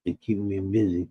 It keeps me busy.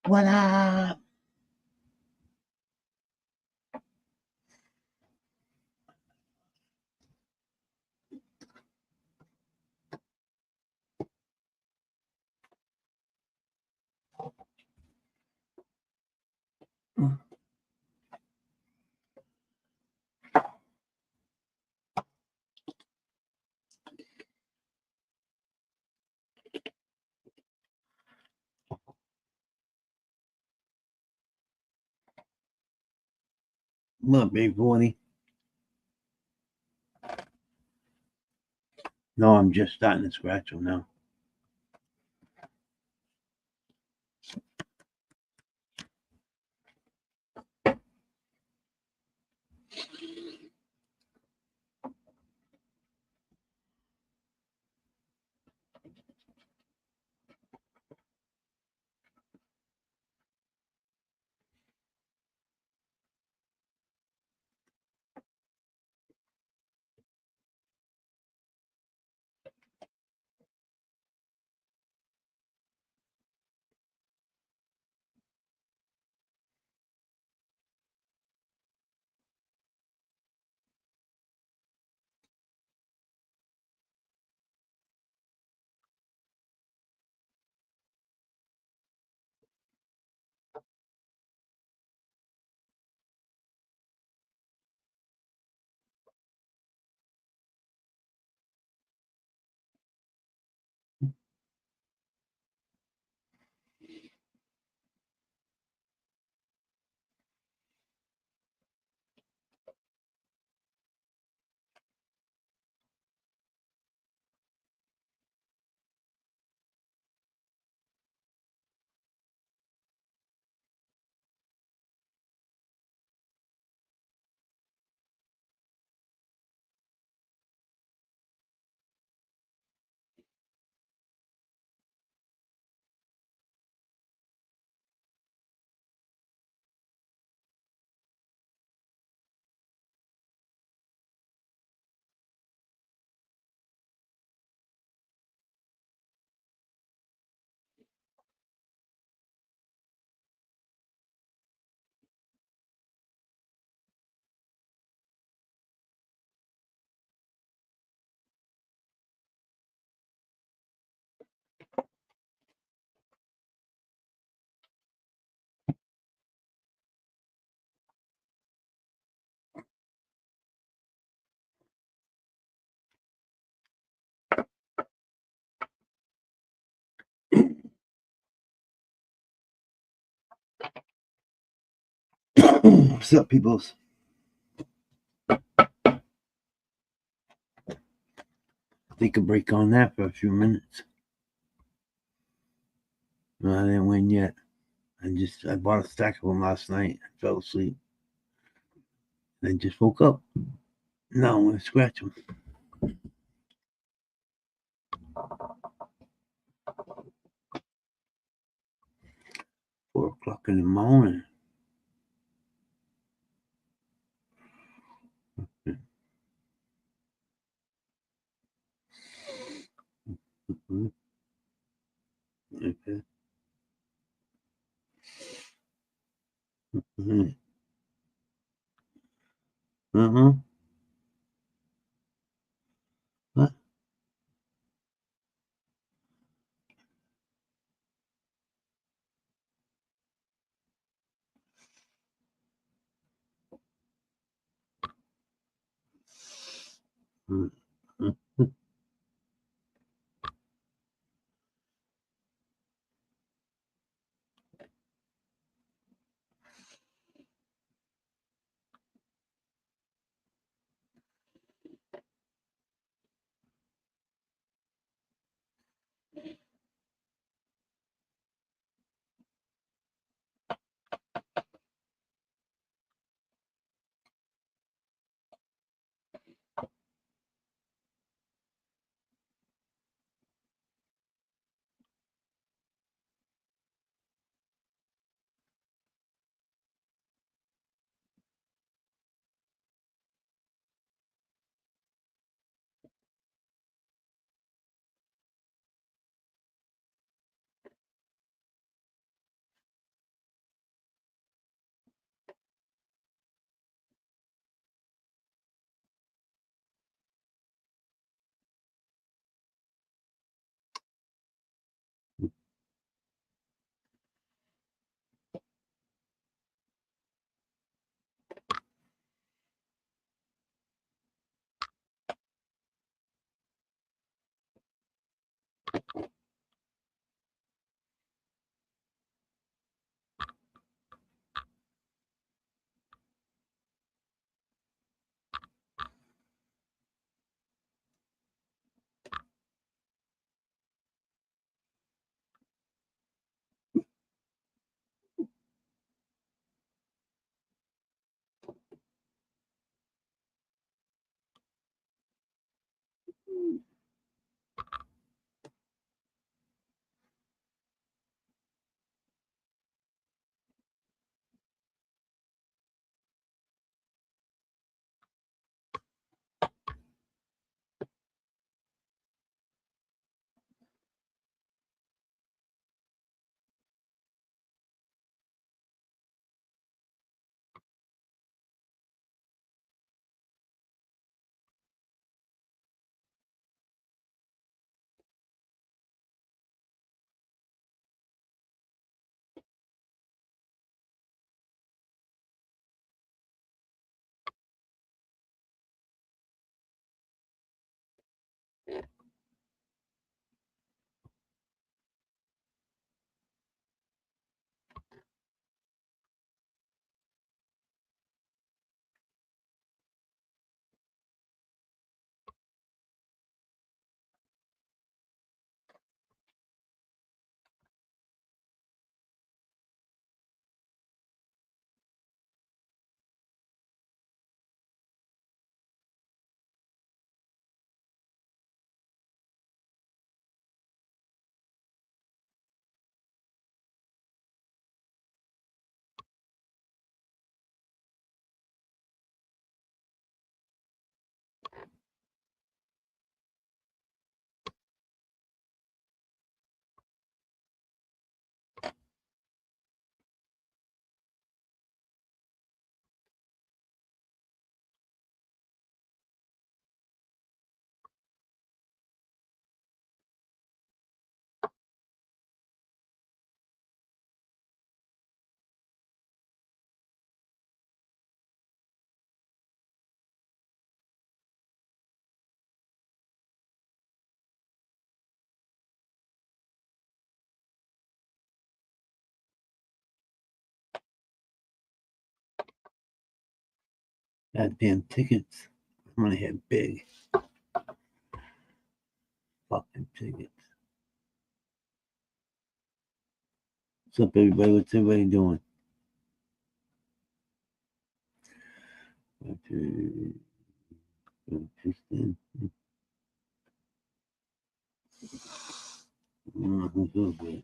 What up? What up, Big 40? No, I'm just starting to scratch them now. What's up, peoples? Take a break on that for a few minutes. No, I didn't win yet. I bought a stack of them last night. I fell asleep. And I just woke up. Now I'm gonna scratch them. 4 o'clock in the morning. Okay. Uh-huh. What? Goddamn tickets. I'm gonna hit big. Fucking tickets. What's up, everybody? What's everybody doing? Okay. Just in. Who's over?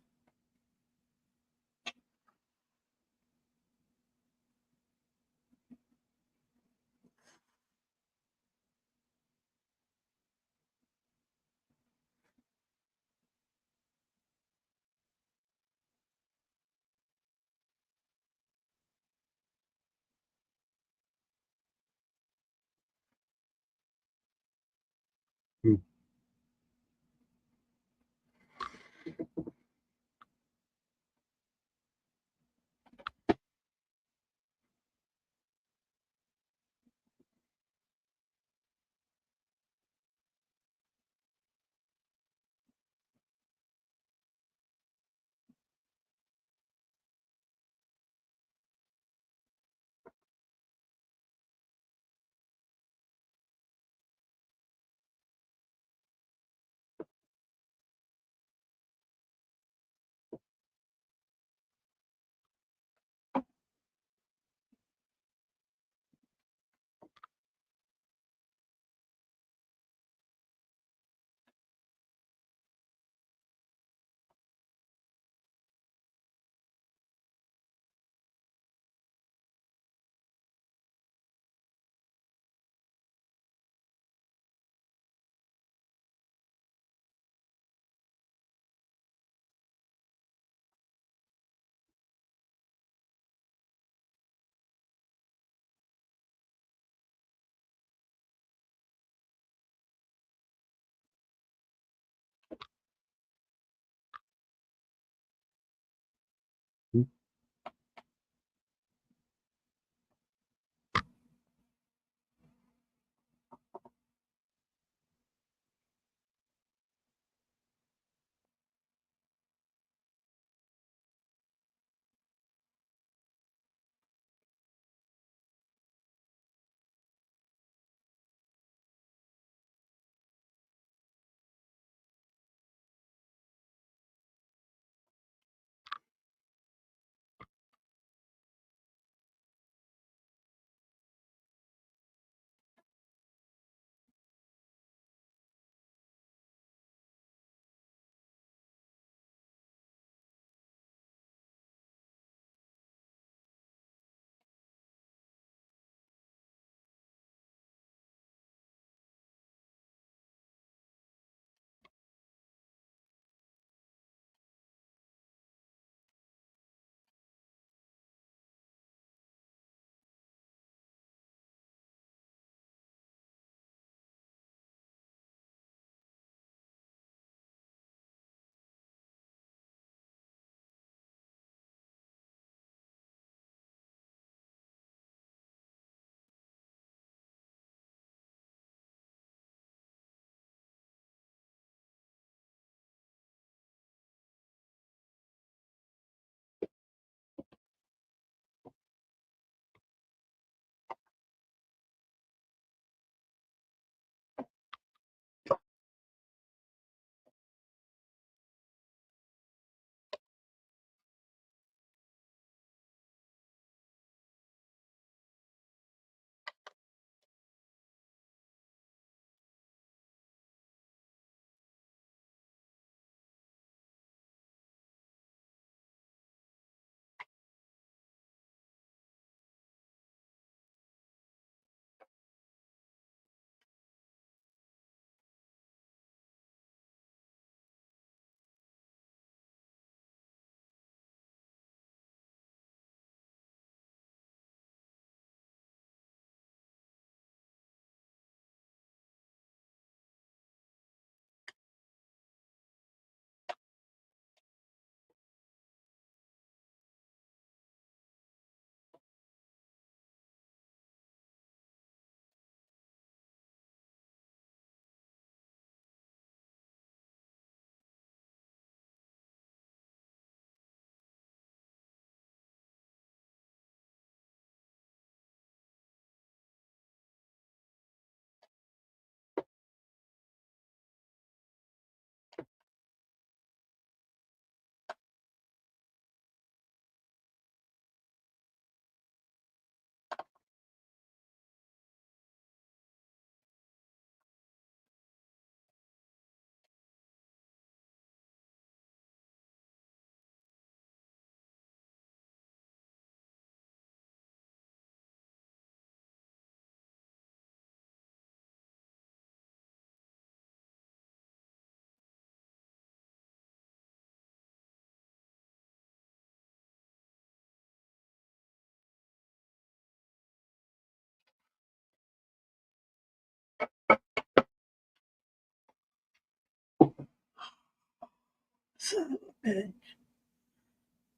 Son of a bitch.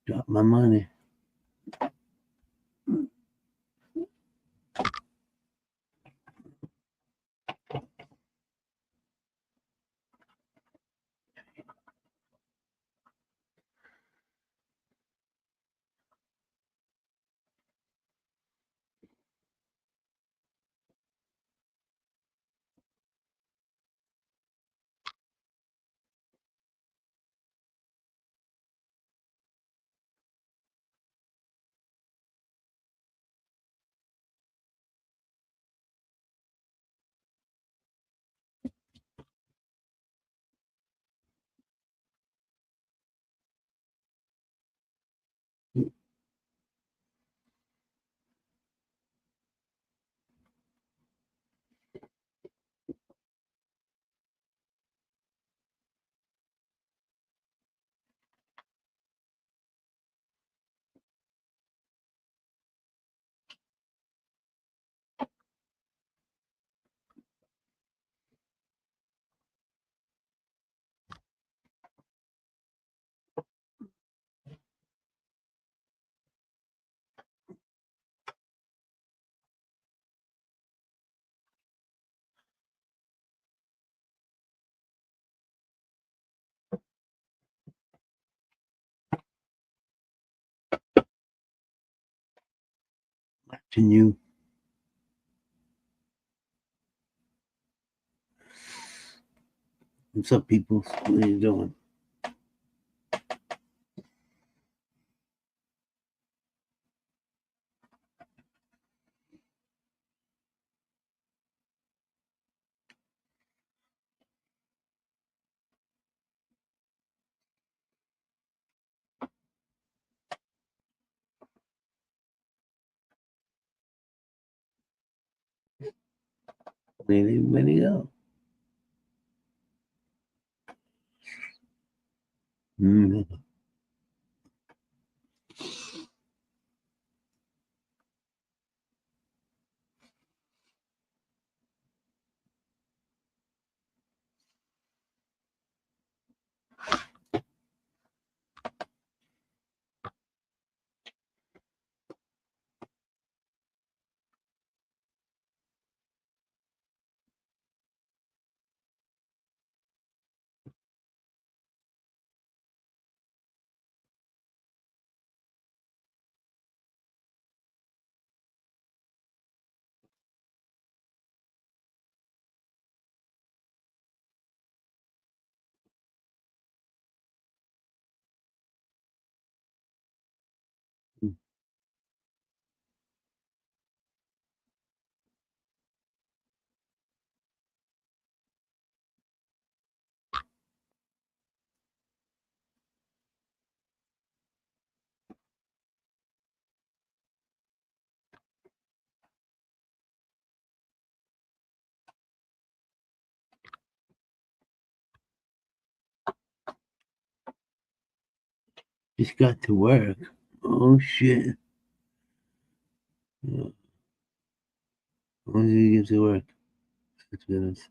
Drop my money. Watching you. What's up, people? What are you doing? Where'd everybody go? Just got to work. Oh shit. When did you get to work? 6 minutes.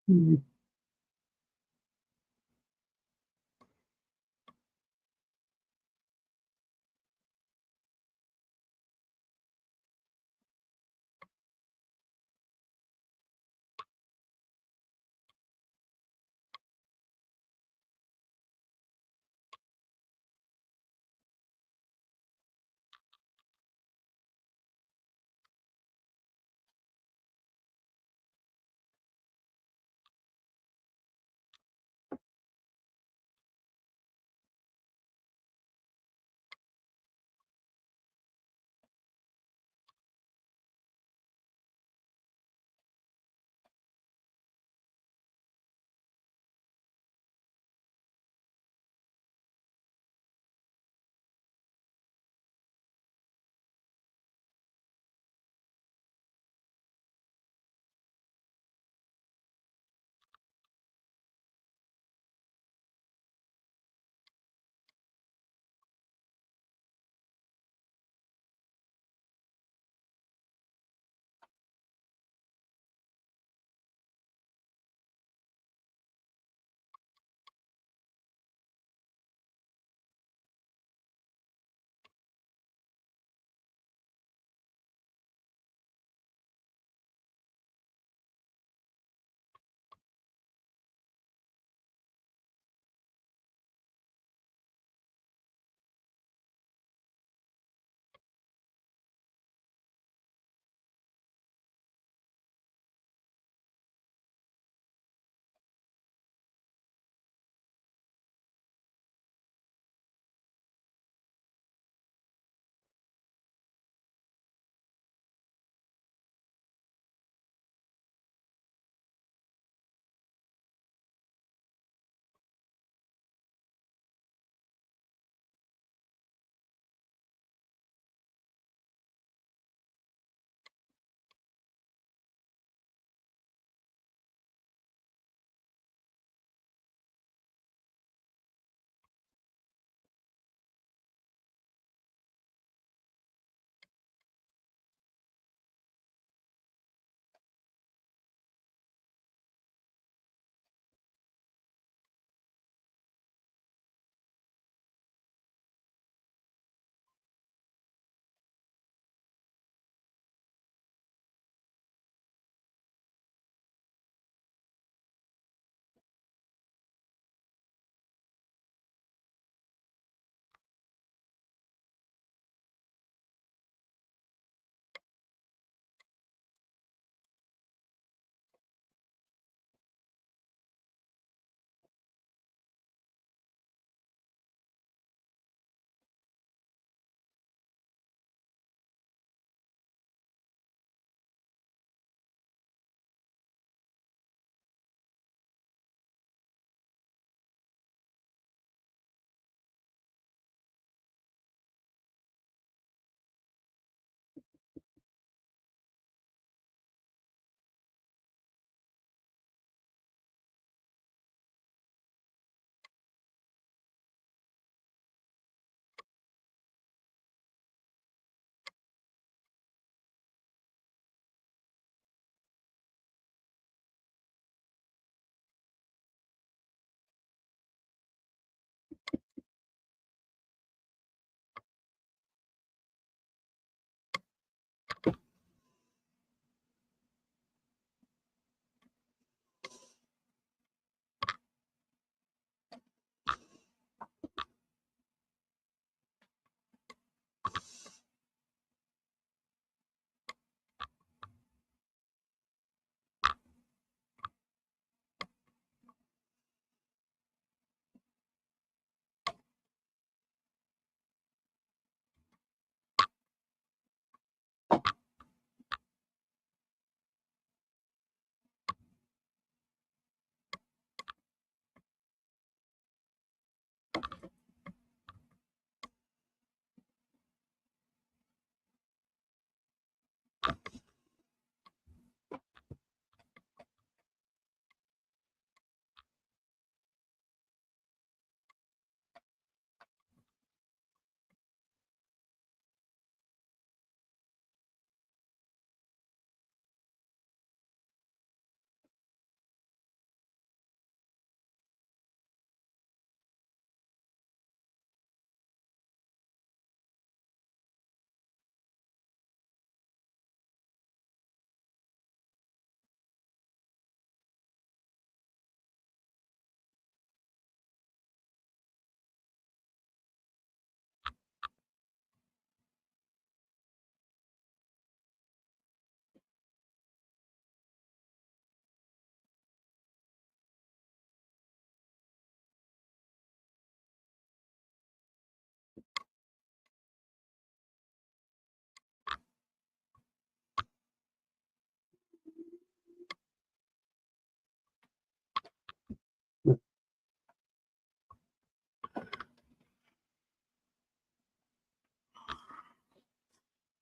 Mhm.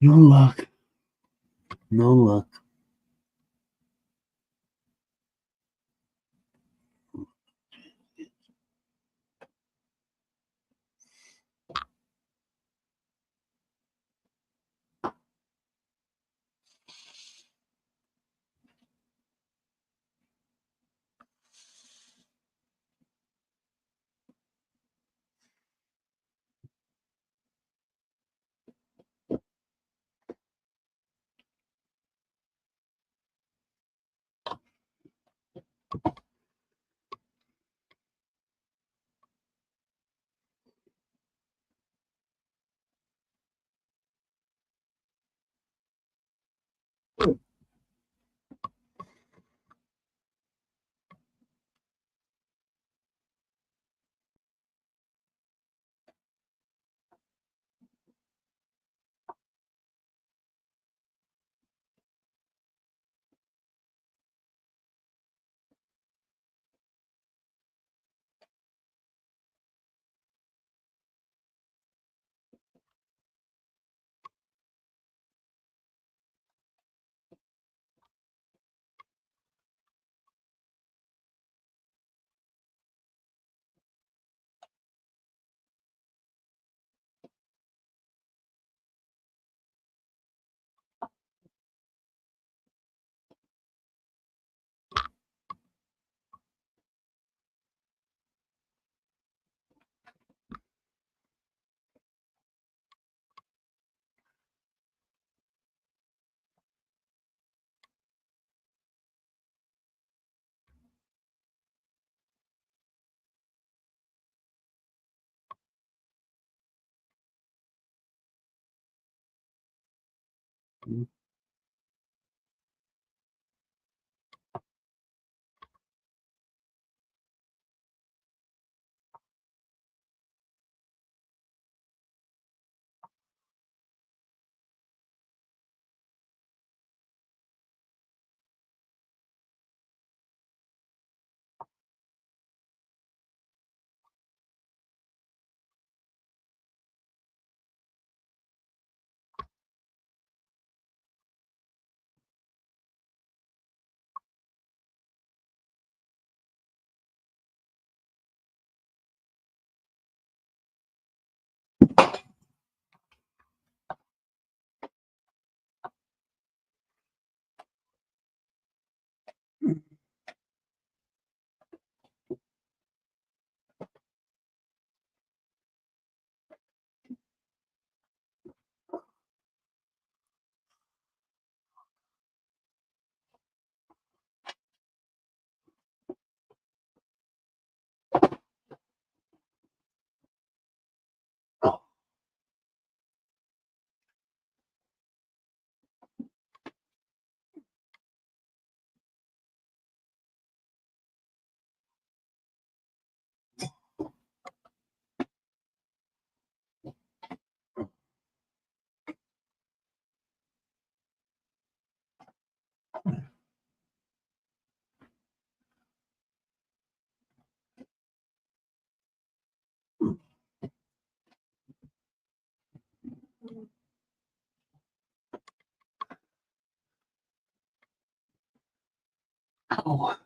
No luck. No luck. Oh.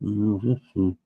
No, that's true.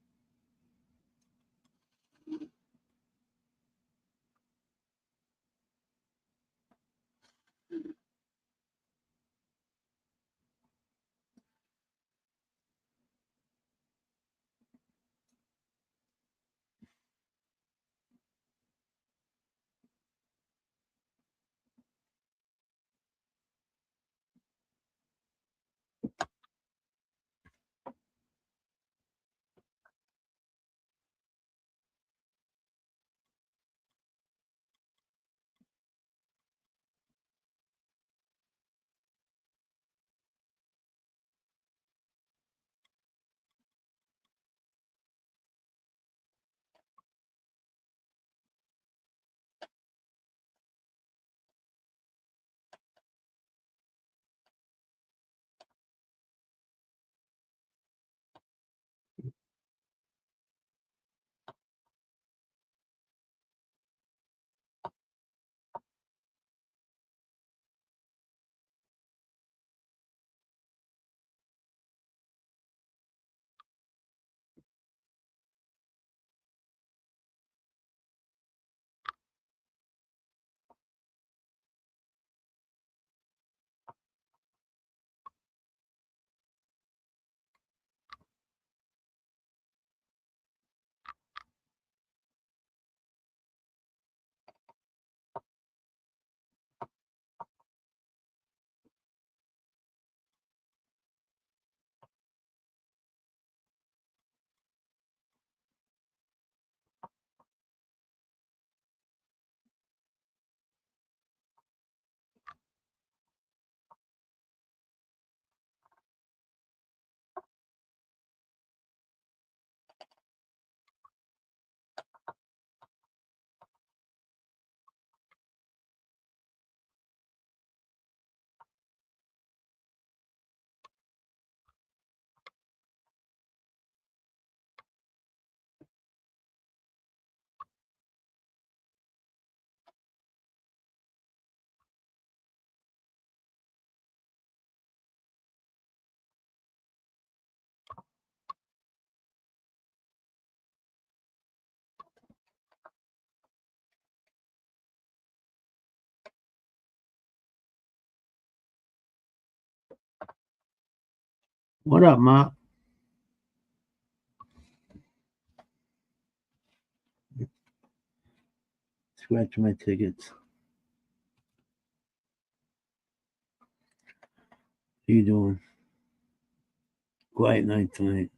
What up, Mark? Scratch my tickets. How you doing? Quiet night tonight.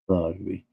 Sorry.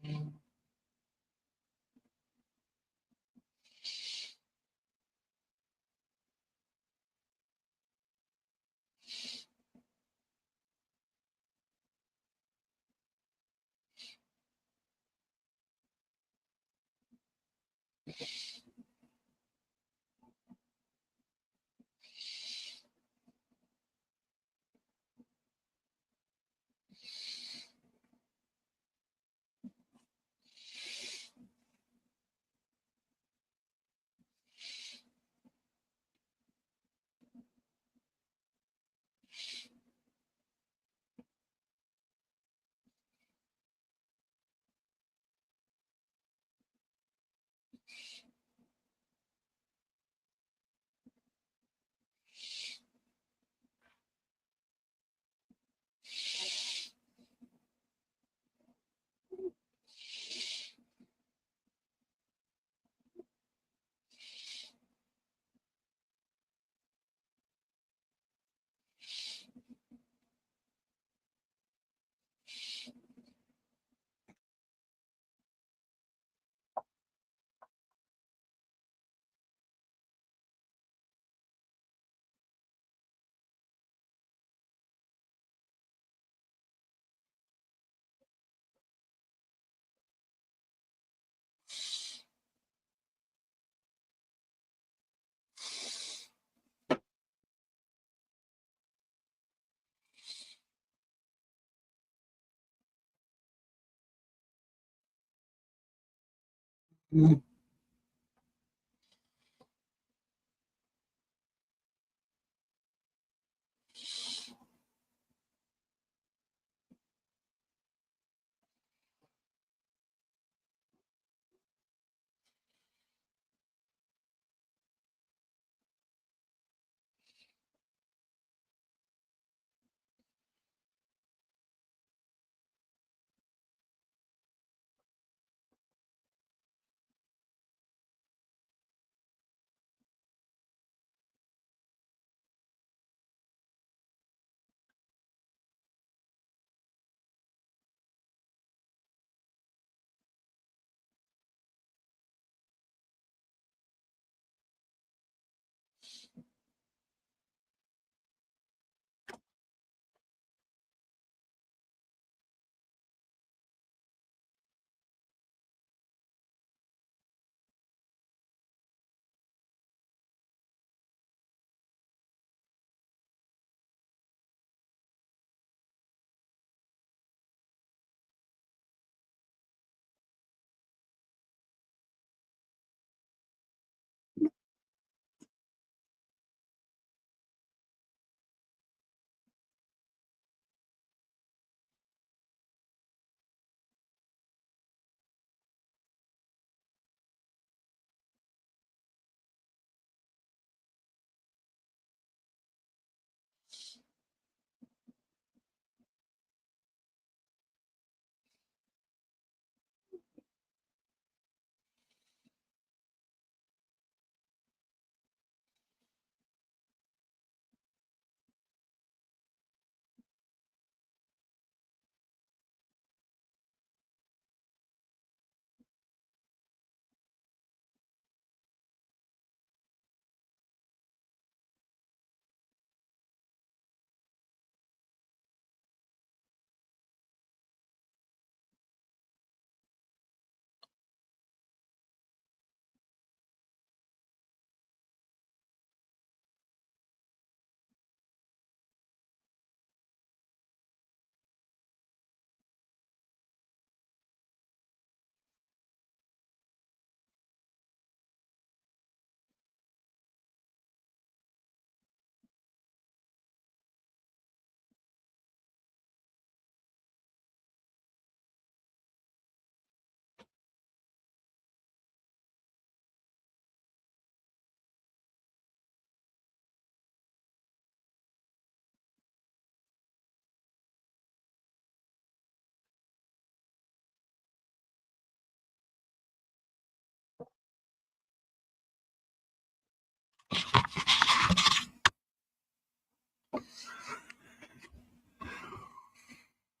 Mm.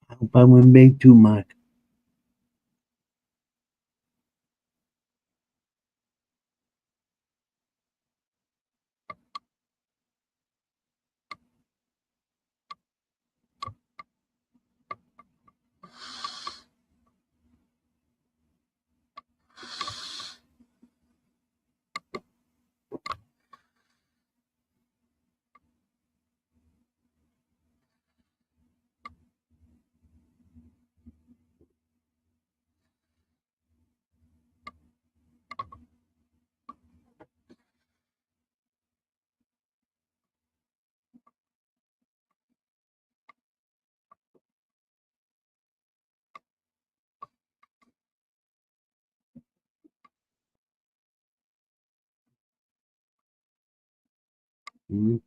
I hope I went big too much. Mhm.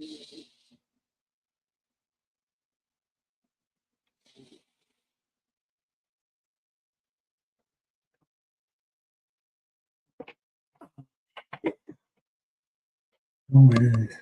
Oh, it is.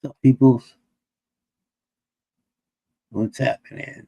So people's what's happening?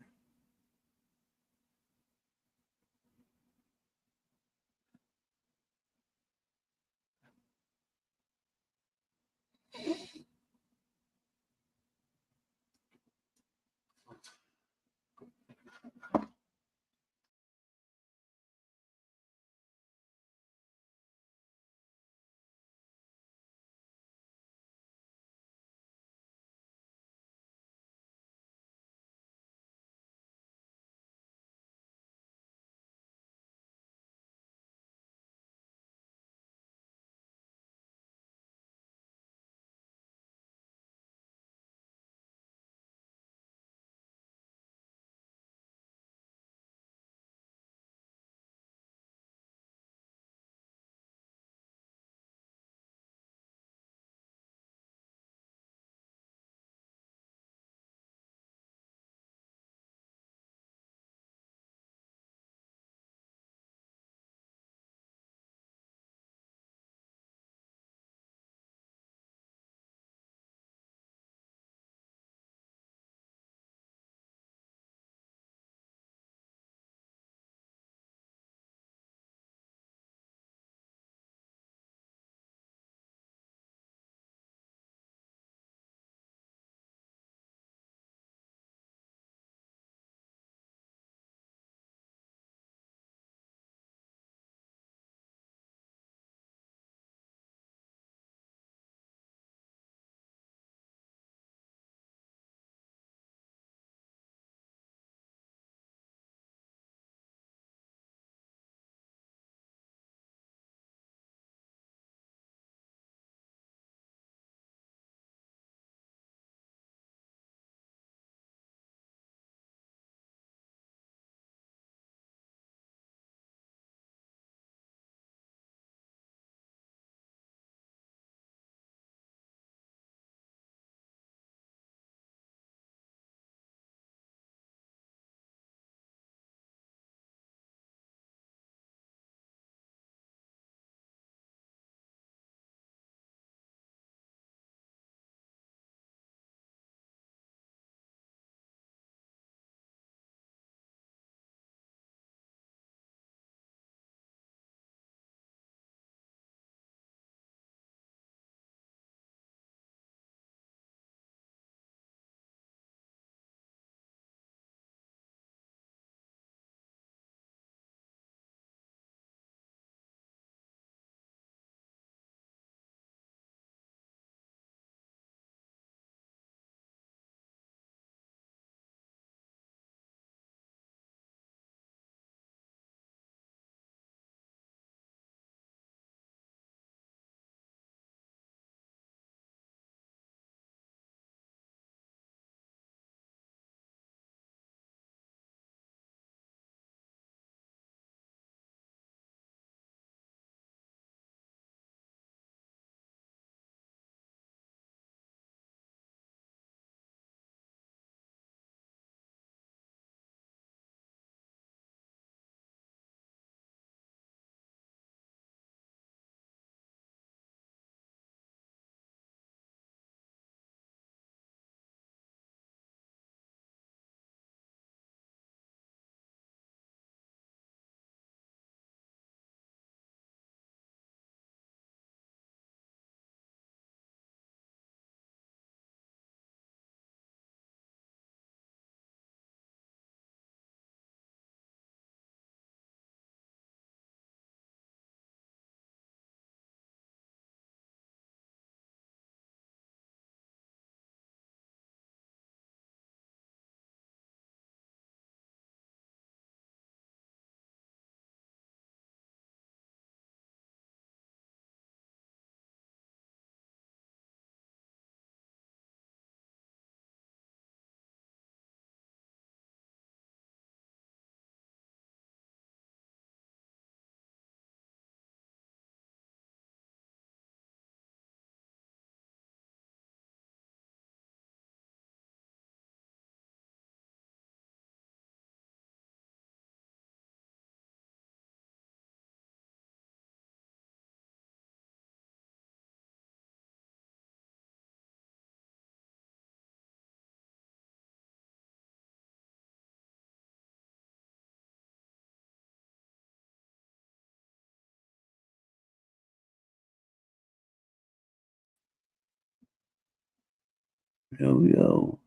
Yo, yo.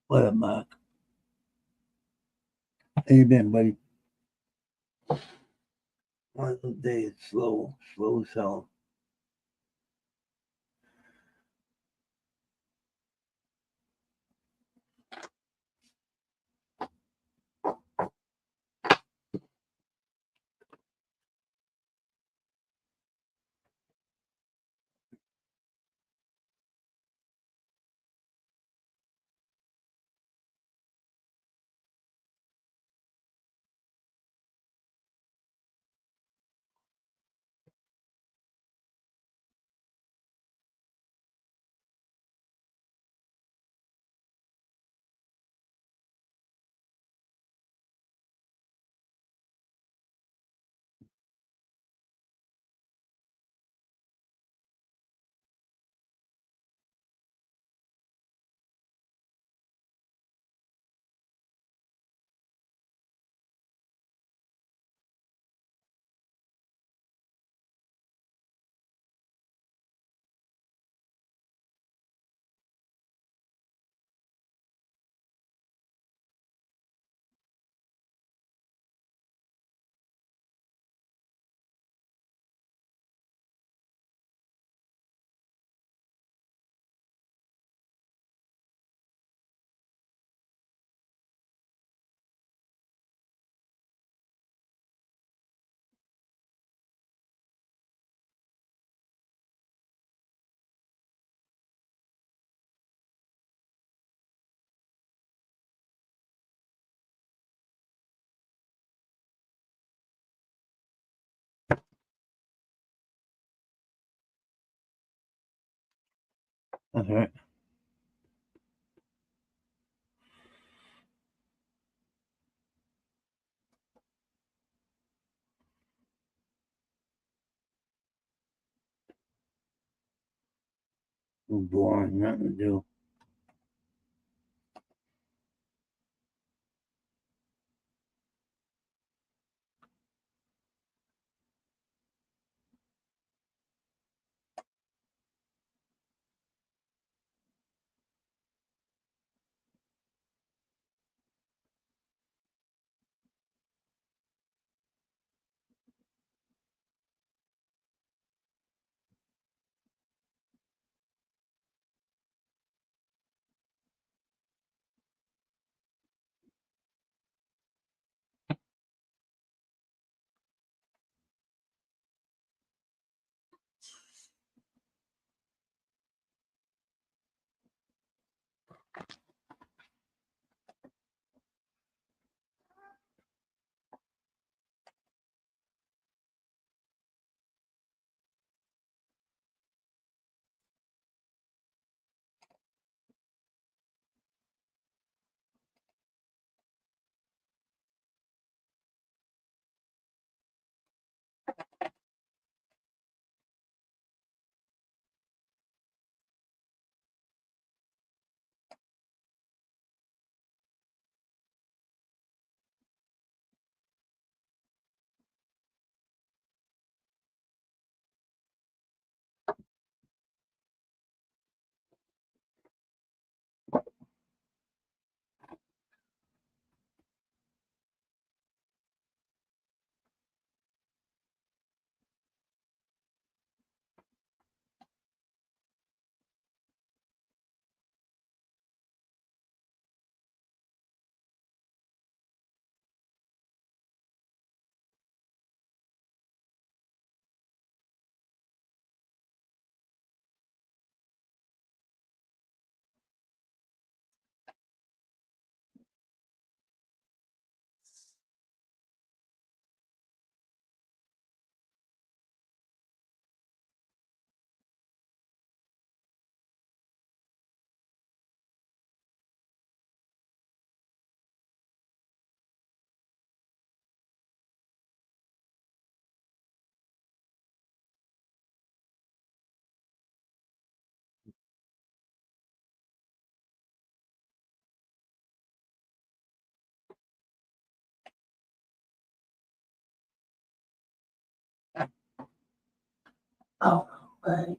What up, Mark? How you been, buddy? One of those days, slow as hell. That's right. Boring, nothing to do. Oh, but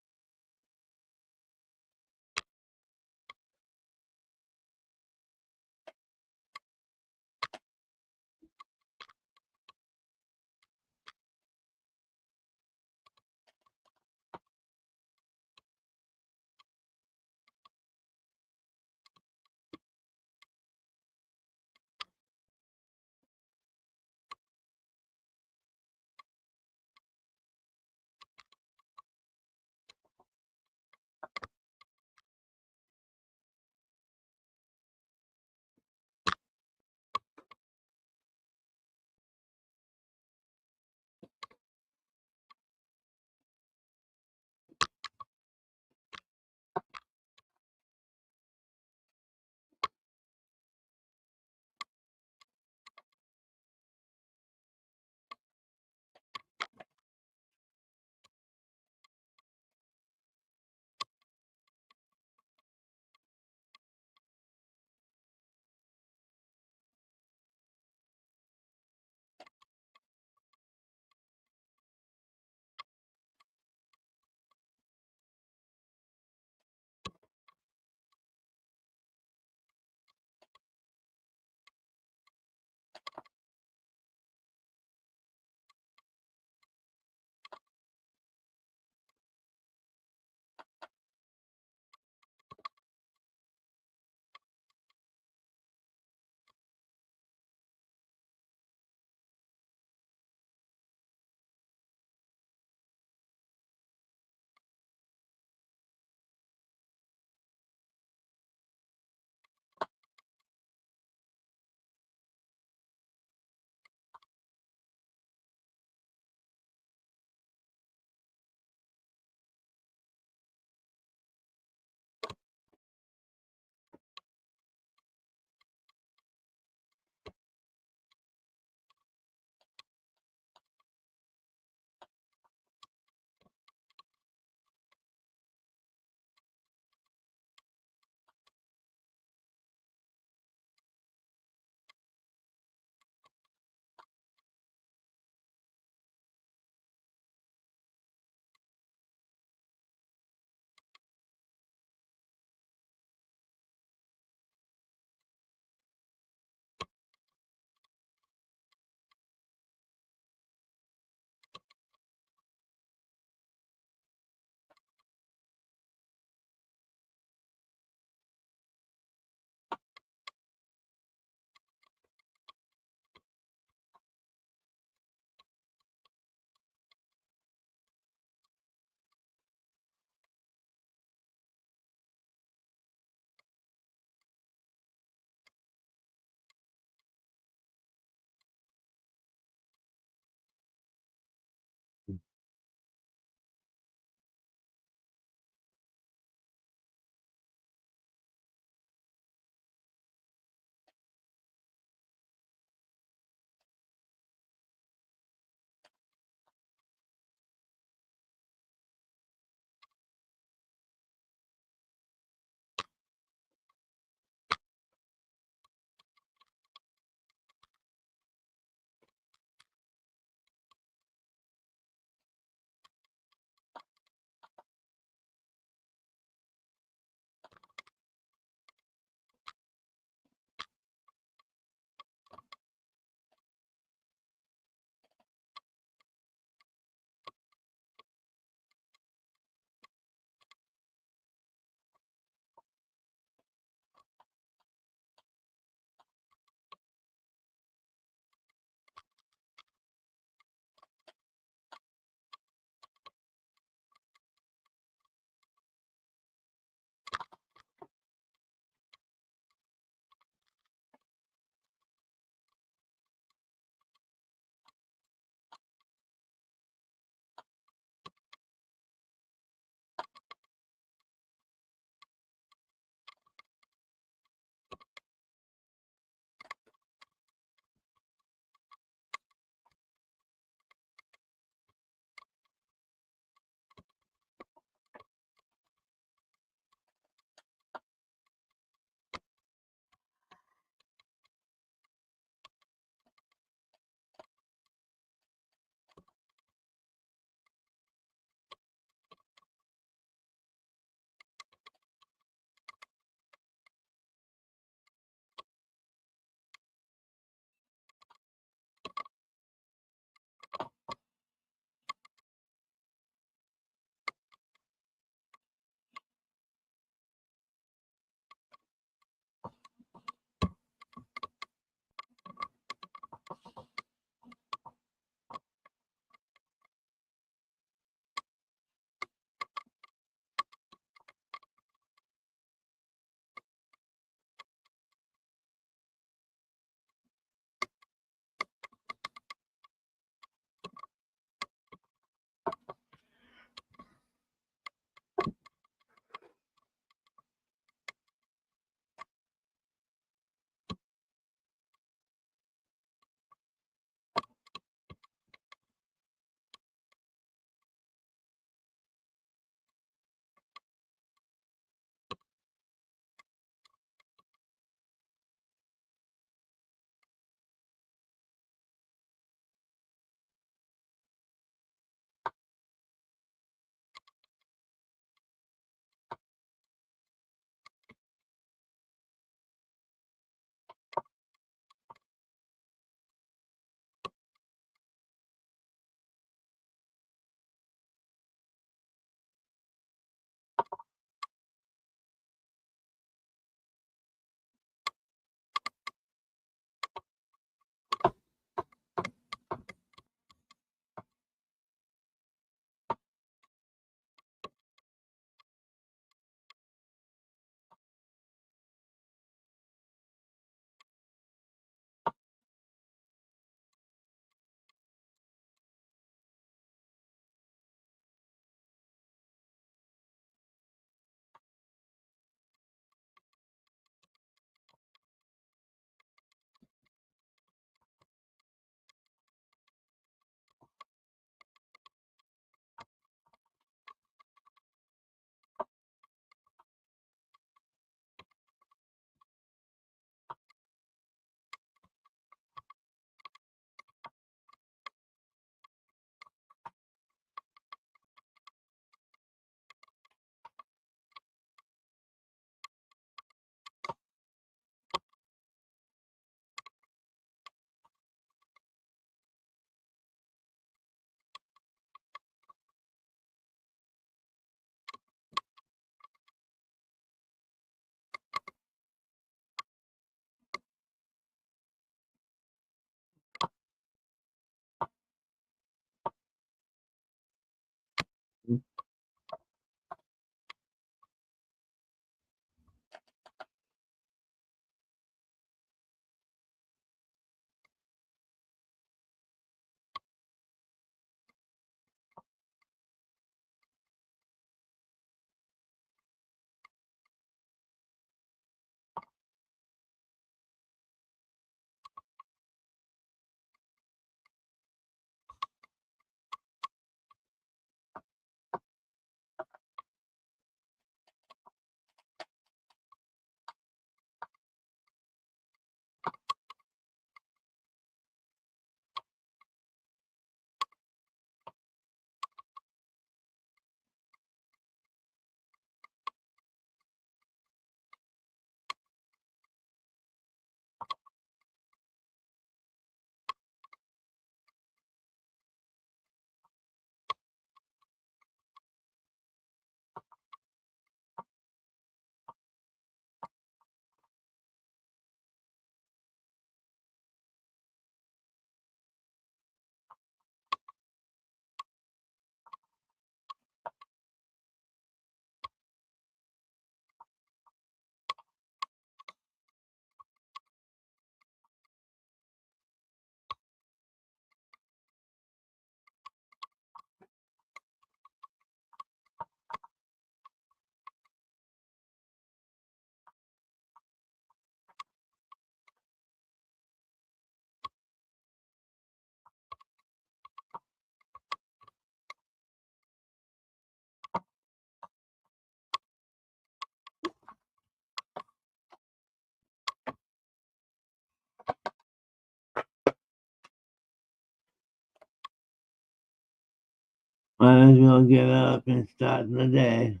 Might as well get up and start the day.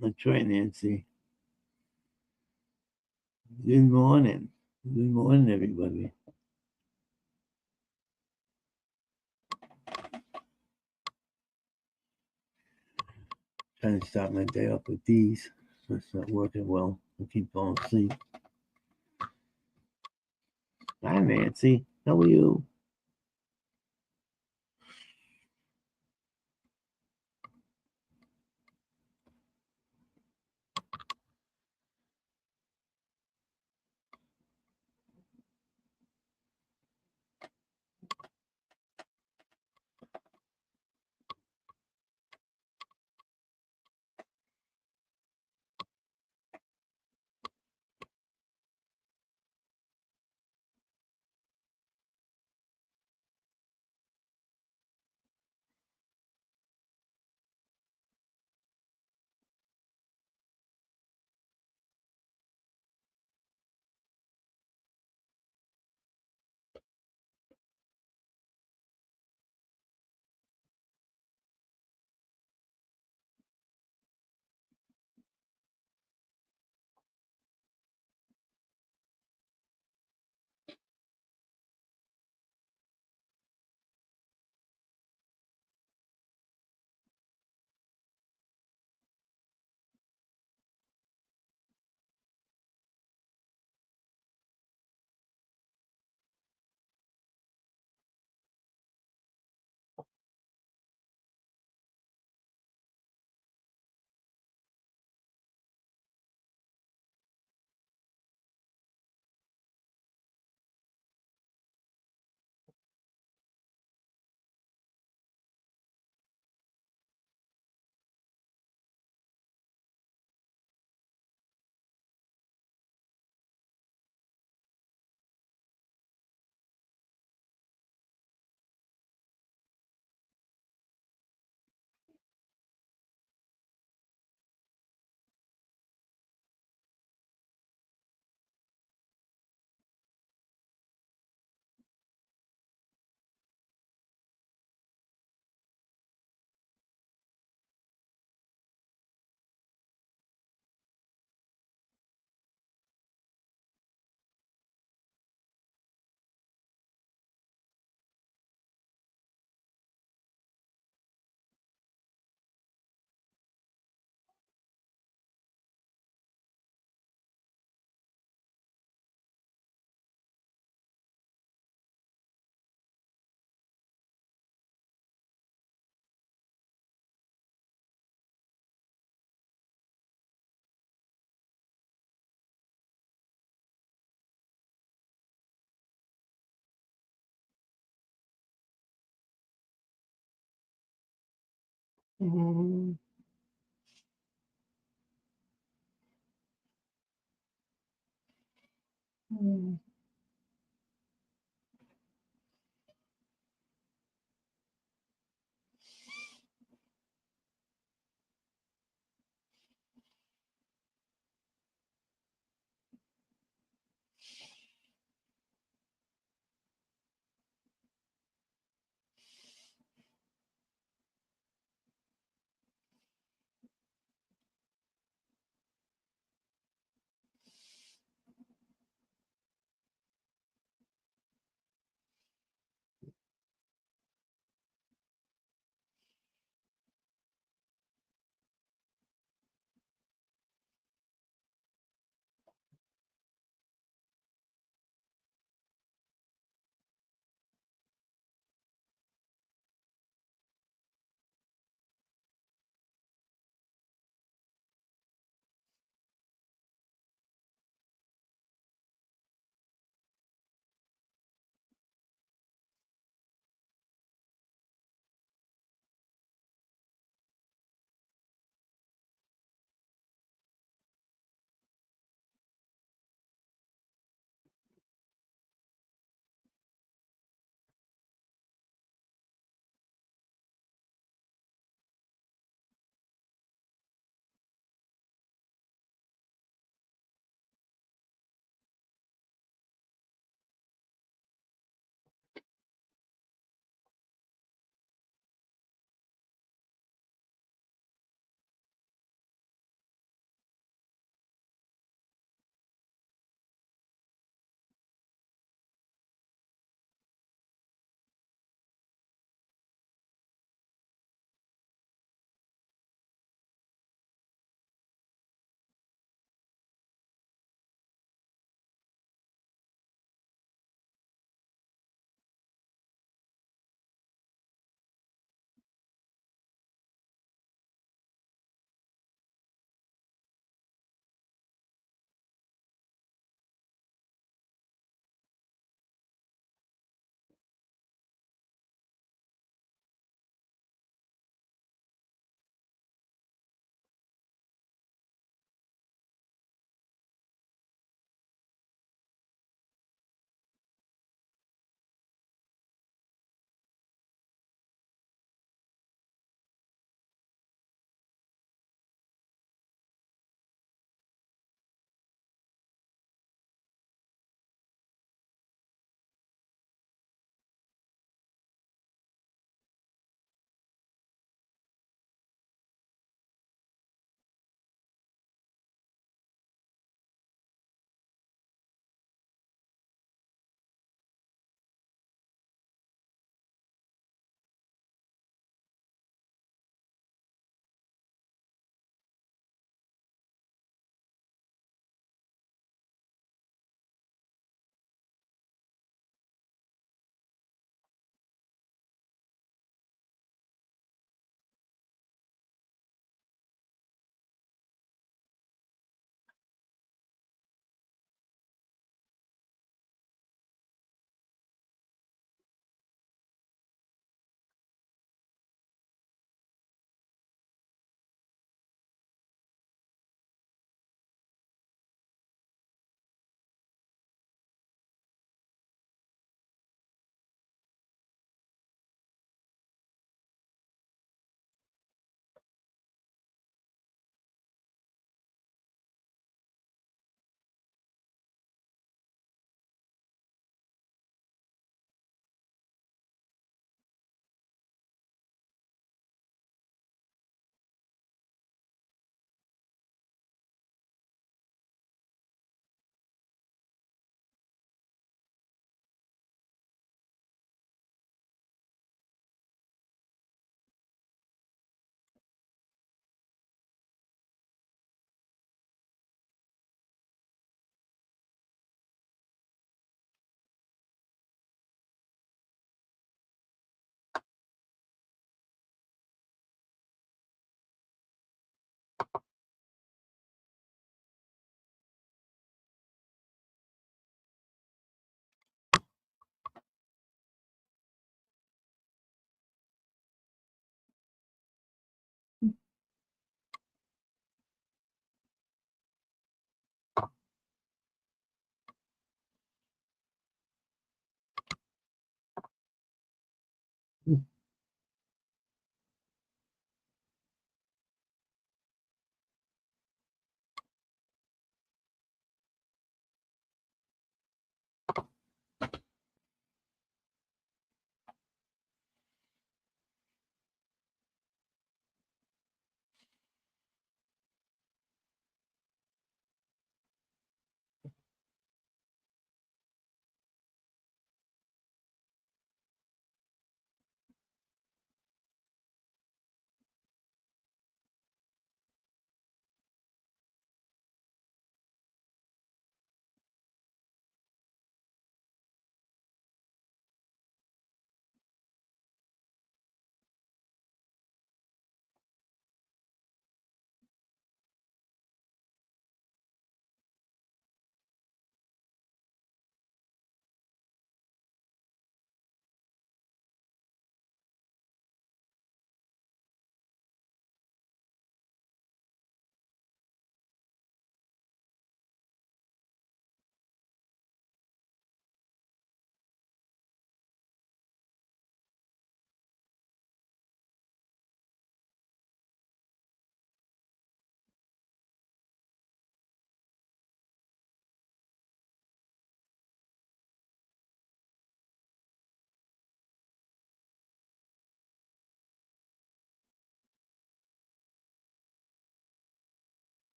That's right, Nancy. Good morning. Good morning, everybody. Trying to start my day off with these. It's not working well. I keep falling asleep. Hi, Nancy. How are you? Mm-hmm.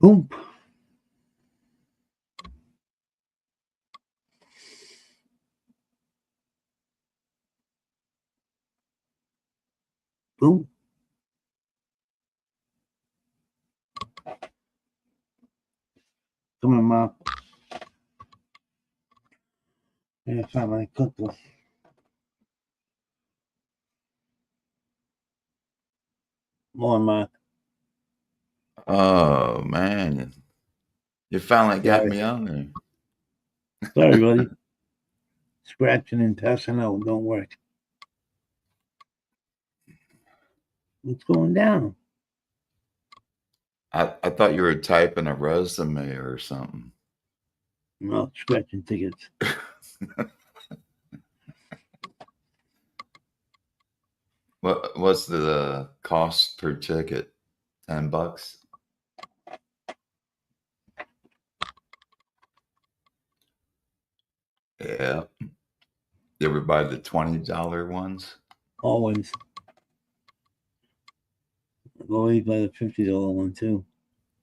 Boom. Boom. Come on, Mom. Yeah, find my cookbook. More, Mark. Oh man, you finally got me on there. Sorry, buddy. Scratching and tossing out don't work. What's going down? I thought you were typing a resume or something. No, scratching tickets. What's the cost per ticket? $10? Yeah. You ever buy the $20 ones? Always. I've always buy the $50 one too.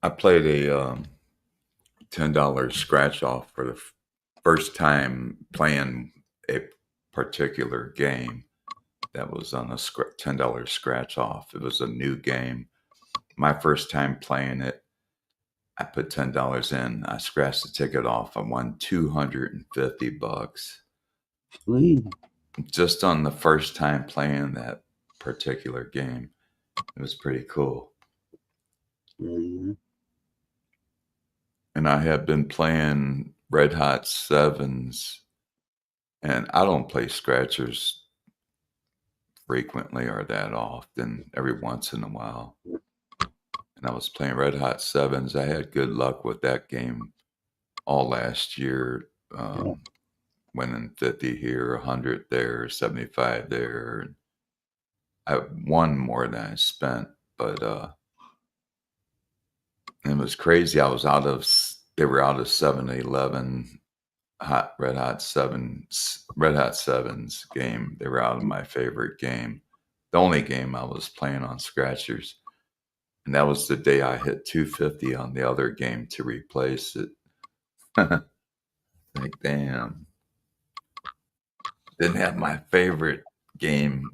I played a $10 scratch off for the first time playing a particular game that was on a $10 scratch off. It was a new game. My first time playing it, I put $10 in. I scratched the ticket off. I won $250 Please. just on the first time playing that particular game. It was pretty cool. Mm-hmm. And I have been playing Red Hot Sevens, and I don't play scratchers frequently or that often, every once in a while. And I was playing Red Hot Sevens. I had good luck with that game all last year, winning 50 here, 100 there, 75 there. I won more than I spent, but it was crazy. They were out of 7-Eleven Red Hot Sevens game. They were out of my favorite game, the only game I was playing on scratchers. And that was the day I hit 250 on the other game to replace it. Like, damn. Didn't have my favorite game.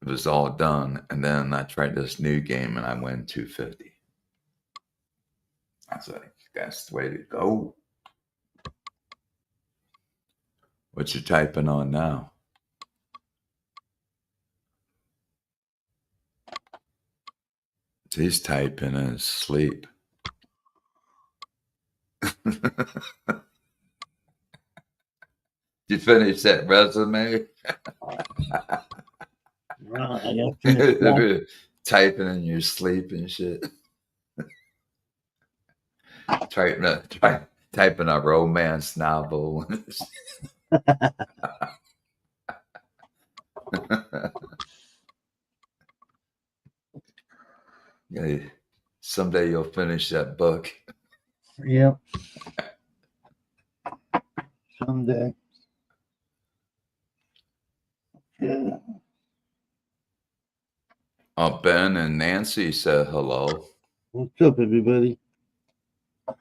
It was all done. And then I tried this new game and I win 250. I was like, that's the way to go. What you typing on now? He's typing in his sleep. You finish that resume? Typing in your sleep and shit. Typing a romance novel. Yeah, someday you'll finish that book. Yep. Someday. Yeah. Ben and Nancy said hello. What's up, everybody?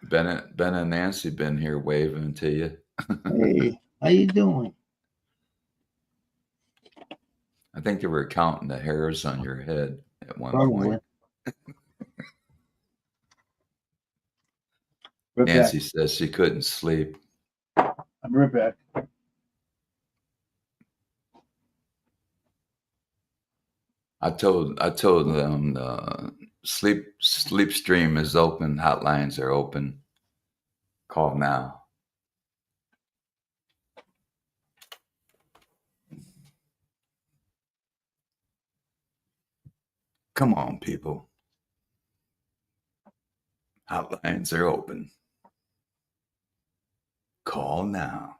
Ben and Nancy been here waving to you. Hey, how you doing? I think they were counting the hairs on your head at one Probably. point. Nancy says she couldn't sleep. I'm right back. I told them the sleep stream is open. Hotlines are open. Call now. Come on, people. Hotlines are open. Call now.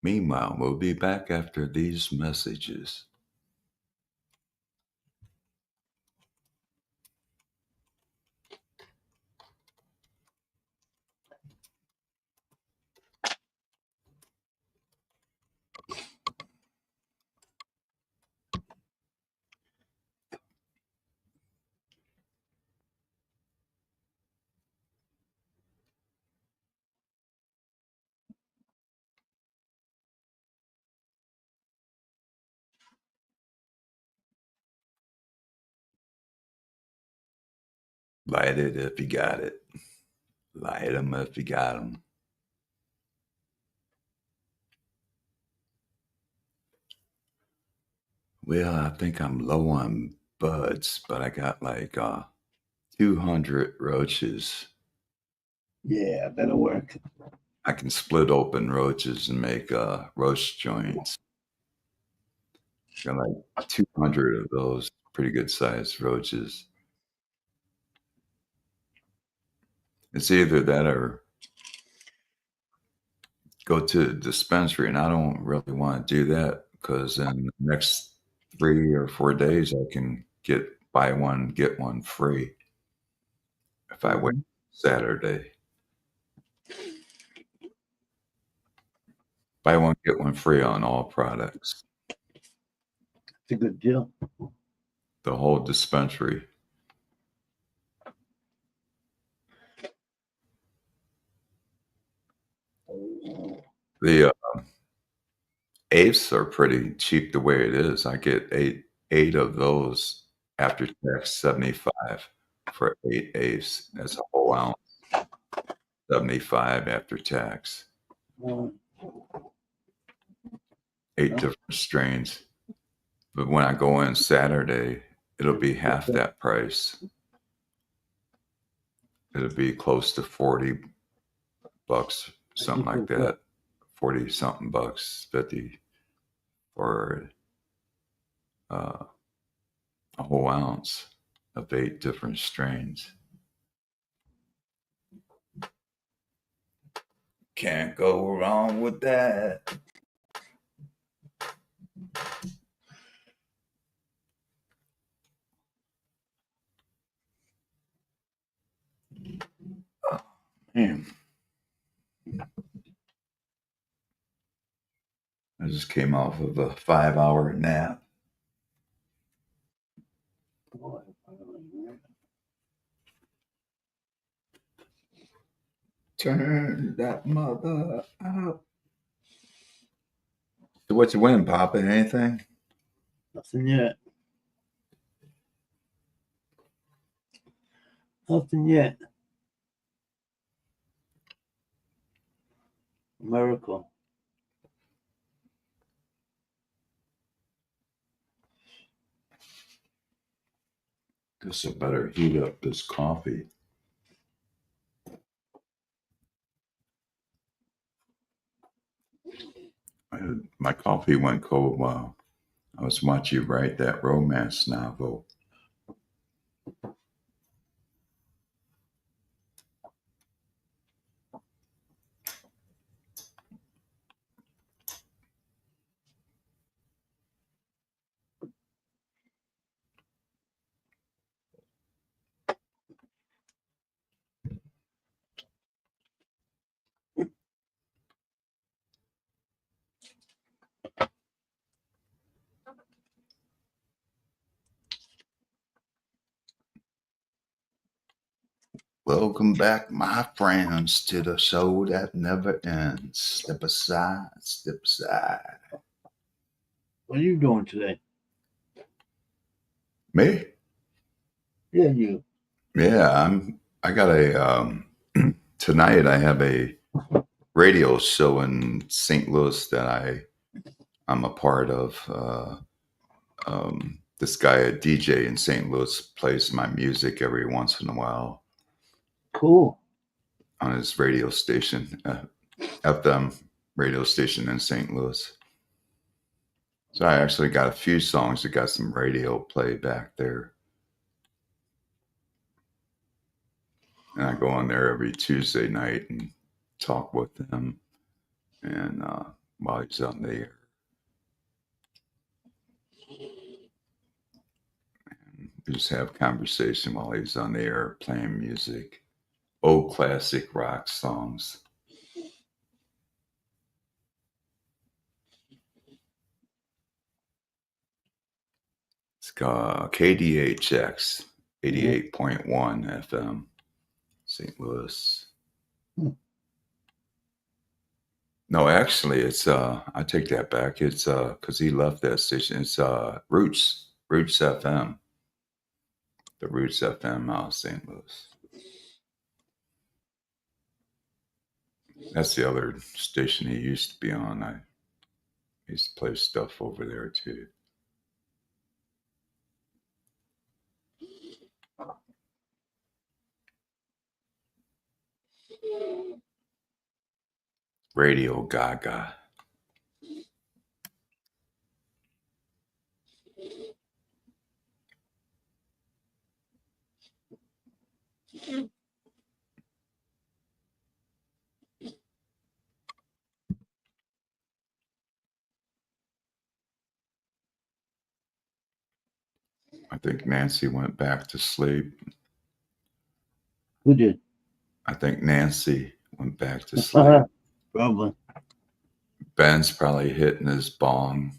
Meanwhile, we'll be back after these messages. Light it if you got it. Light 'em if you got 'em. Well, I think I'm low on buds, but I got like 200 roaches. Yeah, that'll work. I can split open roaches and make roach joints. Got like 200 of those pretty good sized roaches. It's either that or go to the dispensary, and I don't really want to do that because in the next 3 or 4 days I can buy one get one free if I wait Saturday. Buy one get one free on all products. It's a good deal. The whole dispensary. The eighths are pretty cheap the way it is. I get eight of those after tax 75 for 8 eighths. That's a whole ounce. 75 after tax. Um, 8 different strains. But when I go in Saturday, it'll be half that price. It'll be close to $40, something like that. 40 something bucks, 50 for a whole ounce of 8 different strains. Can't go wrong with that. Oh, man. I just came off of a 5-hour nap. Turn that mother out. So what you win, Papa? Anything? Nothing yet. Nothing yet. Miracle. Guess I better heat up this coffee. My coffee went cold while I was watching you write that romance novel. Welcome back, my friends, to the show that never ends. Step aside, step aside. What are you doing today? Me? Yeah, you. Yeah, I got a tonight I have a radio show in St. Louis that I'm a part of. This guy, a DJ in St. Louis, plays my music every once in a while Cool. on his radio station, FM radio station in St. Louis. So I actually got a few songs that got some radio play back there. And I go on there every Tuesday night and talk with him. And while he's on the air. And we just have conversation while he's on the air playing music. Old classic rock songs. It's called KDHX 88.1 FM, St. Louis. No, actually, it's I take that back. It's because he left that station. It's Roots FM. The Roots FM out of St. Louis. That's the other station he used to be on. I used to play stuff over there too. Radio Gaga. I think Nancy went back to sleep. Who did? I think Nancy went back to sleep. Probably. Ben's probably hitting his bong.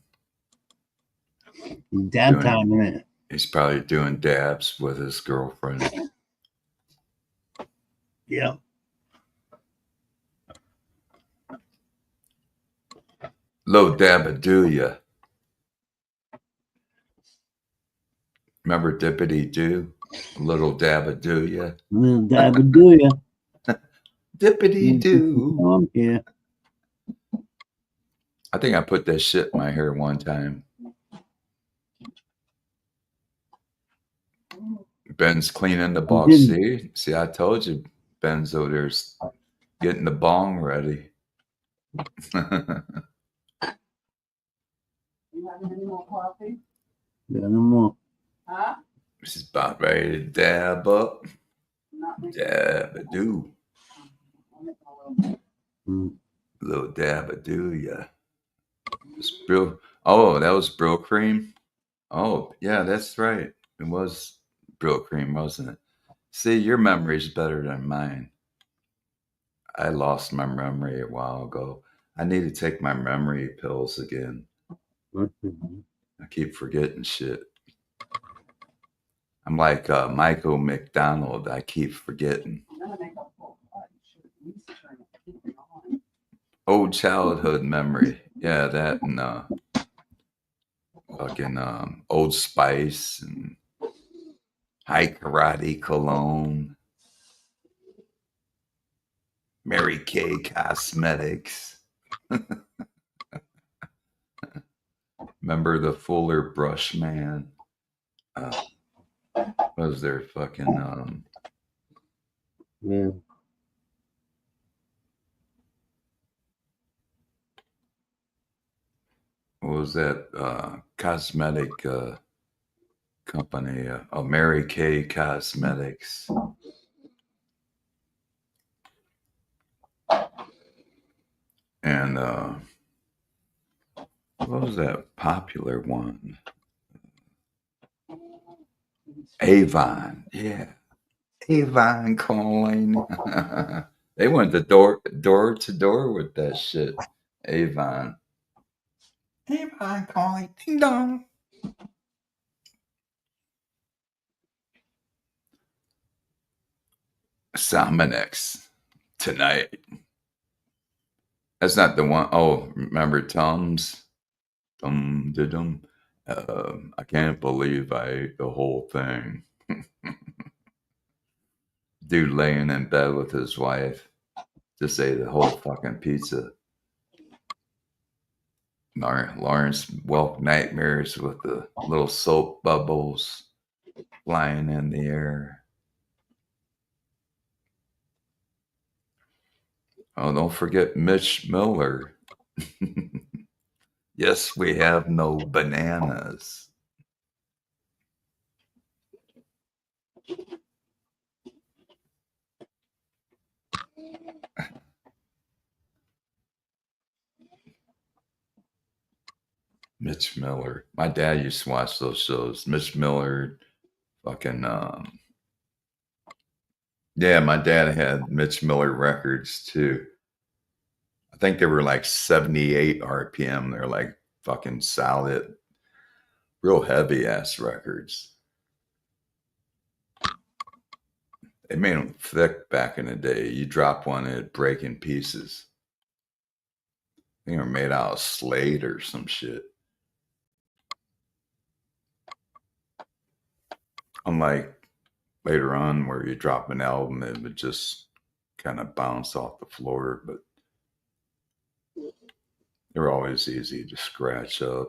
Dab time, isn't it? He's probably doing dabs with his girlfriend. Yeah. Low Dabadoo. Remember Dippity Doo? Little Dabadoo. Little Dabadoo. Dippity Doo. Yeah. I think I put that shit in my hair one time. Ben's cleaning the bong. See, I told you, Ben's over there getting the bong ready. You having any more coffee? Yeah, no more. Huh? She's about ready to dab up. Dabadoo. Little Dabadoo. Oh, that was Brill Cream? Oh, yeah, that's right. It was Brill Cream, wasn't it? See, your memory's better than mine. I lost my memory a while ago. I need to take my memory pills again. I keep forgetting shit. I'm like Michael McDonald. I keep forgetting. Old childhood memory. Yeah, that and fucking Old Spice and High Karate Cologne. Mary Kay Cosmetics. Remember the Fuller Brush Man? Was there fucking Yeah. what was that cosmetic company? Mary Kay Cosmetics. And what was that popular one? Avon. Yeah. Avon calling. They went to door to door with that shit. Avon. Avon calling. Ding dong. Sominex tonight. That's not the one. Oh, remember Tums? I can't believe I ate the whole thing. Dude laying in bed with his wife just ate the whole fucking pizza. Lawrence Welk nightmares with the little soap bubbles flying in the air. Oh, don't forget Mitch Miller. Yes, we have no bananas. Mitch Miller. My dad used to watch those shows. Mitch Miller, fucking yeah, my dad had Mitch Miller records too. I think they were like 78 RPM. They're like fucking solid, real heavy ass records. They made them thick back in the day. You drop one, it'd break in pieces. I think they were made out of slate or some shit. Unlike later on where you drop an album, it would just kind of bounce off the floor, but they're always easy to scratch up.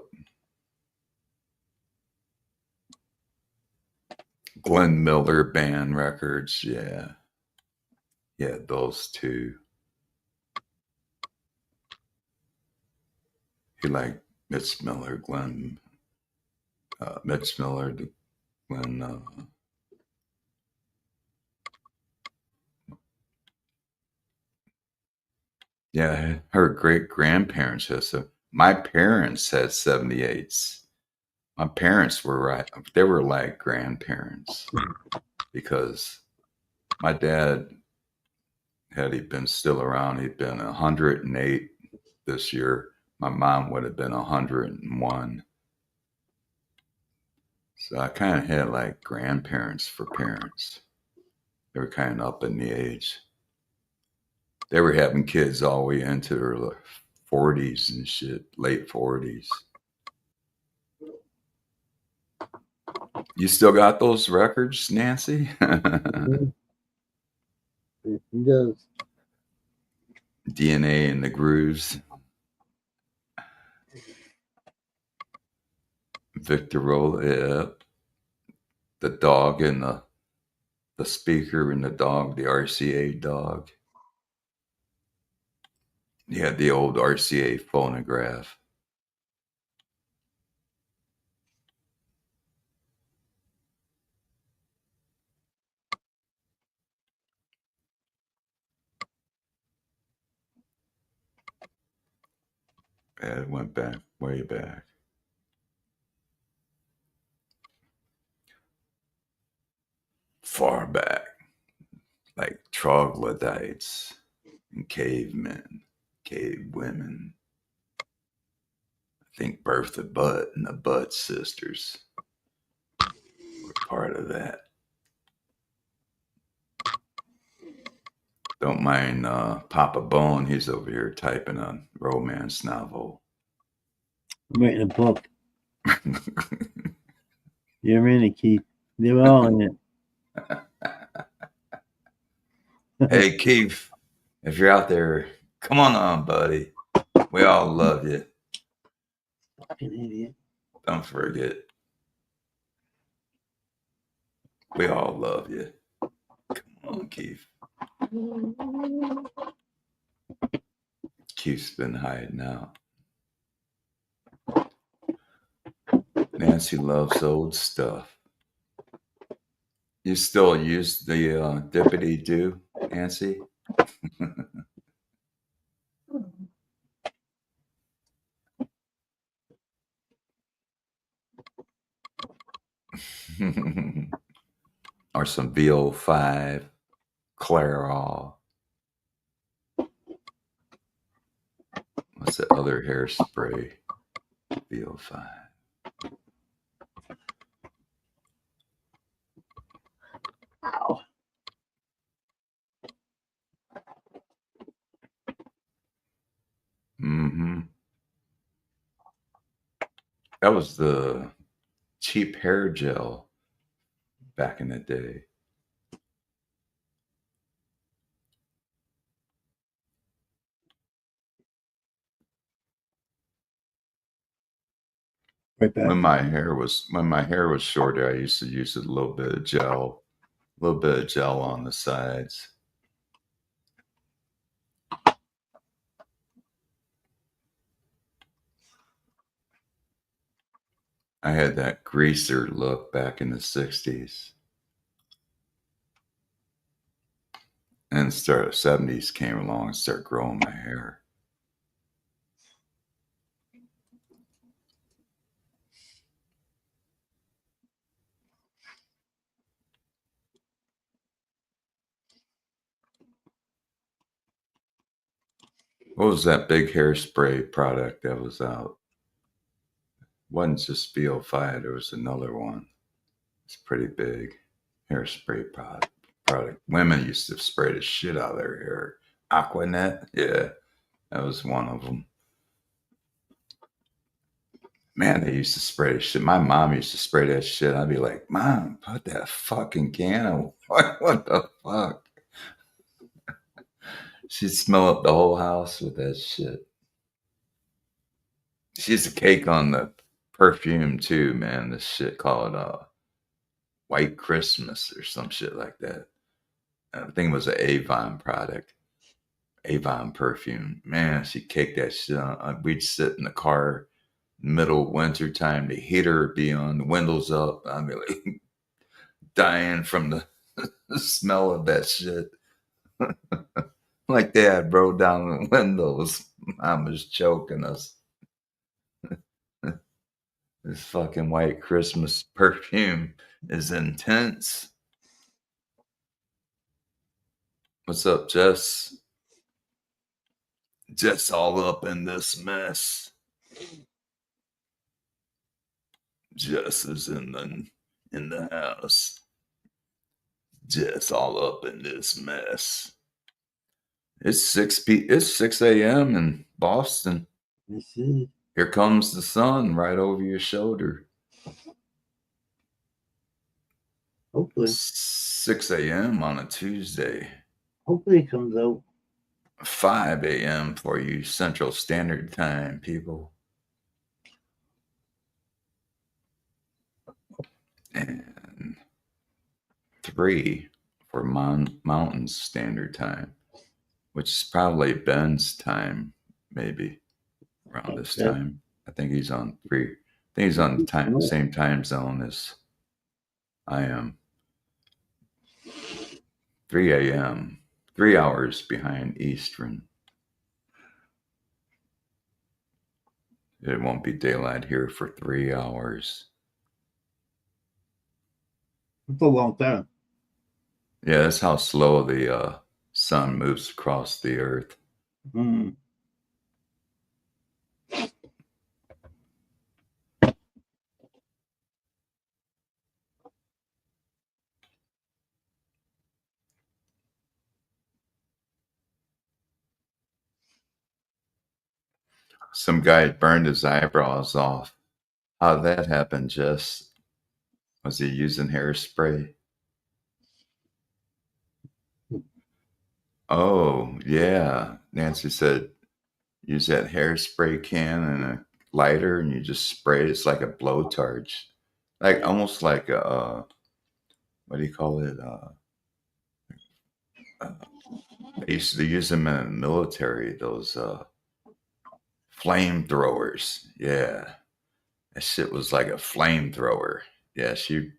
Glenn Miller Band records, yeah. Yeah, those two. He liked Mitch Miller, Mitch Miller, Glenn. Yeah, her great grandparents had some. My parents had 78s. My parents were right. They were like grandparents because my dad, had he been still around, he'd been 108 this year. My mom would have been 101. So I kind of had like grandparents for parents. They were kind of up in the age. They were having kids all the way into their 40s and shit, late 40s. You still got those records, Nancy? He does. DNA and the Grooves. Victor Roll, yeah. The dog and the speaker and the dog, the RCA dog. Yeah, the old RCA phonograph. Yeah, it went back, way back. Far back. Like troglodytes and cavemen, cave women. I think Bertha Butt and the Butt sisters were part of that. Don't mind Papa Bone. He's over here typing a romance novel. I'm writing a book. You're in it, Keith. They're all in it. Hey, Keith, if you're out there, come on, buddy. We all love you. Fucking idiot. Don't forget. We all love you. Come on, Keith. Keith's been hiding out. Nancy loves old stuff. You still use the dippity do, Nancy? Or some VO5, Clairol. What's the other hairspray? VO5. Ow. Mm-hmm. That was the cheap hair gel back in the day. Right back. When my hair was shorter, I used to use a little bit of gel on the sides. I had that greaser look back in the 60s. And the 70s came along and started growing my hair. What was that big hairspray product that was out? It wasn't just VO5, there was another one. It's pretty big hairspray product. Women used to spray the shit out of their hair. Aquanet, yeah, that was one of them. Man, they used to spray that shit. My mom used to spray that shit. I'd be like, Mom, put that fucking can of what the fuck? She'd smell up the whole house with that shit. She used to cake on the perfume too, man. This shit called White Christmas or some shit like that. I think it was an Avon product. Avon perfume. Man, she caked that shit on. We'd sit in the car middle winter time, the heater would be on, the windows up. I'd be like dying from the smell of that shit. Like Dad rolled down the windows. Mom was choking us. This fucking White Christmas perfume is intense. What's up, Jess? Jess all up in this mess. Jess is in the house. Jess all up in this mess. It's 6 a.m. in Boston. This is Here comes the sun right over your shoulder. hopefully 6 a.m. on a Tuesday. hopefully it comes out. 5 a.m. for you Central Standard Time people. And 3 for Mountain Standard Time, which is probably Ben's time, maybe around this Okay. time. I think he's on 3. I think he's on the same time zone as I am. 3 a.m. 3 hours behind Eastern. It won't be daylight here for 3 hours. It's a long time. Yeah, that's how slow the sun moves across the earth. Mm. Some guy burned his eyebrows off. How'd that happen, Jess? Was he using hairspray? Oh, yeah. Nancy said use that hairspray can and a lighter and you just spray it. It's like a blowtorch. Like almost like a what do you call it? They used to use them in the military, those flamethrowers. Yeah. That shit was like a flamethrower. Yeah, she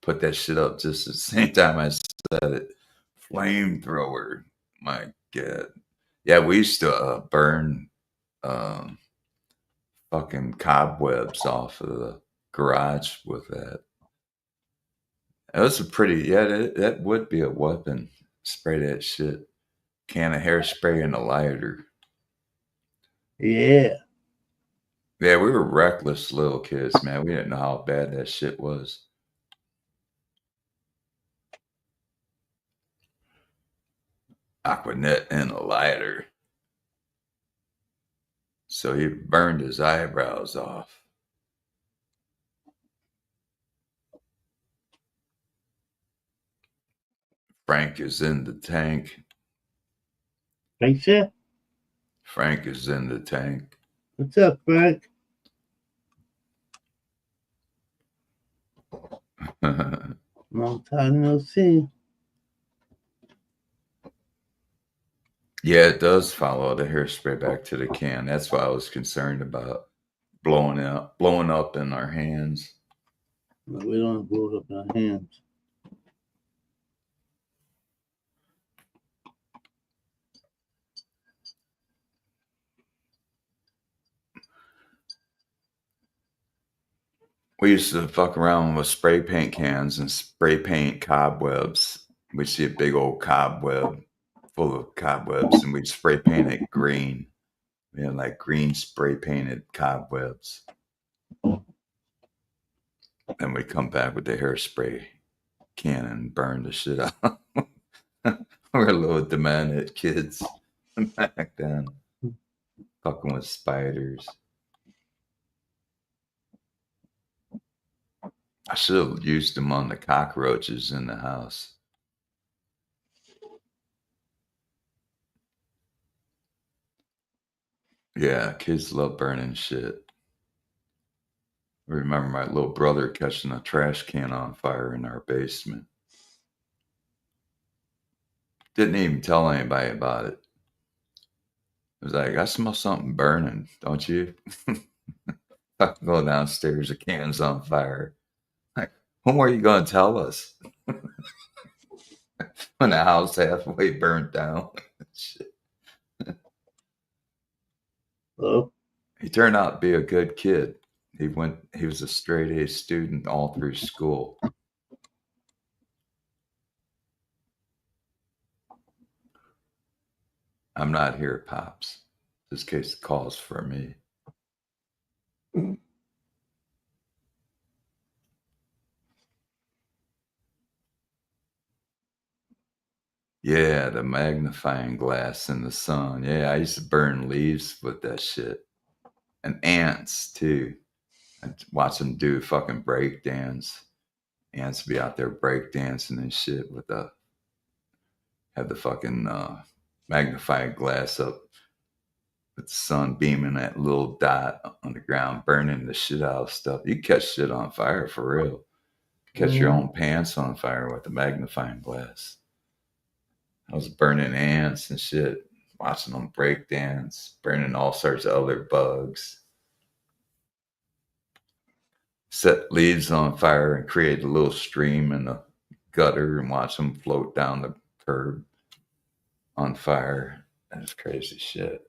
put that shit up just at the same time I said it. Flamethrower. My God. Yeah, we used to burn fucking cobwebs off of the garage with that. That was a pretty, yeah, that would be a weapon. Spray that shit. Can of hairspray and a lighter. Yeah. Yeah, we were reckless little kids, man. We didn't know how bad that shit was. Aquanet and a lighter. So he burned his eyebrows off. Frank is in the tank. Thanks, sir. Frank is in the tank. What's up, Frank? Long time no see. Yeah, it does follow the hairspray back to the can. That's why I was concerned about blowing up in our hands. No, we don't blow it up in our hands. We used to fuck around with spray paint cans and spray paint cobwebs. We'd see a big old cobweb full of cobwebs and we'd spray paint it green. We had like green spray painted cobwebs. Then we'd come back with the hairspray can and burn the shit out. We're little demented kids back then. Fucking with spiders. I should have used them on the cockroaches in the house. Yeah, kids love burning shit. I remember my little brother catching a trash can on fire in our basement. Didn't even tell anybody about it. It was like, I smell something burning, don't you? I go downstairs, the can's on fire. Like, when were you going to tell us? When the house halfway burnt down. Shit. Hello? He turned out to be a good kid. He was a straight A student all through school. I'm not here, Pops. This case calls for me. Yeah, the magnifying glass in the sun. Yeah, I used to burn leaves with that shit. And ants, too. I'd watch them do fucking break dance. Ants be out there break dancing and shit with have the fucking magnifying glass up with the sun beaming that little dot on the ground, burning the shit out of stuff. You catch shit on fire for real. Catch your own pants on fire with the magnifying glass. I was burning ants and shit, watching them break dance, burning all sorts of other bugs. Set leaves on fire and create a little stream in the gutter and watch them float down the curb on fire. That's crazy shit.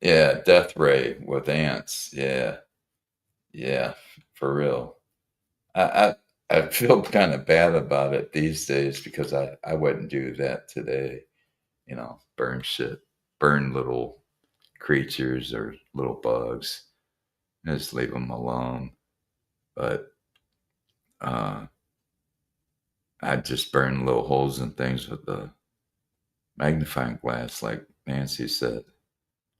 Yeah, death ray with ants. Yeah, yeah, for real. I feel kind of bad about it these days because I wouldn't do that today. You know, burn shit, burn little creatures or little bugs, and just leave them alone. But I just burn little holes in things with the magnifying glass, like Nancy said,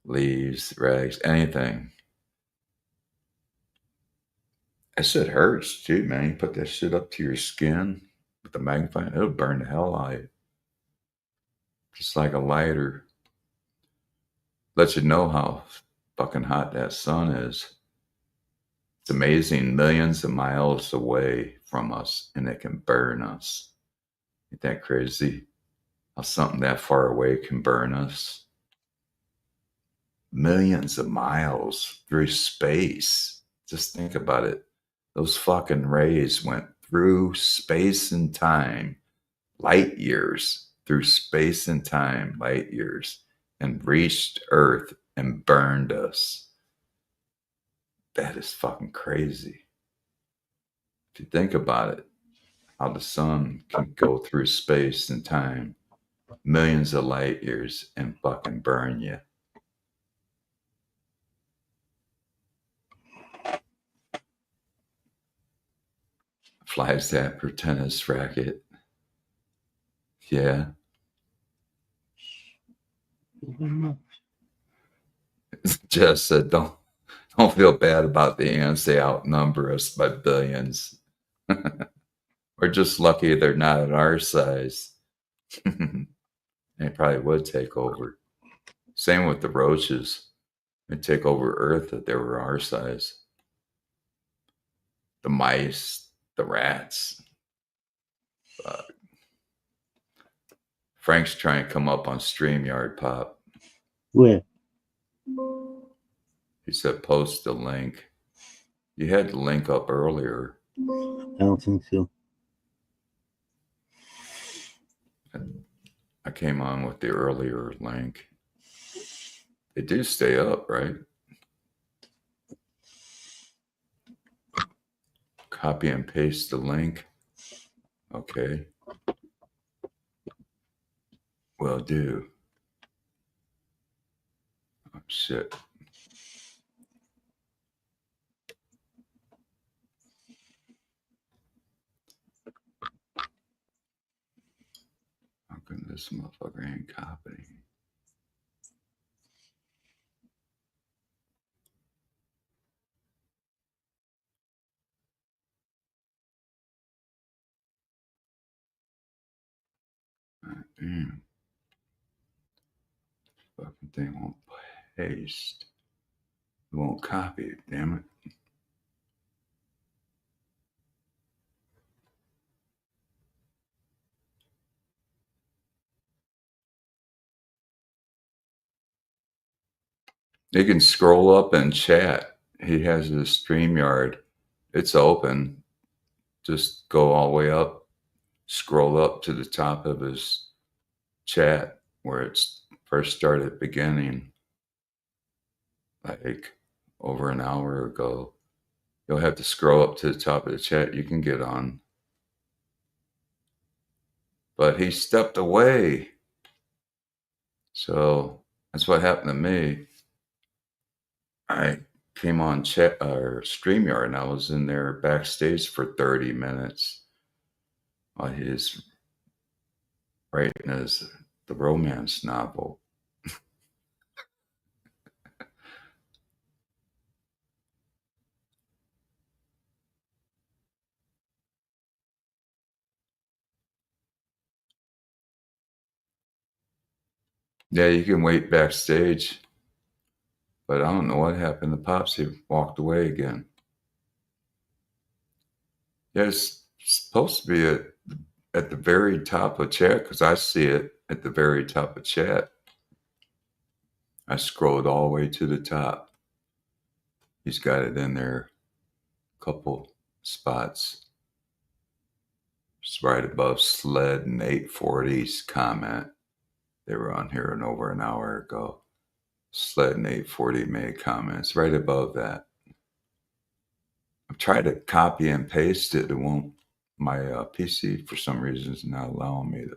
leaves, rags, anything. That shit hurts too, man. You put that shit up to your skin with the magnifying, it'll burn the hell out of you. Just like a lighter. Let you know how fucking hot that sun is. It's amazing, millions of miles away from us, and it can burn us. Ain't that crazy? How something that far away can burn us? Millions of miles through space. Just think about it. Those fucking rays went through space and time, light years through space and time, light years, and reached Earth and burned us. That is fucking crazy. If you think about it, how the sun can go through space and time, millions of light years, and fucking burn you. Flies that for tennis racket. Yeah. Jess said, don't feel bad about the ants. They outnumber us by billions. We're just lucky they're not at our size. They probably would take over. Same with the roaches. They'd take over Earth if they were our size. The mice, the rats. Frank's trying to come up on StreamYard, Pop. Where? He said post the link. You had the link up earlier. I don't think so. I came on with the earlier link. They do stay up, right? Copy and paste the link. Okay. Will do. Oh, shit. How come this motherfucker ain't copying? Damn. Fucking thing won't paste. It won't copy it, damn it. You can scroll up and chat. He has his StreamYard. It's open. Just go all the way up, scroll up to the top of his chat where it's first started beginning, like over an hour ago. You'll have to scroll up to the top of the chat. You can get on. But he stepped away. So that's what happened to me. I came on chat or StreamYard and I was in there backstage for 30 minutes while he's writing the romance novel. Yeah, you can wait backstage, but I don't know what happened to Pops. He walked away again. Yeah, it's supposed to be at the very top of chat because I see it at the very top of chat. I scrolled all the way to the top. He's got it in there, a couple spots. It's right above Sled and 840's comment. They were on here over an hour ago. Sled and 840 made comments right above that. I've tried to copy and paste it. It won't. My PC, for some reason, is not allowing me to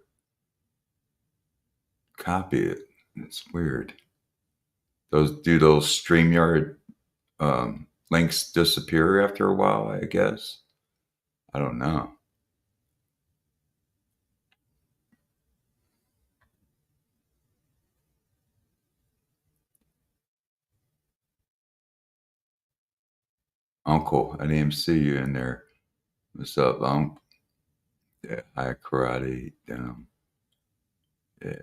copy it. It's weird. Those StreamYard links disappear after a while, I guess. I don't know. Uncle, I didn't even see you in there. What's up, Uncle? Yeah, hi, karate down. Yeah.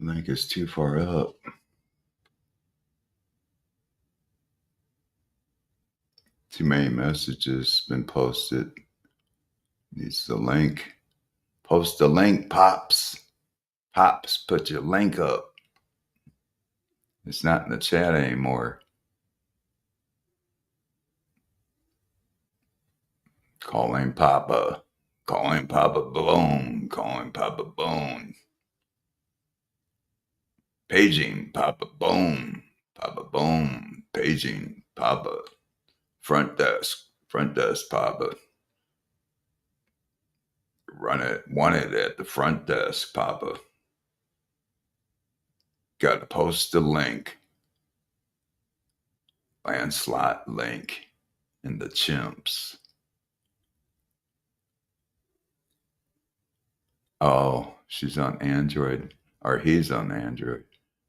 Link is too far up. Too many messages been posted. Needs the link. Post the link, Pops. Pops, put your link up. It's not in the chat anymore. Calling Papa. Calling Papa Bone. Calling Papa Bone. Paging Papa Bone. Papa Bone. Paging Papa. Front desk. Front desk, Papa. Want it at the front desk, Papa. Got to post the link. Landslot link in the chimps. Oh, she's on Android, or he's on Android.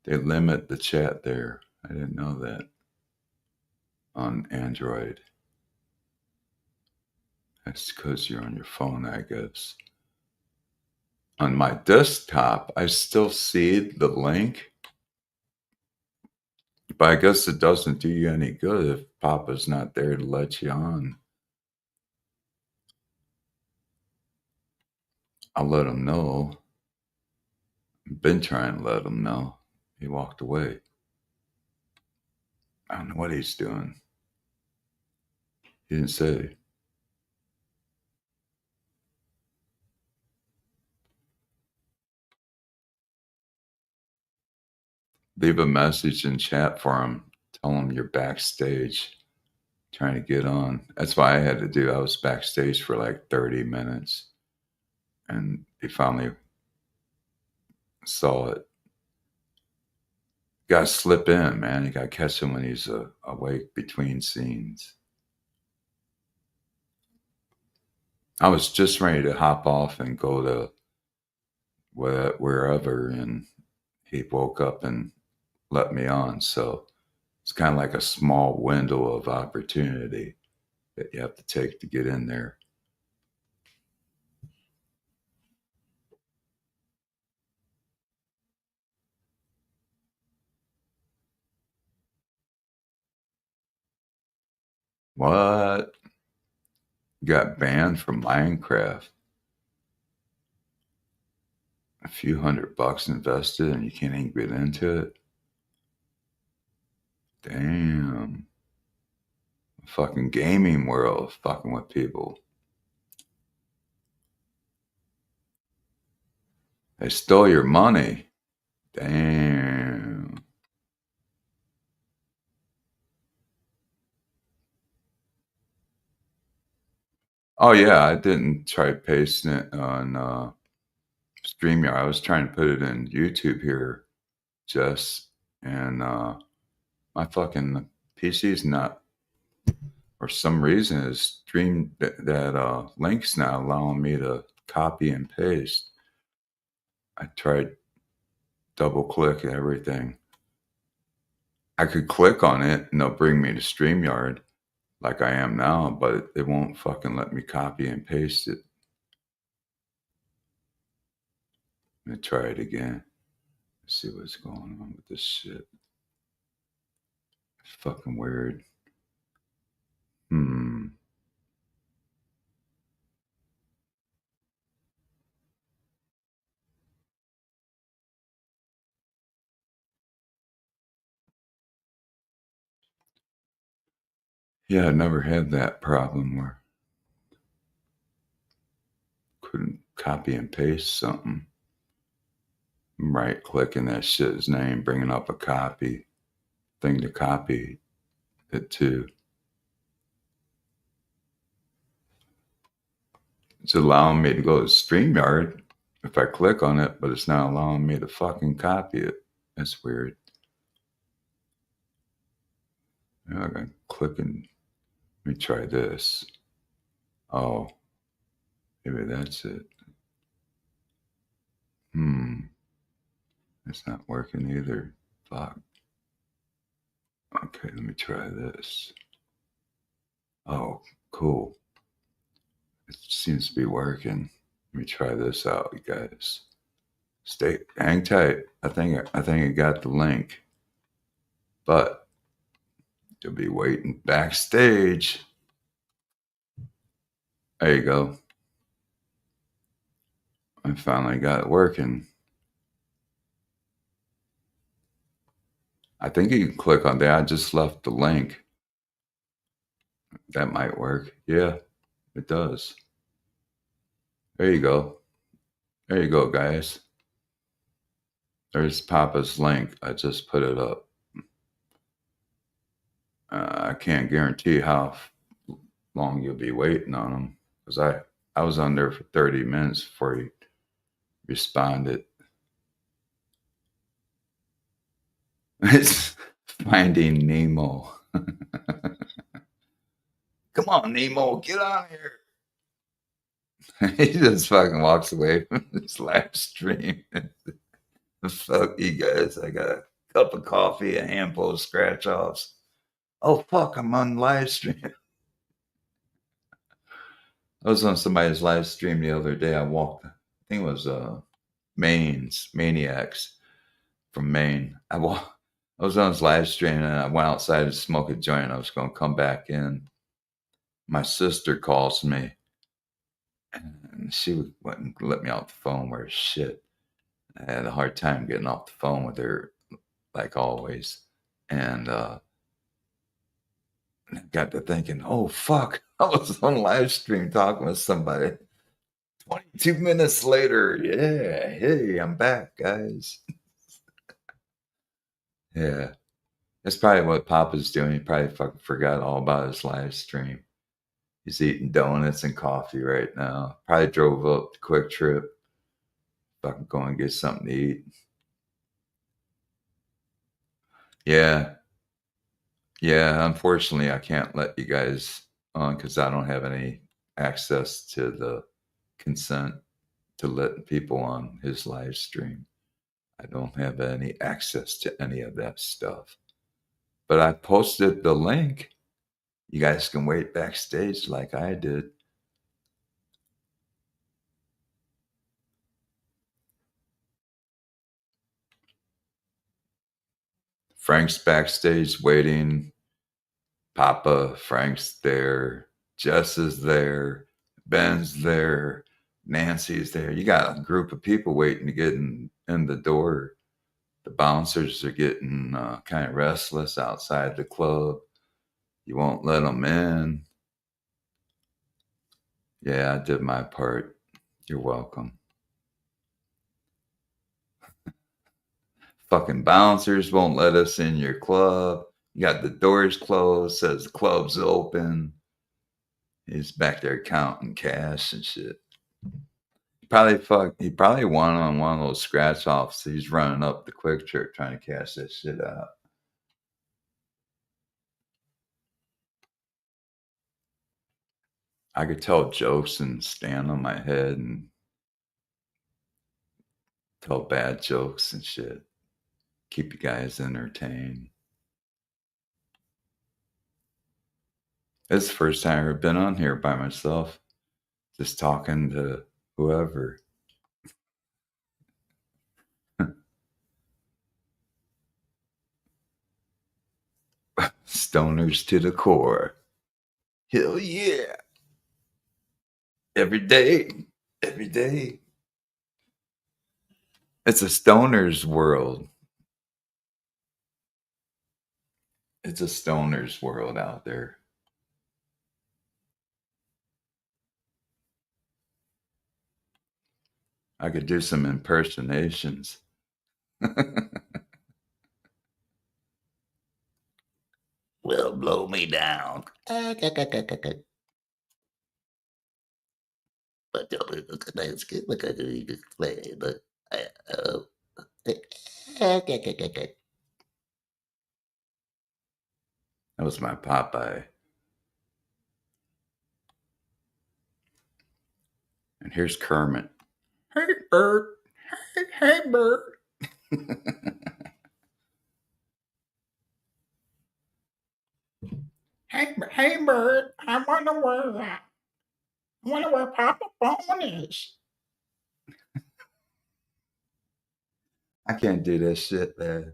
They limit the chat there. I didn't know that. On Android. That's because you're on your phone, I guess. On my desktop, I still see the link. But I guess it doesn't do you any good if Papa's not there to let you on. I'll let him know. I've been trying to let him know. He walked away. I don't know what he's doing. He didn't say. Leave a message in chat for him. Tell him you're backstage. trying to get on. That's why I had to do. I was backstage for like 30 minutes, and he finally saw it. Got to slip in, man. You got to catch him when he's awake between scenes. I was just ready to hop off and go to wherever, and he woke up and let me on. So it's kind of like a small window of opportunity that you have to take to get in there. What? Got banned from Minecraft. A few $100 invested and you can't even get into it. Damn. Fucking gaming world fucking with people. They stole your money. Damn. Oh yeah, I didn't try pasting it on StreamYard. I was trying to put it in YouTube here, Jess, and my fucking PC's not, for some reason, is that link's not allowing me to copy and paste. I tried double click everything. I could click on it and they'll bring me to StreamYard like I am now, but it won't fucking let me copy and paste it. Let me try it again. Let's see what's going on with this shit. It's fucking weird. Yeah, I never had that problem where couldn't copy and paste something. Right clicking that shit's name, bringing up a copy thing to copy it to. It's allowing me to go to StreamYard if I click on it, but it's not allowing me to fucking copy it. That's weird. Yeah, I gotta click and let me try this. Oh, maybe that's it. It's not working either. Fuck. Okay, let me try this. Oh, cool. It seems to be working. Let me try this out, you guys. Hang tight. I think I got the link, but you'll be waiting backstage. There you go. I finally got it working. I think you can click on that. I just left the link. That might work. Yeah, it does. There you go. There you go, guys. There's Papa's link. I just put it up. I can't guarantee how long you'll be waiting on them because I was on there for 30 minutes before he responded. It's Finding Nemo. Come on, Nemo, get on here. He just fucking walks away from this live stream. Fuck you guys. I got a cup of coffee, a handful of scratch offs. Oh, fuck, I'm on live stream. I was on somebody's live stream the other day. I walked, I think it was Maniacs from Maine. I was on his live stream and I went outside to smoke a joint. I was going to come back in. My sister calls me and she wouldn't let me off the phone where shit. I had a hard time getting off the phone with her, like always. And I got to thinking, oh, fuck. I was on live stream talking with somebody. 22 minutes later, yeah, hey, I'm back, guys. Yeah. That's probably what Papa's doing. He probably fucking forgot all about his live stream. He's eating donuts and coffee right now. Probably drove up to Quick Trip. Fucking go and get something to eat. Yeah. Yeah, unfortunately, I can't let you guys on because I don't have any access to the consent to let people on his live stream. I don't have any access to any of that stuff. But I posted the link. You guys can wait backstage like I did. Frank's backstage waiting. Papa, Frank's there. Jess is there. Ben's there. Nancy's there. You got a group of people waiting to get in the door. The bouncers are getting kind of restless outside the club. You won't let them in. Yeah, I did my part. You're welcome. Fucking bouncers won't let us in your club. You got the doors closed, says the club's open. He's back there counting cash and shit. He probably won on one of those scratch offs. He's running up the Quick Trip trying to cash that shit out. I could tell jokes and stand on my head and tell bad jokes and shit. Keep you guys entertained. It's the first time I've ever been on here by myself, just talking to whoever. Stoners to the core. Hell yeah. Every day. Every day. It's a stoner's world. It's a stoner's world out there. I could do some impersonations. Well, blow me down. That was my Popeye. And here's Kermit. Hey, Bert. Hey, Bert. Hey, Bert, I wonder where Papa Bone is. I can't do this shit, man.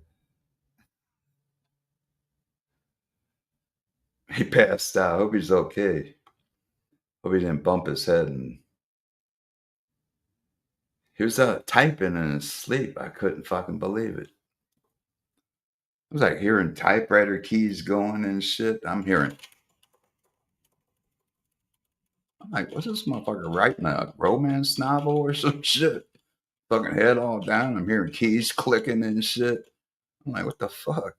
He passed out. Hope he's okay. Hope he didn't bump his head. And he was typing in his sleep. I couldn't fucking believe it. I was like hearing typewriter keys going and shit. I'm like, what's this motherfucker writing? A romance novel or some shit? Fucking head all down. I'm hearing keys clicking and shit. I'm like, what the fuck?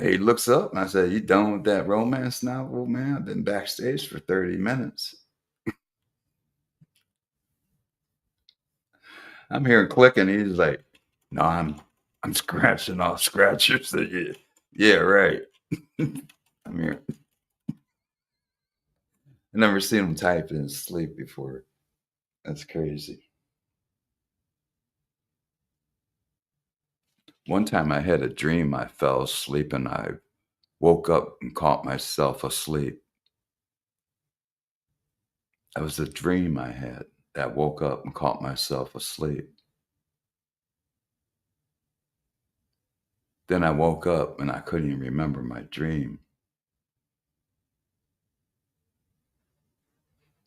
He looks up and I said, you done with that romance novel, man? I've been backstage for 30 minutes. I'm hearing clicking. He's like, no, I'm scratching off scratchers. Yeah, right. I'm here. I never seen him type in his sleep before. That's crazy. One time I had a dream. I fell asleep and I woke up and caught myself asleep. That was a dream I had that woke up and caught myself asleep. Then I woke up and I couldn't even remember my dream.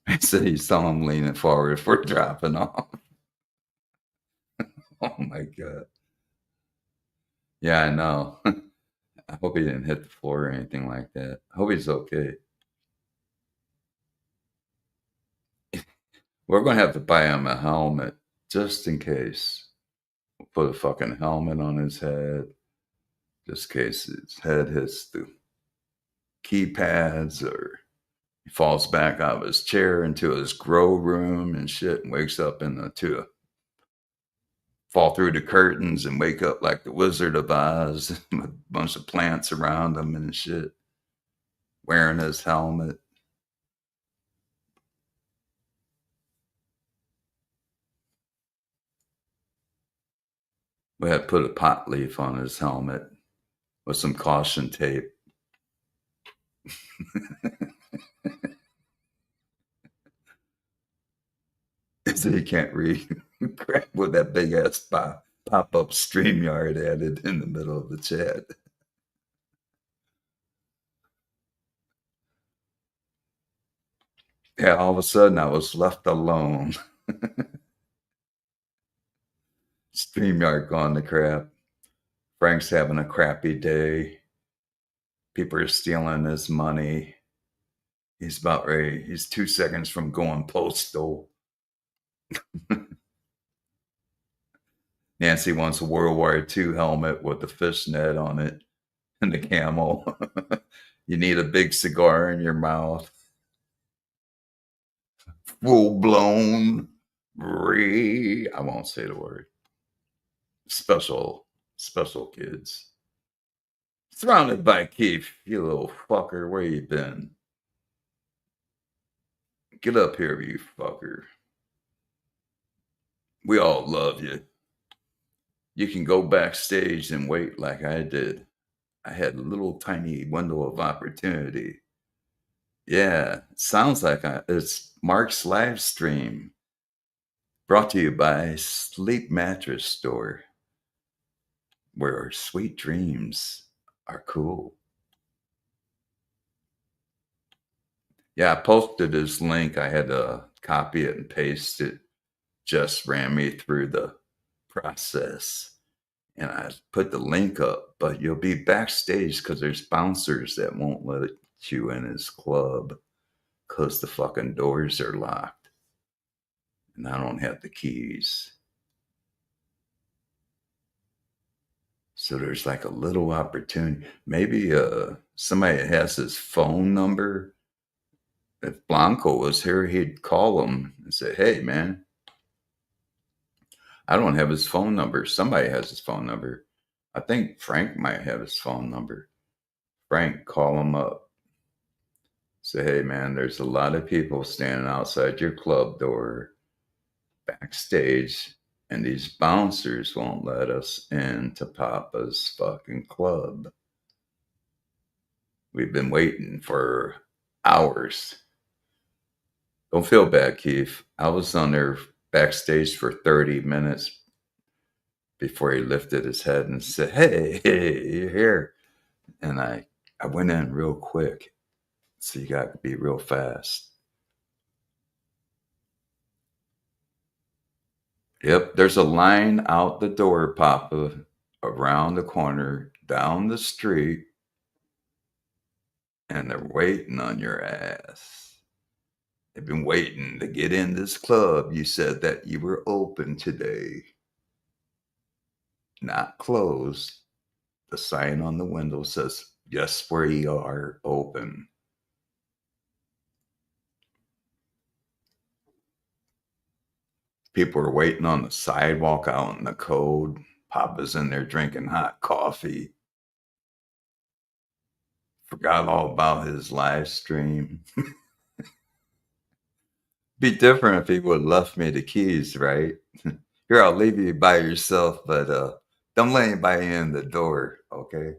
He said he saw him leaning forward for dropping off. Oh my God. Yeah, I know. I hope he didn't hit the floor or anything like that. I hope he's okay. We're going to have to buy him a helmet just in case. Put a fucking helmet on his head, just in case his head hits the keypads, or he falls back out of his chair into his grow room and shit, and wakes up fall through the curtains and wake up like the Wizard of Oz with a bunch of plants around him and shit, wearing his helmet. We had put a pot leaf on his helmet with some caution tape. So he can't read crap with that big ass pop up StreamYard added in the middle of the chat. Yeah, all of a sudden I was left alone. StreamYard gone to crap. Frank's having a crappy day. People are stealing his money. He's about ready. He's 2 seconds from going postal. Nancy wants a World War II helmet with the fishnet on it and the camel. You need a big cigar in your mouth. Full blown. I won't say the word. Special kids. Surrounded by Keith, you little fucker. Where you been? Get up here, you fucker. We all love you. You can go backstage and wait like I did. I had a little tiny window of opportunity. Yeah, it sounds like it's Mark's live stream. Brought to you by Sleep Mattress Store, where sweet dreams are cool. Yeah, I posted his link. I had to copy it and paste it. Just ran me through the process. And I put the link up, but you'll be backstage because there's bouncers that won't let you in his club because the fucking doors are locked. And I don't have the keys. So there's like a little opportunity. Maybe somebody that has his phone number. If Blanco was here, he'd call him and say, hey, man, I don't have his phone number. Somebody has his phone number. I think Frank might have his phone number. Frank, call him up. Say, hey, man, there's a lot of people standing outside your club door backstage, and these bouncers won't let us into Papa's fucking club. We've been waiting for hours. Don't feel bad, Keith. I was on there backstage for 30 minutes before he lifted his head and said, hey, you're here. And I went in real quick. So you got to be real fast. Yep, there's a line out the door, Papa, around the corner, down the street, and they're waiting on your ass. They've been waiting to get in this club. You said that you were open today. Not closed. The sign on the window says, yes, we are open. People are waiting on the sidewalk out in the cold. Papa's in there drinking hot coffee. Forgot all about his live stream. Be different if he would have left me the keys, right? Here, I'll leave you by yourself, but don't let anybody in the door, okay?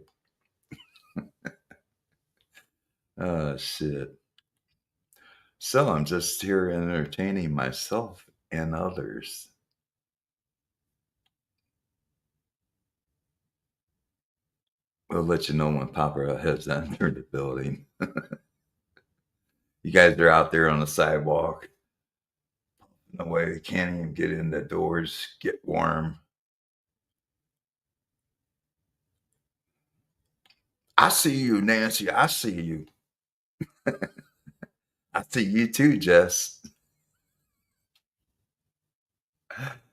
Oh, shit. So I'm just here entertaining myself and others. We'll let you know when Papa heads entered the building. You guys are out there on the sidewalk. No way, can't even get in the doors, get warm. I see you, Nancy. I see you. I see you too, Jess.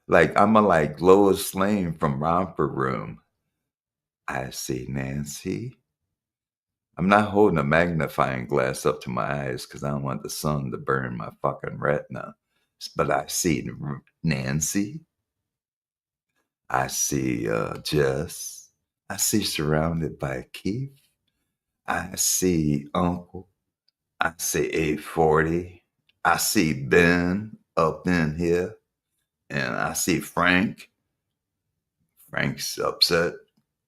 Like I'm a like Lois Lane from Romper Room. I see Nancy. I'm not holding a magnifying glass up to my eyes because I don't want the sun to burn my fucking retina. But I see Nancy. I see Jess. I see surrounded by Keith. I see Uncle. I see 840. I see Ben up in here. And I see Frank. Frank's upset.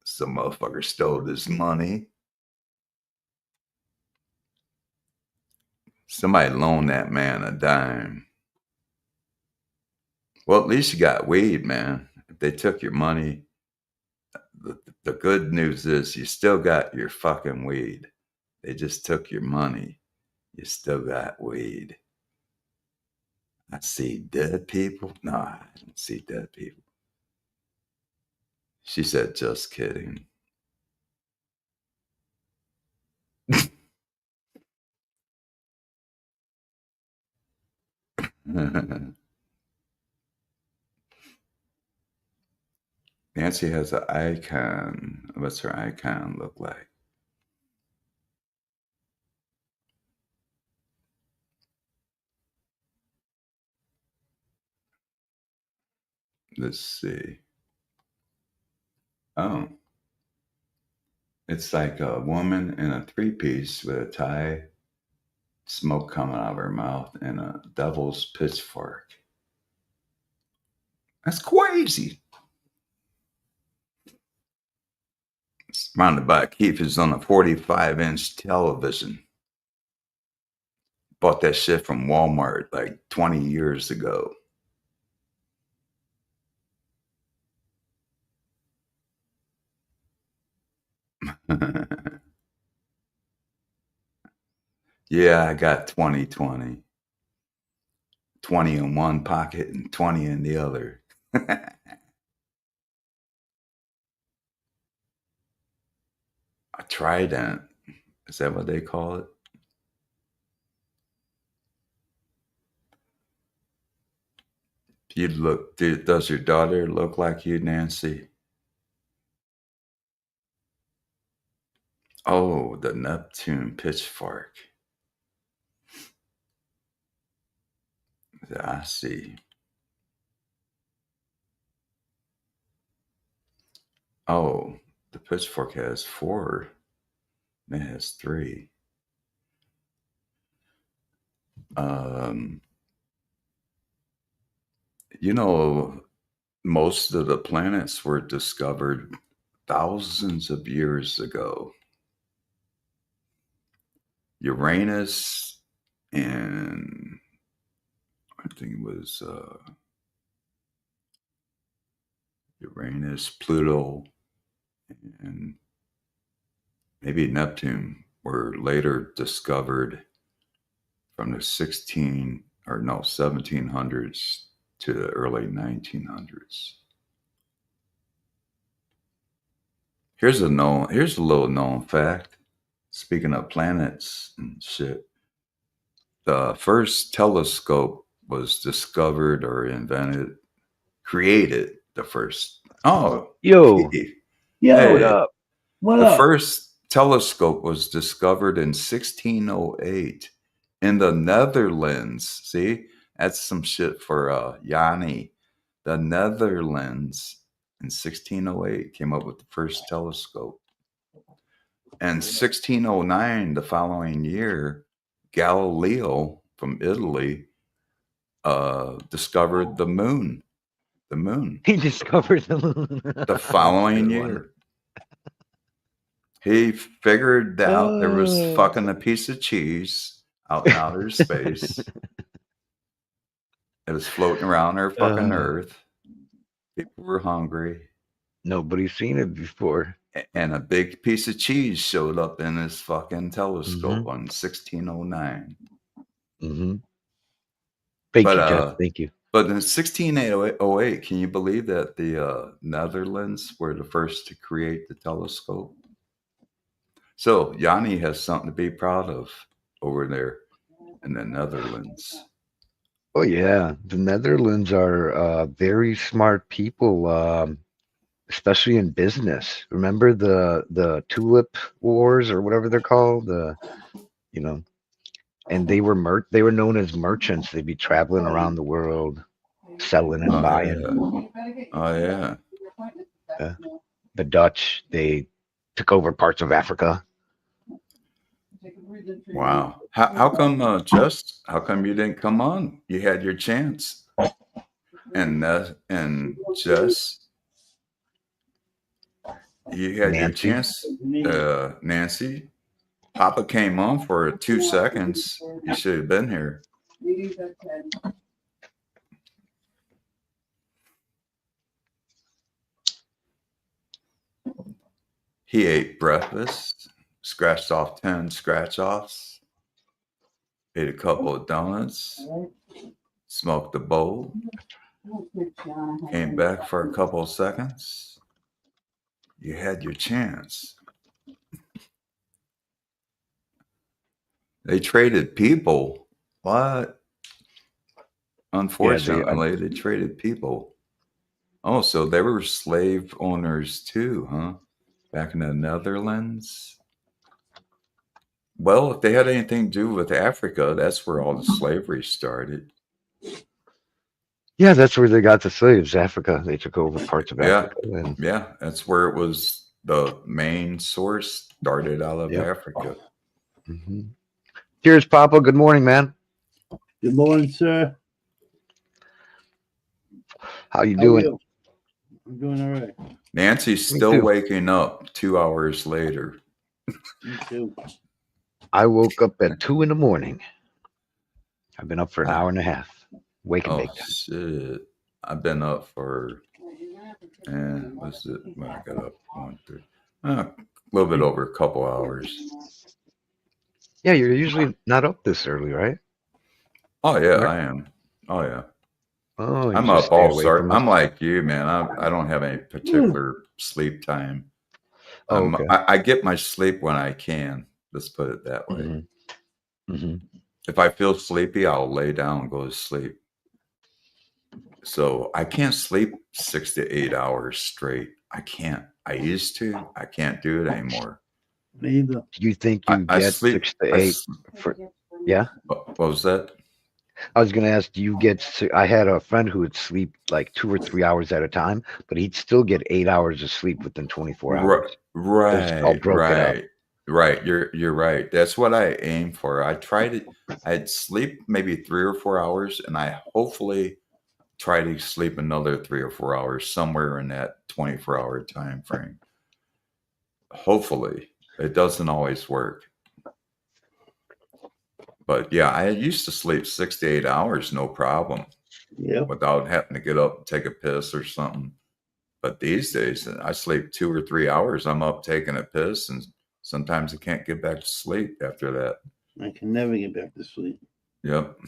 Some motherfucker stole his money. Somebody loaned that man a dime. Well, at least you got weed, man. If they took your money, the good news is you still got your fucking weed. They just took your money. You still got weed. I see dead people. No, I don't see dead people. She said, just kidding. Nancy has an icon. What's her icon look like? Let's see. Oh. It's like a woman in a three-piece with a tie, smoke coming out of her mouth, and a devil's pitchfork. That's crazy. Surrounded by Keith is on a 45-inch television. Bought that shit from Walmart like 20 years ago. Yeah, I got 20/20. 20 in one pocket and 20 in the other. A trident. Is that what they call it? Does your daughter look like you, Nancy? Oh, the Neptune pitchfork. I see. Oh, the pitchfork has 4. It has 3. You know, most of the planets were discovered thousands of years ago. Uranus and I think it was Uranus, Pluto, and maybe Neptune were later discovered from the 1700s to the early 1900s. Here's a little known fact. Speaking of planets and shit, the first telescope was discovered or created the first. Oh, Yo, Keith. Yo, Hey, what up? what the up? first telescope was discovered in 1608 in the Netherlands. See, that's some shit for Yanni. The Netherlands in 1608 came up with the first telescope. And 1609, the following year, Galileo from Italy discovered the moon. The moon. He discovered the moon. The following Good one. year. He figured out there was Oh. fucking a piece of cheese out in outer space. It was floating around our fucking Earth. People were hungry. Nobody's seen it before. And a big piece of cheese showed up in his fucking telescope on 1609. Mm-hmm. Thank But, you, Jeff. Thank you. But in 1608, can you believe that the Netherlands were the first to create the telescope? So Yanni has something to be proud of over there in the Netherlands. Oh yeah, the Netherlands are very smart people, especially in business. Remember the tulip wars or whatever they're called? You know, and they were known as merchants. They'd be traveling around the world, selling and Oh buying. yeah. Oh yeah. Yeah. The Dutch, they took over parts of Africa. Wow. How come how come you didn't come on? You had your chance. And just you had your Nancy. chance, Nancy. Papa came on for 2 seconds. You should have been here. Meetings at 10. He ate breakfast, scratched off 10 scratch offs, ate a couple of donuts, smoked a bowl, came back for a couple of seconds. You had your chance. They traded people. What? Unfortunately, they traded people. Oh, so they were slave owners too, huh? Back in the Netherlands. Well, if they had anything to do with Africa, that's where all the slavery started. Yeah, that's where they got the slaves. Africa. They took over parts of Yeah. Africa. And Yeah, that's where it was. The main source started out of Yep. Africa. mhm. Cheers, Papa. Good morning, man. Good morning, sir. How you How are doing? you? I'm doing all right. Nancy's Me still too. waking up 2 hours later. Me too. I woke up at 2 in the morning. I've been up for an Ah. hour and a half. Wake and Oh bake time. shit! I've been up for what's it? When I got up, a little bit over a couple hours. Yeah, you're usually not up this early, right? Oh yeah, Right. I am. Oh yeah, Oh, you I'm just up stay all away start. from I'm us. like you, man. I don't have any particular sleep time. Oh, okay. I get my sleep when I can. Let's put it that way. hmm hmm If I feel sleepy, I'll lay down and go to sleep. So I can't sleep 6 to 8 hours straight. I can't. I used to. I can't do it anymore. Me either. Do you think you I get sleep. 6 to 8 for? Yeah, What was that? I was gonna ask. Do you get? I had a friend who would sleep like 2 or 3 hours at a time, but he'd still get 8 hours of sleep within 24 hours. It was all broken up. Right. You're right. That's what I aim for. I'd sleep maybe 3 or 4 hours, and I hopefully try to sleep another 3 or 4 hours somewhere in that 24-hour time frame. Hopefully, it doesn't always work. But yeah, I used to sleep 6 to 8 hours, no problem, Yep. without having to get up and take a piss or something. But these days, I sleep 2 or 3 hours. I'm up taking a piss, and sometimes I can't get back to sleep after that. I can never get back to sleep. Yep.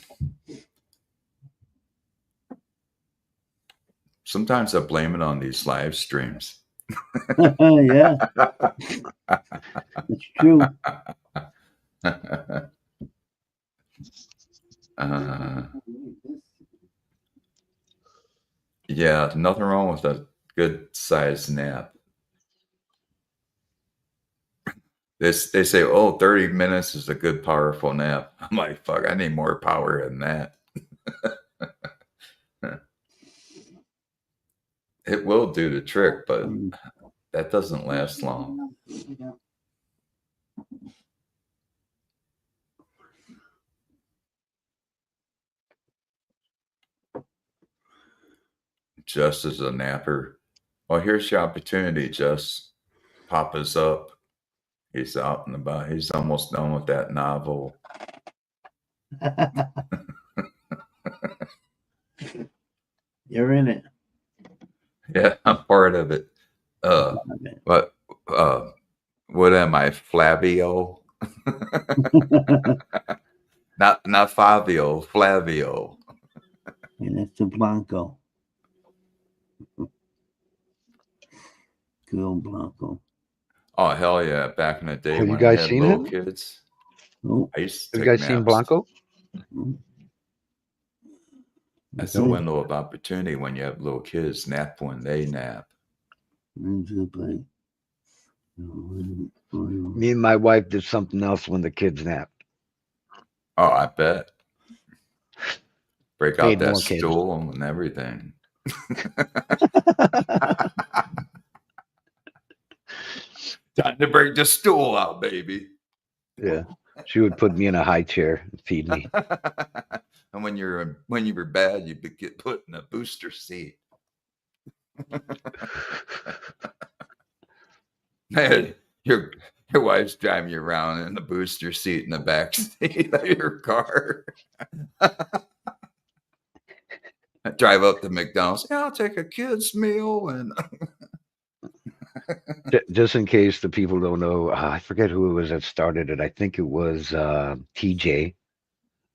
Sometimes I blame it on these live streams. Yeah, it's true. Yeah, nothing wrong with a good sized nap. They say, oh, 30 minutes is a good, powerful nap. I'm like, fuck, I need more power than that. It will do the trick, but that doesn't last long. Just as a napper. Well, here's your opportunity, Just. Papa's up. He's out and about. He's almost done with that novel. You're in it. Yeah, I'm part of it. But what am I, Flavio? Not Fabio, Flavio. And that's the Blanco. Good old Blanco. Oh hell yeah! Back in the day Have you when guys I had seen little it? kids, Oh, I used to Have take you guys seen naps. Blanco? That's a window of opportunity when you have little kids nap when they nap. Me Me and my wife did something else when the kids napped. Oh, I bet. Break out Made that more kids. stool and everything. Time to break the stool out, baby. Yeah. She would put me in a high chair and feed me. And when you were bad, you'd get put in a booster seat. Man, your wife's driving you around in the booster seat in the back seat of your car. Drive up to McDonald's. Yeah, I'll take a kid's meal and Just in case the people don't know, I forget who it was that started it. I think it was TJ.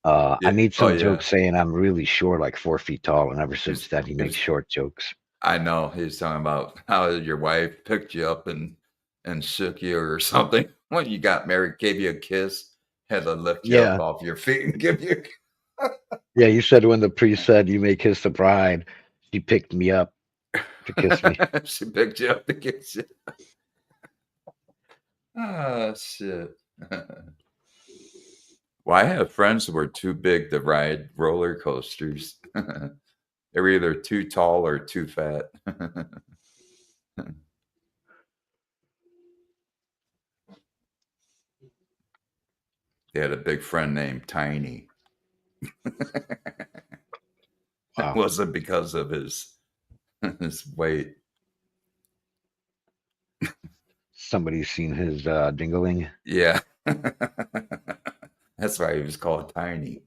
I Yeah. made some Oh, yeah. jokes saying I'm really short, like 4 feet tall, and ever since then he makes he's- short jokes. I know he's talking about how your wife picked you up and shook you or something when you got married, gave you a kiss, had to lift you Yeah. up off your feet and give you. Yeah, you said when the priest said you may kiss the bride, she picked me up to kiss me. She picked you up to kiss you. Oh shit. Well, I have friends who were too big to ride roller coasters. They were either too tall or too fat. They had a big friend named Tiny. Wow. It wasn't because of his weight. Somebody's seen his dingling. Yeah. That's why he was called Tiny.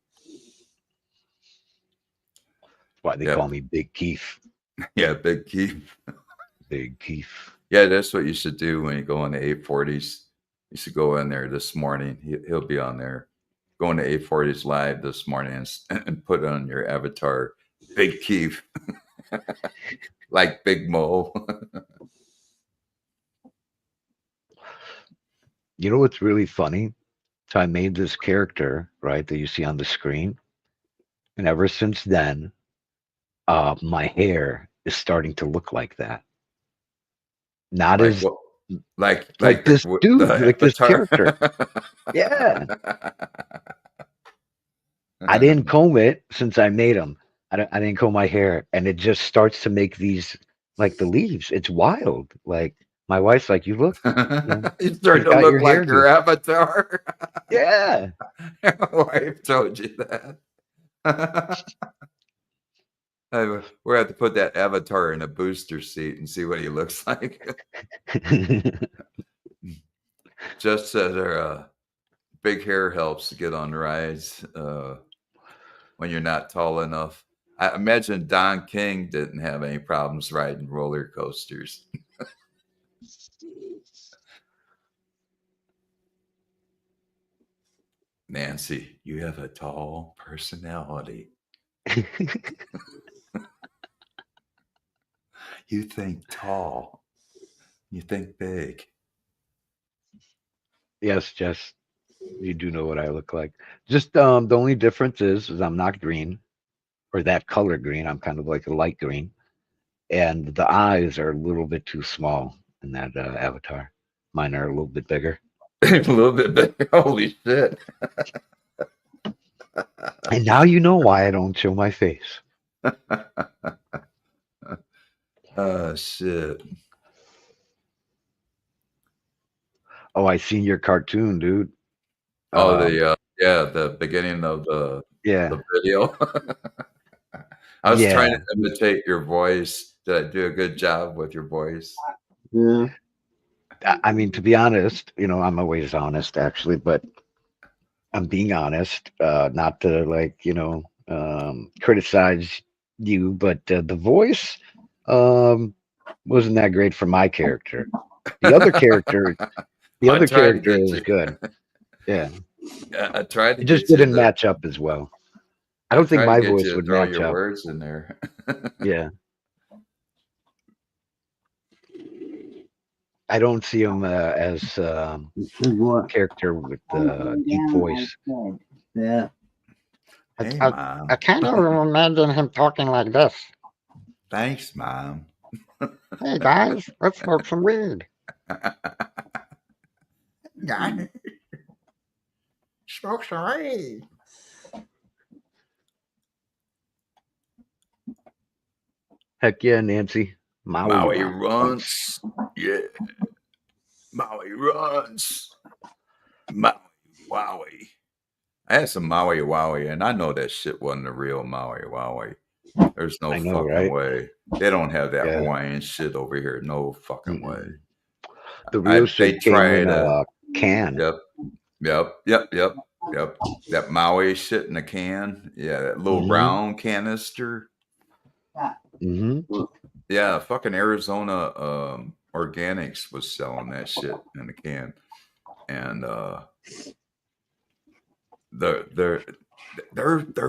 Why they Yep. call me Big Keith. Yeah, Big Keith. Big Keith. Yeah, that's what you should do when you go on the 840s. You should go in there this morning. He'll be on there. Go on the 840s live this morning and put on your avatar, Big Keith, like Big Mo. You know what's really funny? So I made this character, right, that you see on the screen. And ever since then, my hair is starting to look like that. Not Like as what? Like this dude, the like this avatar? character. Yeah. I didn't comb it since I made them. I didn't comb my hair, and it just starts to make these like the leaves. It's wild. Like my wife's like, "You look, You starting to got look your like your hairdo." avatar. Yeah." My wife told you that. We're have to put that avatar in a booster seat and see what he looks like. Just said her big hair helps to get on rides when you're not tall enough. I imagine Don King didn't have any problems riding roller coasters. Nancy, you have a tall personality. You think tall. You think big. Yes, Jess, you do know what I look like. Just the only difference is I'm not green or that color green. I'm kind of like a light green, and the eyes are a little bit too small in that avatar. Mine are a little bit bigger. A little bit big. Holy shit. And now you know why I don't show my face. Oh shit. Oh, I seen your cartoon, dude. Oh, the beginning of the Yeah. video. I was Yeah. trying to imitate your voice. Did I do a good job with your voice? Yeah. I mean, to be honest, I'm always honest, actually, but I'm being honest, not to criticize you, but the voice wasn't that great for my character. The other character, I tried to get is you. good. Yeah, I tried to it just get you didn't to- match up as well. I don't think tried to my get voice you to would throw match your up. words in there. Yeah, I don't see him as It says what? character with the deep voice. Yeah. Hey, I Mom. can't even imagine him talking like this. Thanks, Mom. Hey guys, let's smoke some weed. Guy. Smoke some weed. Heck yeah, Nancy. Maui runs. runs. Yeah. Maui runs. Maui Wowie. I had some Maui Wowie, and I know that shit wasn't the real Maui Wowie. There's no I know, fucking right? way. They don't have that Yeah. Hawaiian shit over here. No fucking way. Mm-mm. The real They shit came try in to. a can. Yep. That Maui shit in a can. Yeah, that little Mhm. round canister. hmm Yeah, fucking Arizona Organics was selling that shit in a can. And they're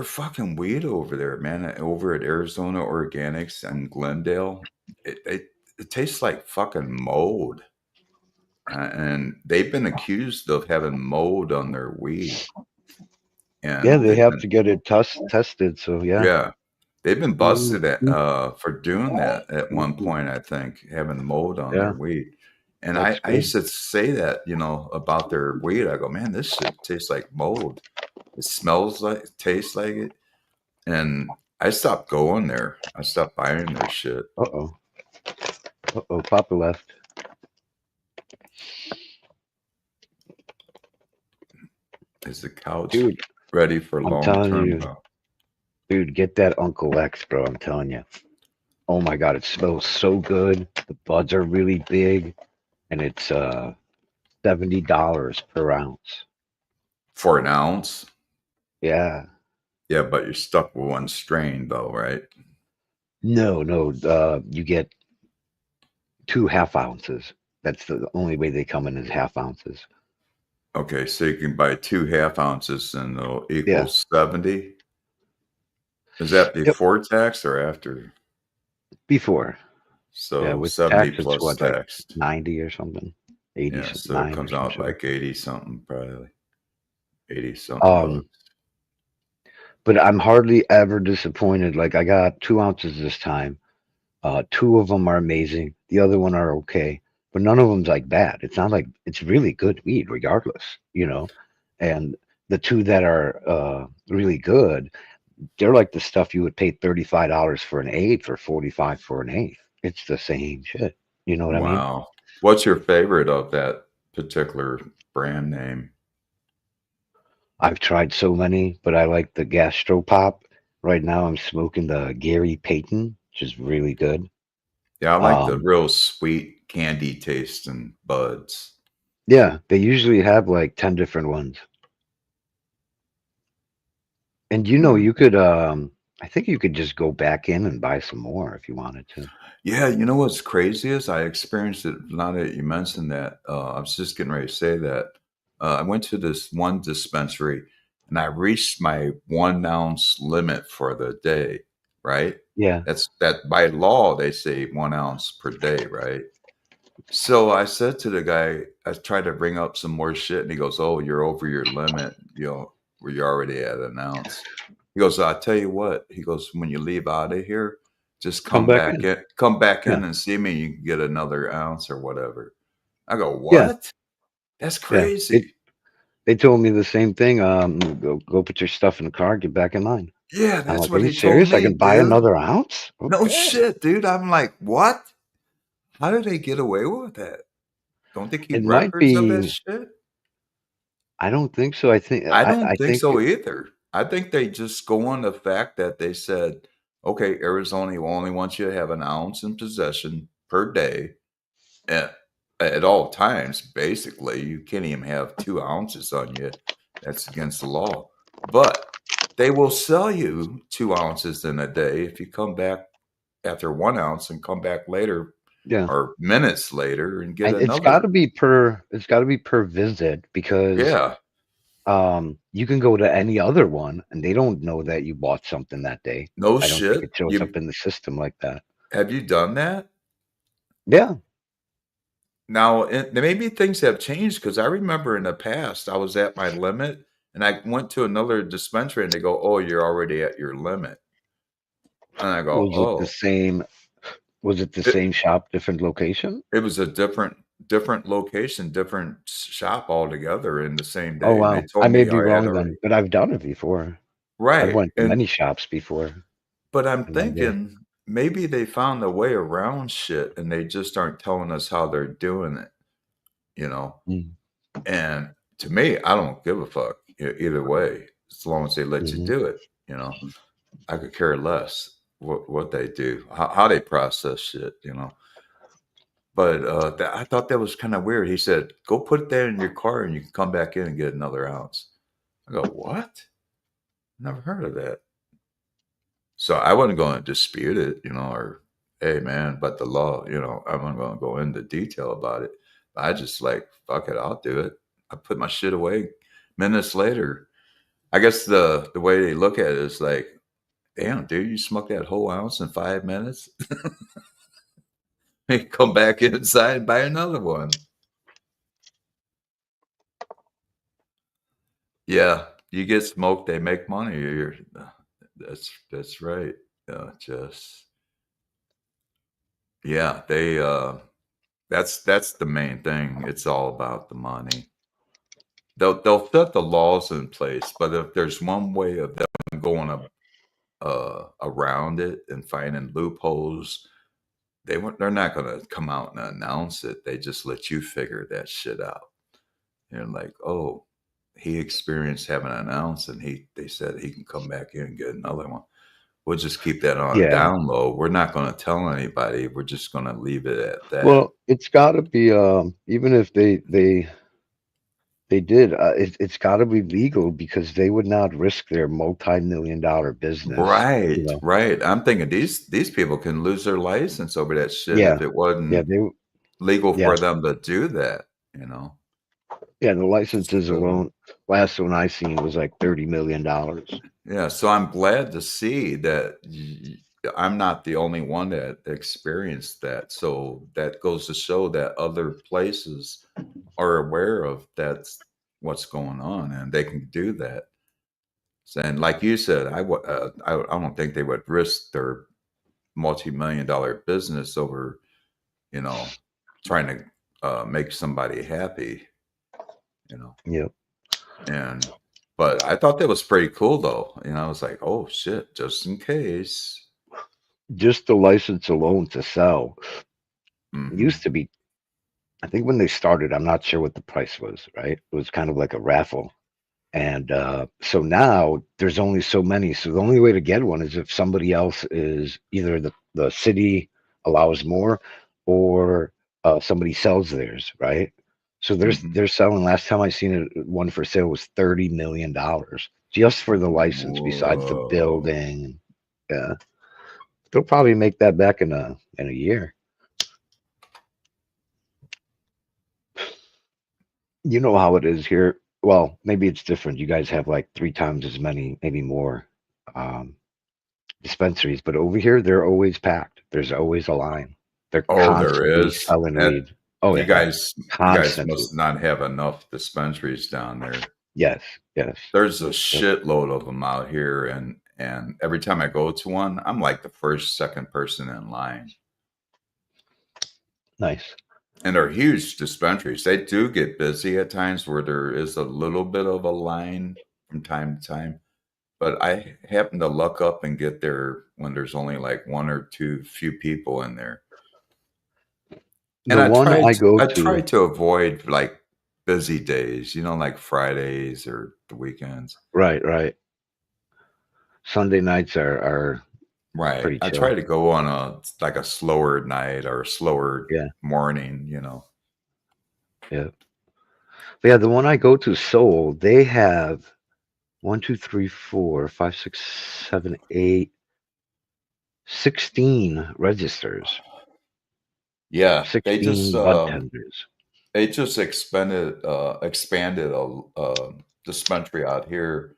fucking weed over there, man. Over at Arizona Organics and Glendale. It tastes like fucking mold. And they've been accused of having mold on their weed. And Yeah, they they've have been, to get it tested. So yeah. yeah, they've been busted at for doing that at one point, I think, having mold on their Yeah. weed. And That's I used to say that, about their weed. I go, man, this shit tastes like mold. It smells like, tastes like it. And I stopped going there. I stopped buying their shit. Uh oh. Papa left. Is the couch Dude, ready for I'm long telling term? you. Dude, get that Uncle X, bro. I'm telling you. Oh my God, it smells so good. The buds are really big, and it's $70 per ounce. For an ounce? Yeah. Yeah, but you're stuck with one strain, though, right? No. You get 2 half ounces. That's the only way they come in is half ounces. Okay, so you can buy 2 half ounces and it'll equal Yeah. 70. Is that Yep. before tax or after? Before. So Yeah, with 70 tax, it's plus what, like tax. 90 or something? 80, Yeah, so it 9 or comes some out shit. like 80 something, probably. 80 something bucks. But I'm hardly ever disappointed. Like I got 2 ounces this time. 2 of them are amazing. The other one are okay, but none of them's like bad. It's not like it's really good weed, regardless. And the 2 that are really good, they're like the stuff you would pay $35 for an eighth or 45 for an eighth. It's the same shit. You know what I mean? Wow. What's your favorite of that particular brand name? I've tried so many, but I like the Gastropop. Right now, I'm smoking the Gary Payton, which is really good. Yeah, I like the real sweet candy taste and buds. Yeah, they usually have like 10 different ones. And you could I think you could just go back in and buy some more if you wanted to. Yeah, you know what's crazy is I experienced it now that you mentioned that. I was just getting ready to say that. I went to this one dispensary and I reached my 1 ounce limit for the day, right? Yeah. That's that by law, they say 1 ounce per day, right? So I said to the guy, I tried to bring up some more shit, and he goes, "Oh, you're over your limit. Where you're already at an ounce." He goes, "I'll tell you what." He goes, "When you leave out of here, just Come come back back in. in, come back Yeah. in and see me. You can get another ounce or whatever." I go, Yeah. "What? That's Yeah. crazy." They told me the same thing. Go put your stuff in the car, get back in line. Yeah, I'm that's like, are what you he told serious? I me, can buy dude. another ounce? No Okay. shit, dude. I'm like, what? How do they get away with that? Don't they keep It might records of that be. shit? I don't think so. I think. I I, don't I think think. so either. I think they just go on the fact that they said, okay, Arizona only wants you to have an ounce in possession per day at all times, basically. You can't even have 2 ounces on you. That's against the law. But they will sell you 2 ounces in a day if you come back after 1 ounce and come back later Yeah. or minutes later and get And it's got to another. be per. It's got to be per visit because Yeah. you can go to any other one and they don't know that you bought something that day. No I don't think shit. it shows up in the system like that. Have you done that? Yeah. Now, maybe things have changed because I remember in the past I was at my limit And I went to another dispensary and they go, "Oh, you're already at your limit." And I go, Was it the "Oh." same? Was it the It, same shop, different location? it was a different location, different shop altogether in the same Oh day. And they wow, I told may me be I had wrong then, already but I've done it before. I've right. went to And many shops before but I'm in one day. thinking maybe they found a way around shit and they just aren't telling us how they're doing it, you know? Mm, And to me, I don't give a fuck either way, as long as they let you mhm. do it, you know? I could care less what they do, how they process shit, you know? But I thought that was kind of weird. He said, "Go put that in your car and you can come back in and get another ounce." I go, "What? Never heard of that." So I wasn't going to dispute it, you know, or hey man, but the law, you know, I wasn't going to go into detail about it. I just like, fuck it, I'll do it. I put my shit away. Minutes later, I guess the way they look at it is like, damn, dude, you smoked that whole ounce in 5 minutes. Come back inside and buy another one. Yeah, you get smoked, they make money. That's right. Just yeah, that's the main thing. It's all about the money. They'll set the laws in place, but if there's one way of them going around it and finding loopholes, they're not going to come out and announce it. They just let you figure that shit out. You're like, oh, he experienced having an ounce, and they said he can come back in and get another one. We'll just keep that on Yeah. down low. We're not going to tell anybody. We're just going to leave it at that. Well, it's got to be even if they did it's got to be legal because they would not risk their multi-million-dollar business, you Right, know. right. I'm thinking these people can lose their license over that shit Yeah. if it Yeah, wasn't they legal yeah. for them to do that, you know? Yeah, the licenses So, alone, last one I seen was like $30 million. yeah, so I'm glad to see that I'm not the only one that experienced that. So that goes to show that other places are aware of that's what's going on and they can do that. And like you said, I don't think they would risk their multi-million-dollar business over, you know, trying to make somebody happy, you know. Yep. And but I thought that was pretty cool though. You know, I was like, oh shit, just in case. Just the license alone to sell Hmm. used to be, I think when they started, I'm not sure what the price was, right? It was kind of like a raffle. And so now there's only so many. So the only way to get one is if somebody else is either the city allows more or somebody sells theirs, right? So Hmm. they're selling. Last time I seen it, one for sale was $30 million just for the license, besides the Whoa. building. Yeah, they'll probably make that back in a year. You know how it is here. Well, maybe it's different. You guys have like three times as many, maybe more. Um, Dispensaries, but over here they're always packed. There's always a line. They're Oh, there constantly is. selling And weed. Oh yeah, you guys constantly. must not have enough dispensaries down there. Yes, yes. There's a Yep. shitload of them out here, and every time I go to one, I'm like the first, second person in line. Nice. And they're huge dispensaries. They do get busy at times where there is a little bit of a line from time to time. But I happen to luck up and get there when there's only like one or two few people in there. And The one I go I to, try to avoid like busy days, you know, like Fridays or the weekends. right, right. Sunday nights are Right. pretty I try chill. to go on a like a slower night or a slower Yeah, morning, you know. yeah. But yeah, the one I go to, Seoul, they have one, two, three, four, five, six, seven, eight, 16 registers, Yeah, 16 bud tenders. they just expanded a dispensary out here.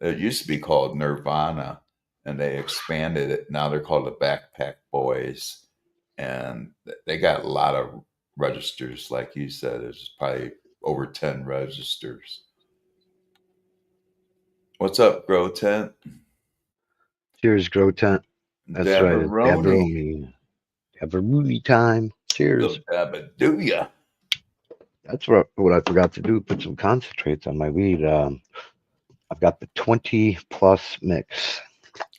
It used to be called Nirvana, and they expanded it. Now they're called the Backpack Boys, and they got a lot of registers, like you said. There's probably over 10 registers. What's up, Grow Tent? Cheers, Grow Tent. That's right. It's Dabaroni. Dabaroni time. Cheers. Dabadooya. That's what I forgot to do. Put some concentrates on my weed. I've got the 20 plus mix.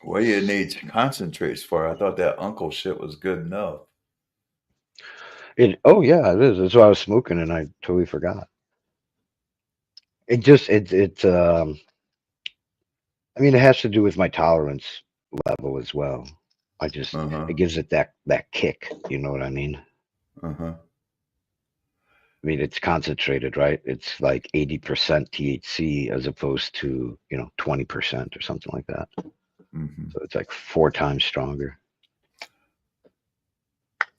What do you need concentrates for? I thought that uncle shit was good enough. Oh yeah, it is. That's what I was smoking, and I totally forgot. It just I mean, it has to do with my tolerance level as well. Uh-huh. It gives it that kick. You know what I mean? Uh-huh. I mean, it's concentrated, right? It's like 80% THC as opposed to 20% or something like that. Mm-hmm. So it's like 4 times stronger.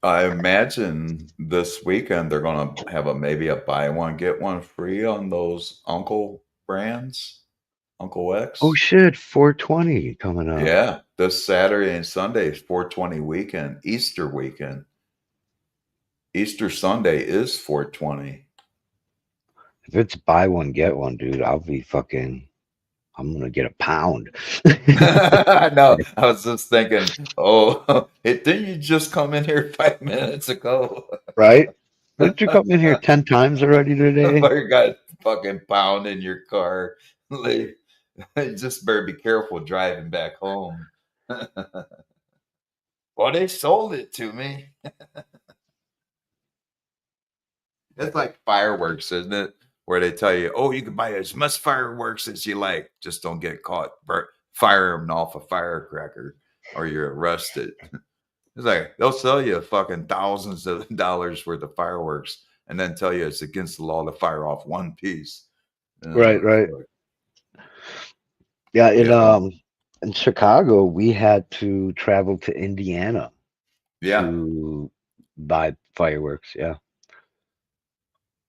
I imagine this weekend they're gonna have maybe a buy one get one free on those Uncle brands, Uncle X. Oh shit, 420 coming up. Yeah, this Saturday and Sunday is 420 weekend, Easter weekend. Easter Sunday is 420. If it's buy one get one, dude, I'm gonna get a pound. I know. I was just thinking, oh, didn't you just come in here 5 minutes ago? Right? Didn't you come in here 10 times already today? You got a fucking pound in your car. Like, just better be careful driving back home. Well, they sold it to me. It's like fireworks, isn't it? Where they tell you, oh, you can buy as much fireworks as you like. Just don't get caught firing off a firecracker or you're arrested. It's like they'll sell you fucking thousands of dollars worth of fireworks and then tell you it's against the law to fire off one piece. Right. Yeah, in Chicago, we had to travel to Indiana to buy fireworks. Yeah.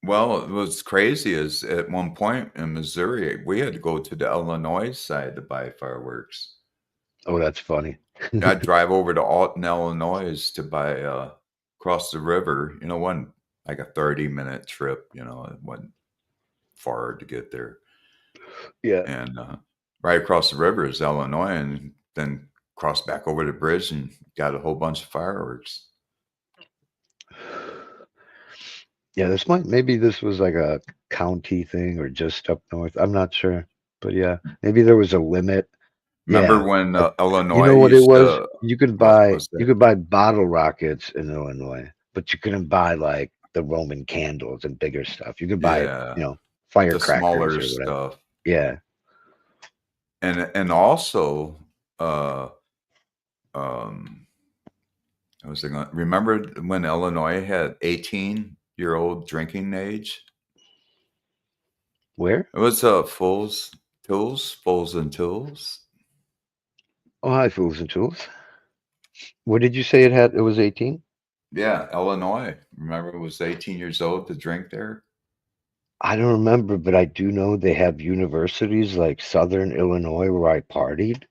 Well, what's crazy is at one point in Missouri, we had to go to the Illinois side to buy fireworks. Oh, that's funny. I'd drive over to Alton, Illinois to buy across the river. One like a 30-minute trip. It wasn't far to get there. Yeah. And right across the river is Illinois, and then cross back over the bridge and got a whole bunch of fireworks. Yeah, maybe this was like a county thing or just up north. I'm not sure, but yeah, maybe there was a limit. Remember when Illinois? You know what it was? You could buy what bottle rockets in Illinois, but you couldn't buy like the Roman candles and bigger stuff. You could buy firecrackers, the smaller or whatever. stuff. Yeah, and also, I was thinking, remember when Illinois had 18-year-old drinking age? Where? It was Fools and Tools. Oh, hi, Fools and Tools. What did you say it had? It was 18? Yeah, Illinois. Remember, it was 18 years old to drink there. I don't remember, but I do know they have universities like Southern Illinois where I partied,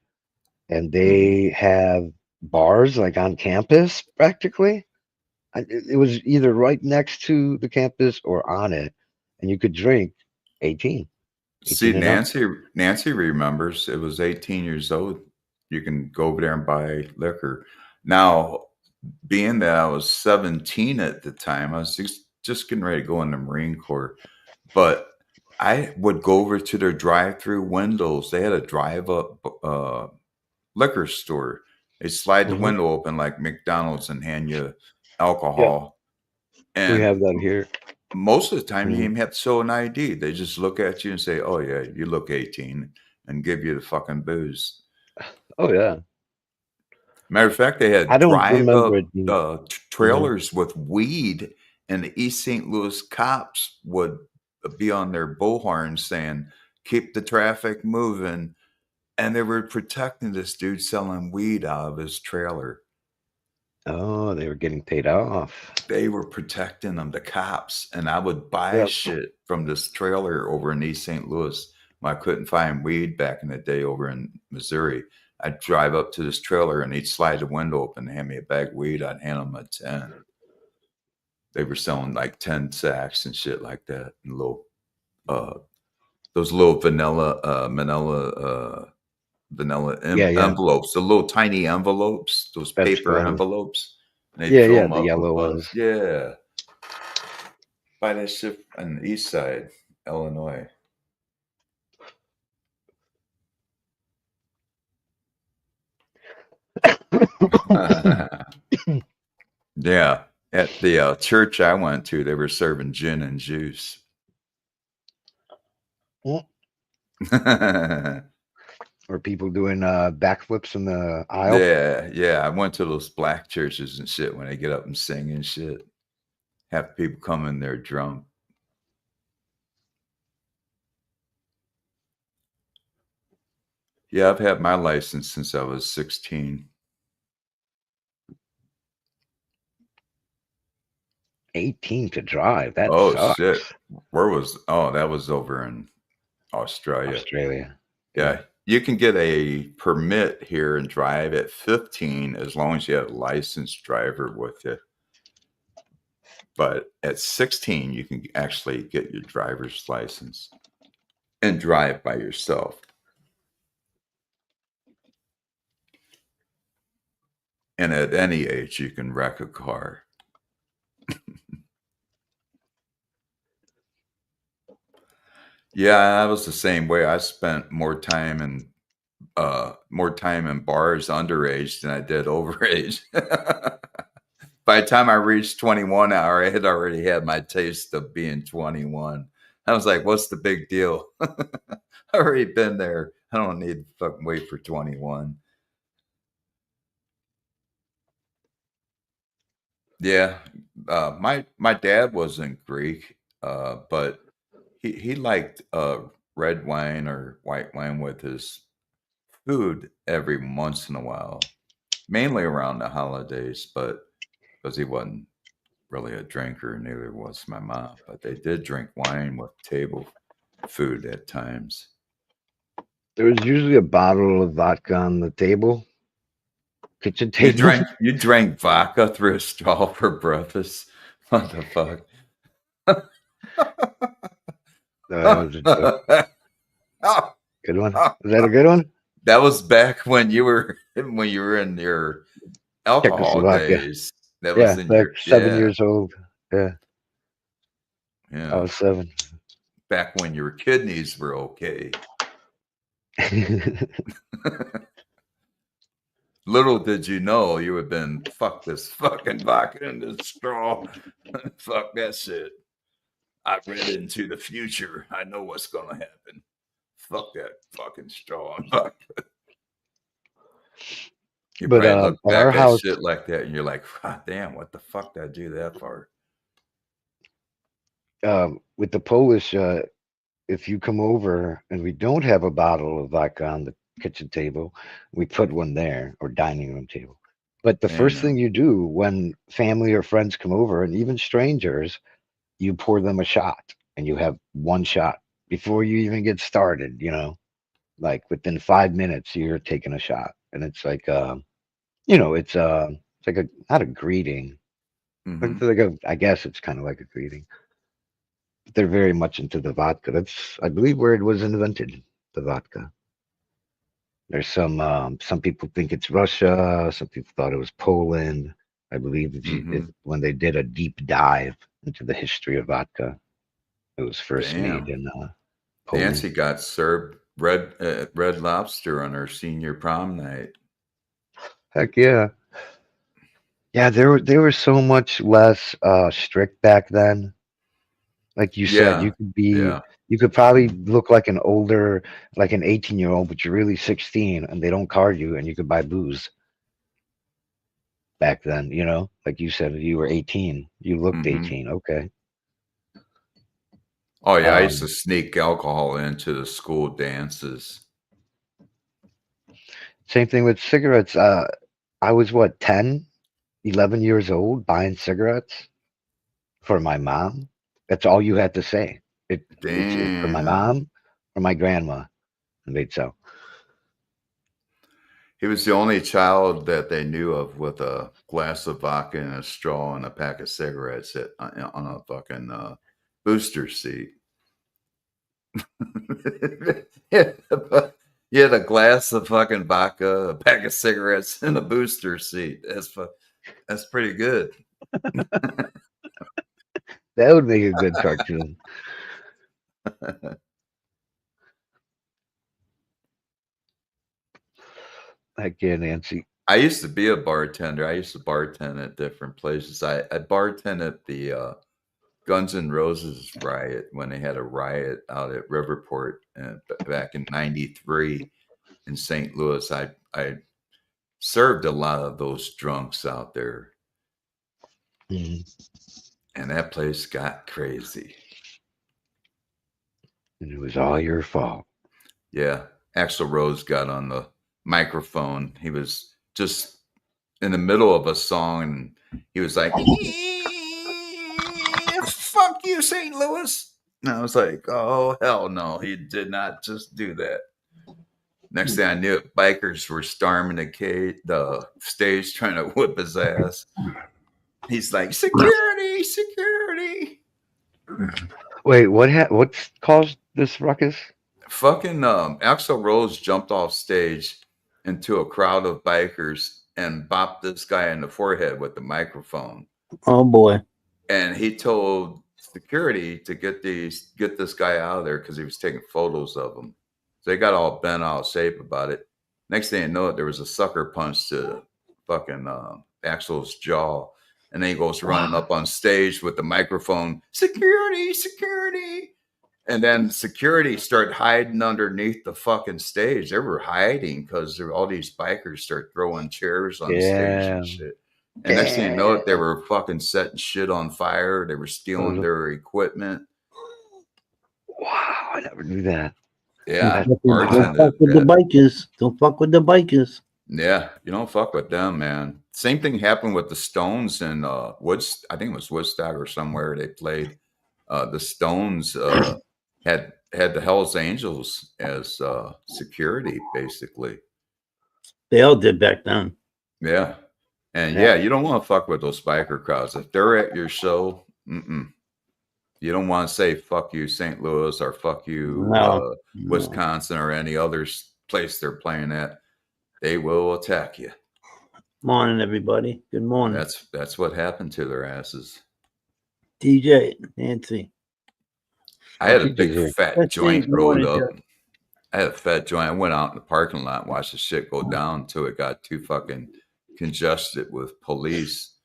and they have bars like on campus practically. It was either right next to the campus or on it, and you could drink 18. See, Nancy remembers it was 18 years old. You can go over there and buy liquor. Now, being that I was 17 at the time, I was just getting ready to go in the Marine Corps. But I would go over to their drive-through windows. They had a drive-up liquor store. They slide the window open like McDonald's and hand you alcohol. Yeah. And we have that here. Most of the time, you even have to show an ID. They just look at you and say, "Oh yeah, you look 18," and give you the fucking booze. Oh yeah. Matter of fact, they had drive-up trailers with weed, and the East St. Louis cops would be on their bullhorn saying, "Keep the traffic moving," and they were protecting this dude selling weed out of his trailer. Oh, they were getting paid off. They were protecting them, the cops, and I would buy shit from this trailer over in East St. Louis. When I couldn't find weed back in the day over in Missouri, I'd drive up to this trailer and he'd slide the window open and hand me a bag of weed. I'd hand him a 10. They were selling like 10 sacks and shit like that, and little those little vanilla Yeah, yeah. envelopes, the little tiny envelopes, those That's paper right. envelopes. And they Yeah, fill yeah, them the up with yellow buzz. ones. Yeah. Buy that shit on the east side, Illinois. Yeah. At the church I went to, they were serving gin and juice. Mm. Yeah, Or people doing backflips in the aisle. yeah. I went to those black churches and shit when they get up and sing and shit. Have people come in there drunk. Yeah, I've had my license since I was 16. 18 to drive. That Oh sucks. shit. That was over in Australia. Australia. Yeah. You can get a permit here and drive at 15 as long as you have a licensed driver with you. But at 16, you can actually get your driver's license and drive by yourself. And at any age, you can wreck a car. Yeah, I was the same way. I spent more time in bars underage than I did overage. By the time I reached 21, I had already had my taste of being 21. I was like, what's the big deal? I already been there. I don't need to fucking wait for 21. Yeah. My dad wasn't Greek, but he liked red wine or white wine with his food every once in a while, mainly around the holidays, but because he wasn't really a drinker, neither was my mom, but they did drink wine with table food at times. There was usually a bottle of vodka on the table, kitchen table. You drank vodka through a straw for breakfast? What the fuck? That was a joke. Good one. Was that a good one? That was back when you were in your alcohol Czechoslovakia. days. That Yeah, was in like your 7 years old. Yeah, I Yeah. was 7. Back when your kidneys were okay. Little did you know you would have been fuck this fucking vodka in this straw. Fuck that shit. I read into the future. I know what's gonna happen. Fuck that fucking straw and vodka. You But probably look at our back at house, shit like that and you're like, God damn, what the fuck did I do that for? with the Polish, if you come over and we don't have a bottle of vodka on the kitchen table, we put one there, or dining room table. But the first Damn. thing you do when family or friends come over, and even strangers, you pour them a shot, and you have one shot before you even get started. Like within 5 minutes, you're taking a shot, and it's like, it's like not a greeting, but Mhm. it's like I guess it's kind of like a greeting. But they're very much into the vodka. That's, I believe, where it was invented, the vodka. There's some people think it's Russia. Some people thought it was Poland. I believe when they did a deep dive into the history of vodka, it was first made Damn. in Poland. Nancy got served red lobster on her senior prom night. Heck yeah. Yeah, they were so much less strict back then. Like you said, Yeah. you could probably look like an 18-year-old, but you're really 16, and they don't card you, and you could buy booze back then. Like you said, you were 18, you looked Mhm. 18. Okay. Oh yeah, I used to sneak alcohol into the school dances. Same thing with cigarettes. I was what, 10, 11 years old, buying cigarettes for my mom. That's all you had to say. It's for my Damn. mom or my grandma, and they'd sell. He was the only child that they knew of with a glass of vodka and a straw and a pack of cigarettes on a fucking booster seat. You had a glass of fucking vodka, a pack of cigarettes, and a booster seat. That's pretty good. That would make a good cartoon. I can't, Nancy. I used to be a bartender. I used to bartend at different places. I bartended at the Guns N' Roses riot when they had a riot out at Riverport back in '93 in St. Louis. I served a lot of those drunks out there, Mhm. and that place got crazy. And it was all your fault. Yeah, Axl Rose got on the microphone. He was just in the middle of a song, and he was like, "Fuck you, St. Louis." And I was like, "Oh hell no!" He did not just do that. Next thing I knew it, bikers were storming the stage trying to whip his ass. He's like, "Security, security!" Wait, what's caused this ruckus? Fucking Axl Rose jumped off stage into a crowd of bikers and bopped this guy in the forehead with the microphone. Oh boy. And he told security to get this guy out of there because he was taking photos of him. So they got all bent out of shape about it. Next thing you know, there was a sucker punch to fucking Axl's jaw. And then he goes running up on stage with the microphone, "Security, security." And then security started hiding underneath the fucking stage. They were hiding because all these bikers start throwing chairs on stage and shit. And next thing you know it, they were fucking setting shit on fire. They were stealing their equipment. Wow, I never knew that. Yeah. Don't bartended fuck with the at- bikers. Don't fuck with the bikers. Yeah, you don't fuck with them, man. Same thing happened with the Stones in I think it was Woodstock or somewhere they played. The Stones had the Hells Angels as security, basically. They all did back then. Yeah. And yeah, you don't want to fuck with those biker crowds. If they're at your show, you don't want to say fuck you, St. Louis, or fuck you, No. Wisconsin, or any other place they're playing at. They will attack you. Morning, everybody. Good morning. That's what happened to their asses. DJ, Nancy. I had a TJ's big here. fat Let's joint see, rolled morning, up. I had a fat joint. I went out in the parking lot and watched the shit go down until it got too fucking congested with police.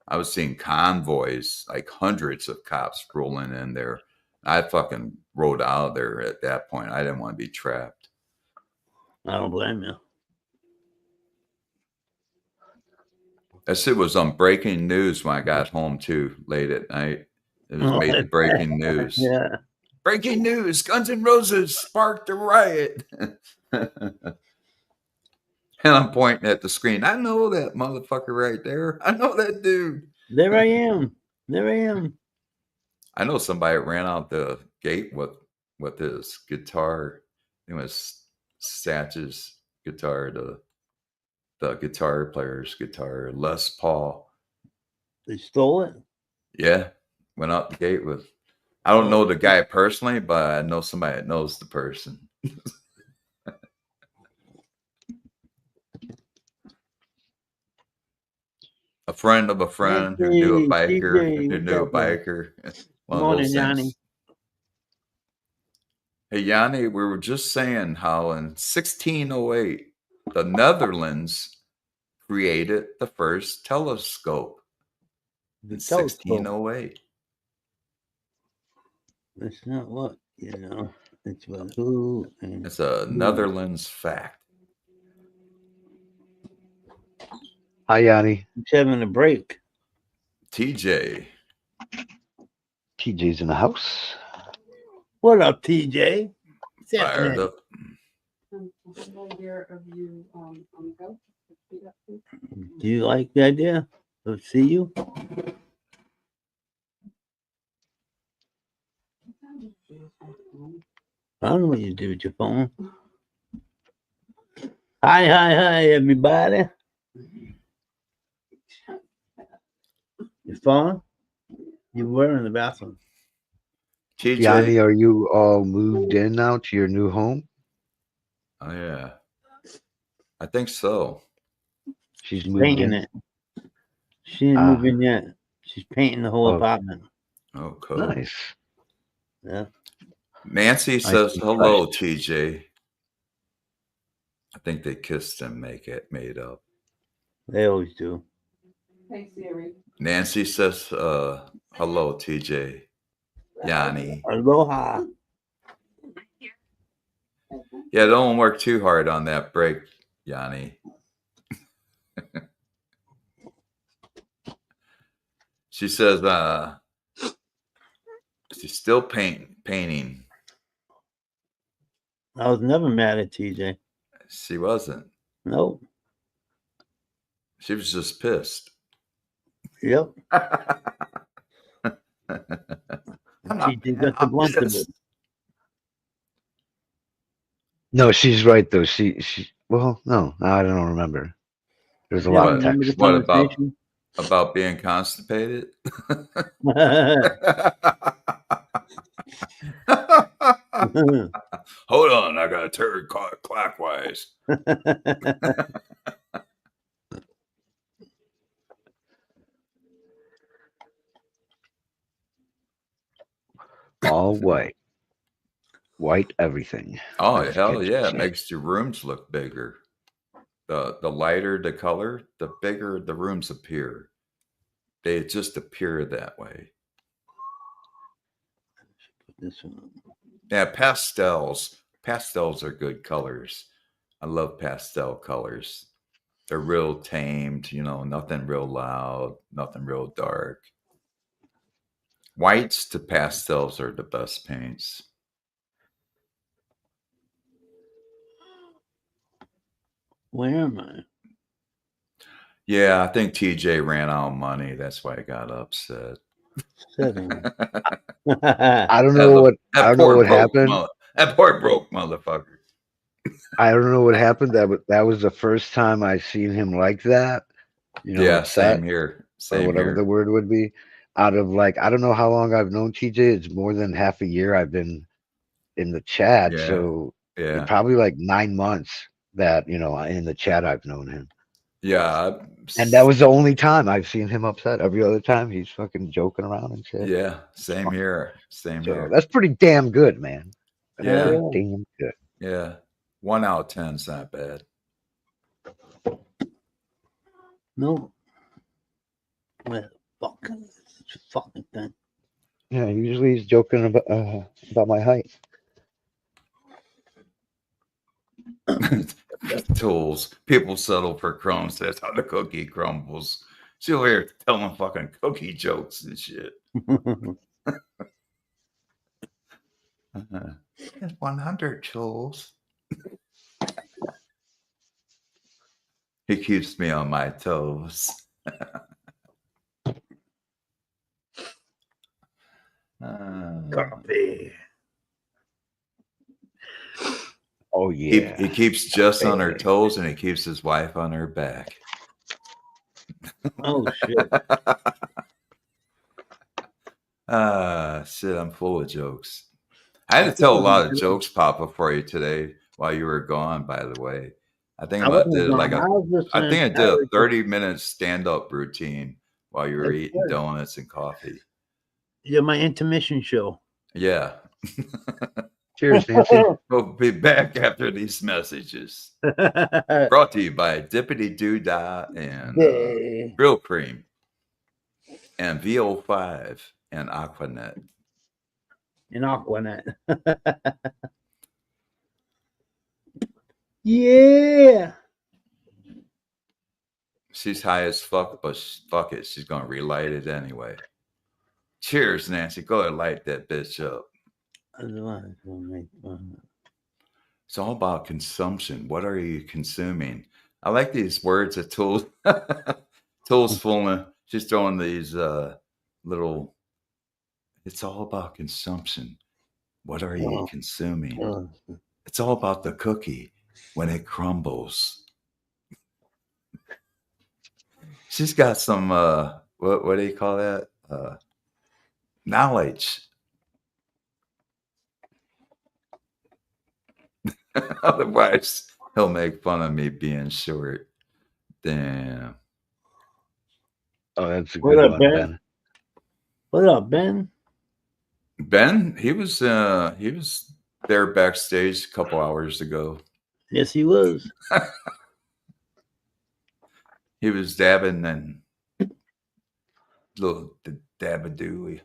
I was seeing convoys, like hundreds of cops rolling in there. I fucking rode out of there at that point. I didn't want to be trapped. I don't blame you. That shit was on breaking news when I got home too, late at night. It was made the breaking news. Yeah. Breaking news, Guns N' Roses sparked a riot. And I'm pointing at the screen. I know that motherfucker right there. I know that dude. There I am. There I am. I know somebody ran out the gate with his guitar. It was Satch's guitar, the guitar player's guitar, Les Paul. They stole it. Yeah, went out the gate with. I don't know the guy personally, but I know somebody that knows the person. A friend of a friend who knew a biker, who knew a biker. One of Morning, those Yanni. things. Hey, Yanni, we were just saying how in 1608, the Netherlands created the first telescope. In 1608. That's not what, it's about who. And It's a Netherlands fact. Hi, Yanni. he's having a break. TJ. TJ's in the house. What up, TJ? What's Fired happening? up. No idea of you on the couch. Feet up, please. Do you like the idea of see you? I don't know what you do with your phone. Hi, everybody. Your phone? You were in the bathroom. Yanni, TJ. are you all moved in now to your new home? Oh yeah, I think so. She's moved Painting in. it. She didn't Ah. move in yet. She's painting the whole Oh. apartment. Oh, cool. Nice. Yeah. Nancy says see hello, Christ. TJ. I think they kissed and made up. They always do. Hey Siri. Nancy says hello, TJ. Yanni. Aloha. Yeah, don't work too hard on that break, Yanni. She says she's still painting. I was never mad at TJ. She wasn't. Nope. She was just pissed. Yep. I'm not TJ mad, got the I'm blunt of pissed. it. No, she's right though. She well, no, I don't remember. There's a Yeah, lot of remember the text. What about conversation? about being constipated? Hold on, I gotta turn clockwise. All white. White everything. Oh As hell kids yeah! would It say. makes your rooms look bigger. The lighter the color, the bigger the rooms appear. They just appear that way. This one. Yeah, pastels. Pastels are good colors. I love pastel colors. They're real tamed, nothing real loud, nothing real dark. Whites to pastels are the best paints. Where am I? Yeah, I think TJ ran out of money. That's why I got upset. Setting. I don't know what happened. That poor broke motherfucker. I don't know what happened. That was the first time I seen him like that. Yeah, upset same here. or Same whatever here. the word would be. Out of like, I don't know how long I've known TJ. It's more than half a year I've been in the chat. Yeah, So yeah, probably like 9 months that, in the chat I've known him. yeah. And that was the only time I've seen him upset. Every other time he's fucking joking around and shit. Yeah, same here. Same So here. that's pretty damn good, man. That's Yeah. pretty damn good. Yeah. 1 out of 10 is not bad. No. Where the fucking thing? Yeah, usually he's joking about my height. Tools. People settle for crumbs. That's how the cookie crumbles. She over here telling fucking cookie jokes and shit. 100 tools. He keeps me on my toes. Copy. Oh He yeah. keeps Jess on her toes and he keeps his wife on her back. Oh shit. Shit, I'm full of jokes. I had to tell a lot of jokes, Papa, for you today while you were gone, by the way. I think I did like I think I did a 30-minute stand-up routine while you were eating donuts and coffee. You're my intermission show. Yeah. Cheers, Nancy. We'll be back after these messages. Brought to you by Dippity Doodah and Real Cream and VO5 and Aquanet. In Aquanet. Yeah. She's high as fuck, but fuck it. She's going to relight it anyway. Cheers, Nancy. Go ahead and light that bitch up. It's all about consumption. What are you consuming? I like these words that Tools fooling. She's throwing these little. It's all about consumption. What are you consuming? It's all about the cookie when it crumbles. She's got some what do you call that? Knowledge. Otherwise, he'll make fun of me being short. Damn. Oh, that's a What good up, one, Ben? Ben. What up, Ben? Ben, he was there backstage a couple hours ago. Yes, he was. He was dabbing and little dabadoo.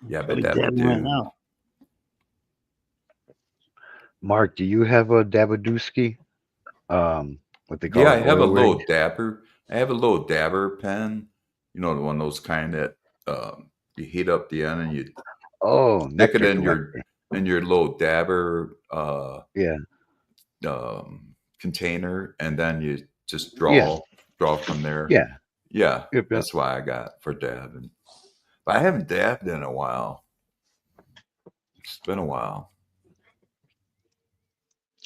Yeah, but Probably dabbing right now. Mark, do you have a Dabadooski? What they call Yeah, I an have a oil little rig? dabber. I have a little dabber pen. You know, the one of those kind that you heat up the end and you Oh, stick it nectar in collector. your little dabber Yeah, container, and then you just yeah, draw from there. yeah. Yeah, Yep, yep. that's why I got for dabbing. But I haven't dabbed in a while. It's been a while.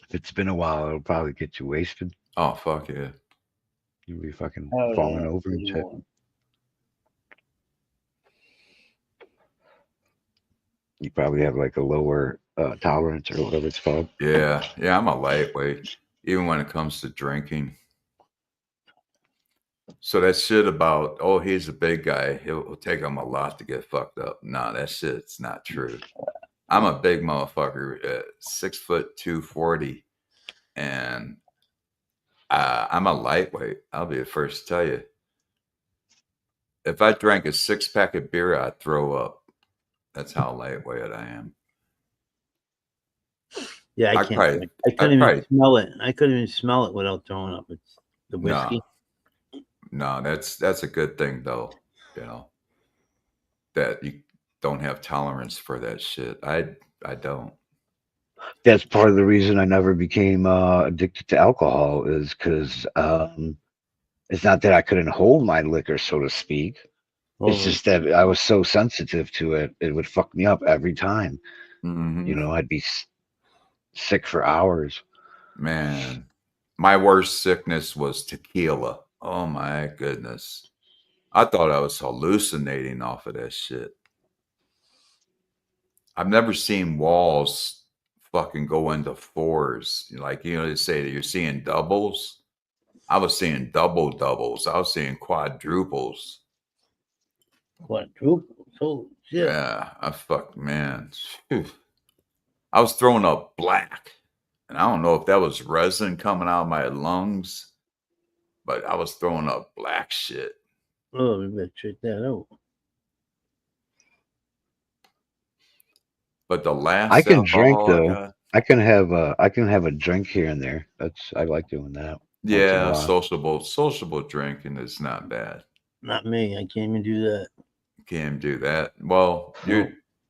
If it's been a while, it'll probably get you wasted. Oh fuck yeah. You'll be fucking Oh, falling yeah. over and shit. You probably have like a lower tolerance or whatever it's called. Yeah, I'm a lightweight, even when it comes to drinking. So that shit about, oh, he's a big guy, it'll take him a lot to get fucked up. Nah, that shit's not true. I'm a big motherfucker at 6'2", 240, and I'm a lightweight. I'll be the first to tell you. If I drank a 6-pack of beer, I'd throw up. That's how lightweight I am. Yeah, I I can't. probably- I couldn't I even smell it. I couldn't even smell it without throwing up. It's the whiskey. No, that's a good thing though. You know that you don't have tolerance for that shit. I don't. That's part of the reason I never became addicted to alcohol is because it's not that I couldn't hold my liquor, so to speak. It's just that I was so sensitive to it; it would fuck me up every time. Mhm. You know, I'd be sick for hours. Man, my worst sickness was tequila. Oh my goodness. I thought I was hallucinating off of that shit. I've never seen walls fucking go into fours. Like, you know, they say that you're seeing doubles. I was seeing doubles. I was seeing quadruples. Quadruple. Oh shit. Yeah, man. Phew. I was throwing up black. And I don't know if that was resin coming out of my lungs, but I was throwing up black shit. Oh, we better check that out. But the last I can drink alcohol I though. got- I can have a drink here and there. I like doing that. yeah, Once in a while. sociable drinking is not bad. Not me. I can't even do that. Can't do that. Well,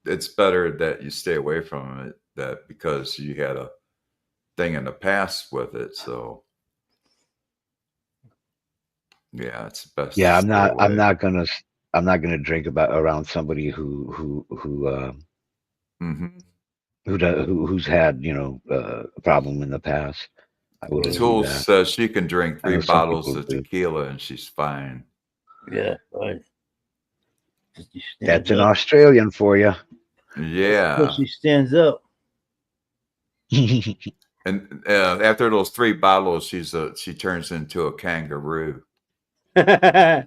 it's better that you stay away from it that because you had a thing in the past with it. So yeah, it's best. Yeah, to stay I'm away. not gonna drink around somebody Mhm. who's had a problem in the past. I wouldn't do Tools that. says she can drink I know 3 some bottles people of do. tequila and she's fine. Yeah, right. She stands That's an up. Australian for you. Yeah. She stands up. And after those 3 bottles, she turns into a kangaroo. Yeah.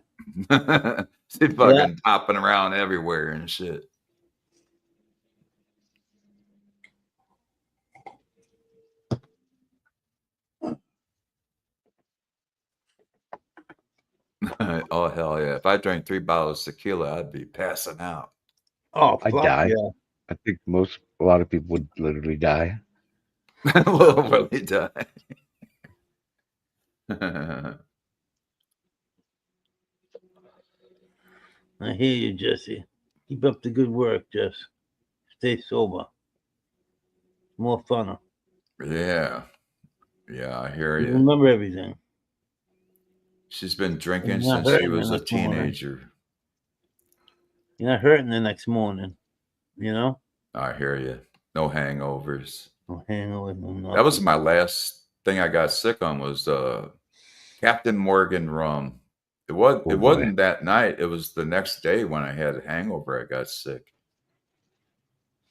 She fucking hopping around everywhere and shit. Oh hell yeah! If I drank 3 bottles of tequila, I'd be passing out. Oh, I'd fuck die. yeah. I think a lot of people would literally die. Will really die. I hear you, Jesse. Keep up the good work, Jess. Stay sober. More funner. Yeah, I hear You you. remember everything. She's been drinking You're not since she hurting was a enough more, man. teenager. You're not hurting the next morning. You know? I hear you. No hangovers. No hangover, no nothing. That was my last thing I got sick on was Captain Morgan rum. It boy. wasn't that night. It was the next day when I had a hangover. I got sick.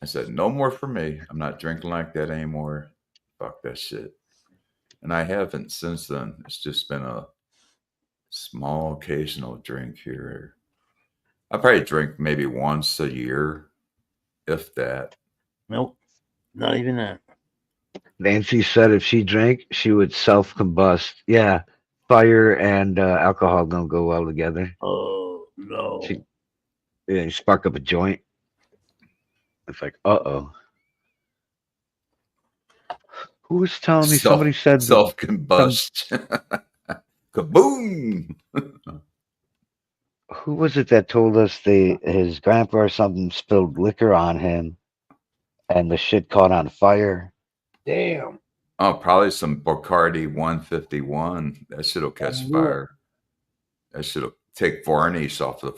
I said, no more for me. I'm not drinking like that anymore. fuck that shit. And I haven't since then. It's just been a small occasional drink here. I probably drink maybe once a year, if that. Nope, not even that. Nancy said if she drank, she would self combust. Yeah, fire and alcohol don't go well together. Oh no. She, yeah, you spark up a joint. It's like, uh-oh. Who was telling me? Somebody said Self combustion. Kaboom! who was it that told us his grandpa or something spilled liquor on him and the shit caught on fire? Damn. Oh, probably some Bacardi 151. That shit'll catch knew it. fire. That shit'll take varnish off the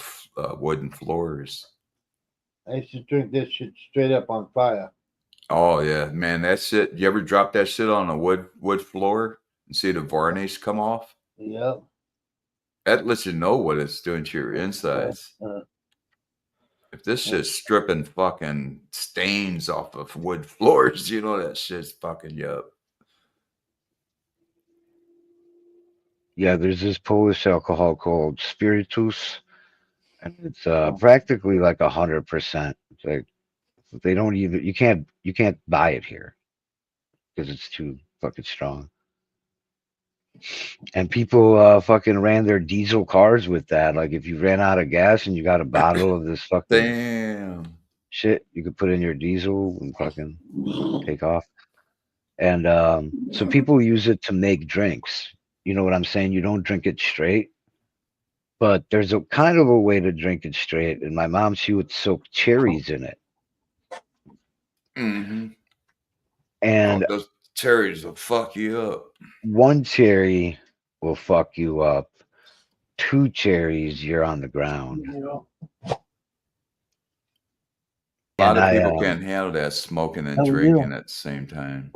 wooden floors. I used to drink this shit straight up on fire. Oh yeah, man, that shit. You ever drop that shit on a wood floor and see the varnish come off? Yep. That lets you know what it's doing to your insides. If this shit's stripping fucking stains off of wood floors, you know that shit's fucking you up. Yeah, there's this Polish alcohol called Spiritus, and it's practically like 100%. It's like they don't even you can't buy it here because it's too fucking strong. And people fucking ran their diesel cars with that. Like if you ran out of gas and you got a bottle of this fucking Damn. shit, you could put in your diesel and fucking take off. And so people use it to make drinks. You know what I'm saying? You don't drink it straight. But there's a kind of a way to drink it straight. And my mom, she would soak cherries in it. Mm-hmm. And those cherries will fuck you up. one cherry will fuck you up. 2 cherries, you're on the ground. A lot And of I, people can't handle that smoking and Hell yeah. drinking at the same time.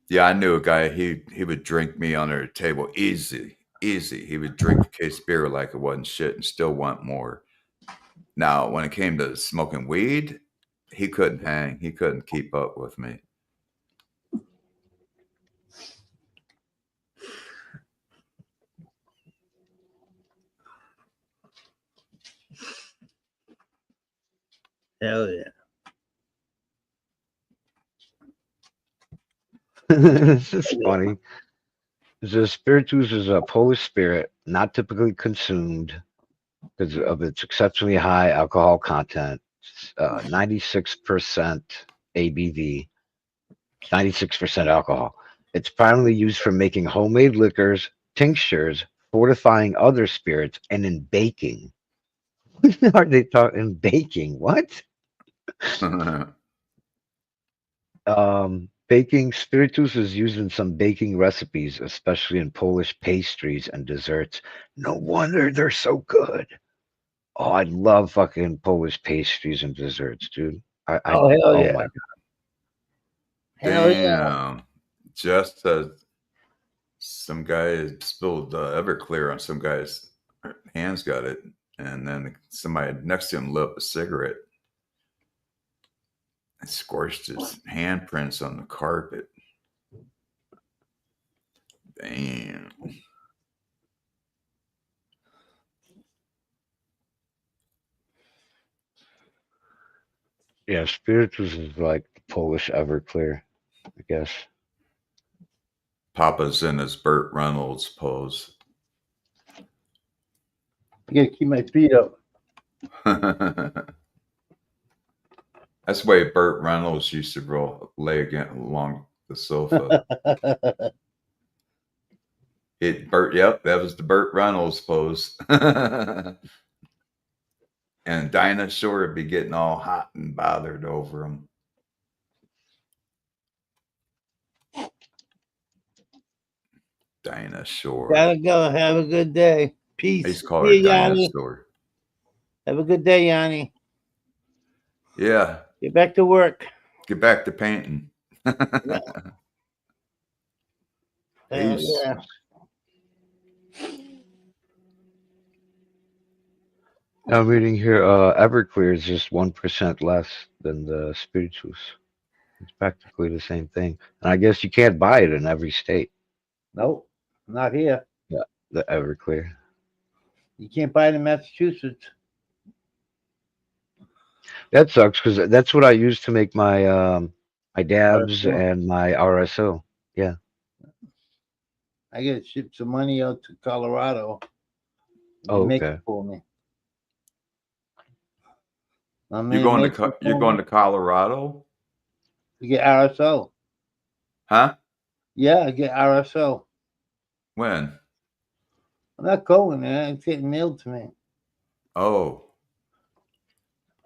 Yeah, I knew a guy. He would drink me under the table easy. He would drink a case of beer like it wasn't shit and still want more. Now, when it came to smoking weed, he couldn't hang. He couldn't keep up with me. Hell yeah. This is funny. The spiritus is a Polish spirit, not typically consumed because of its exceptionally high alcohol content. 96% ABV, 96% alcohol. It's primarily used for making homemade liquors, tinctures, fortifying other spirits, and in baking. Are they talking baking? What? Baking spiritus is used in some baking recipes, especially in Polish pastries and desserts. No wonder they're so good. Oh, I love fucking Polish pastries and desserts, dude. Oh, hell yeah. My god. Hell yeah. Damn. Just some guy spilled Everclear on some guy's hands, got it, and then somebody next to him lit up a cigarette. It scorched his handprints on the carpet. Damn. Yeah, spiritus is like the Polish Everclear, I guess. Papa's in his Burt Reynolds pose. I gotta keep my feet up. That's the way Burt Reynolds used to lay along the sofa. Yep, that was the Burt Reynolds pose. And Dinah Shore would be getting all hot and bothered over him. Dinah Shore. Gotta go. Have a good day. Peace. He's called See her you, Dinah Yanni. Shore. Have a good day, Yanni. Yeah, Get back to work. get back to painting. Hell Peace. yeah. I'm reading here. Everclear is just 1% less than the spirituous. It's practically the same thing, and I guess you can't buy it in every state. Nope, not here. The Everclear. You can't buy it in Massachusetts. That sucks because that's what I use to make my my dabs RSO. and my RSO. I gotta ship some money out to Colorado. They Oh, make okay. it for me. My You're man going to makes it you're for going me to Colorado, to get RSO. huh? Yeah, I get RSO. When? I'm not going there. It's getting mailed to me. Oh,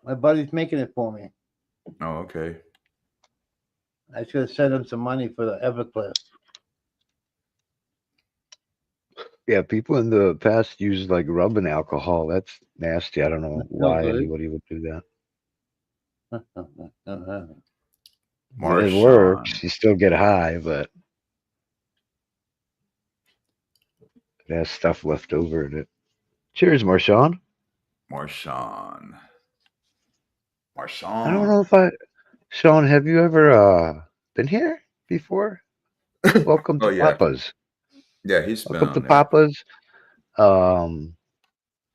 My buddy's making it for me. oh, okay. I should have sent him some money for the Everclear. Yeah, people in the past used like rubbing alcohol. That's nasty. I don't know That's no why good. anybody would do that. It Marshawn. works. You still get high, but it has stuff left over in it. Cheers, Marshawn. Marshawn. I don't know if Sean, have you ever been here before? Welcome Oh to yeah, Papa's. yeah. He's been Welcome to on there. Papa's.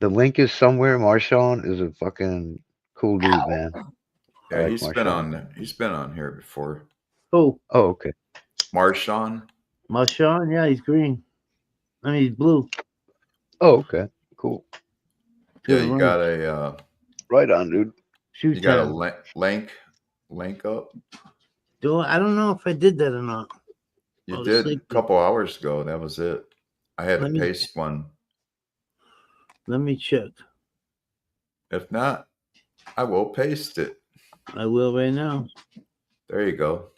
The link is somewhere. Marshawn is a fucking cool dude, man. I Yeah, like he's been Marshawn. on there. He's been on here before. Who? Oh, okay. Marshawn. Marshawn? Yeah, he's green. I mean, he's blue. Oh, okay. Cool. To Yeah, the you right. got a Right on, dude. Shoot you got a time. link up. I don't know if I did that or not. You Oh, did a sleepy. couple hours ago. That was it. I had to Let me- paste one. Let me check. If not, I will paste it. I will right now. There you go.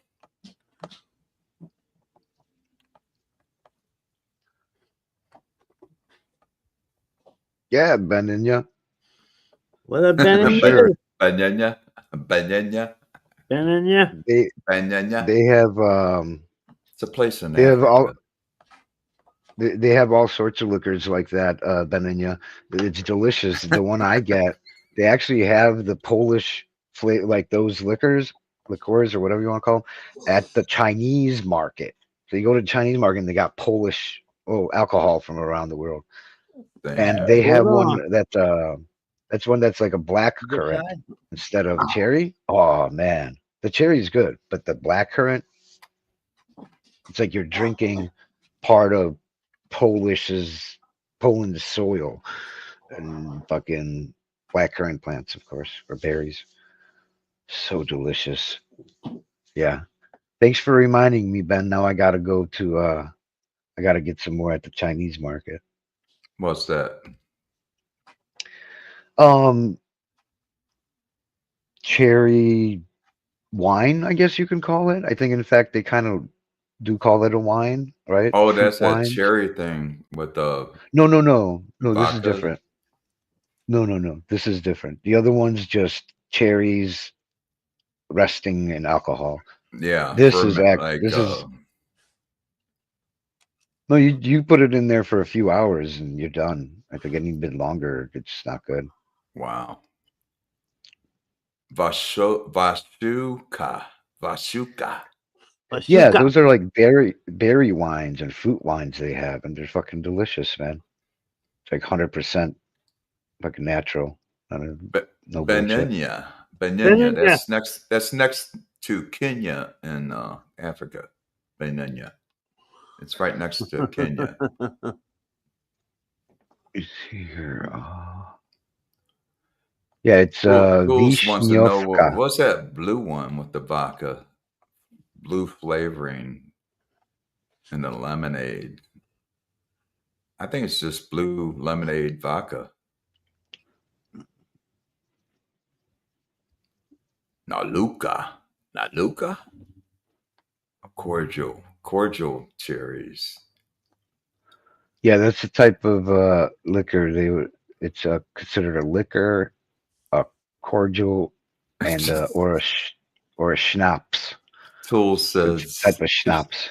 Yeah, Benanya. What up, Ben? Sure. Banana. Banana. Ben, yeah. Banana. They have It's a place in they have all Africa. they have all sorts of liquors like that, Benanya. It's delicious. The one I get, they actually have the Polish flavor, like those liquors or whatever you want to call them, at the Chinese market. So you go to the Chinese market and they got Polish alcohol from around the world. And they have one that's one that's like a black currant instead of cherry. Oh man, the cherry is good, but the black currant, it's like you're drinking part of Poland's soil and fucking black currant plants, of course, or berries. So delicious. Yeah. Thanks for reminding me, Ben. Now I gotta go to I gotta get some more at the Chinese market. What's that? Cherry wine, I guess you can call it. I think in fact they kind of do call it a wine, right? Oh, Fruit that's that wine. cherry thing with the No, this is vodka? different. No, this is different. The other one's just cherries resting in alcohol. yeah. This is ferment, no, you put it in there for a few hours and you're done. I think any bit longer, it's not good. wow. Vashuka. Yeah, those are like berry wines and fruit wines they have, and they're fucking delicious, man. It's like 100% fucking natural. No bullshit. Benenya. Benenya. That's next to Kenya in Africa. Benenya. It's right next to Kenya. Let's see here. Yeah, it's Jules wants to know Vishnyovka. what's that blue one with the vodka, blue flavoring, and the lemonade. I think it's just blue lemonade vodka. Naluka. Cordial cherries. Yeah, that's a type of liquor. It's considered a liquor, a cordial, and or a schnapps. Tool It's says a type of schnapps.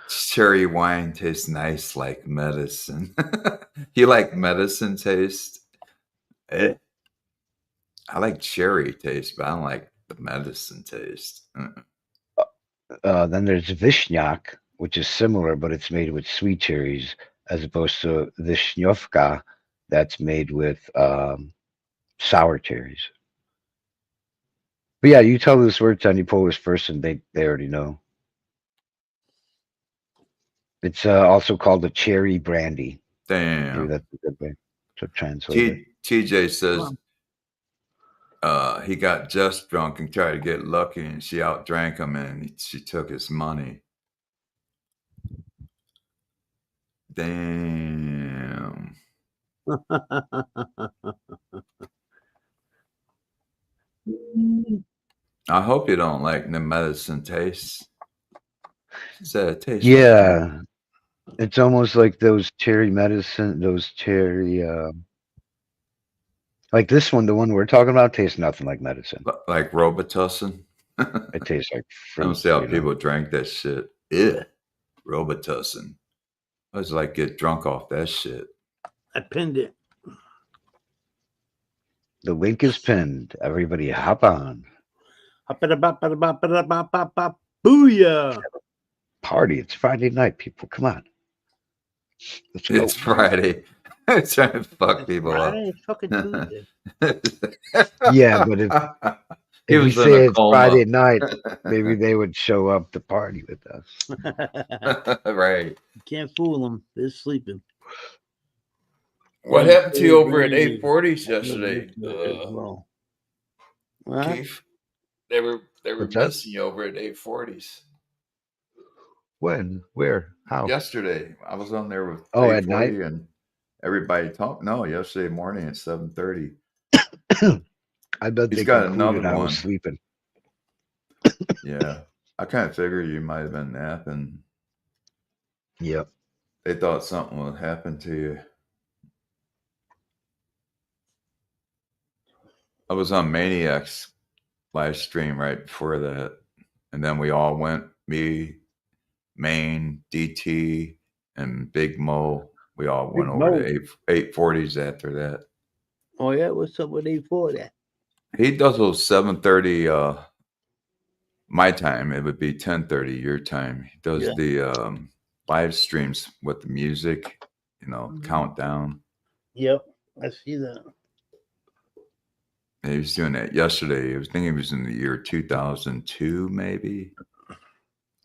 cherry wine tastes nice like medicine. You like medicine taste? I like cherry taste, but I don't like the medicine taste. Then there's Vishniak, which is similar, but it's made with sweet cherries, as opposed to Vishnyovka, that's made with sour cherries. But yeah, you tell this word to any Polish person, they already know. It's also called a cherry brandy. Maybe Damn. that's a good way to translate it. TJ says he got just drunk and tried to get lucky, and she outdrank him, and she took his money. Damn. I hope you don't like the medicine taste. She said it tastes like Yeah, it's almost like those cherry medicine, those cherry, like this one, the one we're talking about, tastes nothing like medicine. like Robitussin. It tastes like I don't fruit. see how you know? people drank that shit. Ew. Robitussin. I was like, get drunk off that shit. I pinned it. The link is pinned. Everybody hop on. Booyah! Party. It's Friday night, people. Come on. Let's go. It's Friday. I'm trying to fuck people up. Friday, it's fucking Tuesday. Yeah, but if He we was in say a it's coma. Friday night, maybe they would show up to party with us. Right. Can't fool them. They're sleeping. What happened to you over at 840s yesterday, Well, what? Keith? They were What's that? missing you over at 840s. When? Where? How? Yesterday, I was on there with Oh, at night? and everybody talked. No, yesterday morning at 7:30. I bet He's they got concluded another I one. was sleeping. Yeah, I kind of figured you might have been napping. Yep. They thought something would happen to you. I was on Maniac's live stream right before that, and then we all went. Me, Maine, DT, and Big Mo. We all Big went over Mo. to 840s after that. Oh yeah, what's up with 840? He does those 7:30 my time. It would be 10:30 your time. He does Yeah. the live streams with the music, countdown. Yep, I see that. He was doing that yesterday. I was thinking it was in the year 2002, maybe,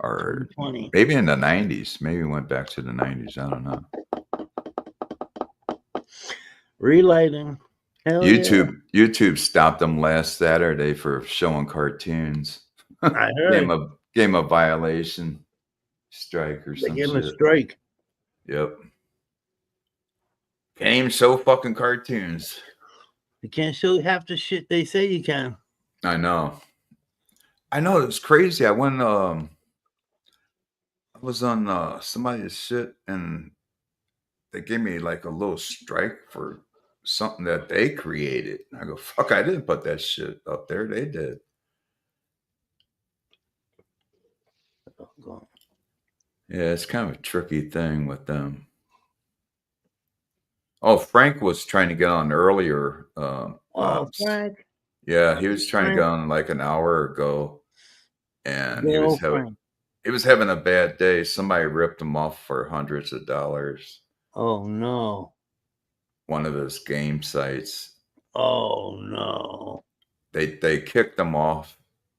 or 20. maybe in the 90s. Maybe it went back to the 90s. I don't know. Relighting. Hell yeah. YouTube stopped them last Saturday for showing cartoons. I heard. Game of violation strike or They some gave him a shit. strike. Yep. Can't even show fucking cartoons. You can't show half the shit they say you can. I know. It's crazy. I went. I was on somebody's shit, and they gave me like a little strike for something that they created. I go, fuck! I didn't put that shit up there. They did. Oh, God. Yeah, it's kind of a tricky thing with them. Oh, Frank was trying to get on earlier. Frank. Yeah, he was trying to get on like an hour ago, and Good he was old Frank. having a bad day. Somebody ripped him off for hundreds of dollars. Oh no. One of his game sites. Oh no. They kicked him off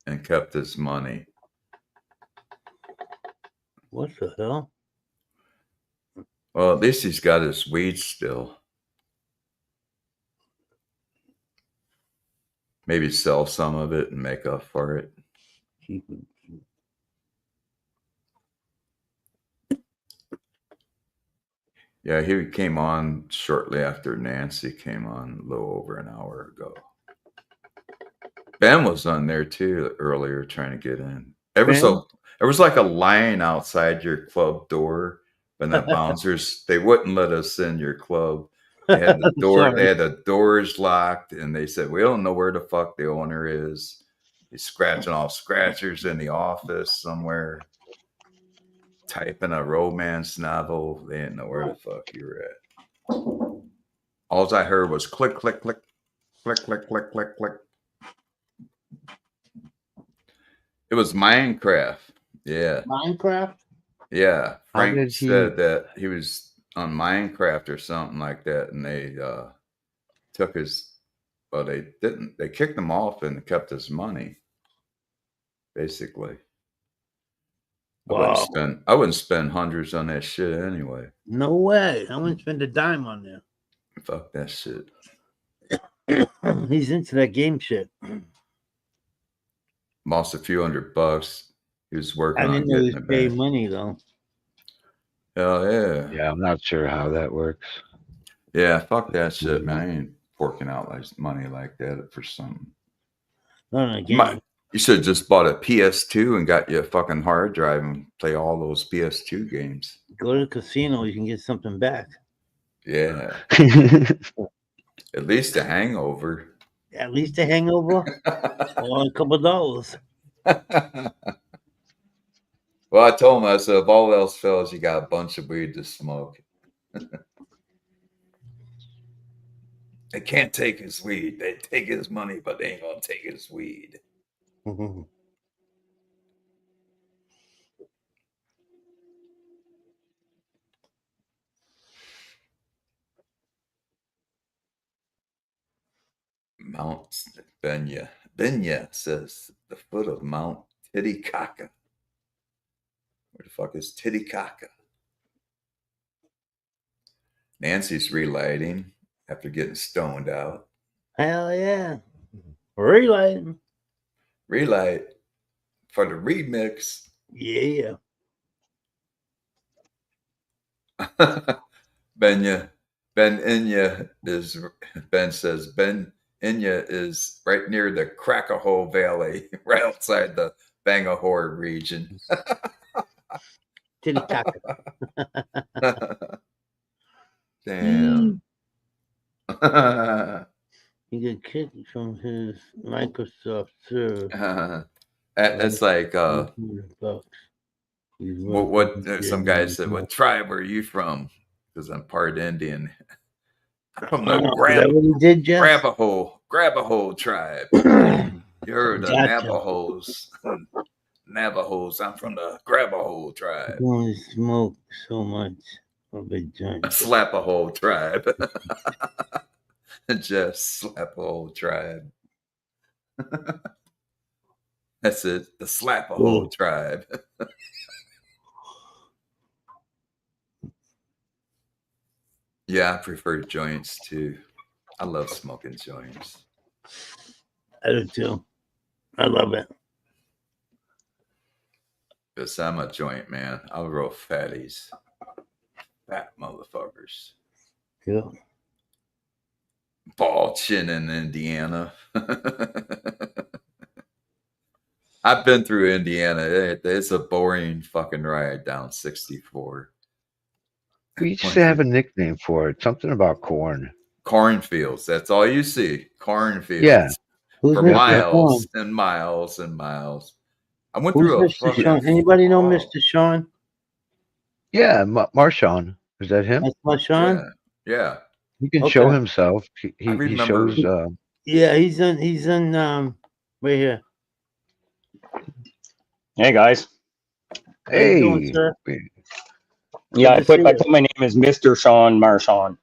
and kept his money. What the hell? Well, at least he's got his weed still. Maybe sell some of it and make up for it. Yeah, he came on shortly after Nancy came on, a little over an hour ago. Ben was on there too earlier trying to get in. There was like a line outside your club door, and the bouncers, they wouldn't let us in your club. They had the door, they had the doors locked, and they said, we don't know where the fuck the owner is. He's scratching off scratchers in the office somewhere, typing a romance novel. They didn't know where the fuck you were at. All I heard was click, click, click. Click, click, click, click, click. It was Minecraft. Yeah. Minecraft? Yeah. How Frank did he- said that he was on Minecraft or something like that, and they took his, well, they didn't, they kicked him off and kept his money, basically. Wow. I wouldn't spend hundreds on that shit anyway. No way. I wouldn't spend a dime on there. Fuck that shit. He's into that game shit. Lost a few $100. He was working I on didn't know he getting was it paying back. money though. Hell yeah. Yeah, I'm not sure how that works. Yeah, fuck that shit, man. I ain't forking out like money like that for something. Not in a game. You should have just bought a PS2 and got you a fucking hard drive and play all those PS2 games. Go to the casino, you can get something back. Yeah. At least a hangover. At least a hangover or a couple dollars. Well, I told him, I said, if all else fails, you got a bunch of weed to smoke. They can't take his weed. They take his money, but they ain't gonna take his weed. Mount Benya. Benya says the foot of Mount Titicaca. Where the fuck is Titicaca? Nancy's relighting after getting stoned out. Hell yeah. Relighting. Relight for the remix. Yeah. Ben Inya is, Ben says, Ben Inya is right near the Crackahoe Valley, right outside the Bangahore region. Titicaca. Damn. He got kicked from his Microsoft server. It's like $100. He's what working some for guy $10 said, what tribe are you from? Because I'm part Indian. I'm from the Is that what he did, Jeff? Grab-a-hole tribe. You're the Gotcha. Navajos. Navajos. I'm from the Grab-a-hole tribe. You only smoke so much of a joint. Slap-a-hole tribe. Just Slap-a-hole tribe. That's it. The Slap-a-hole Ooh. tribe. Yeah, I prefer joints too. I love smoking joints. I do too. I love it. Because I'm a joint man. I'll roll fatties. Fat motherfuckers. Yeah. Ball chin in Indiana. I've been through Indiana. It's a boring fucking ride down 64. We used to have a nickname for it. Something about corn. Cornfields. That's all you see. Cornfields. Yeah. Who's For Mr. miles Sean? and miles and miles. I went Who's through a Mr. fucking Sean? Anybody know fall. Mr. Sean? Yeah, Marshawn. Is that him? That's my Sean? Yeah. He can show Okay. himself. I He remember- shows. Yeah, he's in right here. Hey guys. How you doing, Hey, sir? Yeah, I Good to put see you. my name as Mr. Sean Marchand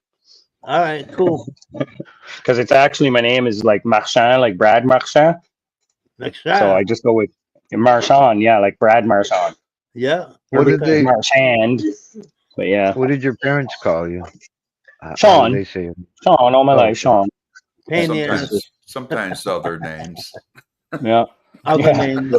All right, cool. because it's actually my name is like Marchand, like Brad Marchand. Next So shot. I just go with Marchand, yeah, like Brad Marchand. Yeah. What did Okay. they? Marchand. But yeah, What did your parents call you? How Sean. do they say it? Sean, all my Oh. life, Sean. Pain in the ass. Sometimes other names. Yeah. Other Yeah. names.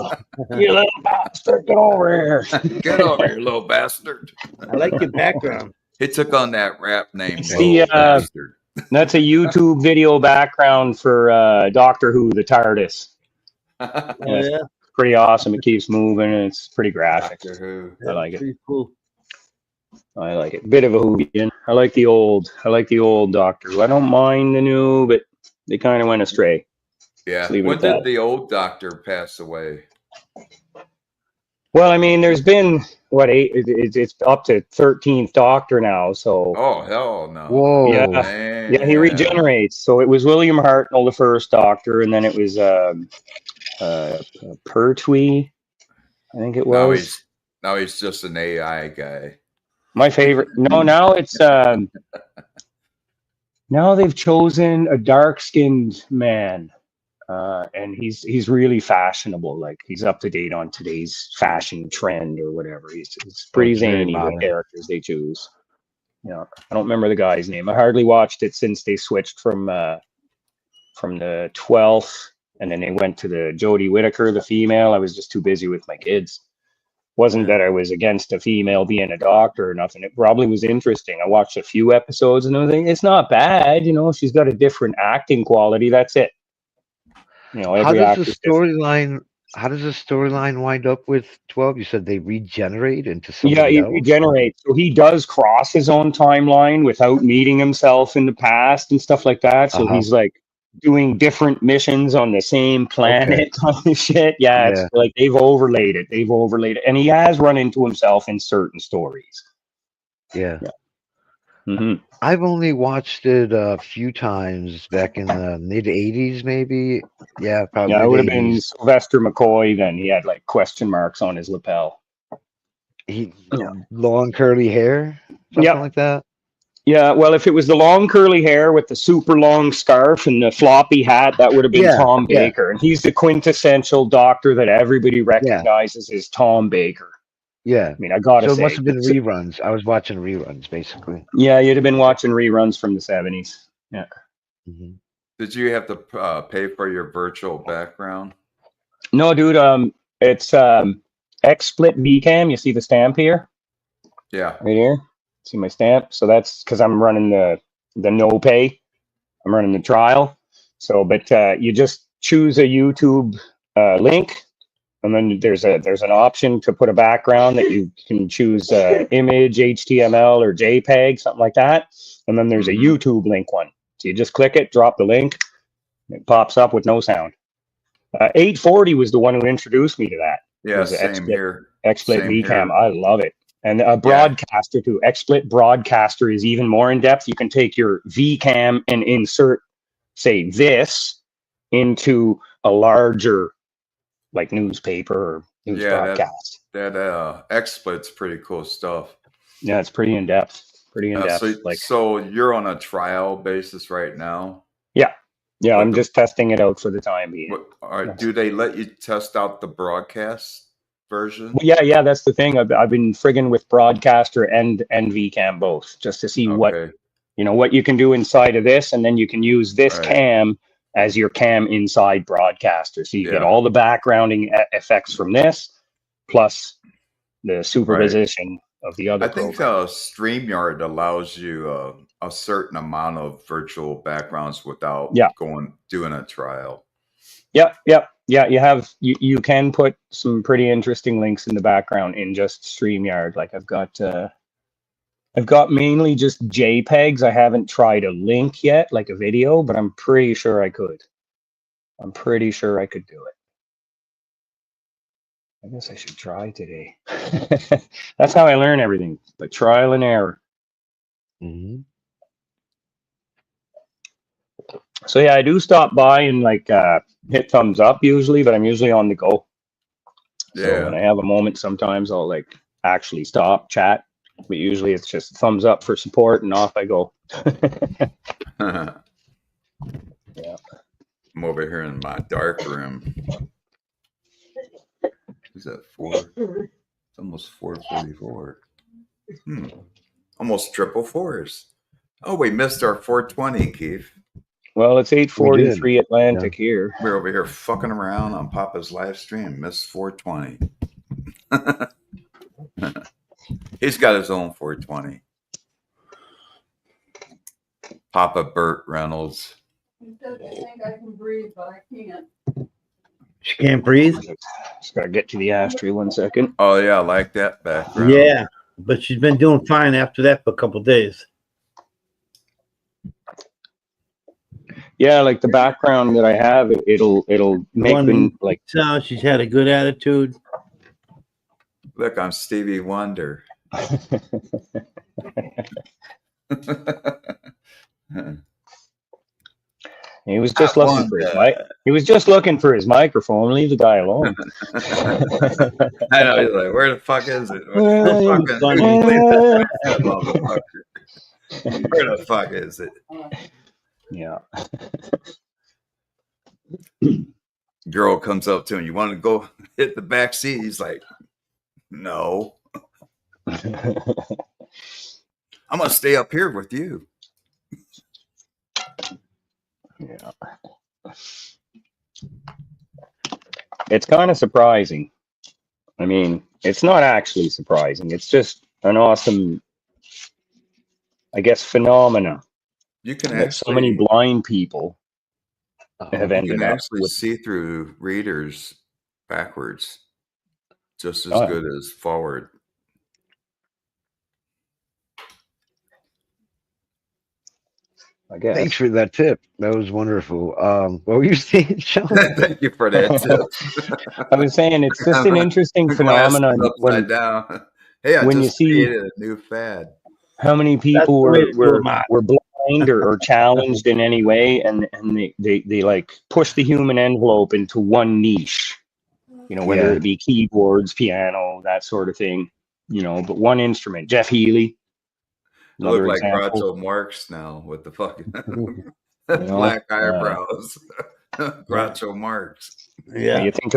You little bastard, get over here. Get over here, little bastard. I like your background. He took on that rap name. It's the, Little Bastard. That's a YouTube video background for Doctor Who, the TARDIS. Oh, Yes. yeah. Pretty awesome. It keeps moving and it's pretty graphic. Doctor Who. I like it. Pretty cool. I like it. Bit of a Whovian. I like the old Doctor Who. I don't mind the new, but they kind of went astray. Yeah. Leave it When at did that. the old doctor pass away? Well, I mean, there's been what, 8? It's up to 13th Doctor now. So Oh hell no! Whoa. yeah, he regenerates. So it was William Hartnell, the first Doctor, and then it was Pertwee, I think it was. Now he's just an AI guy. My favorite. No, now it's now they've chosen a dark-skinned man, and he's really fashionable. Like he's up to date on today's fashion trend or whatever. He's pretty It's very zany, the modern. characters they choose. Yeah, I don't remember the guy's name. I hardly watched it since they switched from the 12th, and then they went to the Jodie Whittaker, the female. I was just too busy with my kids. Wasn't that I was against a female being a doctor or nothing. It probably was interesting. I watched a few episodes and I was like, it's not bad. You know, she's got a different acting quality. That's it. You know, How every does the actor's different. storyline? How does the storyline wind up with 12? You said they regenerate into Yeah, somebody he else. regenerates. So he does cross his own timeline without meeting himself in the past and stuff like that. So Uh-huh. he's like doing different missions on the same planet kind of shit. Yeah, it's Yeah. like they've overlaid it. And he has run into himself in certain stories. Yeah. Hmm. I've only watched it a few times back in the mid 80s, maybe. Yeah, probably. Yeah, it would have been mid-80s. Sylvester McCoy then. He had like question marks on his lapel. Long curly hair, something Yep. like that. Yeah, well, if it was the long curly hair with the super long scarf and the floppy hat, that would have been Yeah, Tom yeah. Baker. And he's the quintessential doctor that everybody recognizes as Tom Baker. Yeah. I mean, I gotta So say. it must have been reruns. I was watching reruns, basically. Yeah, you'd have been watching reruns from the 70s. Yeah. Mhm. Did you have to pay for your virtual background? No, dude, it's XSplit VCam. You see the stamp here? Yeah. Right here? See my stamp? So that's because I'm running the no pay. I'm running the trial. So, but you just choose a YouTube link, and then there's an option to put a background that you can choose image, HTML, or JPEG, something like that. And then there's a YouTube link one. So you just click it, drop the link, and it pops up with no sound. 840 was the one who introduced me to that. Yeah, Was same XSplit here. XSplit Same VCam. here. I love it. And a broadcaster too. XSplit broadcaster is even more in depth. You can take your VCam and insert, say, this into a larger, like, newspaper or news broadcast. That XSplit's pretty cool stuff. Yeah, it's pretty in depth. Pretty in depth. So you're on a trial basis right now? Yeah, I'm just testing it out for the time being. Do they let you test out the broadcast version? Well, yeah, that's the thing. I've been frigging with broadcaster and VCam both, just to see what you can do inside of this, and then you can use this cam as your cam inside broadcaster. So you get all the backgrounding effects from this, plus the supervision of the other. I think StreamYard allows you a certain amount of virtual backgrounds without doing a trial. Yeah. You can put some pretty interesting links in the background in just StreamYard. Like I've got mainly just JPEGs. I haven't tried a link yet, like a video, but I'm pretty sure I could. I'm pretty sure I could do it. I guess I should try today. That's how I learn everything, by trial and error. Mm-hmm. So yeah, I do stop by and like hit thumbs up usually, but I'm usually on the go. So when I have a moment, sometimes I'll like actually stop, chat, but usually it's just thumbs up for support and off I go. Yeah. I'm over here in my dark room. Is that 4? It's almost 4:44. Almost triple fours. Oh, we missed our 420, Keith. Well, it's 8:43 Atlantic here. We're over here fucking around on Papa's live stream. Missed 420. He's got his own 420. Papa Burt Reynolds. He says, I think I can breathe, but I can't. She can't breathe? Just gotta get to the ashtray 1 second. Oh, yeah, I like that background. Yeah, but she's been doing fine after that for a couple of days. Yeah, like the background that I have, it'll make them like. So she's had a good attitude. Look, I'm Stevie Wonder. He was just looking for his mic. He was just looking for his microphone. Leave the guy alone. I know. He's like, where the fuck is it? Where The fuck is it? Yeah. Girl comes up to him. You want to go hit the back seat? He's like, no. I'm gonna stay up here with you. Yeah. It's kind of surprising. I mean, it's not actually surprising. It's just an awesome, I guess, phenomena You can that so many actually, blind people have you ended can up actually with. see through readers backwards just as Oh. good as forward. I guess. Thanks for that tip. That was wonderful. What were you saying, Sean? Thank you for that tip. I was saying it's just an interesting phenomenon Glasses upside when down. Hey, I when you just see- created a new fad. how many people the way to were do it, Mark. blind or challenged in any way, and they like push the human envelope into one niche, you know, whether Yeah. it be keyboards, piano, that sort of thing, you know, but one instrument. Jeff Healy, I look another like example. Groucho Marx now with the fucking know, black eyebrows. Groucho Marx. Yeah. You think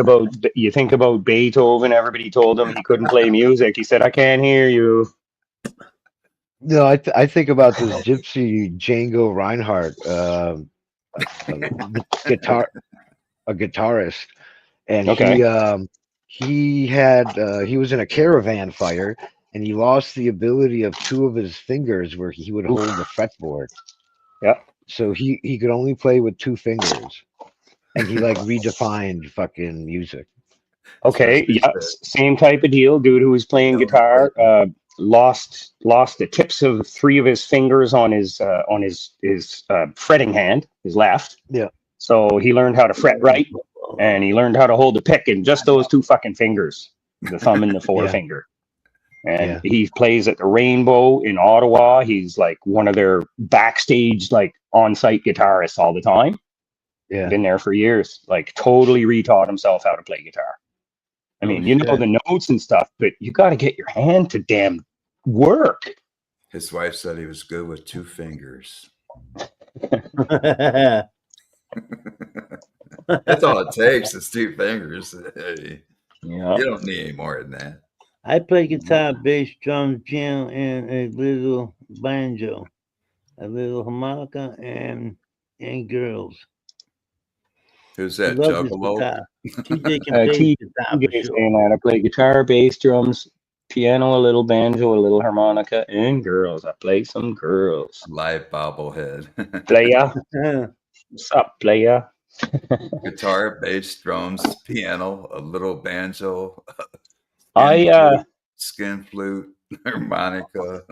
about Beethoven. Everybody told him he couldn't play music. He said, "I can't hear you." No, I think about this gypsy Django Reinhardt, the guitarist, and Okay. he was in a caravan fire, and he lost the ability of two of his fingers where he would hold the fretboard. Yeah. So he could only play with two fingers, and he like redefined fucking music. Okay, Especially yeah, same type of deal. Dude who was playing Yeah, guitar lost the tips of three of his fingers on his fretting hand, his left. Yeah. So he learned how to fret right, and he learned how to hold a pick in just those two fucking fingers, the thumb and the forefinger. And he plays at the Rainbow in Ottawa. He's like one of their backstage, like on-site guitarists all the time. Yeah. Been there for years. Like totally retaught himself how to play guitar. I mean, you know the notes and stuff, but you got to get your hand to damn work. His wife said he was good with two fingers. That's all it takes is two fingers. Hey, Yeah. you don't need any more than that. I play guitar, bass, drums, piano, and a little banjo, a little harmonica, and girls. Who's that? Love this Juggalo? guitar. TJ can play T- guitar for TJ sure. saying that I play guitar, bass, drums, piano, a little banjo, a little harmonica, and girls. I play some girls. Live bobblehead. Playa, Yeah. what's up, playa? Guitar, bass, drums, piano, a little banjo, skin flute, harmonica.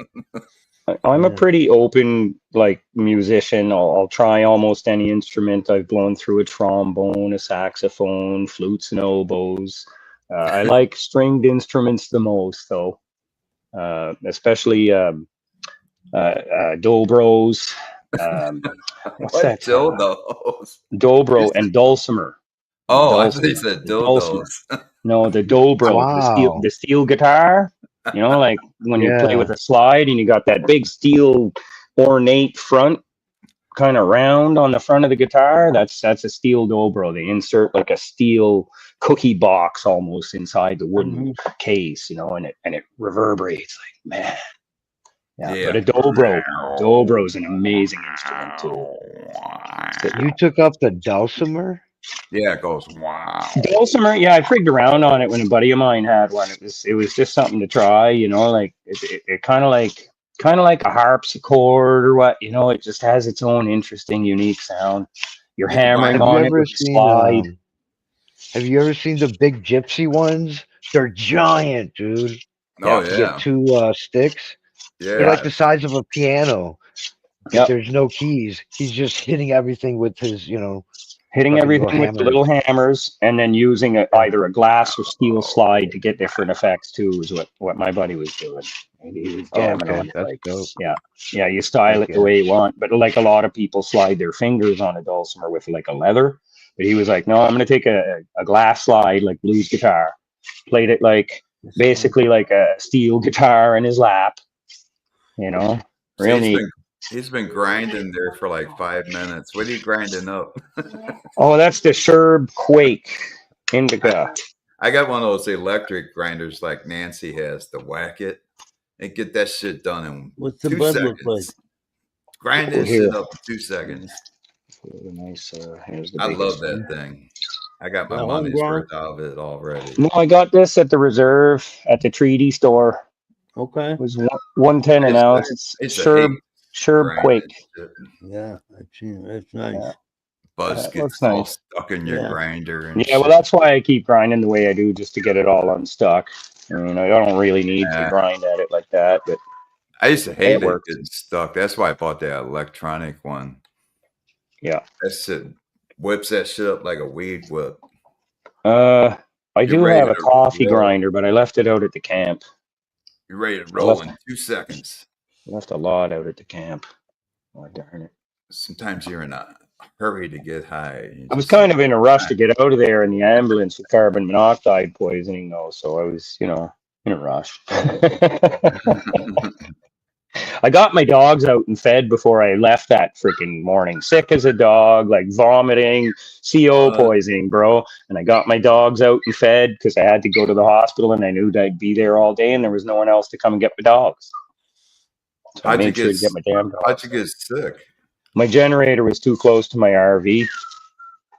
I'm a Yeah. pretty open like musician. I'll try almost any instrument. I've blown through a trombone, a saxophone, flutes and oboes. I like stringed instruments the most, though, especially dobros. What's that? Dildos? Dobro and dulcimer. Oh, I thought you Dulcimer. said Dulcimer. dildos. No, the dobro, Wow. the steel guitar. You know, like when you play Yeah. with a slide and you got that big steel ornate front kind of round on the front of the guitar. That's a steel dobro. They insert like a steel cookie box almost inside the wooden case, you know, and it reverberates like, man. Yeah. But a dobro is an amazing instrument too. You took up the dulcimer? Yeah, it goes wow. Dulcimer, yeah, I frigged around on it when a buddy of mine had one. It was just something to try, you know, like it kind of like a harpsichord or what, you know, it just has its own interesting, unique sound. You're hammering on it with a slide. Have you ever seen the big gypsy ones? They're giant, dude. Oh You yeah, get two sticks. They're yeah. like the size of a piano. Yep. There's no keys. He's just hitting everything with his, you know, hitting Fucking everything little with the little hammers, and then using either a glass or steel slide to get different effects too. Is what my buddy was doing. And he was Oh, jamming okay. on it That's like, dope. yeah, you style Heck it the yeah. way you want. But like a lot of people slide their fingers on a dulcimer with like a leather. But he was like, no, I'm gonna take a glass slide like blues guitar. Played it like basically like a steel guitar in his lap. You know, So real neat. he's been grinding there for like 5 minutes. What are you grinding up? Oh, that's the Sherb Quake Indica. I got one of those electric grinders like Nancy has to whack it and get that shit done in What's the 2 bud look like? seconds. Grind Well, that here. shit up in 2 seconds. Nice. Here's the I biggest love that one. thing. I got my Yeah, money's homegrown? worth out of it already. No, I got this at the reserve at the Treaty store. Okay. It was 110 an It's a- ounce. It's it's a Sherb hate Sherb Quake. Shit. Yeah, I've seen it. That's nice. Yeah. Buzz That gets looks all nice. stuck in your Yeah. grinder. And Yeah, well, shit. that's why I keep grinding the way I do, just to get it all unstuck. I mean, I don't really need to Yeah. grind at it like that, but I used to hate it works. getting stuck. That's why I bought that electronic one. yeah. That shit whips that shit up like a weed whip. I You're do ready have a to coffee roll. grinder, but I left it out at the camp. You're ready to roll in 2 seconds. I left a lot out at the camp. Oh, darn it. Sometimes you're in a hurry to get high. You I was just- kind of in a rush to get out of there in the ambulance with carbon monoxide poisoning, though. So I was, in a rush. I got my dogs out and fed before I left that freaking morning. Sick as a dog, like vomiting, CO poisoning, bro. And I got my dogs out and fed because I had to go to the hospital and I knew that I'd be there all day and there was no one else to come and get my dogs. So I How'd you made sure to get my damn dogs. How'd you get sick? My generator was too close to my RV.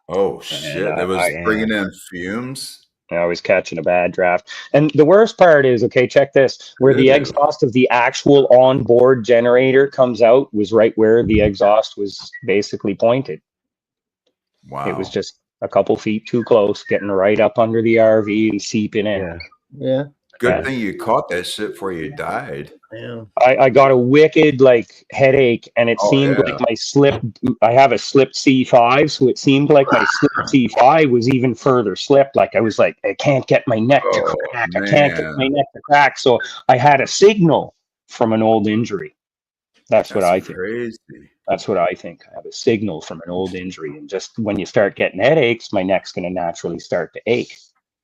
Oh shit! It was I- bringing in fumes. I was catching a bad draft. And the worst part is, okay, check this, where the Ew. exhaust of the actual onboard generator comes out was right where the exhaust was basically pointed. Wow. It was just a couple feet too close, getting right up under the RV and seeping in. Yeah. Yeah. Good yeah. thing you caught that shit before you died. Yeah. I got a wicked headache, and it Oh, seemed yeah. like my slip. I have a slipped C5, so it seemed like my slipped C5 was even further slipped. Like I was like, I can't get my neck to Oh, crack. I can't get man. my neck to crack. So I had a signal from an old injury. That's what I think. Crazy. That's what I think. I have a signal from an old injury, and just when you start getting headaches, my neck's going to naturally start to ache.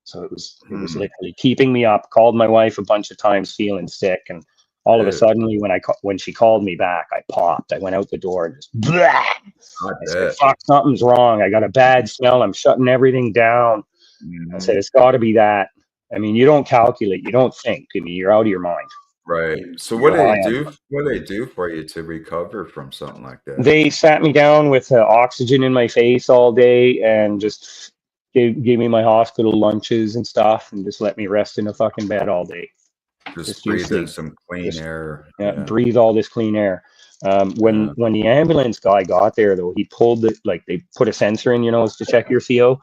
So it was literally keeping me up. Called my wife a bunch of times, feeling sick, and all of a Yeah. sudden, when she called me back, I popped. I went out the door and just blah. I I said, bet. "Fuck, something's wrong. I got a bad smell. I'm shutting everything down." I Mhm. said, "It's got to be that." I mean, you don't calculate, you don't think. I mean, you're out of your mind. Right. So what do You're they high do? What do they do for you to recover from something like that? They sat me down with oxygen in my face all day and just gave me my hospital lunches and stuff and just let me rest in a fucking bed all day. Just you breathe in sleep. some clean Just- air. Yeah, breathe all this clean air. When the ambulance guy got there, though, he pulled they put a sensor in your nose to check your CO.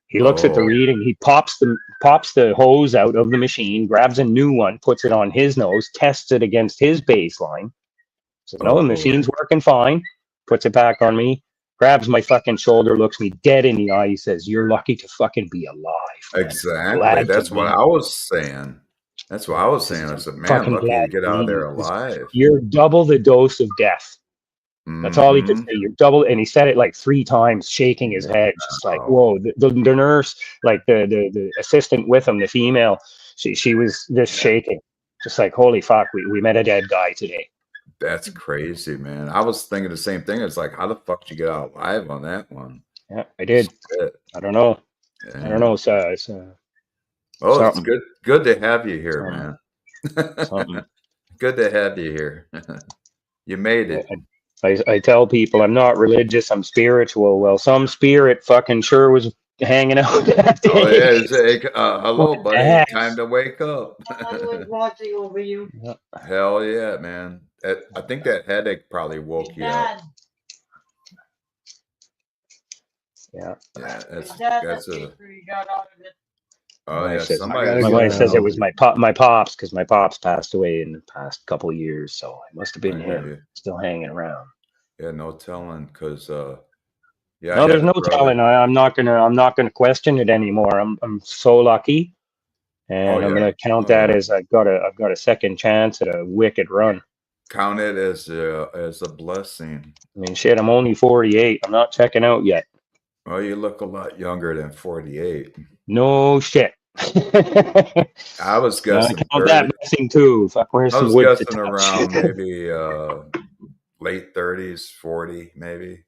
He looks at the Oh. reading. He pops the hose out of the machine, grabs a new one, puts it on his nose, tests it against his baseline. Says, no, the Oh. machine's working fine. Puts it back on me. Grabs my fucking shoulder, looks me dead in the eye. He says, "You're lucky to fucking be alive." man. Exactly. Glad to That's be what here. I was saying. That's what I was saying. I said, man, Fucking lucky to glad get to out of be there here. alive. You're double the dose of death. That's all he could Mhm. say. You're double, and he said it like 3 times, shaking his head, just like, Wow. "Whoa!" The nurse, like the assistant with him, the female, she was just shaking, just like, "Holy fuck, we met a dead guy today." That's crazy, man. I was thinking the same thing. It's like, how the fuck did you get out alive on that one? Yeah, I did. Shit. I don't know. I Yeah. don't know. It's Oh, it's something. good to have you here, Something. man. something. Good to have you here. You made it. I tell people I'm not religious. I'm spiritual. Well, some spirit fucking sure was hanging out that day. Oh yeah, it's like, hello, What the buddy. heck? Time to wake up. I was watching over you. Hell yeah, man. I think that headache probably woke you up. Dad, Yeah. Yeah, Dad, that's a. you got out of it. Oh My yeah, wife says- somebody. My go wife says now. it was my pops because my pops passed away in the past couple of years, so it must have been I hear him you. still hanging around. Yeah, no telling, because Yeah, I No, had there's a no brother. telling. I'm not gonna question it anymore. I'm so lucky, and Oh, I'm yeah. gonna count Oh, that yeah. as I've got a second chance at a wicked run. Count it as a blessing. I mean, shit, I'm only 48. I'm not checking out yet. Well, you look a lot younger than 48. No shit. I was Yeah, I guessing count 30. that blessing too. Fuck, where's I some was wood to guessing touch? around maybe late 30s, 40 maybe.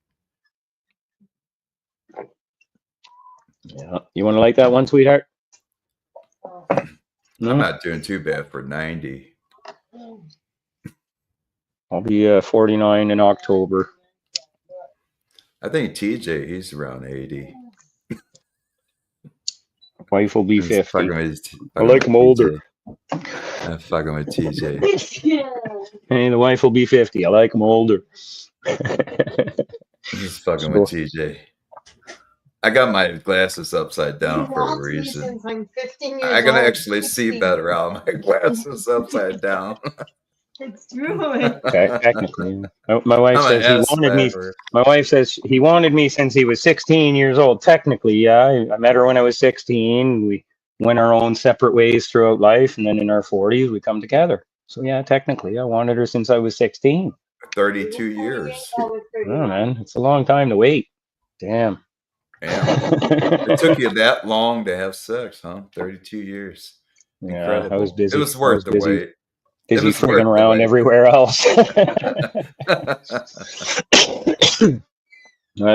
Yeah. You want to light that one, sweetheart? No? I'm not doing too bad for 90. I'll be 49 in October. I think TJ, he's around 80. Wife will be I'm 50. fucking with, I like him older. I'm fucking with TJ. Hey, the wife will be 50. I like him older. He's fucking with TJ. I got my glasses upside down for a reason. I'm 15 years I can old. actually see better out of my glasses upside down. It's true. Technically, my wife I'm an says he ass wanted me. slapper. My wife says he wanted me since he was 16 years old. Technically, yeah, I met her when I was 16. We went our own separate ways throughout life, and then in our 40s we come together. So yeah, technically, I wanted her since I was 16. 32 years. Oh man, it's a long time to wait. Damn. Damn. It took you that long to have sex, huh? 32 years. Yeah, Incredible. I was busy. It was worth the wait. Busy was worth frigging the around wait. everywhere else.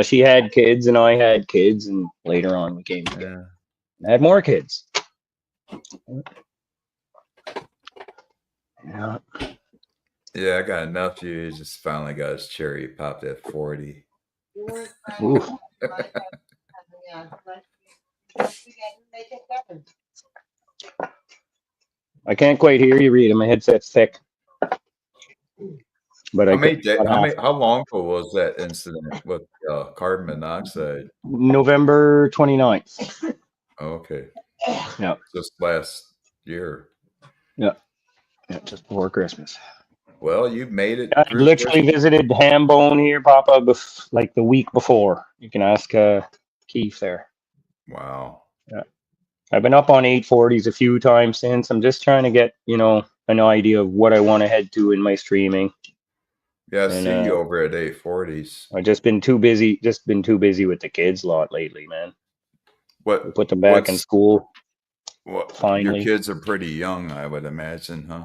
She had kids and I had kids, and later on we came together. Yeah. I had more kids. Yeah. Yeah, I got a nephew. He just finally got his cherry popped at 40. Ooh. I can't quite hear you, Rita. My headset's thick. But How long ago was that incident with carbon monoxide? November 29th. Oh, okay. Yeah. Just last year. Yeah, just before Christmas. Well, you made it. I through literally visited Hambone here, Papa, like the week before. You can ask Keith there. Wow. Yeah. I've been up on 840s a few times since. I'm just trying to get, an idea of what I want to head to in my streaming. Yeah, I see you over at 840s. I've just been too busy with the kids a lot lately, man. What? We put them back in school. Your Finally. kids are pretty young, I would imagine, huh?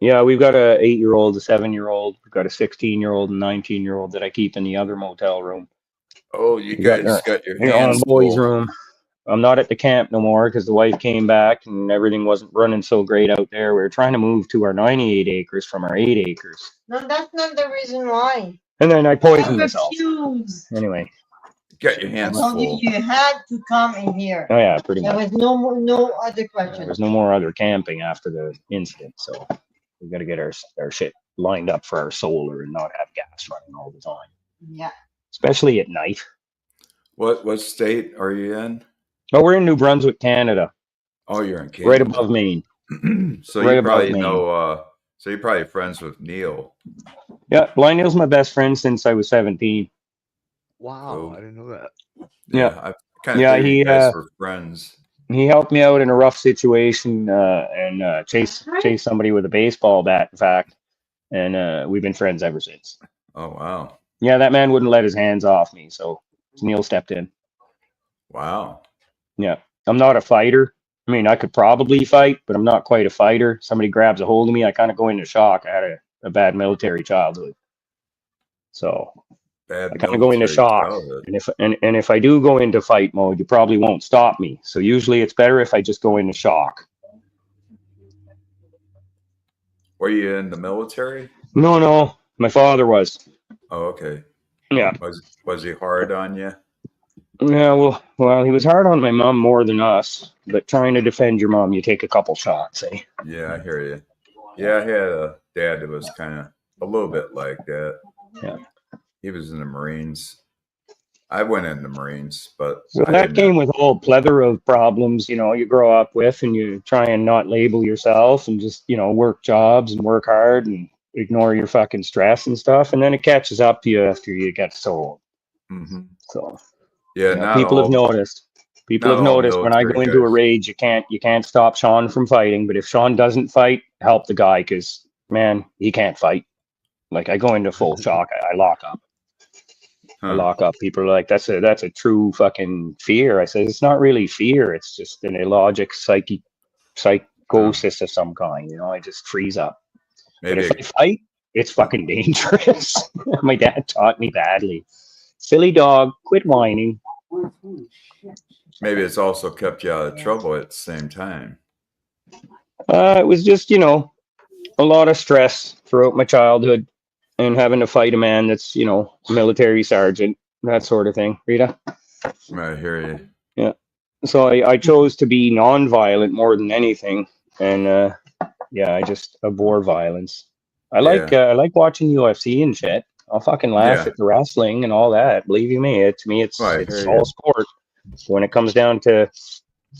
Yeah, we've got a 8-year-old, a 7-year-old. We've got a 16-year-old and 19-year-old that I keep in the other motel room. Oh, you guys got your Your own hands boys' full. room. I'm not at the camp no more because the wife came back and everything wasn't running so great out there. We were trying to move to our 98 acres from our 8 acres. No, that's not the reason why. And then I poisoned I myself. refuse. Anyway. Got your I hands told full. you had to come in here. Oh yeah, pretty There much. was no other There question. was no more other camping after the incident, so we got to get our shit lined up for our solar and not have gas running all the time, Yeah. especially at night. What state are you in? Oh, we're in New Brunswick, Canada. Oh, you're in Canada. Right above Maine. So right you above probably Maine. know. So you're probably friends with Neil. Yeah, Blind Neil's my best friend since I was 17. Wow, Oh. I didn't know that. Yeah. I kind of Yeah, you guys were friends. He helped me out in a rough situation and chased somebody with a baseball bat, in fact. And we've been friends ever since. Oh, wow. Yeah, that man wouldn't let his hands off me, so Neil stepped in. Wow. Yeah, I'm not a fighter. I mean, I could probably fight, but I'm not quite a fighter. Somebody grabs a hold of me, I kind of go into shock. I had a bad military childhood. So Bad I kind of go into military shock. childhood. And if I do go into fight mode, you probably won't stop me. So usually it's better if I just go into shock. Were you in the military? No, my father was. Oh, okay. Yeah. Was he hard on you? Yeah, well, he was hard on my mom more than us, but trying to defend your mom, you take a couple shots, eh? Yeah, I hear you. Yeah, I had a dad that was kind of a little bit like that. Yeah. He was in the Marines. I went in the Marines, but So that came with a whole plethora of problems, you grow up with, and you try and not label yourself and just, work jobs and work hard and ignore your fucking stress and stuff. And then it catches up to you after you get so old. hmm So Yeah, yeah, not people have all. noticed. People Not have all noticed when I go military into a guys. rage, you can't stop Sean from fighting. But if Sean doesn't fight, help the guy because man, he can't fight. Like I go into full shock. I lock up. I Huh. lock up. People are like, that's a true fucking fear. I said, it's not really fear. It's just an illogic psychosis of some kind. You know, I just freeze up. But if Maybe I fight, it's fucking dangerous. My dad taught me badly. Silly dog, quit whining. maybe it's also kept you out of trouble at the same time. It was just, you know, a lot of stress throughout my childhood and having to fight a man that's, you know, military sergeant, that sort of thing. Rita? I hear you. Yeah. So I chose to be non-violent more than anything. And yeah, I just abhor violence. I like watching UFC and shit. I'll fucking laugh Yeah. at the wrestling and all that. Believe you me, to me it's I it's hear all you. sport. When it comes down to,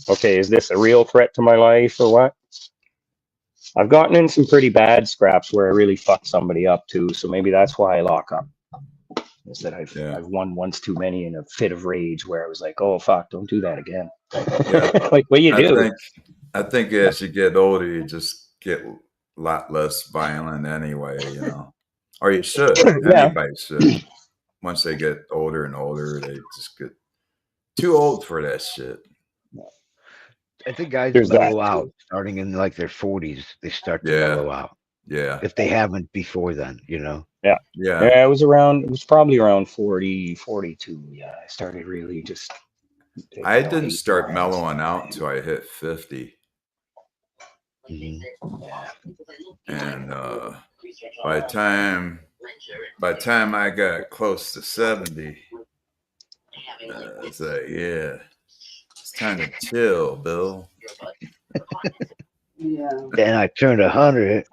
okay, is this a real threat to my life or what? I've gotten in some pretty bad scraps where I really fucked somebody up too. So maybe that's why I lock up. Is that I've won once too many in a fit of rage where I was like, oh fuck, don't do that again. Yeah. Like what you do? I think as you get older, you just get a lot less violent anyway, you know. Or you should. Yeah. Anybody should. Once they get older and older, they just get too old for that shit. I think guys There's that, mellow out too. starting in like their 40s. They start to Yeah. mellow out Yeah. if they haven't before then, you know. Yeah. Yeah, it was probably around 40, 42. Yeah, I started really just. I didn't start mellowing out until I hit 50. Mhm. And by the time I got close to 70, it's like, yeah, it's time to chill, Bill. Yeah. Then I turned 100.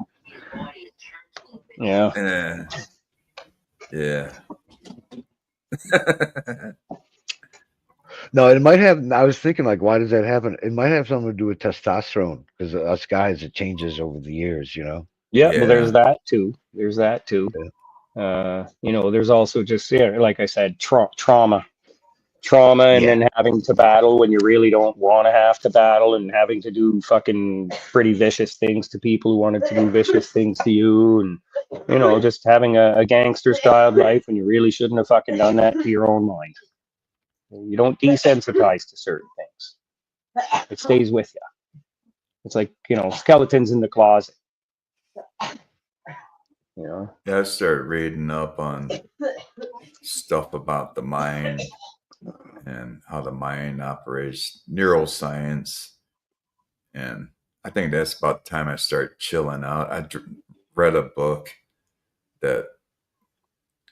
Yeah. Yeah. No, it might have. I was thinking, like, why does that happen? It might have something to do with testosterone because us guys, it changes over the years, you know. Yeah, Yeah. well, there's that too. Yeah. You know, there's also just like I said, trauma, and Yeah. then having to battle when you really don't want to have to battle, and having to do fucking pretty vicious things to people who wanted to do vicious things to you, and you know, just having a gangster styled life when you really shouldn't have fucking done that to your own mind. You don't desensitize to certain things. It stays with you. It's like, you know, skeletons in the closet. You know? Yeah, I started reading up on stuff about the mind and how the mind operates, neuroscience. And I think that's about the time I started chilling out. I read a book that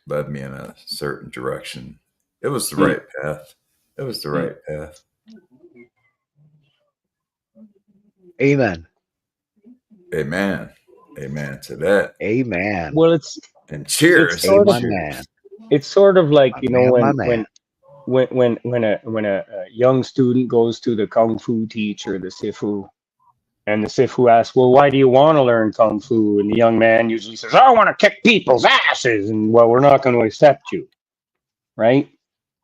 led me in a certain direction. It was the right path. It was the right path. Amen. Amen. Amen to that. Amen. Well, it's cheers. It's sort of- cheers. It's sort of like, you know, My man. when a young student goes to the kung fu teacher, the sifu, and the sifu asks, well, why do you want to learn kung fu? And the young man usually says, I want to kick people's asses. And well, we're not going to accept you. Right?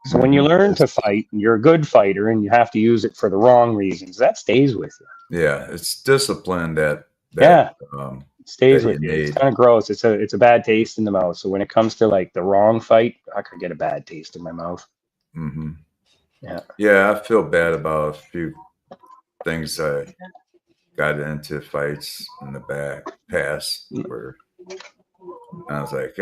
So when you learn to fight, and you're a good fighter and you have to use it for the wrong reasons, that stays with you. Yeah, it's discipline that it stays that with you you. It's need. kind of gross. It's a bad taste in the mouth. So when it comes to like the wrong fight, I could get a bad taste in my mouth. Mm-hmm. Yeah. I feel bad about a few things I got into fights in the past where I was like,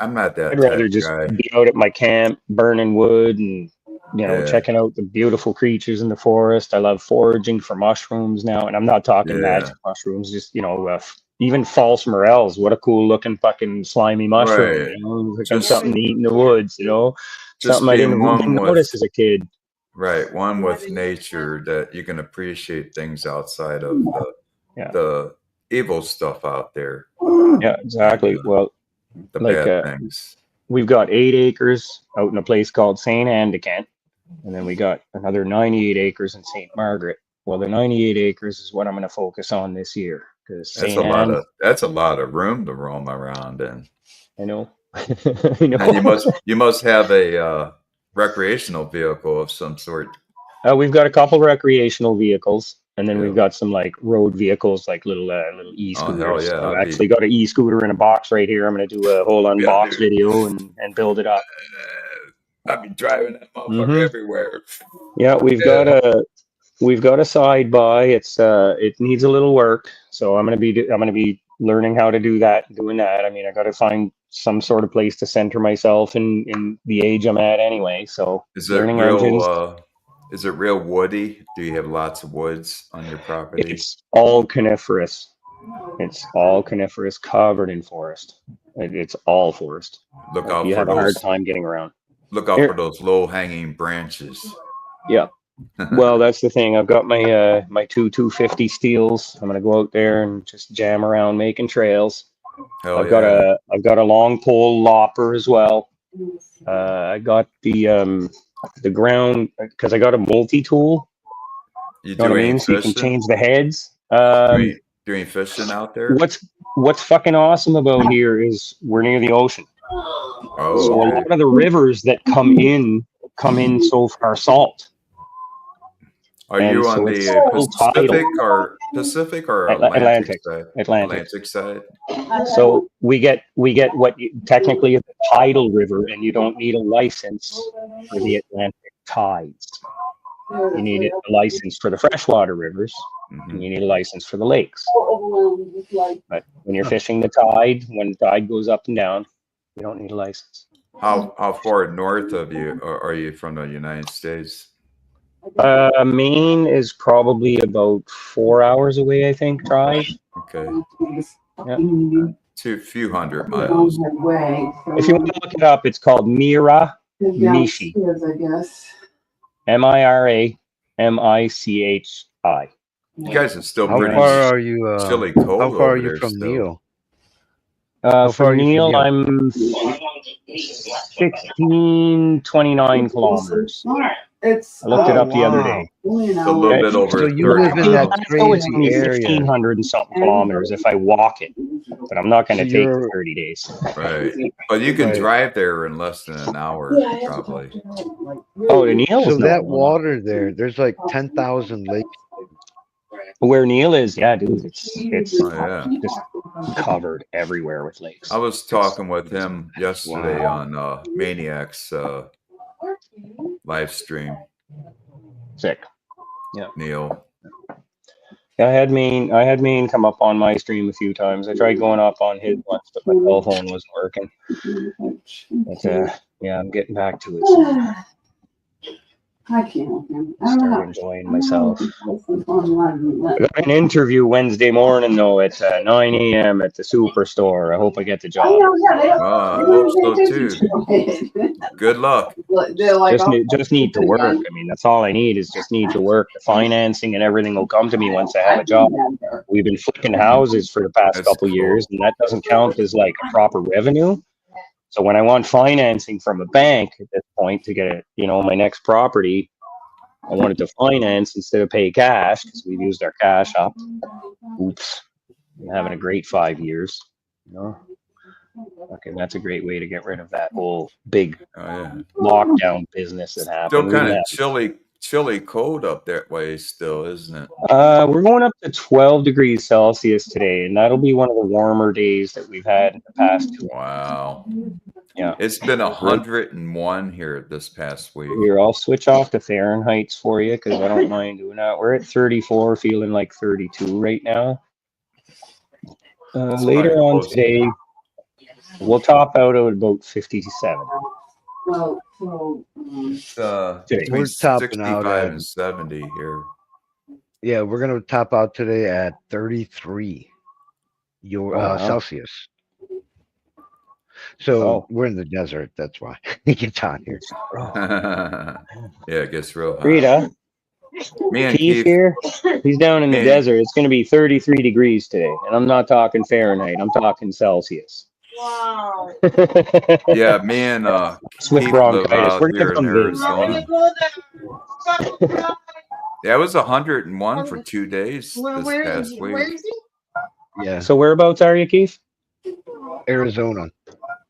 I'm not that I'd type rather of just guy. be out at my camp burning wood and, you know, Yeah. checking out the beautiful creatures in the forest. I love foraging for mushrooms now. And I'm not talking Yeah. magic mushrooms, just, you know, even false morels. What a cool looking fucking slimy mushroom. Right. You know, like Just- something to eat in the woods, you know, Just something I being didn't one notice as a kid. Right, one with nature that you can appreciate things outside of the evil stuff out there. Yeah, exactly. Well, The like, bad things. we've got 8 acres out in a place called St. Andicant, and then we got another 98 acres in St. Margaret. Well, the 98 acres is what I'm going to focus on this year because That's a lot of room to roam around in. I know. I know. And you must have a recreational vehicle of some sort. We've got a couple recreational vehicles, and then Yeah. we've got some like road vehicles, like little e-scooters. hell yeah, I've that'd be- actually got an e-scooter in a box right here. I'm going to do a whole unbox dude. video and build it up. I'd be driving that motherfucker Mhm. everywhere. Yeah, we've got a side by. It needs a little work, so I'm gonna be learning how to doing that. I mean, I got to find some sort of place to center myself in the age I'm at anyway. So Is it learning real? engines. Is it real woody? Do you have lots of woods on your property? It's all coniferous. It's all coniferous, covered in forest. It's all forest. Look out You for have a hard those. time getting around. Look out Here. for those low hanging branches. Yeah. Well, that's the thing. I've got my my 250 steels. I'm gonna go out there and just jam around making trails. Hell I've got a long pole lopper as well. I got the ground because I got a multi tool. You You know what I doing mean? So you can fishing? change the heads. Doing fishing out there? What's fucking awesome about here is we're near the ocean. Oh, So a okay. lot of the rivers that come in so far salt. Are and you so on it's the still tidal. Pacific or Atlantic. side? Atlantic. Atlantic side. So we get what technically is a tidal river, and you don't need a license for the Atlantic tides. You need a license for the freshwater rivers, Mhm. and you need a license for the lakes. But when you're fishing the tide, when the tide goes up and down, you don't need a license. How far north of you are you from the United States? Maine is probably about 4 hours away, I think, drive. Okay, Yeah. few hundred miles. If you want to look it up, it's called Miramichi. I guess. Miramichi. You guys are still How pretty far are you? chilly cold How far over are you there from still. Neil? How far For are you from Neil, Neil? I'm 1629 kilometers. It's. I looked it up the other wow. day. It's a little bit over So you 30 live in that miles. So it's only crazy area. 1,500 and something kilometers if I walk it, but I'm not going to So take you're- the 30 days. Right. But you can Right. drive there in less than an hour, probably. Oh, to Neil's So no, that no, no. water there, there's like 10,000 lakes. Where Neil is, yeah, dude, it's Oh, yeah. just covered everywhere with lakes. I was talking with him yesterday on Maniac's live stream, Sick. Neil. I had Maine come up on my stream a few times. I tried going up on his once, but my cell phone wasn't working. But yeah, I'm getting back to it. So I can't. start enjoying myself. I I got an interview Wednesday morning though at 9 a.m. at the Superstore. I hope I get the job. I hope so too. Good luck. Just need to work. I mean, that's all I need is just need to work. The financing and everything will come to me once I have a job. We've been flipping houses for the past That's couple cool. years, and that doesn't count as like a proper revenue. So when I want financing from a bank at this point to get my next property, I wanted to finance instead of pay cash because we've used our cash up. Oops, I'm having a great 5 years. Okay, that's a great way to get rid of that whole big Oh, yeah. lockdown business that happened. Still We kind of didn't chilly cold up that way still, isn't it? We're going up to 12 degrees Celsius today, and that'll be one of the warmer days that we've had in the past 2 weeks. Wow. Yeah. It's been 101 here this past week. Here, I'll switch off to Fahrenheit for you because I don't mind doing that. We're at 34, feeling like 32 right now. That's Later fine. on today, we'll top out at about 57. It's Today. between We're topping out 65 at- and 70 here. Yeah, we're gonna top out today at 33 Wow. Celsius. So Oh. we're in the desert. That's why it gets hot here. Yeah, it gets real hot. Rita, Me and Keith Keith, here, he's down in the Hey. desert. It's going to be 33 degrees today, and I'm not talking Fahrenheit. I'm talking Celsius. Wow. yeah, me and It's with Keith live bronchitis. out We're here going in to come visit. I'm Arizona. gonna go there. Yeah, it was 101 for 2 days this Where is past he? week. Where is he? Yeah, So whereabouts are you, Keith? Arizona.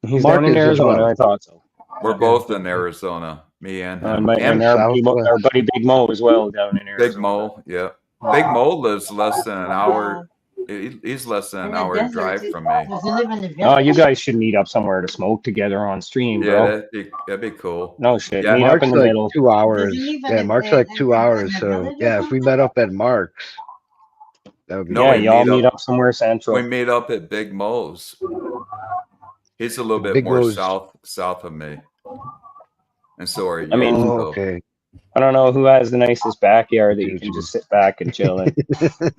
He's Mark down in is as Arizona. well. I thought so. We're both in Arizona. Me and him. And And our, Southwest. our buddy Big Mo as well down in Arizona. Big Mo, yeah. Big Mo lives less than an hour. He's less than an hour drive from me. Does he live in the Oh, you village? guys should meet up somewhere to smoke together on stream, Yeah, bro. that'd be cool. No shit. Yeah, Meet up Mark's in the like middle. 2 hours. Does he live in Yeah, the- Mark's like in- 2 in hours. the So village or yeah, if we something? met up at Mark's, that would be No, Yeah, we y'all meet meet up- up somewhere central. We meet up at Big Mo's. He's a little bit Big more Mo's. south of me. And so are you. I mean- Oh, so- okay. I don't know who has the nicest backyard that you can just sit back and chill in.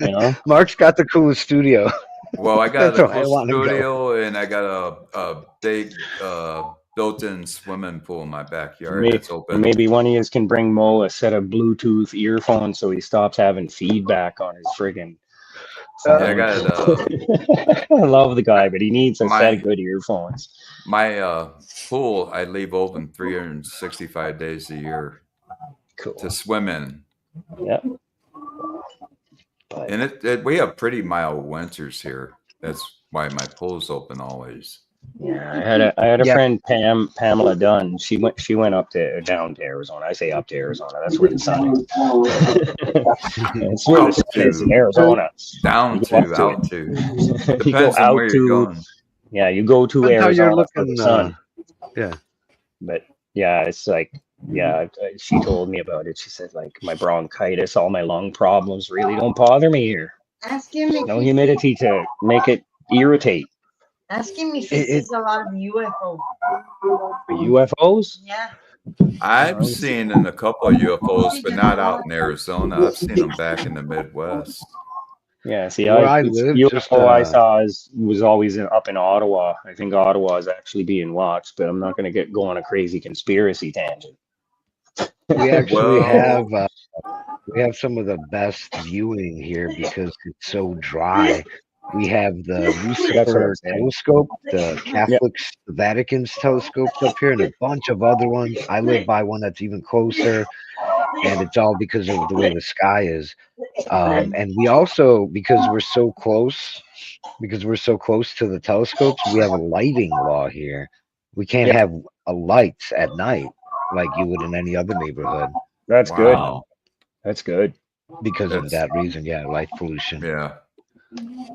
You know? Mark's got the coolest studio. Well, I got That's a why I cool wanna go. studio and I got a big built-in swimming pool in my backyard. Maybe- It's open. Maybe one of you can bring Mo a set of Bluetooth earphones so he stops having feedback on his friggin' Yeah, I got I love the guy, but he needs a My- set of good earphones. my pool. I leave open 365 days a year Cool. to swim in, Yeah. But and we have pretty mild winters here. That's why my pool's open always. yeah, I had a Yeah. friend Pamela Dunn. She went down to Arizona. I say up to Arizona. That's where the sun is. That's where the sun is in Arizona. Down You to, go up to out to. You go Depends on out where you're to going. yeah, you go to Depends how you're Arizona for the looking, sun. yeah. But yeah, it's like yeah, she told me about it. She said like my bronchitis, all my lung problems really don't bother me here. Ask him if No he- humidity to make it irritate. Ask him if he It- sees a lot of UFO. UFOs? Yeah. I've seen in a couple of UFOs, but not out in Arizona. I've seen them back in the Midwest. Yeah, see, Where I it's live, UFO just, I saw was always up in Ottawa. I think Ottawa is actually being watched, but I'm not going to go on a crazy conspiracy tangent. We actually Well- we have some of the best viewing here because it's so dry. We have the That's what Lucifer I'm saying. telescope, the Catholics, the Vatican's telescopes up here, and a bunch of other ones. I live by one that's even closer, and it's all because of the way the sky is. And we also, because we're so close to the telescopes, we have a lighting law here. We can't Yeah. have lights at night like you would in any other neighborhood That's good. Wow. That's good. because of That's- that reason. Yeah, light pollution. Yeah.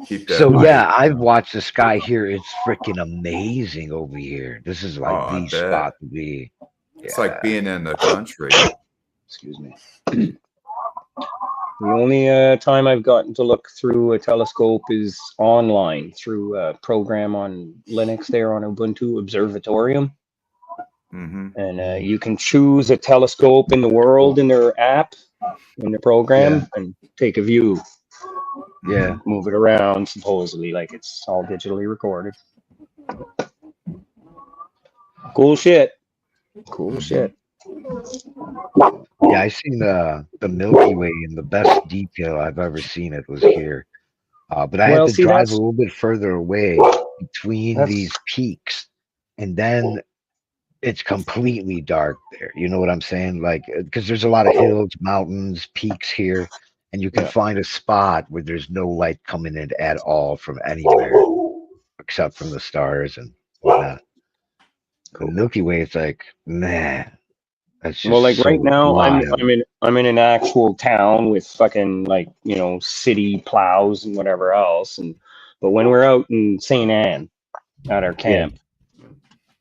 Keep that So in mind. yeah, I've watched the sky here. It's freaking amazing over here. This is like Oh, I the bet. spot to be. It's like being in the country. Excuse me. The only time I've gotten to look through a telescope is online through a program on Linux there on Ubuntu Observatorium. Hmm. And you can choose a telescope in the world in their app, in the program, and take a view. Yeah. Move it around, supposedly, like it's all digitally recorded. Cool shit. Cool shit. Yeah, I seen the Milky Way in the best detail I've ever seen it was here. But I Well, had to see, drive that's- a little bit further away between That's- these peaks, and then it's completely dark there. You know what I'm saying? Like, because there's a lot of hills, mountains, peaks here, and you can Yeah. find a spot where there's no light coming in at all from anywhere except from the stars and whatnot. The Milky Way, it's like, nah. That's just Well, like so right now, wild. I'm in an actual town with fucking like city plows and whatever else, but when we're out in St. Anne at our camp,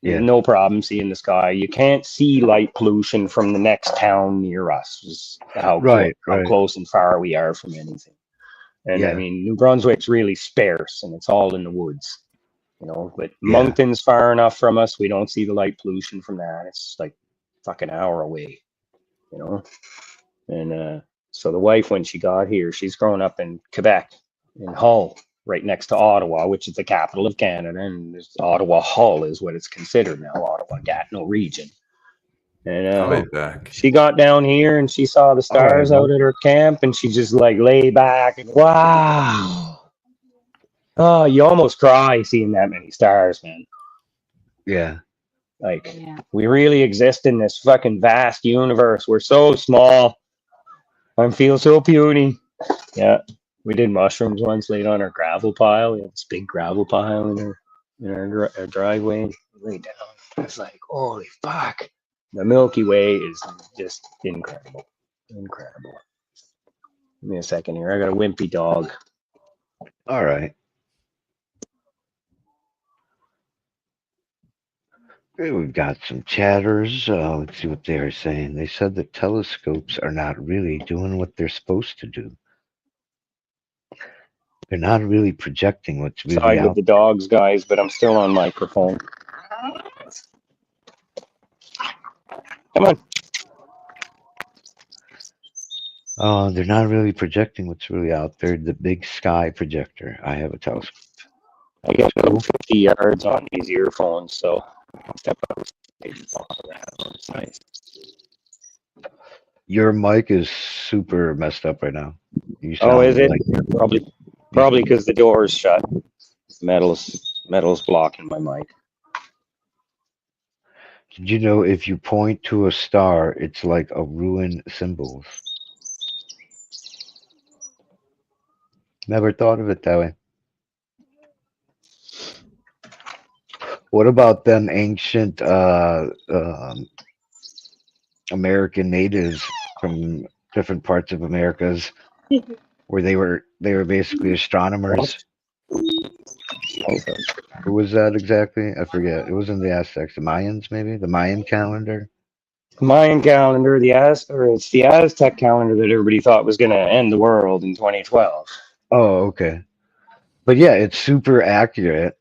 Yeah. no problem seeing the sky. You can't see light pollution from the next town near us. Is how Right, how right. close and far we are from anything. And I Yeah. mean, New Brunswick's really sparse, and it's all in the woods. But Yeah. Moncton's far enough from us. We don't see the light pollution from that. It's like fucking hour away, And so the wife, when she got here, she's grown up in Quebec, in Hull, right next to Ottawa, which is the capital of Canada. And Ottawa Hull is what it's considered now, Ottawa Gatineau region. And I'll be back. she got down here and she saw the stars right, out at her camp, and she just like lay back and wow. Oh, you almost cry seeing that many stars, man. Yeah. Like, Yeah. we really exist in this fucking vast universe. We're so small. I feel so puny. Yeah. We did mushrooms once, laid on our gravel pile. We had this big gravel pile in in our driveway, lay down. It's like, holy fuck. The Milky Way is just incredible. Incredible. Give me a second here. I got a wimpy dog. All right. Okay, we've got some chatters. Let's see what they are saying. They said that telescopes are not really doing what they're supposed to do. They're not really projecting what's really Side with out. the dogs, guys, but I'm still on microphone. Come on. Oh, they're not really projecting what's really out there. The big sky projector. I have a telescope. I get about 50 yards on these earphones, so I'll step out. It's nice. Your mic is super messed up right now. You Oh, sound is it? like Probably because the door's shut. Metal's blocking my mic. Did you know if you point to a star, it's like a ruined symbols? Never thought of it that way. What about them ancient American natives from different parts of Americas, where they were basically astronomers? Who was that exactly? I forget. It wasn't the Aztecs, the Mayans, maybe the Mayan calendar. Mayan calendar, it's the Aztec calendar that everybody thought was going to end the world in 2012. Oh, okay. But yeah, it's super accurate.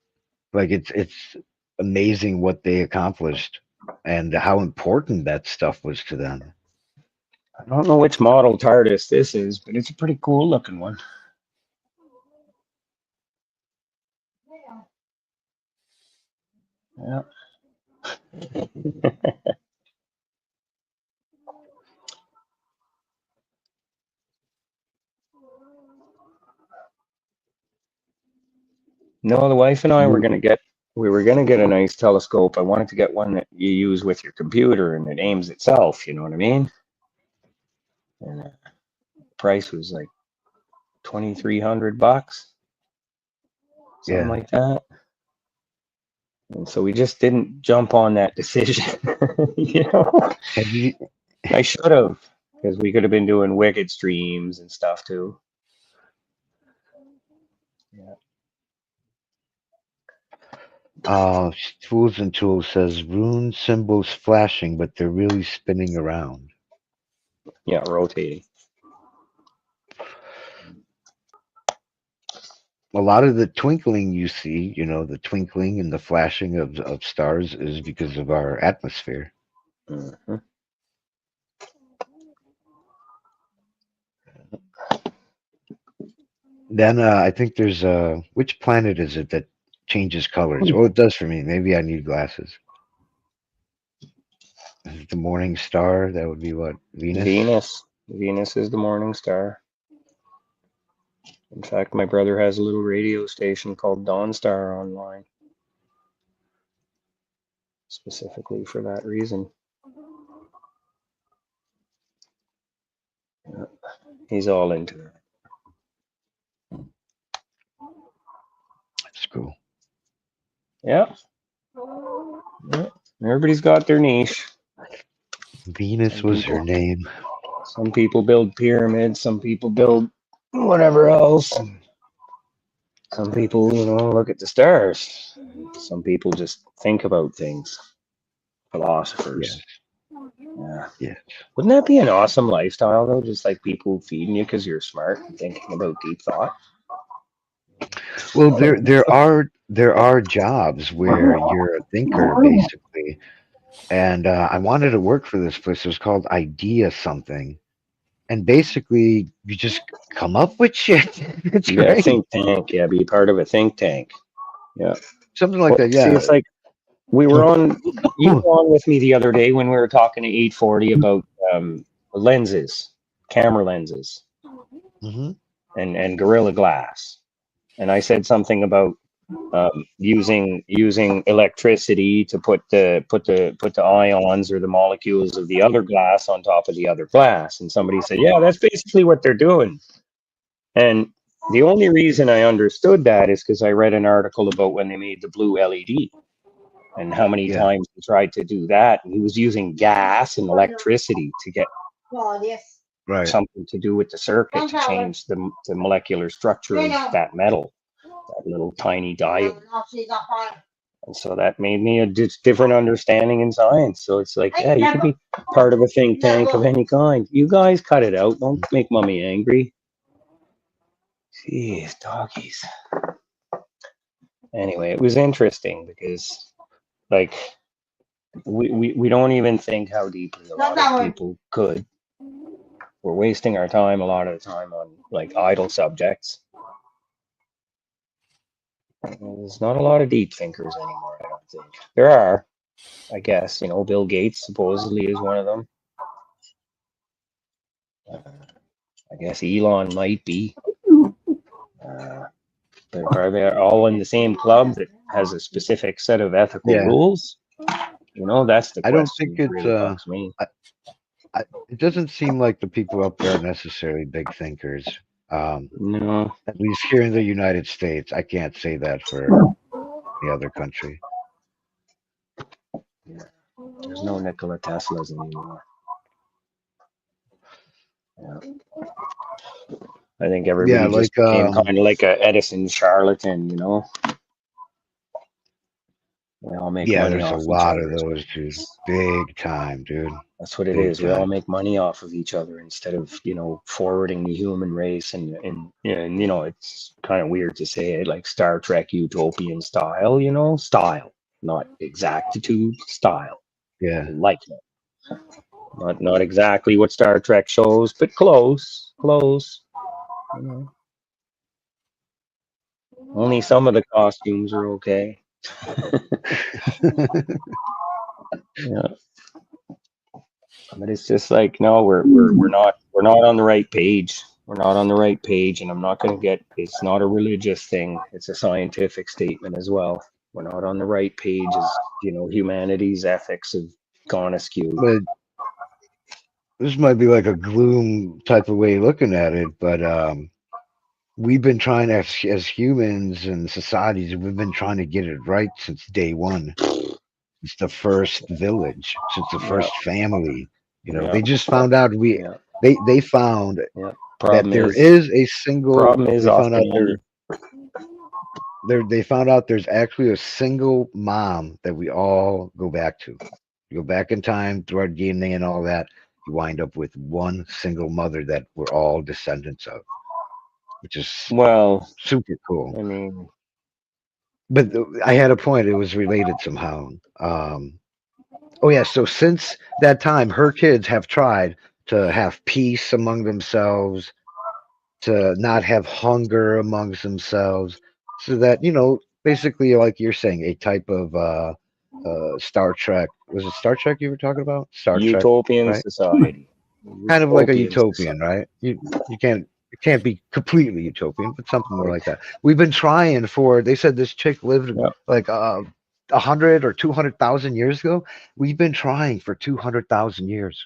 Like it's amazing what they accomplished and how important that stuff was to them. I don't know which model TARDIS this is, but it's a pretty cool looking one. Yeah. No, the wife and I were gonna get a nice telescope. I wanted to get one that you use with your computer and it aims itself, you know what I mean? And the price was like $2,300, something Yeah. like that. And so we just didn't jump on that decision. You know, Have you? I should have, because we could have been doing Wicked streams and stuff too. Yeah. Tools and Tools says rune symbols flashing, but they're really spinning around. Yeah, rotating. A lot of the twinkling you see, you know, the twinkling and the flashing of stars is because of our atmosphere. Mm-hmm. Then I think there's which planet is it that changes colors? Well, it does for me. Maybe I need glasses. Is it the morning star? That would be what? Venus? Venus is the morning star. In fact, my brother has a little radio station called Dawn Star online, specifically for that reason. Yeah. He's all into it. That's cool. Yeah. Yeah. Everybody's got their niche. Venus was her name. Some people build pyramids, some people build whatever else. Some people, you know, look at the stars. Some people just think about things. Philosophers. Yeah. Yes. Wouldn't that be an awesome lifestyle though? Just like people feeding you because you're smart and thinking about deep thought. Well, there are jobs where you're a thinker basically, and I wanted to work for this place. It was called Idea something, and basically you just come up with shit. It's Yeah, great. think tank. Yeah, be part of a think tank. Yeah, Something like that. See, Yeah. it's like we were on. You were on with me the other day when we were talking to 840 about lenses, camera lenses, Hmm. and Gorilla Glass, and I said something about using electricity to put the ions or the molecules of the other glass on top of the other glass, and somebody said, yeah, that's basically what they're doing. And the only reason I understood that is because I read an article about when they made the blue LED and how many Yeah. times he tried to do that. And he was using gas and electricity to get Right. something to do with the circuit to change the molecular structure of that metal, that little tiny diode. And so that made me a different understanding in science. So it's like, yeah, you can be part of a think tank of any kind. You guys cut it out. Don't make mommy angry. Jeez, doggies. Anyway, it was interesting because, like, we don't even think how deeply a lot of people could. We're wasting our time a lot of the time on like idle subjects. There's not a lot of deep thinkers anymore, I don't think. There are, I guess, you know, Bill Gates supposedly is one of them. I guess Elon might be. They're probably all in the same club that has a specific set of ethical Yeah. rules. You know, that's the I question. don't think that it's, really bugs me. It doesn't seem like the people up there are necessarily big thinkers. No, At least here in the United States, I can't say that for the other country. there's no Nikola Teslas anymore. Yeah. I think everybody Yeah, just like, became kind of like a Edison charlatan, you know. We all make yeah, money there's a off each lot other. of those, dude. Big time, dude. That's what it Big is. We all time. make money off of each other instead of, you know, forwarding the human race and you know, it's kind of weird to say it like Star Trek utopian style, you know, style, not exactitude, style. Yeah. Like it. Not exactly what Star Trek shows, but close. You know. Only some of the costumes are okay. Yeah. But it's just like, no, we're not on the right page. We're not on the right page, and I'm not going to get. It's not a religious thing. It's a scientific statement as well. We're not on the right page as, you know, humanity's ethics have gone askew. But this might be like a gloom type of way of looking at it, but we've been trying as humans and societies, we've been trying to get it right since day one. It's the first village, since the first family. You know, Yeah. they just found out Yeah. they found that Problem there is is a single. problem is They found out often they found out there's actually a single mom that we all go back to. You go back in time through our DNA and all that. You wind up with one single mother that we're all descendants of, which is well, super cool. I mean, But I had a point. It was related somehow. Oh yeah. So since that time, her kids have tried to have peace among themselves, to not have hunger amongst themselves, so that, you know, basically, like you're saying, a type of Star Trek. Was it Star Trek you were talking about? Star Trek, utopian right? society. Kind of like a Utopian utopian, right? You can't. It can't be completely utopian, but something more like that. We've been trying for. They said this chick lived Yeah. like 100 or 200,000 years ago. We've been trying for 200,000 years.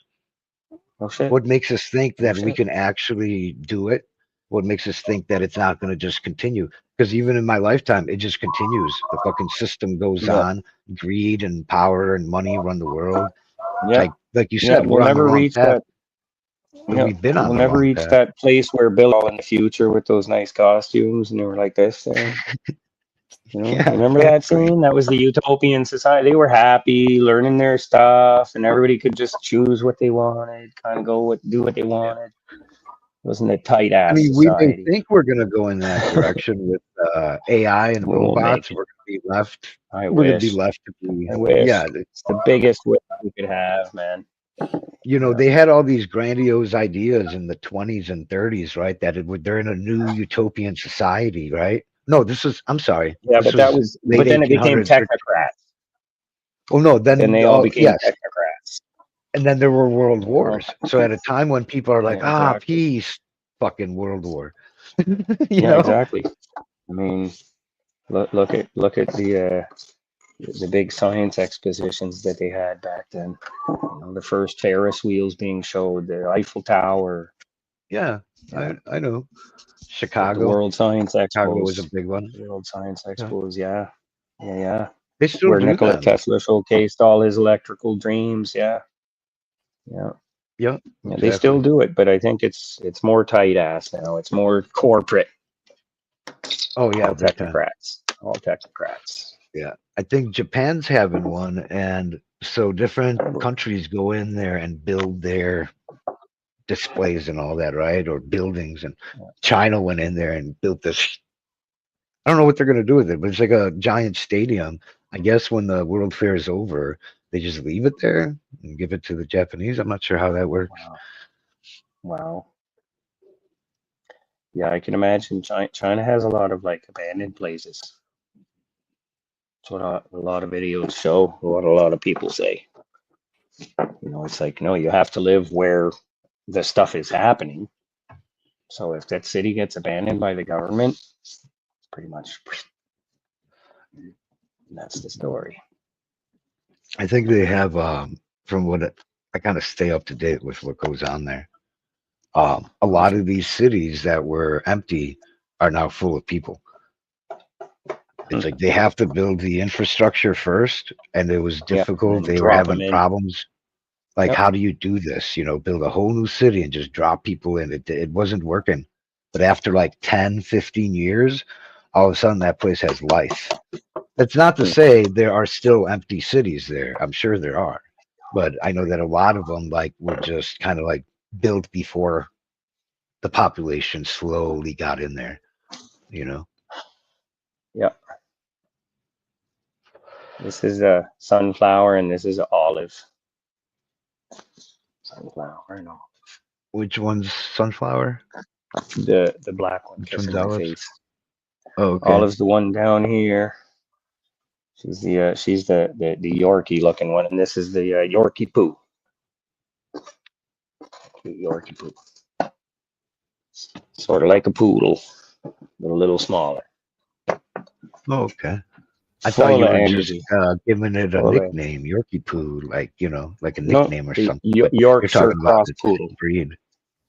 Oh shit. What makes us think that we shit. can actually do it? What makes us think that it's not going to just continue? Because even in my lifetime, it just continues. The fucking system goes Yeah. on. Greed and power and money run the world. Yeah. Like you Yeah. said, We'll we're on the never wrong reach path. that. But Yeah. we've been on We'll the never wrong reach path. that place where Bill in the future with those nice costumes and they were like this there. You know, Yeah, remember that exactly. scene? That was the utopian society. They were happy, learning their stuff, and everybody could just choose what they wanted, kind of do what they wanted. Wasn't a tight I ass mean, we may society. think we're going to go in that direction with AI and We won't make robots. it. We're going to be left. I We're going to be wish. left to be. I wish. Yeah, It's the biggest wish we could have, man. you know, Yeah. they had all these grandiose ideas in the 20s and 30s, right? That they're in a new utopian society, right? No, this is. I'm sorry. Yeah, This but that was. late But then it became 1800s. technocrats. Oh no, Then then they all became yes, technocrats. and then there were world You know? wars. So at a time when people are like, Yeah, exactly. peace, fucking world war. Yeah, know? exactly. I mean, look at the big science expositions that they had back then. You know, the first Ferris wheels being showed, the Eiffel Tower, Yeah, I know. The Chicago. World Science Chicago was a Expos. big one. World Science Yeah. Expos, yeah. Yeah. They still Where do Nikola them. Tesla showcased all his electrical dreams. Yeah. Yep, Yeah, they exactly. still do it, but I think it's more tight ass now. It's more corporate. Oh yeah, All big time. technocrats. All technocrats. Yeah, I think Japan's having one, and so different countries go in there and build their displays and all that, right? Or buildings. And China went in there and built this. I don't know what they're gonna do with it, but it's like a giant stadium. I guess when the World Fair is over, they just leave it there and give it to the Japanese. I'm not sure how that works. Wow. Wow. Yeah, I can imagine China has a lot of like abandoned places. That's what a lot of videos show, what a lot of people say. You know, it's like, no, you have to live where the stuff is happening. So if that city gets abandoned by the government, it's pretty much that's the story. I think they have, from I kind of stay up to date with what goes on there. A lot of these cities that were empty are now full of people. It's like they have to build the infrastructure first, and it was Yeah, and difficult. then They were drop 'em having in. problems. Like, Yep. how do you do this? You know, build a whole new city and just drop people in. It wasn't working. But after like 10, 15 years, all of a sudden that place has life. That's not to say there are still empty cities there. I'm sure there are. But I know that a lot of them like were just kind of like built before the population slowly got in there, you know? Yeah. This is a sunflower and this is an olive. Sunflower and olive. Which one's sunflower? The black one Which kissing one's my olive? face. Oh, okay. Olive's the one down here. She's the Yorkie looking one, and this is the Yorkie poo. Cute Yorkie poo. Sort of like a poodle, but a little smaller. Oh, okay. I thought Full you of were energy. just giving it a Full of nickname, Yorkie Poo, like, you know, like a No, nickname or the something. But you're Yorkshire talking about Cross the Poodle. breed.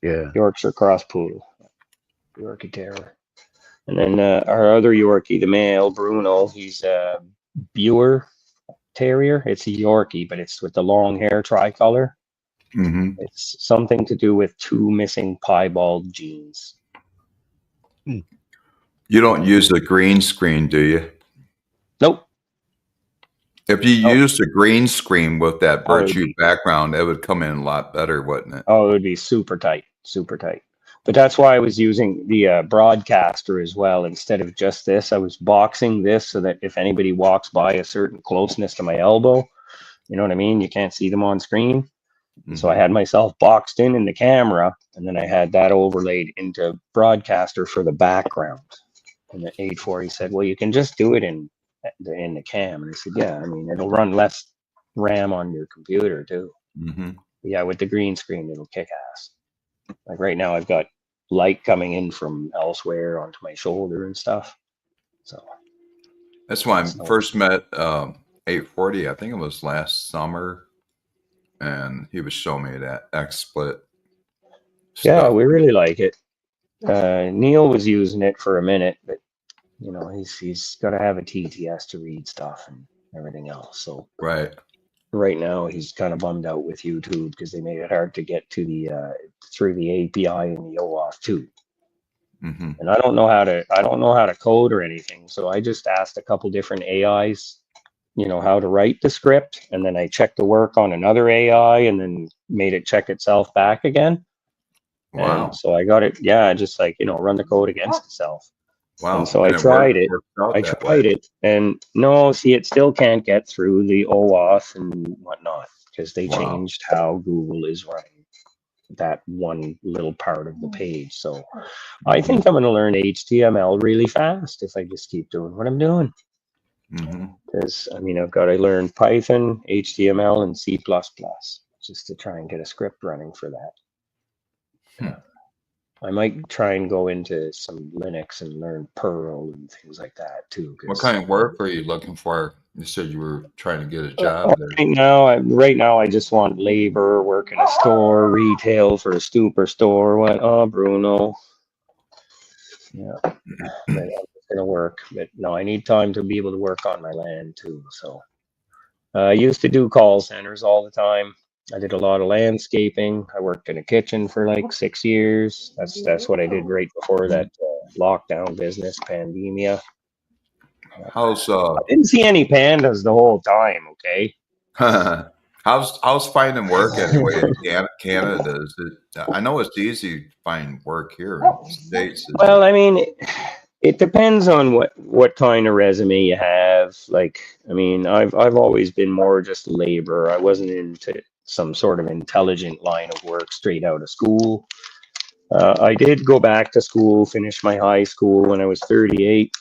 Yeah. Yorkshire Cross Poodle. Yorkie Terrier. And then our other Yorkie, the male, Bruno, he's a Buer Terrier. It's a Yorkie, but it's with the long hair tricolor. Mm-hmm. It's something to do with two missing piebald genes. You don't use the green screen, do you? Nope. If you Oh. used a green screen with that Oh, it would virtue be- background, it would come in a lot better, wouldn't it? Oh, it would be super tight, super tight. But that's why I was using the broadcaster as well. Instead of just this, I was boxing this so that if anybody walks by a certain closeness to my elbow, you know what I mean? You can't see them on screen. So I had myself boxed in the camera, and then I had that overlaid into broadcaster for the background. And the 840 said, well, you can just do it in the cam. And I said, yeah, I mean, it'll run less RAM on your computer too. Mm-hmm. Yeah, with the green screen, it'll kick ass. Like right now, I've got light coming in from elsewhere onto my shoulder and stuff. So That's why I So- first met 840. I think it was last summer, and he was showing me that XSplit. yeah, stuff. we really like it. Neil was using it for a minute, but you know, he's got to have a TTS to read stuff and everything else. So Right. right now he's kind of bummed out with YouTube because they made it hard to get to the through the API and the OAuth 2. Mm-hmm. And I don't know how to code or anything. So I just asked a couple different AIs, you know, how to write the script, and then I checked the work on another AI and then made it check itself back again. Wow. And so I got it, yeah, just like, you know, run the code against itself. Wow. And so I And tried it. worked out I that tried way. it, and no, see, it still can't get through the OAuth and whatnot because they Wow. changed how Google is running that one little part of the page. So I think I'm going to learn HTML really fast if I just keep doing what I'm doing. Mm-hmm. Because I mean, I've got to learn Python, HTML, and C++ just to try and get a script running for that. I might try and go into some Linux and learn Perl and things like that too. What 'cause, kind of work are you looking for? You said you were trying to get a uh, job there. right now, I just want labor, work in a store, retail for a superstore. What? Oh, Bruno. Yeah, but I'm just gonna work. But no, I need time to be able to work on my land too. So I used to do call centers all the time. I did a lot of landscaping. I worked in a kitchen for like 6 years. That's what I did right before that lockdown business pandemia. How's I didn't see any pandas the whole time. Okay. how's finding work anyway in Canada? Is it? I know it's easy to find work here in the States. Is Well, it? I mean, it depends on what kind of resume you have. Like, I mean, I've always been more just labor. I wasn't into some sort of intelligent line of work straight out of school. I did go back to school, finish my high school when I was 38.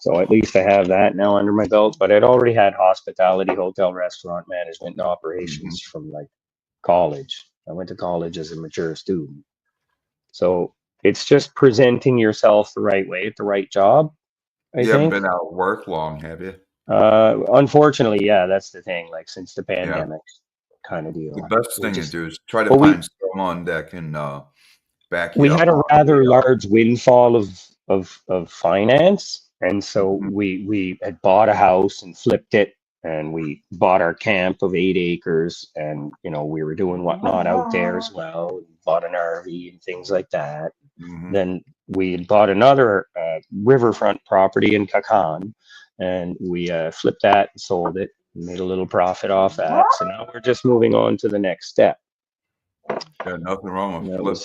So at least I have that now under my belt. But I'd already had hospitality, hotel, restaurant management, and operations from like college. I went to college as a mature student. So it's just presenting yourself the right way at the right job, I You haven't think. been out of work long, have you? Unfortunately, yeah, that's the thing. Like since the Yeah. pandemic kind of deal. The best We thing to just- do is try to Well, we- find someone that can back you we up. had a rather large windfall of finance, and so Mhm. we had bought a house and flipped it, and we bought our camp of 8 acres, and we were doing whatnot out there as well. Bought an RV and things like that. Mhm. Then we had bought another riverfront property in Kakan, and we flipped that and sold it, and made a little profit off that. So now we're just moving on to the next step. Yeah, nothing wrong with That was-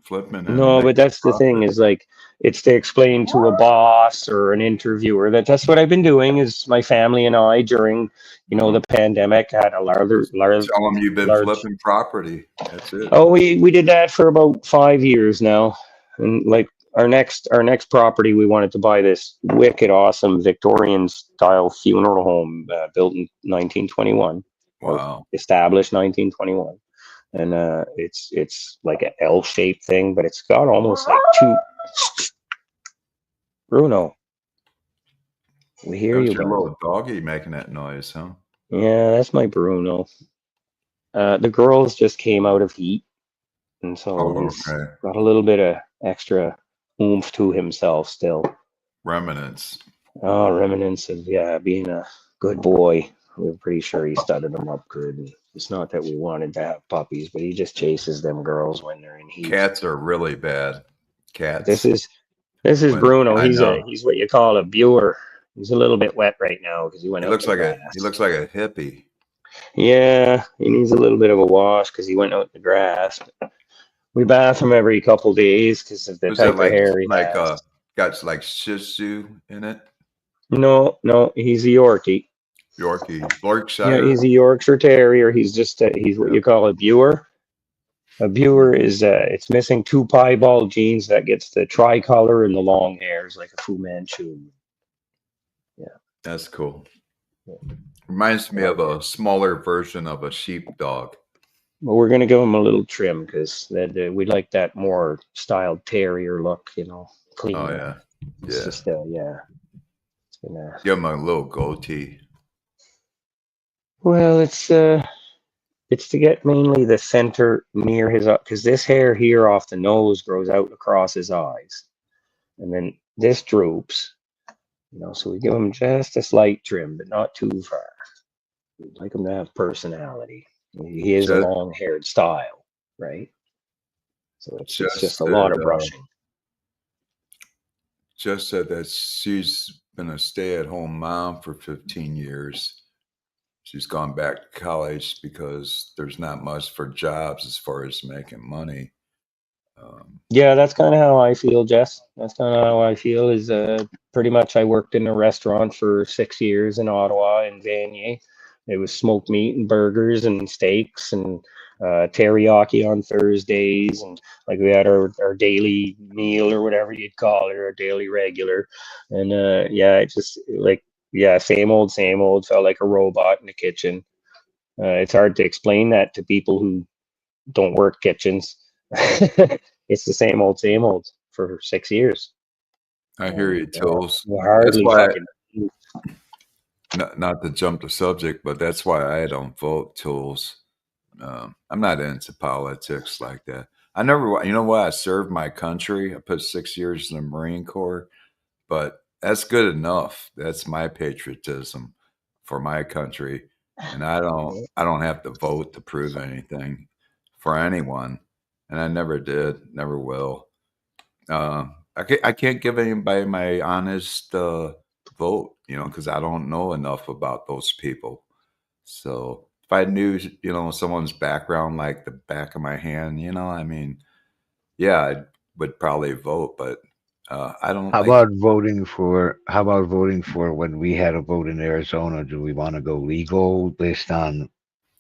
flipping and No, making but that's the profit. thing is like it's to explain to a boss or an interviewer that's what I've been doing. Is my family and I during the pandemic had a large. Tell them you've been large- flipping property. That's it. Oh, we did that for about 5 years now, and like our next property, we wanted to buy this wicked awesome Victorian style funeral home built in 1921, Wow. established 1921. And it's like an L-shaped thing, but it's got almost like two. Bruno, we hear That's you, your bud. little doggy making that noise, huh? Yeah, that's my Bruno. The girls just came out of heat, and so Oh, he's okay. got a little bit of extra oomph to himself still. Remnants. Oh, remnants of being a good boy. We're pretty sure he studded them up good. And it's not that we wanted to have puppies, but he just chases them girls when they're in heat. Cats are really bad. Cats. This is When- Bruno. I He's know. he's what you call a Buer. He's a little bit wet right now because he went He out. looks in the like grass. he looks like a hippie. Yeah, he needs a little bit of a wash because he went out in the grass. We bath him every couple days because of the Was type it of hair he like has. got like Shih Tzu in it? No, he's a Yorkie. Yorkie. Yeah, Yorkshire. he's a Yorkshire Terrier. He's just he's what you call a Buer. A Buer is it's missing two piebald genes that gets the tricolor and the long hairs like a Fu Manchu. That's cool. Reminds me of a smaller version of a sheepdog. Well, we're gonna give him a little trim because we like that more styled terrier look, clean. Oh yeah. It's Yeah. just it's gonna. Give him a little goatee. Well, it's to get mainly the center near his because this hair here off the nose grows out across his eyes, and then this droops. So we give him just a slight trim, but not too far. We'd like him to have personality. He is a Just- long-haired style, right? So it's just Just a lot of that, brushing. Just said that she's been a stay-at-home mom for 15 years. She's gone back to college because there's not much for jobs as far as making money. Yeah, that's kind of how I feel, Jess. That's kind of how I feel. Is pretty much I worked in a restaurant for 6 years in Ottawa in Vanier. It was smoked meat and burgers and steaks and teriyaki on Thursdays, and like we had our daily meal or whatever you'd call it, our daily regular. And it just same old, same old. Felt like a robot in the kitchen. It's hard to explain that to people who don't work kitchens. it's the same old for 6 years. I hear you, Tools. We're hardly why- fucking. Not to jump the subject, but that's why I don't vote, Tools. I'm not into politics like that. I never, you know what? I served my country. I put 6 years in the Marine Corps, but that's good enough. That's my patriotism for my country, and I don't have to vote to prove anything for anyone, and I never did, never will. I can't give anybody my honest vote, because I don't know enough about those people. So if I knew, someone's background like the back of my hand, I mean, yeah, I would probably vote, but I don't. How about voting for when we had a vote in Arizona? Do we want to go legal based on,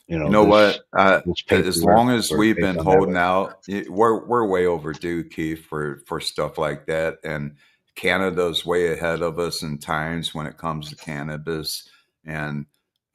You know what? this As long paperwork as or we've based been on that holding way? out, we're way overdue, Keith, for stuff like that. And Canada's way ahead of us in times when it comes to cannabis, and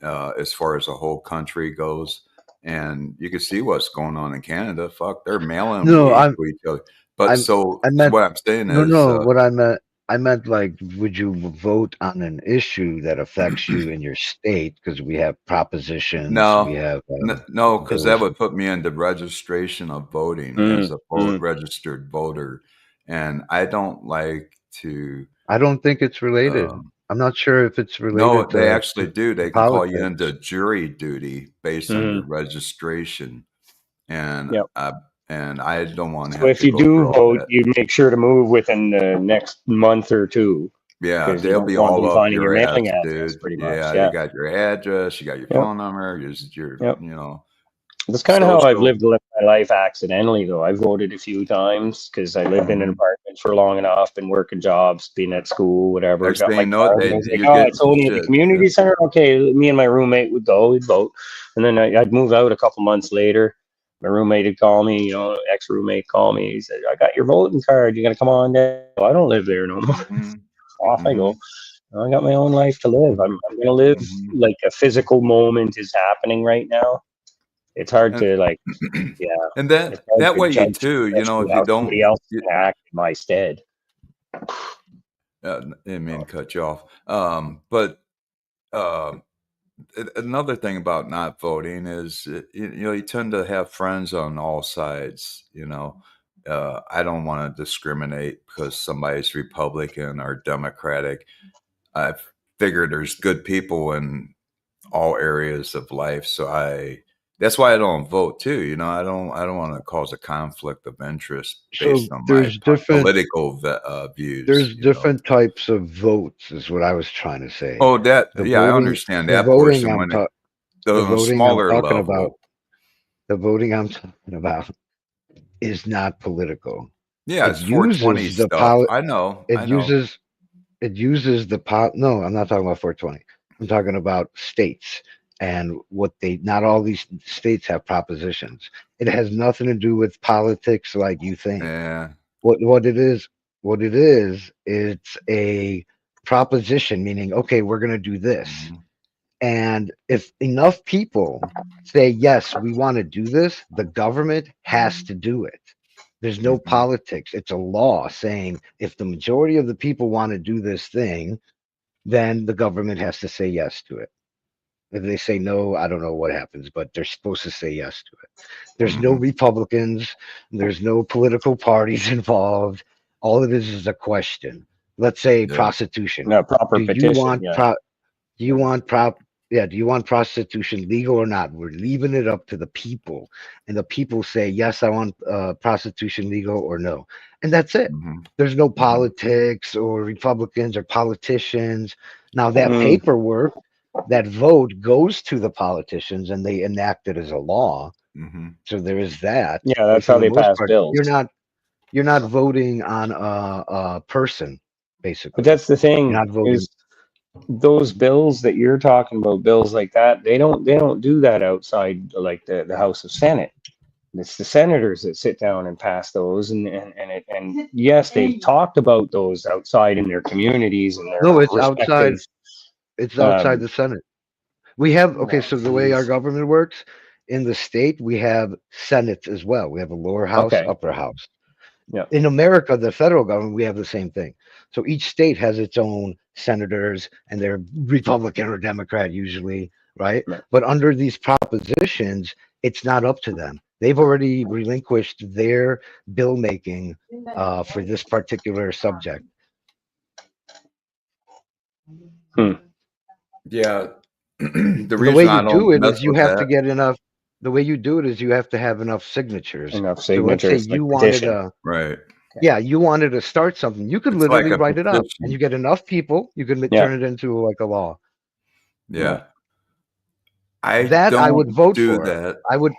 as far as the whole country goes. And you can see what's going on in Canada. Fuck, they're mailing No, weed to each other. But I so meant- what I'm saying No, is, what I meant like, would you vote on an issue that affects you in your state? Because we have propositions. No. We have no, because that bills. would put me into registration of voting as a registered voter, and I don't like to. I don't think it's related. I'm not sure if it's related. No, to, they actually do. They can call you politics. into jury duty based on your registration, and Yep. and I don't want to. So if you do vote, you make sure to move within the next month or two. Yeah, 'cause you they'll don't be want all them up finding your your ass, mailing address, dude. pretty much, Yeah, yeah. you got your address, you got your Yep. phone number, your Yep. That's That's kind of how I've social. lived my life accidentally, though. I voted a few times because I lived in an apartment for long enough, been working jobs, been at school, whatever. Next Got thing my you know, card, they- and I was like, you're oh, getting it's only at the shit, community yeah. center. Okay, me and my roommate would go, we'd vote. And then I'd move out a couple months later. My roommate would call me, ex-roommate call me. He said, I got your voting card. You got to come on down. I don't live there no more. Mhm. Off I go. I got my own life to live. I'm going to live like a physical moment is happening right now. It's hard to yeah. And It's hard that to way you judge too, if especially you how don't, somebody else can act in my stead. I didn't mean to cut you off. But another thing about not voting is, you tend to have friends on all sides. I don't want to discriminate because somebody's Republican or Democratic. I figure there's good people in all areas of life, so that's why I don't vote too. I don't want to cause a conflict of interest based on my political views. There's different types of votes, is what I was trying to say. Oh, I voting, understand that voting portion. I'm The voting smaller I'm talking level. about, the voting I'm talking about is not political. Yeah, It it's 420 uses the stuff. I know. It uses the no, I'm not talking about 420. I'm talking about states and not all these states have propositions. It has nothing to do with politics like you think. Yeah. What it is, it's a proposition, meaning, okay, we're going to do this. Mhm. And if enough people say, yes, we want to do this, the government has to do it. There's no politics. It's a law saying if the majority of the people want to do this thing, then the government has to say yes to it. If they say no, I don't know what happens, but they're supposed to say yes to it. There's no Republicans. There's no political parties involved. All it is a question. Let's say prostitution. No, proper Do petition. you want Yeah. do you want prostitution legal or not? We're leaving it up to the people, and the people say yes, I want prostitution legal or no, and that's it. There's no politics or Republicans or politicians. Now that paperwork, that vote goes to the politicians, and they enact it as a law. So there is that. Yeah, that's But for how the they most pass part, bills. You're not voting on a person, basically. But that's the thing You're not voting. is those bills that you're talking about, bills like that, they don't do that outside like the House of Senate. It's the senators that sit down and pass those, and yes, they've talked about those outside in their communities and their No, it's respective, outside. It's outside the Senate. We have so the way our government works in the state, we have senates as well. We have a lower house, Okay. upper house. Yeah. In America, the federal government, we have the same thing. So each state has its own senators, and they're Republican or Democrat usually, right? Right. But under these propositions, it's not up to them. They've already relinquished their bill making for this particular subject. Yeah. The The way reason I you do don't it mess is you with have to that, get enough. The way you do it is you have to have enough signatures. Enough So let's say signatures, like you wanted petition. to, right? yeah, you wanted to start something. You could It's like literally a write it up, petition. and you get enough people, you can Yeah. turn it into like a law. Yeah. I That I would don't vote do for. that. I would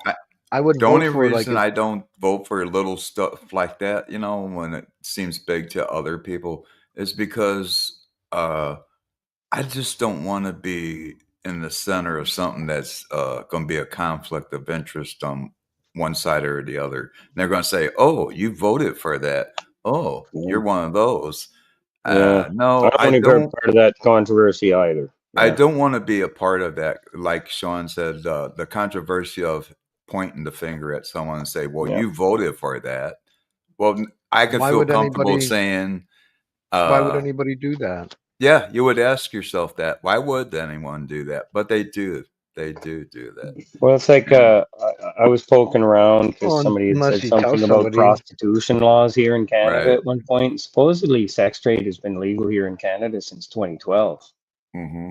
The vote only for like reason I don't vote for little stuff like that, you know, when it seems big to other people, is because I just don't want to be in the center of something that's going to be a conflict of interest on one side or the other. And they're going to say, "Oh, you voted for that. Oh, you're one of those." Yeah. No, I don't want to be part of that controversy either. I Yeah. don't want to be a part of that. Like Sean said, the controversy of pointing the finger at someone and say, "Well, Yeah. you voted for that." Well, I could Why feel would comfortable anybody- saying, why would anybody do that? yeah, you would ask yourself that. Why would anyone do that? But they do. They do that. Well, it's like I was poking around because Well, somebody had unless said you tell something about somebody- prostitution laws here in Canada Right. at one point. Supposedly, sex trade has been legal here in Canada since 2012, Mm-hmm.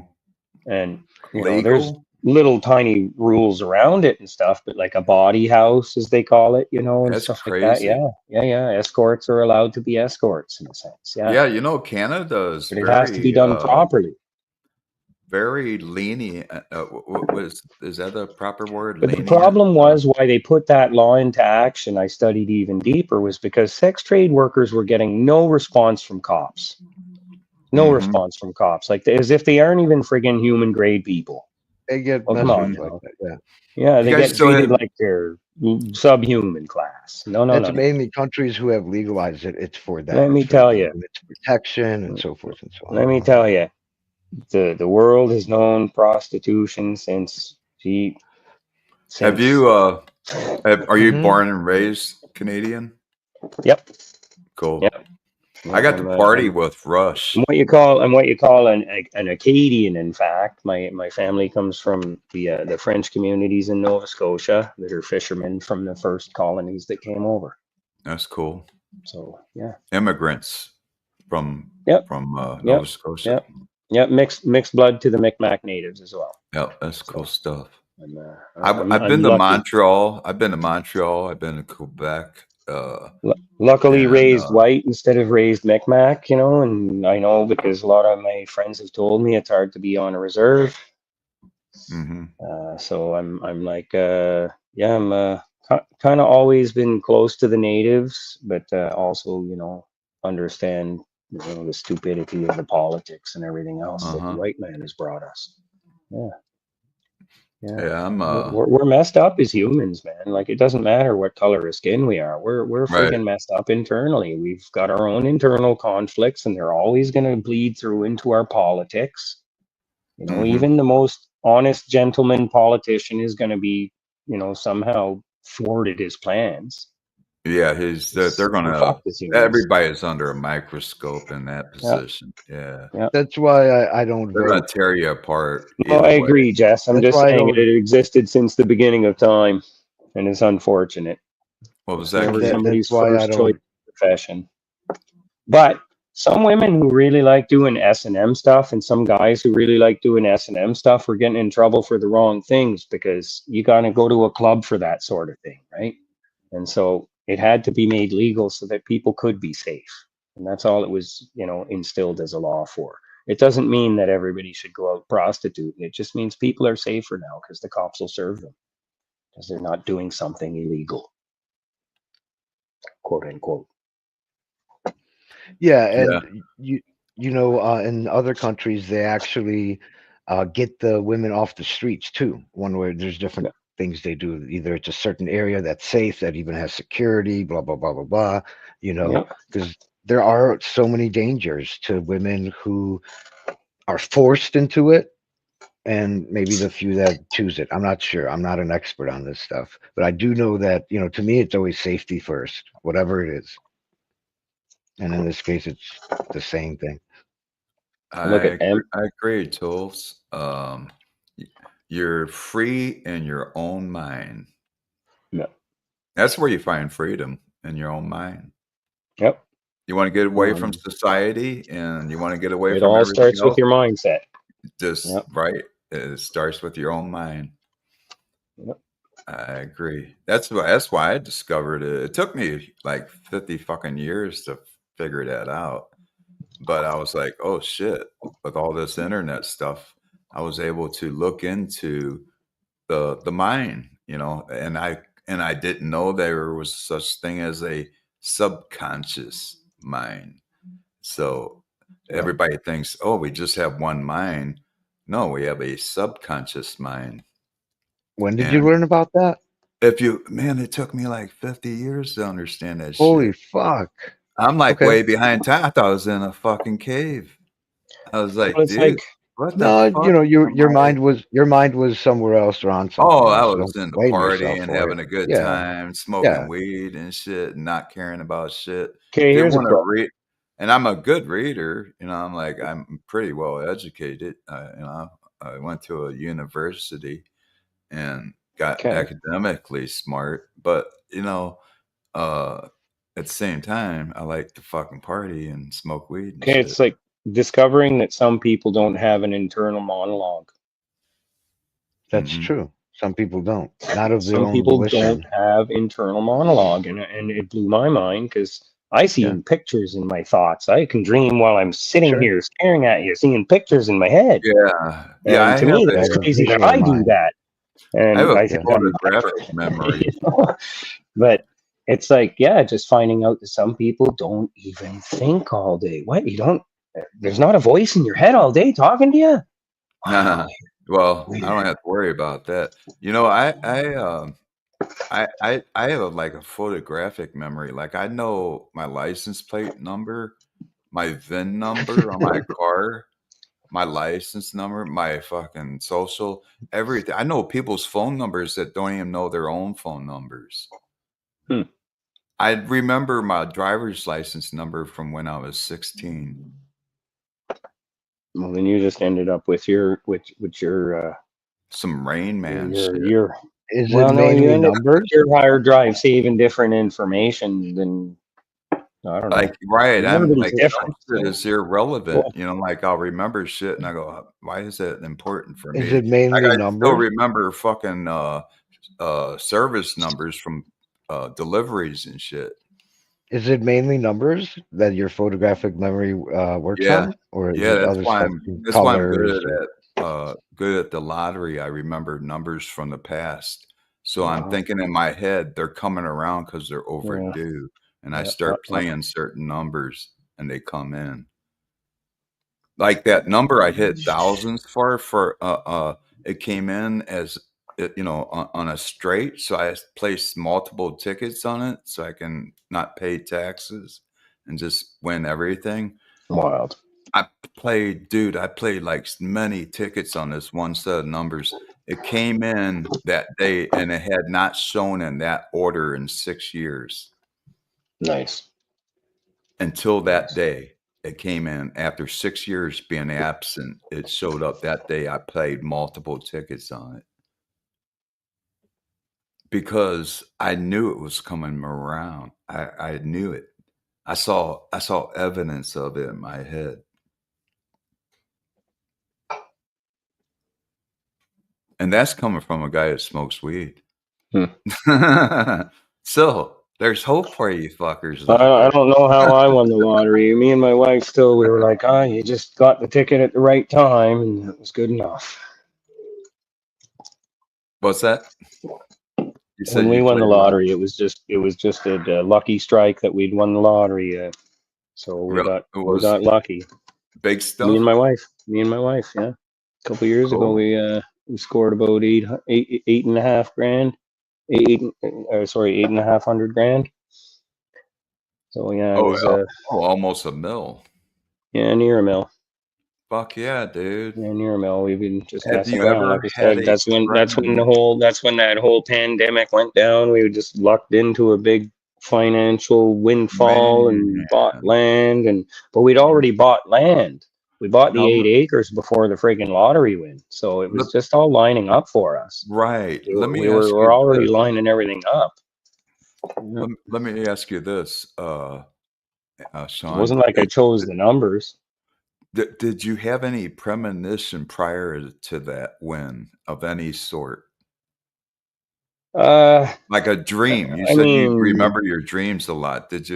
and there's Legal? little tiny rules around it and stuff, but like a body house, as they call it, and That's stuff like that. crazy. Yeah. Escorts are allowed to be escorts in a sense. Yeah, you know, Canada is But it has to be done properly. very lenient. Is that a proper word? But the Lenient? problem was why they put that law into action. I studied even deeper was because sex trade workers were getting no response from cops. No Mhm. response from cops, like as if they aren't even friggin' human grade people. They get Oh, come messed on with now. like that. Yeah, Yeah, they You guys get still treated have- like they're subhuman class. No. that's mainly countries who have legalized it. It's for that. Let me It's for tell you. It's protection and so forth and so on. Let me tell you, the world has known prostitution since. Have you? Are you Mhm. born and raised Canadian? Yep. Cool. Yep. I got to party with Rush. I'm what you call an Acadian. In fact, my family comes from the French communities in Nova Scotia that are fishermen from the first colonies that came over. That's cool. So yeah, Immigrants from Yep. Nova Scotia. yeah, mixed blood to the Micmac natives as well. Yep, that's cool stuff. I'm I've been to lucky. Montreal. I've been to Quebec. Luckily and, raised white instead of raised Micmac, and I know because a lot of my friends have told me it's hard to be on a reserve. mhm. So I'm like, I'm kind of always been close to the natives, but also, understand, the stupidity of the politics and everything else that Uh-huh. the white man has brought us. Yeah. Yeah, I'm We're messed up as humans, man. Like it doesn't matter what color of skin we are. We're Right. freaking messed up internally. We've got our own internal conflicts, and they're always going to bleed through into our politics. Mhm. Even the most honest gentleman politician is going to be, somehow thwarted his plans. yeah, they're We're gonna fucked as humans. everybody's under a microscope in that position. Yeah. That's why I don't They're vote. gonna tear you apart. No, either I way. agree, Jess. I'm That's just why I saying don't- it existed since the beginning of time, and it's unfortunate. What was It's that? never That- somebody's that's why I first don't- choice profession. But some women who really like doing S&M stuff, and some guys who really like doing S&M stuff, are getting in trouble for the wrong things because you gotta go to a club for that sort of thing, right? And so it had to be made legal so that people could be safe, and that's all it was, instilled as a law for. It doesn't mean that everybody should go out prostituting. It just means people are safer now because the cops will serve them because they're not doing something illegal, quote unquote. Yeah, and in other countries they actually get the women off the streets too. One where there's different things they do. Either it's a certain area that's safe that even has security, blah blah blah blah blah. Because there are so many dangers to women who are forced into it, and maybe the few that choose it. I'm not sure. I'm not an expert on this stuff, but I do know that to me it's always safety first, whatever it is. And in this case, it's the same thing. Look at M. I agree, Tools. You're free in your own mind. No. That's where you find freedom, in your own mind. Yep. You want to get away from society, and you want to get away It from all everything starts with else. your mindset. Just Yep. right. It starts with your own mind. Yep. I agree. That's why I discovered it. It took me like 50 fucking years to figure that out. But I was like, oh shit, with all this internet stuff, I was able to look into the mind, you know, and I didn't know there was such thing as a subconscious mind. So everybody thinks, oh, we just have one mind. No, we have a subconscious mind. When did you And learn about that? man, it took me like 50 years to understand that Holy shit. fuck. I'm like Okay. way behind time. I thought I was in a fucking cave. I was like, Well, it's dude, like, what the No, fuck? you know, your am I- your mind was somewhere else or on something Oh, I else. was Don't in the blame party yourself and for having it. a good Yeah. time, smoking Yeah. weed and shit, and not caring about shit. okay, Didn't here's a want to quote. read, and I'm a good reader. You know, I'm pretty well educated. You know, I went to a university and got Okay. academically smart, but you know, at the same time, I like to fucking party and smoke weed and Okay, shit. it's like discovering that some people don't have an internal monologue. That's Mhm. true. Some people don't. Not of their Some own people volition. don't have internal monologue, and it blew my mind because I see Yeah. pictures in my thoughts. I can dream while I'm sitting Sure. here staring at you, seeing pictures in my head. Yeah, And I to have me, a, that's Have a crazy that visual I do mind. that. And I have a I think I'm photographic memory. you know? But it's like, yeah, just finding out that some people don't even think all day. What? You don't? There's not a voice in your head all day talking to you? Wow. Well, I don't have to worry about that. You know, I have like a photographic memory. Like I know my license plate number, my VIN number on my car, my license number, my fucking social, everything. I know people's phone numbers that don't even know their own phone numbers. Hmm. I remember my driver's license number from when I was 16. Well, then you just ended up with your Some Rain Man shit. your Is well, it no, you mainly ended up numbers? with your hard drive saving different information than I don't know. Like, right, I'm Everybody's like, some different. shit So. is irrelevant, you know, like, I'll remember shit and I go, "Why is that important for Is me?" it mainly Like, I still numbers? remember fucking, service numbers from, deliveries and shit. Is it mainly numbers that your photographic memory works Yeah. on, or is Yeah, it other stuff, that's why I'm colors? good at the lottery. I remember numbers from the past. So I'm Wow. thinking in my head, they're coming around because they're overdue. And I start playing certain numbers and they come in. Like that number I hit thousands for it came in as it, you know, on a straight. So I placed multiple tickets on it so I can not pay taxes and just win everything. Wild. I played like many tickets on this one set of numbers. It came in that day and it had not shown in that order in 6 years. Nice. Until that day. It came in after 6 years being absent. It showed up that day. I played multiple tickets on it. Because I knew it was coming around. I knew it. I saw evidence of it in my head. And that's coming from a guy that smokes weed. So there's hope for you fuckers. I don't know how I won the lottery. Me and my wife still, we were like, you just got the ticket at the right time, and it was good enough. What's that? You said When we you won the played what? lottery, it was just a lucky strike that we'd won the lottery. So we Really? got It we was got lucky. big stuff. Me and my wife. Yeah. A couple years ago, Cool. we scored about $8,500. $8,500. So yeah, it was almost a mil. near a mil. Fuck yeah, dude. Yeah, near a mil. We've been just Have messing you around. ever Like I had said, a that's when friend- that whole pandemic went down. We were just lucked into a big financial windfall and bought land, but we'd already bought land. We bought the Now, 8 acres before the friggin' lottery win. So it was look, just all lining up for us. right. Let me We're ask you already this. lining everything up. Yeah. Let me ask you this, It Sean. wasn't like I chose the numbers. Did you have any premonition prior to that win of any sort? Like a dream? You I said you mean, remember your dreams a lot. Did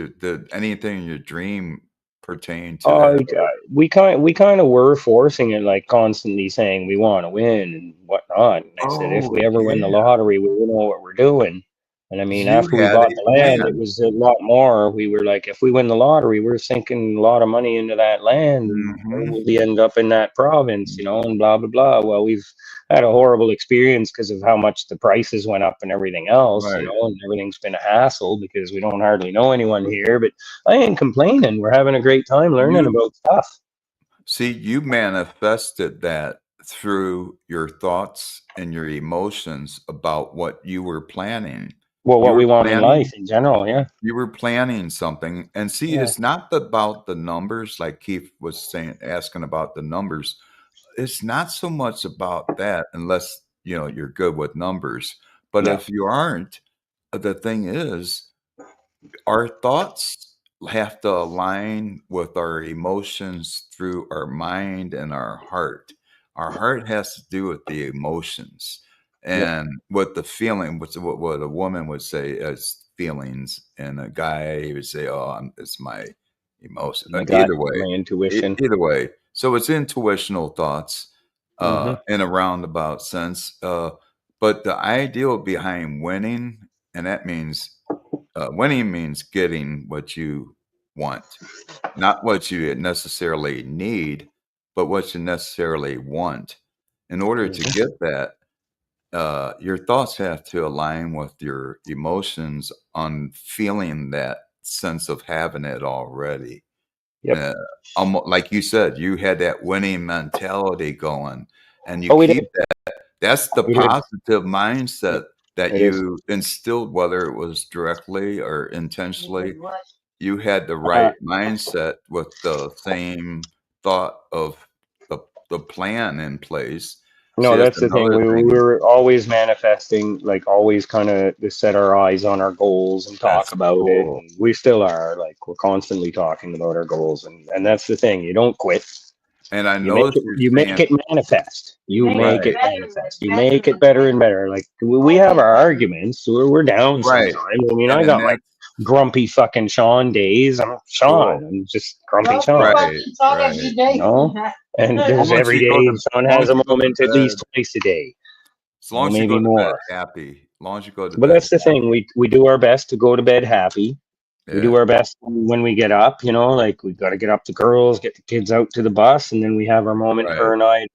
anything in your dream pertain to that? we kind of were forcing it, like constantly saying we want to win and whatnot. And I said, if Oh, we ever win the yeah. lottery, we will know what we're doing. And I mean, You after we had bought a the land, it plan. was a lot more. We were like, if we win the lottery, we're sinking a lot of money into that land, and Mhm. we'll end up in that province, you know, and blah blah blah. Well, we've had a horrible experience because of how much the prices went up and everything else, you Right. know, and everything's been a hassle because we don't hardly know anyone here. But I ain't complaining. We're having a great time learning You about stuff. see, you manifested that through your thoughts and your emotions about what you were planning. Well, You what we were want in planning life in general, yeah. you were planning something. And see, Yeah. it's not about the numbers, like Keith was saying, asking about the numbers. It's not so much about that unless, you know, you're good with numbers. But Yeah. if you aren't, the thing is, our thoughts have to align with our emotions through our mind and our heart. Our heart has to do with the emotions Yep. and what the feeling, what a woman would say as feelings, and a guy would say, "Oh, it's my emotion." My gut, Either way, my intuition. either way. So it's intuitional thoughts hmm in a roundabout sense. But the ideal behind winning, and that means winning means getting what you want, not what you necessarily need, but what you necessarily want. In order to get that, your thoughts have to align with your emotions on feeling that sense of having it already. Yep. Almost like you said, you had that winning mentality going, and you Oh, we did. keep that. That's the We did. positive mindset that It is. you instilled, whether it was directly or intentionally. What? You had the right mindset with the same thought of the plan in place. See, No, that's that's the thing. another We thing. were always manifesting, like always kind of to set our eyes on our goals and talk That's about it. cool. And we still are, like, we're constantly talking about our goals. And that's the thing. You don't quit. And I You make noticed it, you're you make saying, it manifest. You Make make right, it better, manifest. You better, make it better and better. Like we have our arguments. We're down right. sometimes. I mean, I And got my that's grumpy fucking Sean days. I'm Sean. cool. I'm just grumpy Well, Sean. Right, fucking talk right. every day. You know? And As there's long as every you go day to, Sean as long has as a you go to moment at bed, least twice a day. as long Well, as you maybe go to bed more. happy, as long as you go to But bed that's the thing. happy. We do our best to go to bed happy. We do Yeah, our best when we get up, you know, like we got to get up the girls, get the kids out to the bus, and then we have our moment, her right. and I,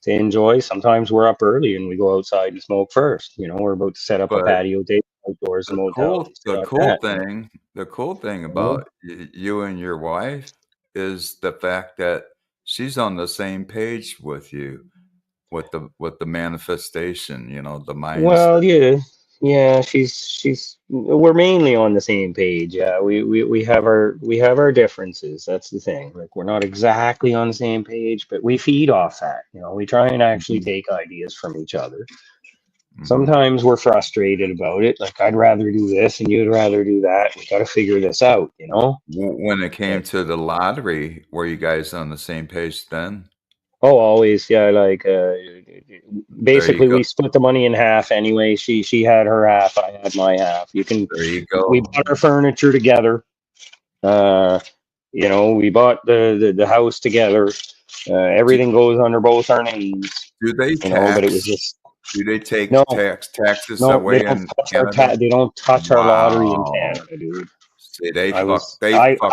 to enjoy. Sometimes we're up early and we go outside and smoke first. You know, we're about to set up a But patio table outdoors in the motel and sit the on cool that. thing, the cool thing You know? about you and your wife is the fact that she's on the same page with you with the manifestation. You know, the mindset. Well, yeah. She's. We're mainly on the same page. Yeah, we have our differences. That's the thing. Like we're not exactly on the same page, but we feed off that. You know, we try and actually Mhm, take ideas from each other. mhm. Sometimes we're frustrated about it. Like I'd rather do this and you'd rather do that. We got to figure this out. You know. When it came But, to the lottery, were you guys on the same page then? oh, always. Yeah. Like There you basically go. we split the money in half anyway. She had her half. I had my half. You can. There you We go. bought our furniture together. Uh, you know, we bought the house together. Do, Everything goes under both our names. do they You know, but it was tax? just Do they take no, taxes no. They away don't in touch Canada? they don't touch our lottery in Wow. Canada, dude. See, they I fuck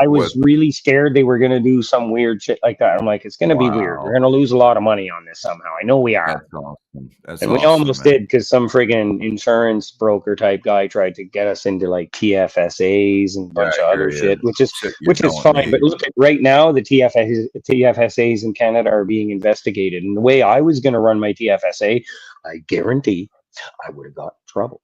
with, was really scared they were gonna do some weird shit like that. I'm like, it's gonna be weird. We're wow. gonna lose a lot of money on this somehow. I know we are. That's awesome. That's And we awesome, almost man. did because some friggin' insurance broker type guy tried to get us into like TFSAs and a Yeah, bunch I of hear other you. shit, Shit you which is don't fine. But need. look at right now, the TFSAs in Canada are being investigated. And the way I was going to run my TFSA, I guarantee I would have got in trouble.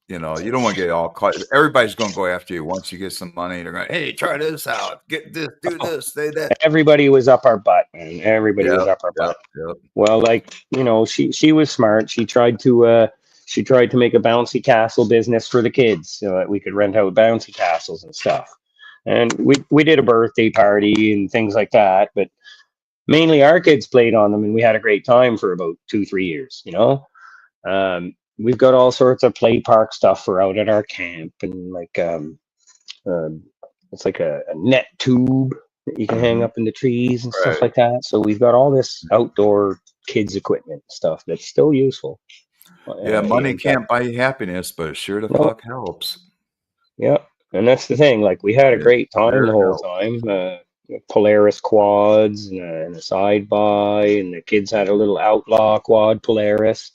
Yeah, you know, you don't want to get all caught. Everybody's going to go after you once you get some money. They're going, hey, try this out, get this, do this, say that. Everybody was up our butt, man. Everybody was Yep, up our butt. Yep. Well, like, you know, she was smart. She tried to make a bouncy castle business for the kids so that we could rent out bouncy castles and stuff. And we did a birthday party and things like that, but mainly our kids played on them, and we had a great time for about 2-3 years, you know. We've got all sorts of play park stuff for out at our camp, and like it's like a net tube that you can hang up in the trees and stuff Right. like that. So we've got all this outdoor kids equipment stuff that's still useful. Yeah, money and can't buy you happiness, but it sure the Nope. fuck helps. Yeah, and that's the thing. Like, we had a It great time sure the whole helps. time. Polaris quads and a side by, and the kids had a little Outlaw quad Polaris.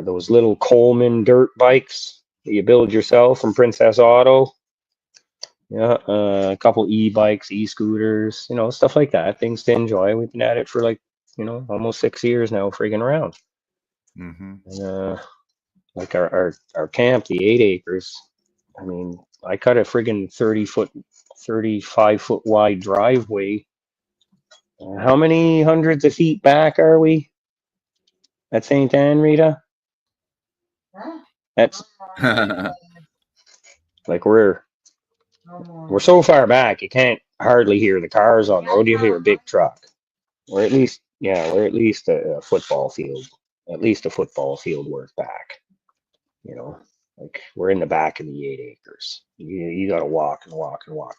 Those little Coleman dirt bikes that you build yourself from Princess Auto. Yeah, a couple e-bikes, e-scooters, you know, stuff like that. Things to enjoy. We've been at it for, like, you know, almost 6 years now, friggin' around. Mm-hmm. And like our camp, the 8 acres. I mean, I cut a friggin' 35-foot wide driveway. How many hundreds of feet back are we at St. Anne, Rita? Huh? That's like we're No more. we're so far back you can't hardly hear the cars on the road. You hear a big truck. We're at least a football field, worth back. You know, like, we're in the back of the 8 acres. You got to walk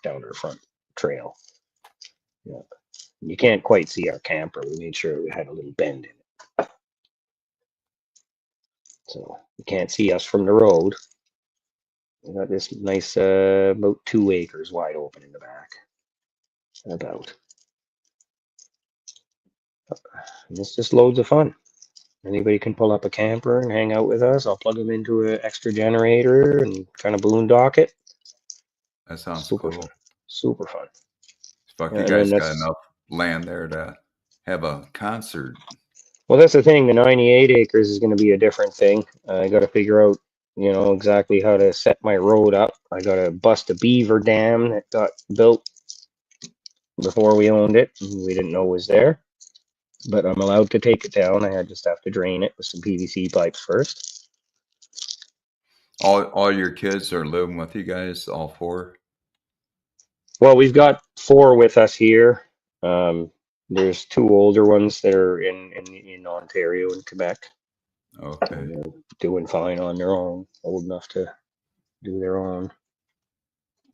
down our front trail. Yeah, you can't quite see our camper. We made sure we had a little bend in it, so you can't see us from the road. We got this nice about 2 acres wide open in the back. About. And it's just loads of fun. Anybody can pull up a camper and hang out with us. I'll plug them into an extra generator and kind of boondock it. That sounds Super cool. fun. Super fun. Fuck, Yeah, you and guys then got that's- enough land there to have a concert. Well, that's the thing. The 98 acres is going to be a different thing. I got to figure out, you know, exactly how to set my road up. I got to bust a beaver dam that got built before we owned it, and we didn't know was there. But I'm allowed to take it down. I just have to drain it with some PVC pipes first. All your kids are living with you guys, all 4? Well, we've got 4 with us here. There's 2 older ones that are in Ontario and Quebec. Okay. And they're doing fine on their own, old enough to do their own.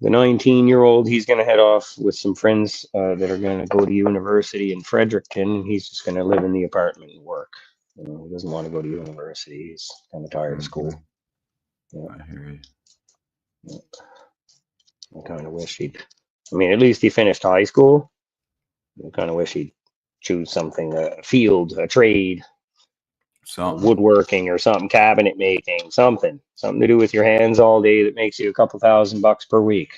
The 19-year-old, he's going to head off with some friends that are going to go to university in Fredericton. He's just going to live in the apartment and work. You know, he doesn't want to go to university. He's kind of tired of school. Yeah. I hear you. I kind of wish he'd. I mean, at least he finished high school. I kind of wish he'd choose something, a field, a trade, Something. woodworking or something, cabinet making, something to do with your hands all day that makes you a couple $1,000 per week.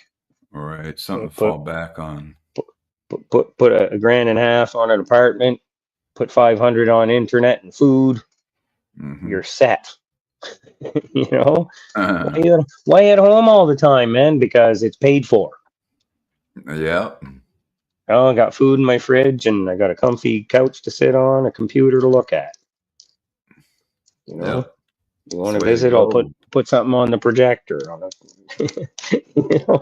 All right. Something to Put- fall back on. Put a $1,500 on an apartment, put 500 on internet and food. Mhm. You're set. You know, Uh, why at home all the time, man? Because it's paid for. yeah. Oh, I got food in my fridge, and I got a comfy couch to sit on, a computer to look at. You know, Yep. you want That's to the way to visit? I'll go. put something on the projector. You know?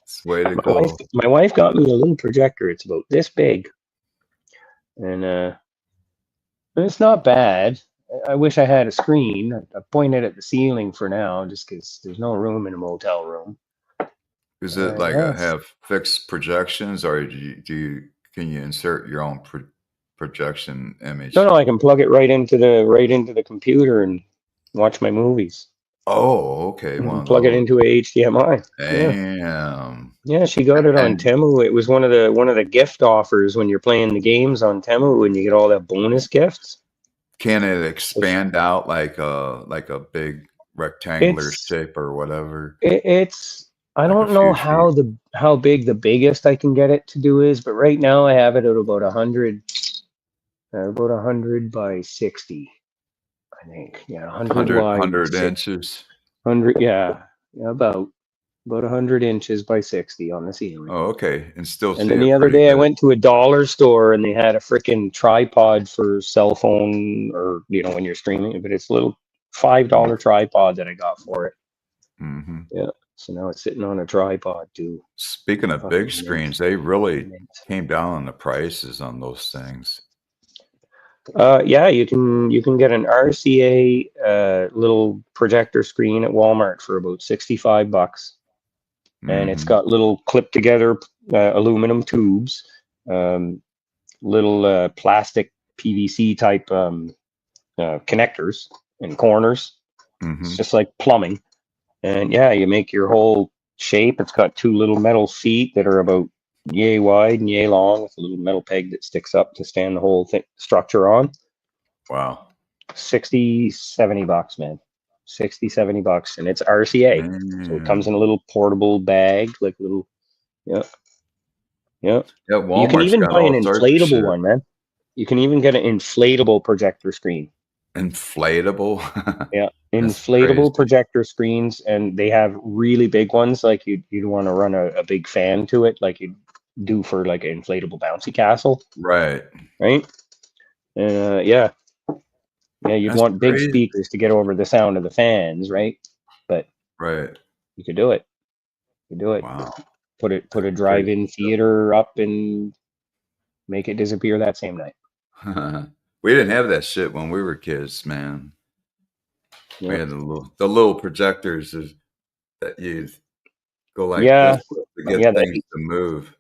It's the way to go. My wife got me a little projector. It's about this big, and it's not bad. I wish I had a screen. I pointed at the ceiling for now, just because there's no room in a motel room. Is it like yes. have fixed projections, or can you insert your own projection image? No, I can plug it right into the computer and watch my movies. Oh, okay. And One of plug it those. into a HDMI. Yeah. Damn. Yeah, she got it on And- Temu. It was one of the gift offers when you're playing the games on Temu, and you get all that bonus gifts. Can it expand out like a big rectangular It's- shape or whatever? It's I Like a don't know few how big the biggest I can get it to do is, but right now I have it at about 100 by 60. I I think. Yeah, 100 wide. 100 inches. 100, yeah, about 100 inches by 60 on the ceiling. Oh, okay. And still And see then it the other pretty day I good. went to a dollar store and they had a freaking tripod for cell phone or, you know, when you're streaming, but it's a little $5 tripod that I got for it. Hmm. Yeah. So now it's sitting on a tripod too. Speaking of Fucking big mint. screens, they really Mint. came down on the prices on those things. Yeah, you can get an RCA little projector screen at Walmart for about $65. And it's Mhm. got little clip together aluminum tubes, little plastic PVC type connectors in corners. It's Mhm. just like plumbing. And yeah, you make your whole shape. It's got two little metal feet that are about yay wide and yay long with a little metal peg that sticks up to stand the whole structure on. Wow. 60, $70, man. 60, $70. And it's RCA. So it comes in a little portable bag, like a little, yeah. Yeah. Yeah, You can Walmart's even got buy an all sorts of inflatable shit. one, man. You can even get an inflatable projector screen. Inflatable. Yeah. That's Inflatable crazy. projector screens, and they have really big ones. Like you'd want to run a big fan to it, like you do for like an inflatable bouncy castle, Right. right? Yeah. Yeah, you'd That's want big crazy. speakers to get over the sound of the fans, right? But Right. you could do it. You could do it. Wow. Put a Crazy drive-in stuff. theater up and make it disappear that same night. We didn't have that shit when we were kids, man. We Yeah. had the little projectors that you go like Yeah. this to get Yeah, things to move.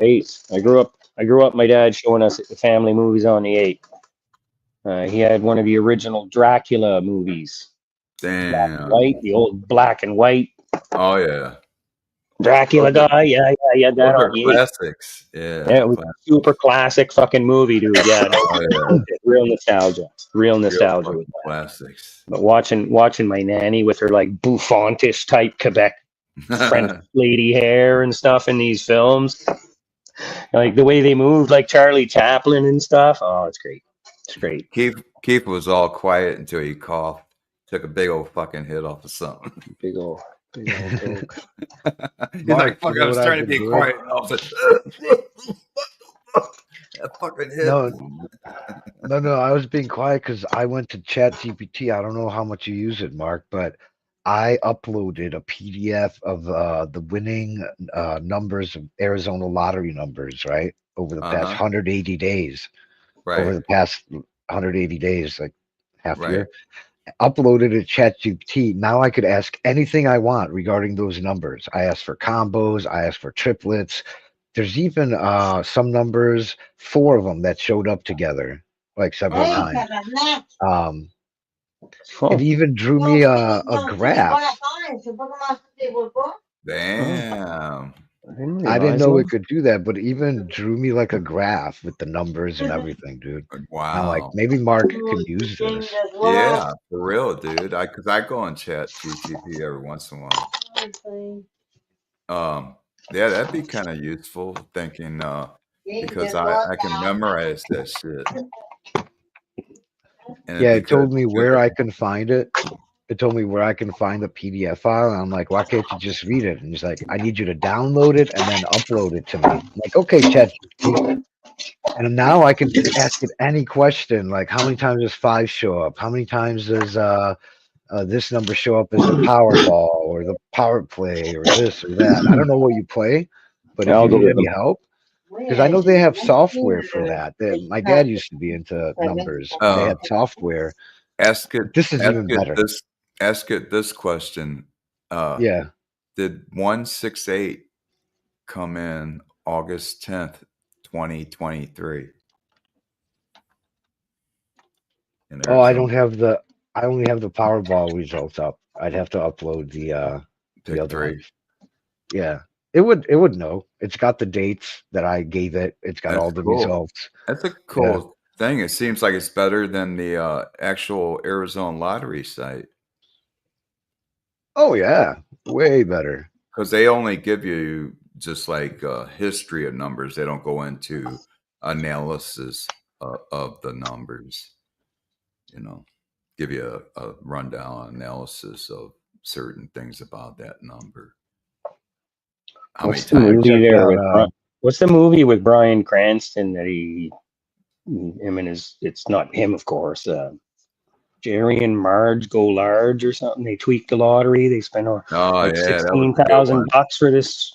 Eight. I grew up. My dad showing us the family movies on the 8. He had one of the original Dracula movies, Damn. white, the old black and white Oh yeah. Dracula Those are, guy. Yeah, he had that those on are the 8. classics. Yeah. Yeah, it was a super classic fucking movie, dude. Yeah, no, Oh yeah. real nostalgia. Real Real nostalgia fucking with that. classics. But watching my nanny with her like bouffantish type Quebec French lady hair and stuff in these films, like the way they moved, like Charlie Chaplin and stuff. Oh, it's great. It's great. Keith was all quiet until he coughed. Took a big old fucking hit off of something. Big old coke. He's Mark, like, fuck, you know I was what trying to I've be been quiet. doing? And I was like, that fucking hit. No, I was being quiet because I went to ChatGPT. I don't know how much you use it, Mark, but I uploaded a PDF of the winning numbers of Arizona lottery numbers, right? Over the past 180 days. Over Right. the past 180 days, like half Right. year. Uploaded it to ChatGPT. Now I could ask anything I want regarding those numbers. I asked for combos. I asked for triplets. There's even some numbers, 4 of them that showed up together like several times. It even drew me a graph. Damn. I didn't know it could do that, but it even drew me like a graph with the numbers and everything, dude. I'm like, Wow. maybe Mark can use this. Yeah, for real, dude. Because I go on ChatGPT every once in a while. Yeah, that'd be kind of useful. Thinking because I can memorize that shit. And Yeah, it because told me where I can find it. It told me where I can find the PDF file. And I'm like, why can't you just read it? And he's like, I need you to download it and then upload it to me. I'm like, okay, ChatGPT. And now I can ask it any question, like how many times does 5 show up? How many times does this number show up as the Powerball or the power play or this or that? I don't know what you play, but if you need any help, because I know they have software for that. My dad used to be into numbers. They had software. ask it. This is even better. Ask it this question. Yeah. Did 168 come in August 10th, 2023? Oh, I don't have the. I only have the Powerball results up. I'd have to upload the other 3. ones. Yeah, it would know. It's got the dates that I gave it. It's got That's all the cool. results. That's a cool thing. It seems like it's better than the actual Arizona lottery site. Oh yeah, way better. Because they only give you just like history of numbers. They don't go into analysis of the numbers. You know, give you a rundown analysis of certain things about that number. How many What's the times? movie check there out, with what's the movie with Bryan Cranston that him and his, it's not him, of course, Jerry and Marge go large or something. They tweak the lottery. They spend Oh like yeah, that was a good one. $16,000 for this,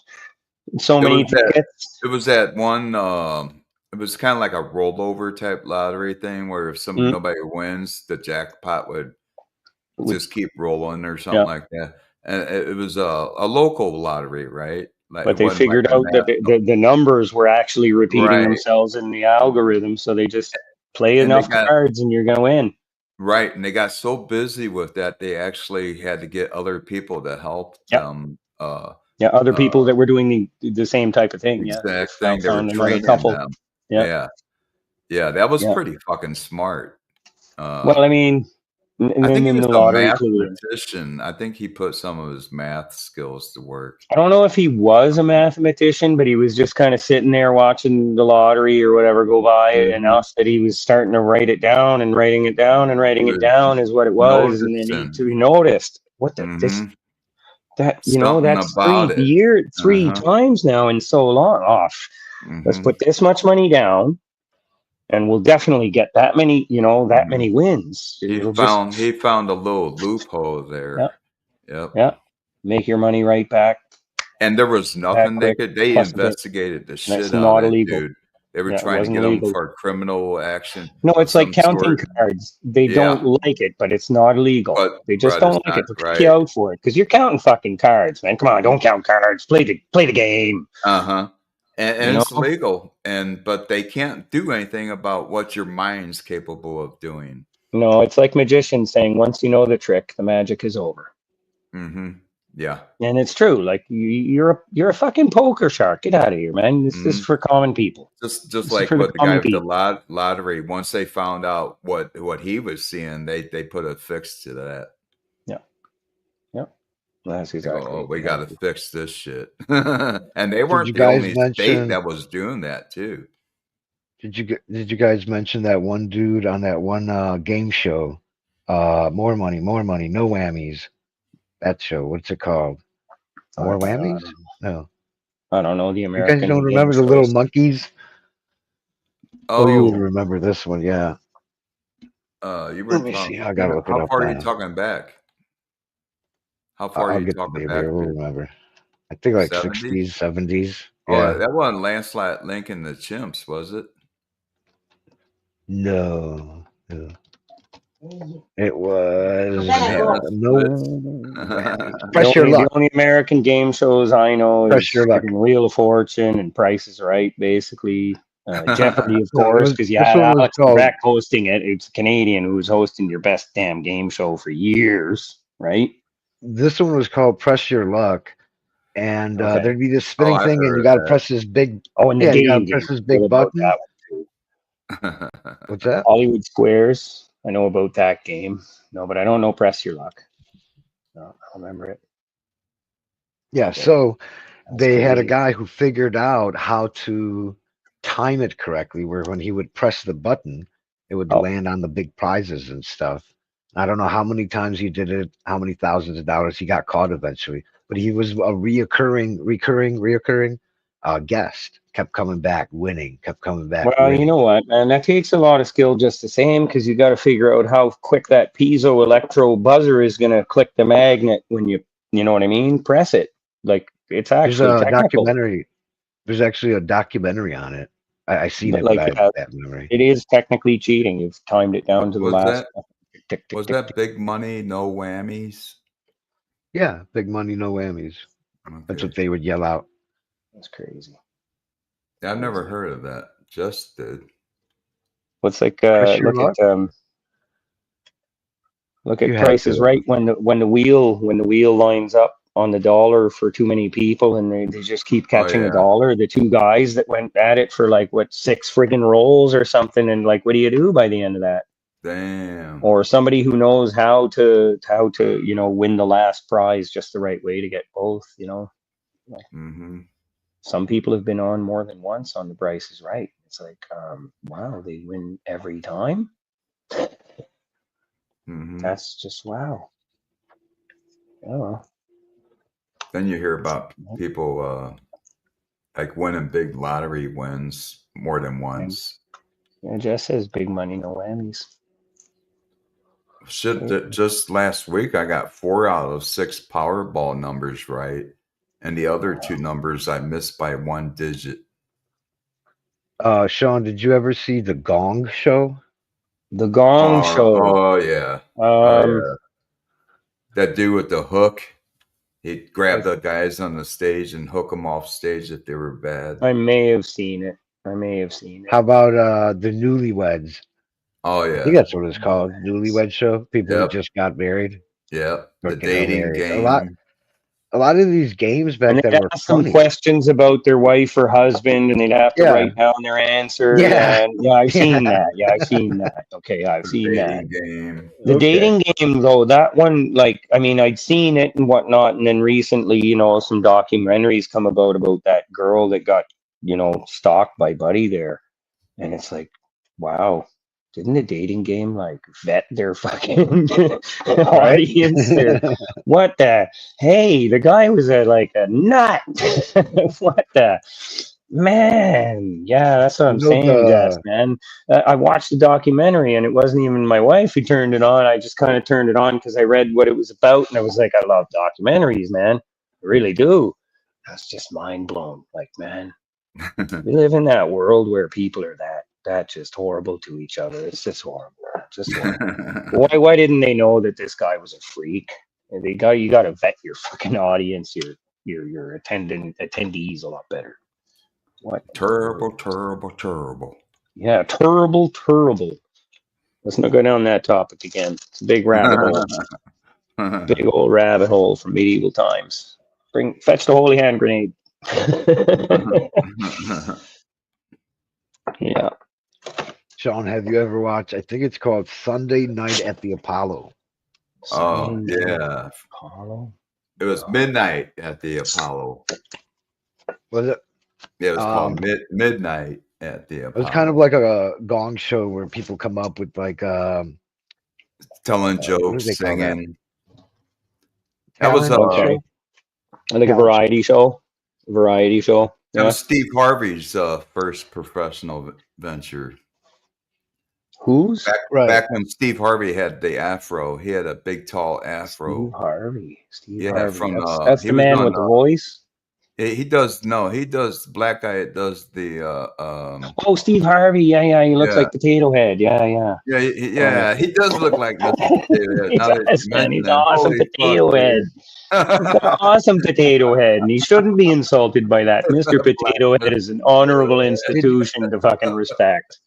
so It many was that. tickets. It was that one. It was kind of like a rollover type lottery thing, where if Mm. nobody wins, the jackpot would Would- just keep rolling or something Yeah. like that. And it was a local lottery, right? Like, But it they wasn't figured like a out that national. the numbers were actually repeating Right. themselves in the algorithm. So they just play And they enough got cards and you're going to win. right, and they got so busy with that they actually had to get other people to help Yep. them. Yeah, other Uh, people that were doing the same type of thing. Yeah, exact thing. They were found another training couple. them. Yeah. Yeah, yeah, that was Yeah. pretty fucking smart. Well, I mean, and I think then he in was the a lottery clue. mathematician. I think he put some of his math skills to work. I don't know if he was a mathematician, but he was just kind of sitting there watching the lottery or whatever go by enough that he was starting to write it down and writing it down and writing it down is what it was. And then Noticing. he noticed what the this Mhm. that Something that's about it. three Uh-huh. times now in so long off. Let's Mhm. put this much money down and we'll definitely get that many, that Mhm. many wins. He It'll found a little loophole there. Yeah. Yep. yeah, make your money right back. And there was nothing they quick, could. They plus a bit. investigated the That's shit not out of it, illegal. dude. They were Yeah, it trying to wasn't get him legal. for criminal action. No, of it's like some counting sort. cards. They Yeah. don't like it, but it's not illegal. But They just it's don't like it. not They'll kick you right. out for it because you're counting fucking cards, man. Come on, don't count cards. Play the game. Uh-huh. And You it's know? legal. But they can't do anything about what your mind's capable of doing. No, it's like magicians saying once you know the trick, the magic is over. Mm-hmm. Yeah. And it's true. Like you're a fucking poker shark. Get out of here, man. This is for common people. Just This is like for the what the guy common with the people. lottery, once they found out what he was seeing, they put a fix to that. Yeah. Yeah. That's They go, exactly. oh, we got to fix this shit. And they weren't you the guys only state mention- that was doing that too. Did you guys mention that one dude on that one game show? More money, no whammies. That show, what's it called? More whammies? No. I don't know the You American. guys don't game remember the little shows. monkeys? Oh, you would Oh, remember this one, yeah. you were Let me see. I gotta look it how up far are you now. talking back? How far I'll are you get the talking date back here. We'll to? remember. I think like 70s? 60s, 70s. Oh, Yeah. that wasn't Landslide Lincoln the Chimps, was it? No. It was Man, that's no. Press your luck. The only American game shows I know Press is your luck. freaking Wheel of Fortune and Price is Right, basically. Jeopardy, of No, it course, was- because you this had one was Alex called- Trebek hosting it. It's a Canadian who was hosting your best damn game show for years, right? This one was called Press Your Luck. And Okay. there'd be this spinning I've thing, heard and you of got to that. press this big. Oh, and the Yeah, you gotta game. press this I big know about button. that one, too. What's that? Hollywood Squares. I know about that game. No, but I don't know Press Your Luck. No, I remember it. Yeah, Okay. so That's they had a crazy. guy who figured out how to time it correctly, where when he would press the button, it would Oh. land on the big prizes and stuff. I don't know how many times he did it, how many thousands of dollars. He got caught eventually, but he was a recurring guest. Kept coming back, winning. Kept coming back. Well, winning. you know what, man? That takes a lot of skill just the same because you got to figure out how quick that piezo electro buzzer is going to click the magnet when you know what I mean? Press it. Like it's There's actually a technical. documentary. There's actually a documentary on it. I seen But it, like, but I have that memory. it is technically cheating. You've timed it down to the Was last. Was that Big Money, No Whammies? Yeah, big money, no whammies. That's Okay. what they would yell out. That's crazy. I've never heard of that. Just did. What's like Press your look at You had Price is to. Right when the wheel lines up on the dollar for too many people and they just keep catching yeah. a dollar. The two guys that went at it for like 6 friggin' rolls or something, and like what do you do by the end of that? Damn. Or somebody who knows how to win the last prize just the right way to get both, Mm-hmm. Some people have been on more than once on The Price is Right. It's like, wow, they win every time. Mhm. That's just wow. Oh, Then you hear about people like winning big lottery wins more than once. yeah, Jess says big money, no whammies. Shit, that just last week I got 4 out of 6 Powerball numbers right, and the other 2 numbers I missed by 1 digit. Sean, did you ever see the Gong Show? The Gong Show. Oh yeah, oh Um, yeah. That dude with the hook, he'd grab the guys on the stage and hook them off stage if they were bad. I may have seen it. I may have seen it. How about the Newlyweds? Oh I think yeah, that's what it's called. Newlywed Show. People who Yep. just got married. yep. The Fucking dating hilarious. game. A lot of these games back And then they'd were ask them funny. questions about their wife or husband, and they'd have to Yeah. write down their answer. Yeah. Yeah, I've seen Yeah. that. Yeah, I've seen that. Okay, I've The seen that. dating game. The Okay. dating game, though, that one, like, I mean, I'd seen it and whatnot, and then recently, some documentaries come about that girl that got, stalked by Buddy there, and it's like, wow, didn't the dating game like vet their fucking audience? There, what the? Hey, the guy was a nut. What the? Man, yeah, that's what I'm You know saying, Jess, man. I watched the documentary and it wasn't even my wife who turned it on. I just kind of turned it on because I read what it was about and I was like, I love documentaries, man. I really do. That's just mind blown. Like, man, we live in that world where people are that just horrible to each other. It's just horrible. Just horrible. Why didn't they know that this guy was a freak? And you got to vet your fucking audience, your attendees a lot better. What Terrible. Yeah, terrible. Let's not go down that topic again. It's a big rabbit hole. Big old rabbit hole from medieval times. Fetch the holy hand grenade. Yeah. Sean, have you ever watched? I think it's called Sunday Night at the Apollo. Oh yeah, Apollo. it was midnight at the Apollo. Was it? Yeah, it was called Midnight at the It Apollo. was kind of like a Gong Show where people come up with like telling what do jokes, they call that? singing. That was Okay. Like a variety show. that Yeah. was Steve Harvey's first professional venture. Who's? right. Back when Steve Harvey had the afro, he had a big tall afro. Steve Harvey. Steve Yeah, Harvey. from, That's he the was man on, with the voice. He does the black guy that does the Oh, Steve Harvey. Yeah. He looks Yeah. like Potato Head. Yeah. he does look like Mr. Potato Head. He Now that you does, man. mention He's it, awesome holy potato fuck, head. dude. He's got an awesome potato head, and he shouldn't be insulted by that. Mr. Potato Head is an honorable institution to fucking respect.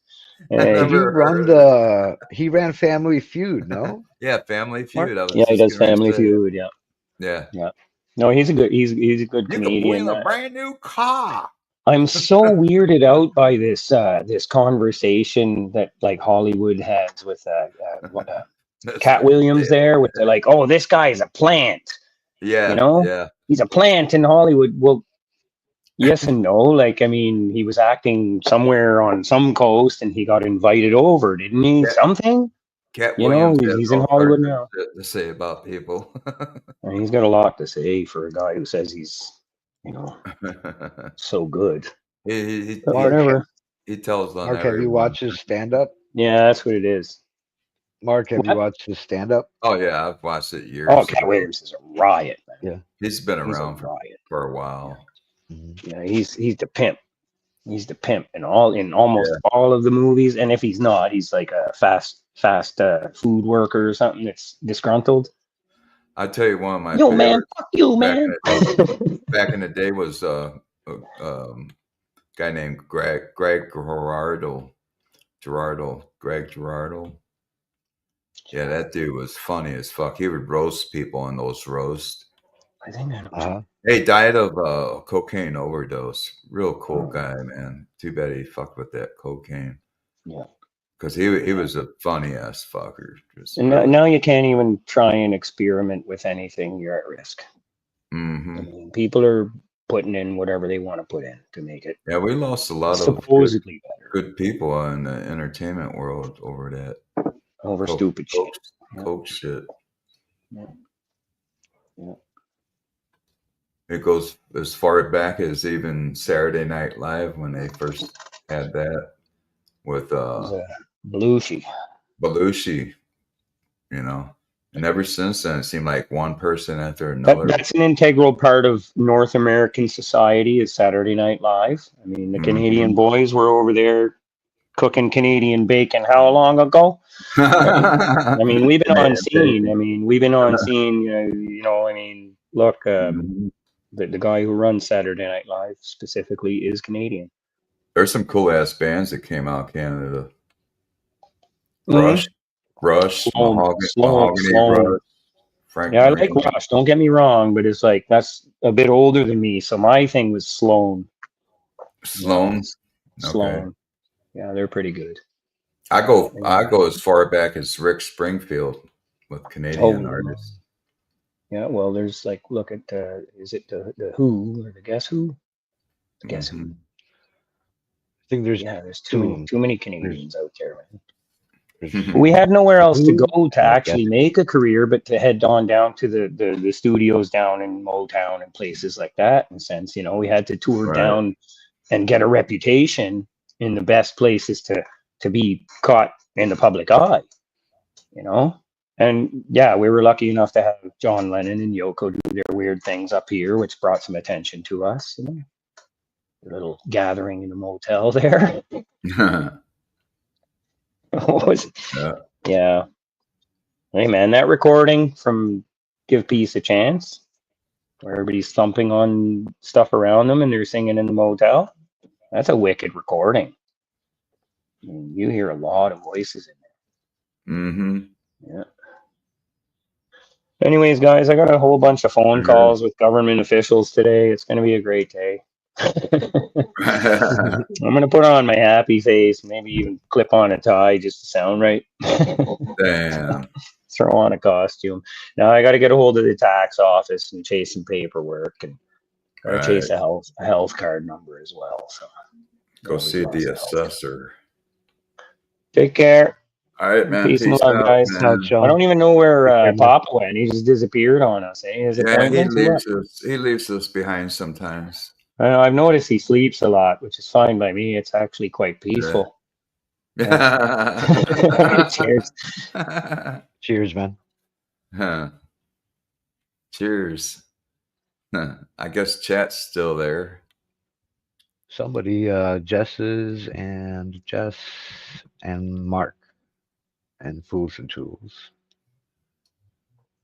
Hey, Did you run he ran Family Feud, no? Yeah, Family Feud. I was yeah, he just does gonna Family say. Feud. Yeah. Yeah. No, he's a good You can comedian. win a brand new car. I'm so weirded out by this this conversation that like Hollywood has with Cat Williams there with the like, oh, this guy is a plant. Yeah. You know? Yeah. He's a plant in Hollywood. Well, yes and no. Like, I mean, he was acting somewhere on some coast and he got invited over, didn't he? Yeah. Something? Cat You know, Williams has he's in all Hollywood sorts now. of shit to say about people. And he's got a lot to say for a guy who says he's, so good. he But Mark, whatever. he tells on Mark, have you everyone. watched his stand up? Yeah, that's what it is. Mark, have you What? watched his stand up? Oh yeah, I've watched it years. Oh, Cat Williams is a riot, man. He's been He's a around riot. for a while. Yeah, he's the pimp. He's the pimp in almost all of the movies. And if he's not, he's like a fast food worker or something that's disgruntled. I tell you, one of my Yo, man, favorites fuck you, back man. back in the day was a guy named Greg Girardo. Greg Girardo. Yeah, that dude was funny as fuck. He would roast people in those roasts. I think I know. Uh-huh. Hey, died of cocaine overdose. Real cool guy, man. Too bad he fucked with that cocaine. Yeah. Because he was a funny ass fucker. Just And now you can't even try and experiment with anything. You're at risk. Mhm. I mean, people are putting in whatever they want to put in to make it Yeah, we lost a lot of supposedly better good people in the entertainment world over that. over Coke- stupid shit. Yeah. coke shit. Yeah. Yeah. It goes as far back as even Saturday Night Live when they first had that with It was, Belushi. Belushi, you know. And ever since then, it seemed like one person after another. That's an integral part of North American society is Saturday Night Live. I mean, the Canadian boys were over there cooking Canadian bacon how long ago? I mean, we've been on scene. I mean, we've been on scene. I mean, look, Mhm. the guy who runs Saturday Night Live specifically is Canadian. There's some cool ass bands that came out of Canada. Mhm. Rush, Mahogany Sloan. Rush, Frank Yeah, I like Marine. Rush. Don't get me wrong, but it's like that's a bit older than me. So my thing was Sloan. Sloan. Sloan. Okay. Yeah, they're pretty good. I go as far back as Rick Springfield with Canadian Oh. artists. Yeah, well, there's like, look at is it the Who or the Guess Who? Guess Who? Mhm. I think there's Yeah, there's two. too many Canadians out there, man. there's We had nowhere else to Who go to and I actually guess- make a career, but to head on down to the studios down in Motown and places like that. In a sense, we had to tour Right. down and get a reputation in the best places to be caught in the public eye. And yeah, we were lucky enough to have John Lennon and Yoko do their weird things up here, which brought some attention to us. A little gathering in a motel there. What was it? Yeah. Hey man, that recording from Give Peace a Chance, where everybody's thumping on stuff around them and they're singing in the motel, that's a wicked recording. I mean, you hear a lot of voices in there. Mm-hmm. Yeah. Anyways, guys, I got a whole bunch of phone calls with government officials today. It's going to be a great day. I'm going to put on my happy face, maybe even clip on a tie just to sound right. Damn. Throw on a costume. Now I got to get a hold of the tax office and chase some paperwork and chase a health card number as well. So go see the assessor. Take care. All right, man. Peace and love, out, guys. man. I don't even know where Papa went. He just disappeared on us. His appointments. He leaves us behind sometimes. I know. I've noticed he sleeps a lot, which is fine by me. It's actually quite peaceful. Yeah. Cheers. Cheers, man. Huh. Cheers. Huh. I guess chat's still there. Somebody, Jess and Mark and Fools and Tools.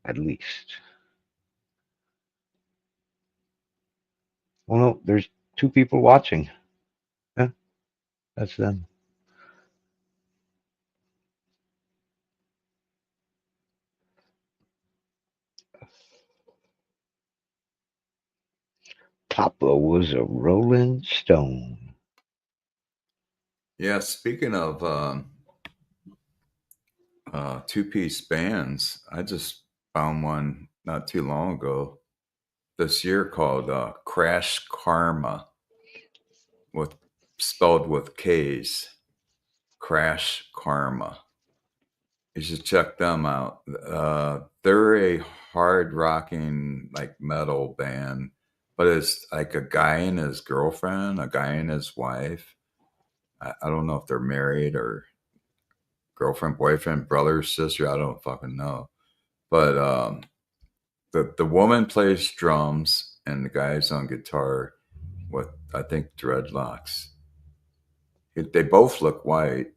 At least. Well, no, there's 2 people watching. Yeah, that's them. Papa was a Rolling Stone. Yeah, speaking of 2-piece bands, I just found one not too long ago this year called Crash Karma, spelled with K's. Crash Karma. You should check them out. They're a hard rocking like metal band, but it's like a guy and his girlfriend, a guy and his wife. I don't know if they're married or girlfriend, boyfriend, brother, sister. I don't fucking know. But the woman plays drums and the guy's on guitar with, I think, dreadlocks. They both look white,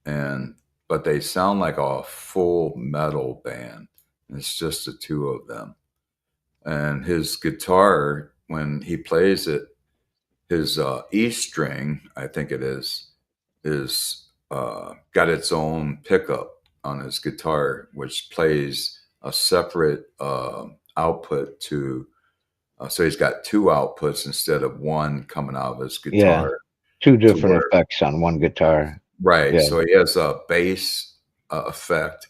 but they sound like a full metal band. It's just the 2 of them. And his guitar, when he plays it, his E string, I think it is got its own pickup on his guitar, which plays a separate output to. So he's got 2 outputs instead of one coming out of his guitar. Yeah, 2 different effects on one guitar. Right. Yeah. So he has a bass effect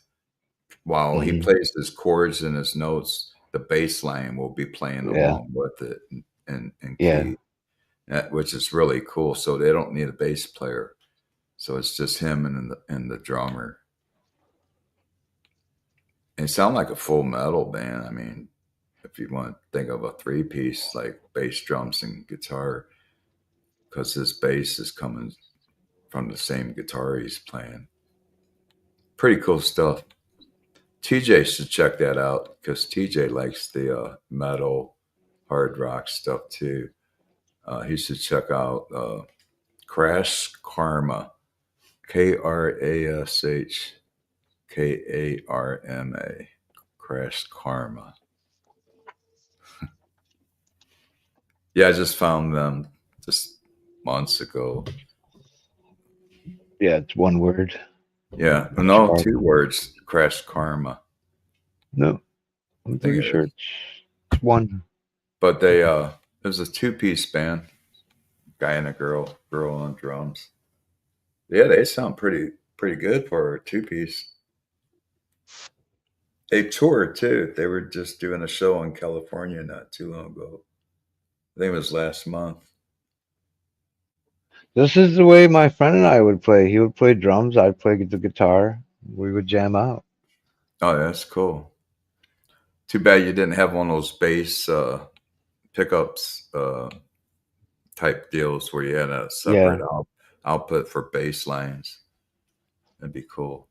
while he plays his chords and his notes. The bass line will be playing along with it and key, which is really cool. So they don't need a bass player. So it's just him and the drummer. They sound like a full metal band. I mean, if you want to think of a 3-piece, like bass, drums, and guitar, because his bass is coming from the same guitar he's playing. Pretty cool stuff. TJ should check that out because TJ likes the metal, hard rock stuff too. He should check out Crash Karma, KRASHKARMA, Crash Karma. Yeah, I just found them just months ago. Yeah, it's one word. Yeah, no, Karma. 2 words. Crash Karma. No, I'm think pretty it sure it's one. But they it was a 2-piece band, guy and a girl on drums. Yeah, they sound pretty good for a 2-piece. They toured too. They were just doing a show in California not too long ago. I think it was last month. This is the way my friend and I would play. He would play drums, I'd play the guitar. We would jam out. Oh, that's cool. Too bad you didn't have one of those bass pickups type deals where you had a separate output for bass lines. That'd be cool.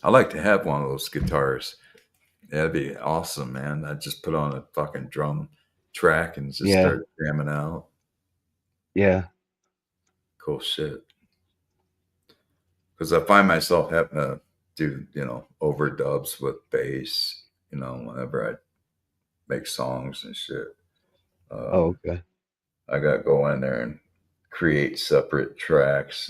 I like to have one of those guitars. That'd be awesome, man. I'd just put on a fucking drum track and just start jamming out. Yeah. Cool shit. Because I find myself having to do, overdubs with bass, whenever I make songs and shit. Okay. I got to go in there and create separate tracks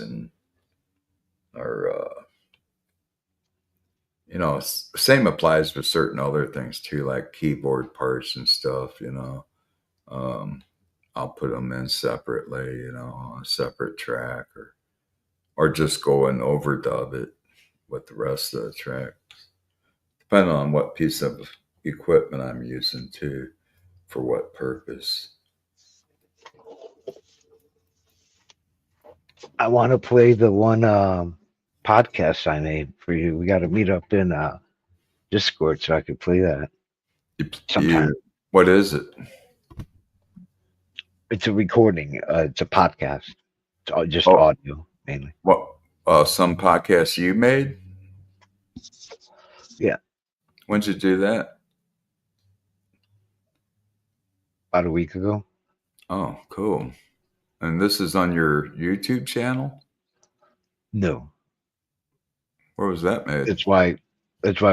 same applies with certain other things too, like keyboard parts and stuff, I'll put them in separately, on a separate track or just go and overdub it with the rest of the tracks, depending on what piece of equipment I'm using too, for what purpose. I want to play the one podcast I made for you. We got to meet up in Discord so I could play that sometime. What is it? It's a recording. It's a podcast. It's just audio mainly. What? Some podcasts you made? Yeah. When'd you do that? About a week ago. Oh, cool. And this is on your YouTube channel? No. Where was that made? That's why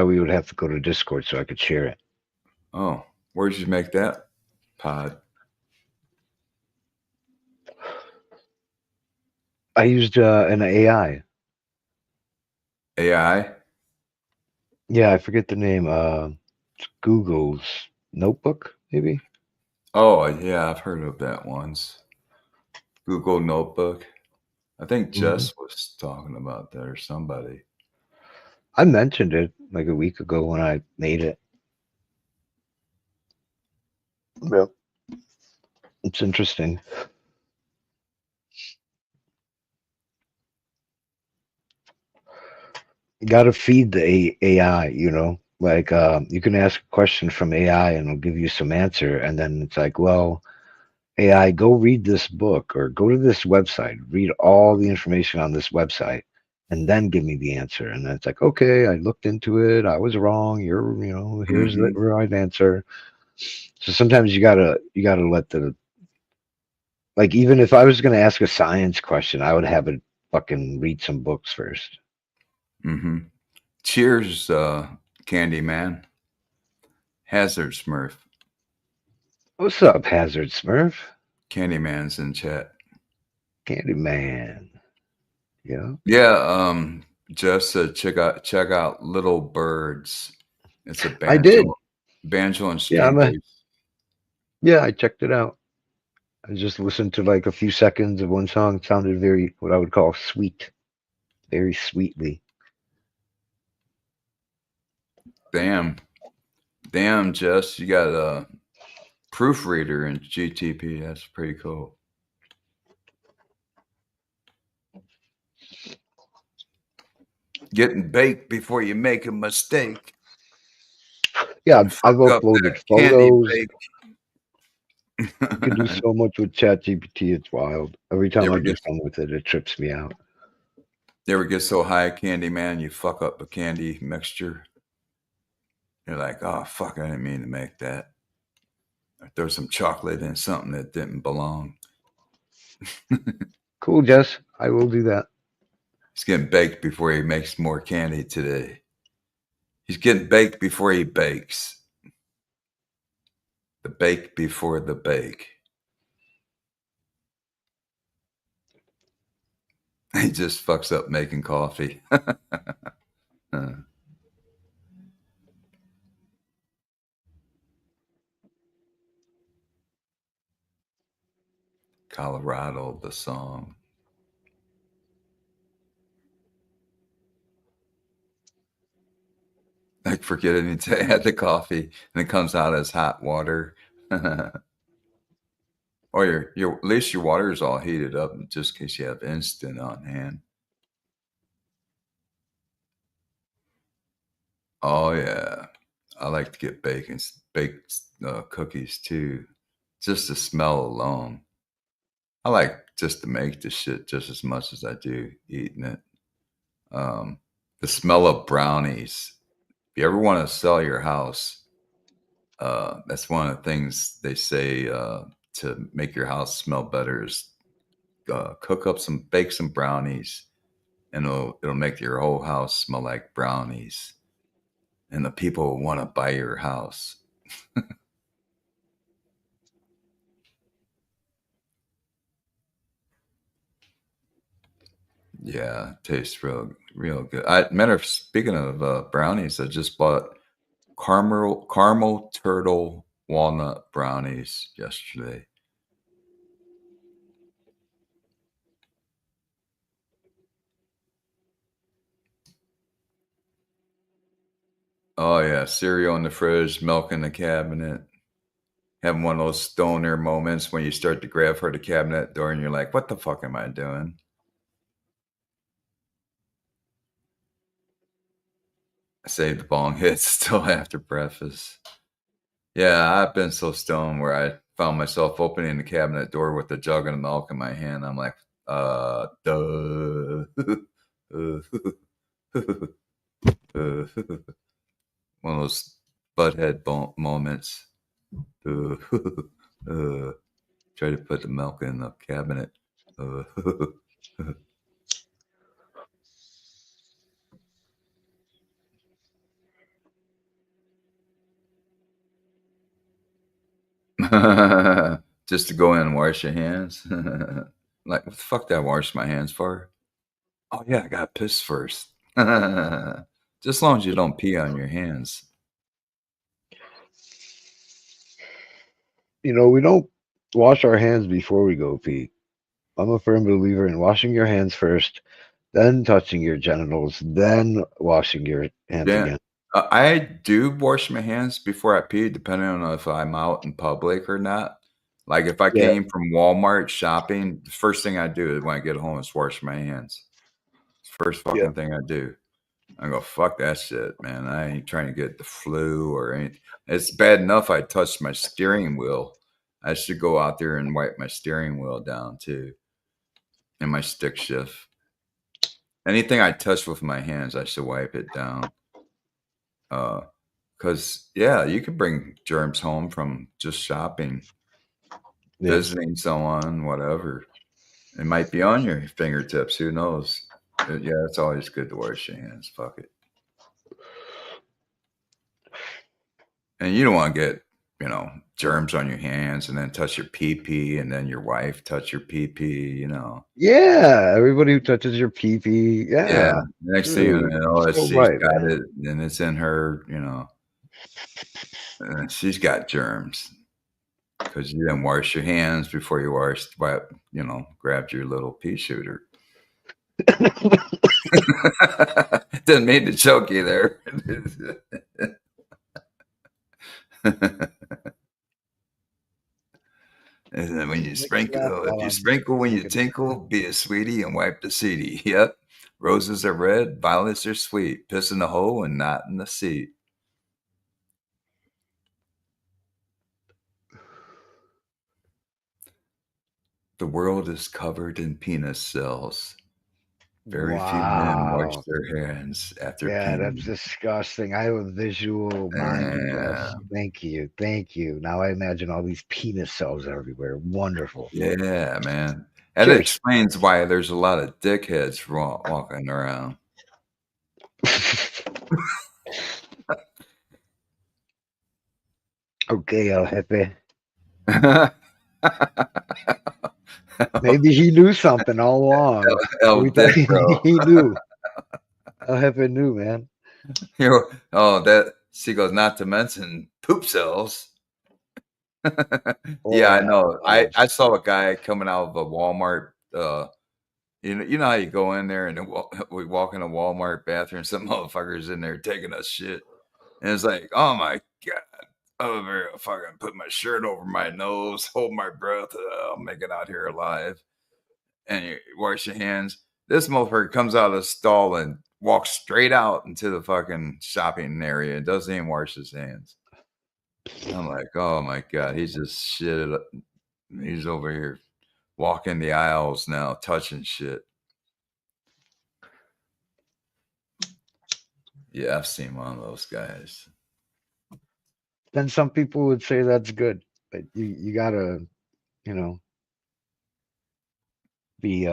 we would have to go to Discord so I could share it. Oh, where'd you make that pod? I used an AI. AI? Yeah, I forget the name. It's Google's Notebook, maybe? Oh, yeah, I've heard of that once. Google Notebook. I think Jess was talking about that, or somebody. I mentioned it like a week ago when I made it. Yeah. It's interesting. You got to feed the AI, like you can ask a question from AI and it'll give you some answer. And then it's like, well, AI, go read this book or go to this website, read all the information on this website, and then give me the answer. And then it's like, okay, I looked into it. I was wrong. Here's the right answer. So sometimes you gotta let like, even if I was going to ask a science question, I would have it fucking read some books first. Mm-hmm. Cheers, Candyman. Hazard Smurf. What's up, Hazard Smurf? Candyman's in chat. Candyman. Yeah. Yeah, Jeff said check out Little Birds. It's a banjo. I did. Banjo and string bass. Yeah, I checked it out. I just listened to like a few seconds of one song. It sounded very, what I would call sweet. Very sweetly. Damn, Jess, you got a proofreader in GTP. That's pretty cool. getting baked before you make a mistake. Yeah, I've Fuck up uploaded that candy photos. bake. You can do so much with ChatGPT. It's wild. Every time Never I do gets- something with it, it trips me out. You ever get so high, candy man, you fuck up a candy mixture? You're like, oh, fuck, I didn't mean to make that. Or throw some chocolate in something that didn't belong. Cool, Jess. I will do that. He's getting baked before he makes more candy today. He's getting baked before he bakes. The bake before the bake. He just fucks up making coffee. Colorado, the song. Like forgetting to add the coffee and it comes out as hot water. Or your at least your water is all heated up just in case you have instant on hand. Oh yeah, I like to get baked cookies too. Just the smell alone. I like just to make the shit just as much as I do eating it. The smell of brownies. If you ever want to sell your house, that's one of the things they say to make your house smell better is bake some brownies, and it'll make your whole house smell like brownies, and the people will want to buy your house. Yeah, tastes real good. Speaking of brownies, I just bought caramel turtle walnut brownies yesterday. Oh yeah, cereal in the fridge, milk in the cabinet. Having one of those stoner moments when you start to grab for the cabinet door and you're like, what the fuck am I doing? I saved the bong hits still after breakfast. Yeah, I've been so stoned where I found myself opening the cabinet door with a jug of milk in my hand. I'm like, duh. One of those butthead moments. Try to put the milk in the cabinet. Just to go in and wash your hands. Like, what the fuck did I wash my hands for? Oh yeah, I got piss first. Just as long as you don't pee on your hands. You know, we don't wash our hands before we go pee. I'm a firm believer in washing your hands first, then touching your genitals, then washing your hands Yeah. again. I do wash my hands before I pee, depending on if I'm out in public or not. Like if I Yeah. came from Walmart shopping, the first thing I do when I get home is wash my hands. First fucking thing I do. I go, fuck that shit, man. I ain't trying to get the flu or anything. It's bad enough I touched my steering wheel. I should go out there and wipe my steering wheel down too. And my stick shift. Anything I touch with my hands, I should wipe it down. Because, yeah, you could bring germs home from just shopping, visiting someone, whatever. It might be on your fingertips. Who knows? Yeah, it's always good to wash your hands. Fuck it. And you don't want to get, germs on your hands and then touch your pee-pee and then your wife touch your pee-pee, Yeah, everybody who touches your pee-pee. Yeah. Next thing you know, so she's right, got man. it and it's in her, she's got germs because you didn't wash your hands before you grabbed your little pea shooter. Didn't mean to choke you there. And then when you sprinkle, if you sprinkle when you tinkle, be a sweetie and wipe the seedy. Yep. Roses are red, violets are sweet. Piss in the hole and not in the seat. The world is covered in penis cells. Very few men wash Wow. their hands after Yeah, that's peeing. disgusting. I have a visual mind of this. Thank you. Thank you. Now I imagine all these penis cells everywhere. Wonderful. Yeah, man. That Cheers. explains why there's a lot of dickheads walking around. Okay, El Jefe. Maybe he knew something all along. El We thought Dick, bro. he knew. El Jefe knew, man. That she goes, not to mention poop cells. Oh, Yeah, I yeah. know. Yes. I saw a guy coming out of a Walmart. You know how you go in there and then we walk in a Walmart bathroom, some motherfuckers in there taking a shit, and it's like, oh my god, over here, fucking put my shirt over my nose, hold my breath, I'll make it out here alive, and you wash your hands. This motherfucker comes out of the stall and walks straight out into the fucking shopping area and doesn't even wash his hands. I'm like, oh my god, he's just shit. He's over here walking the aisles now, touching shit. Yeah, I've seen one of those guys. Then some people would say that's good, but you gotta, you know, be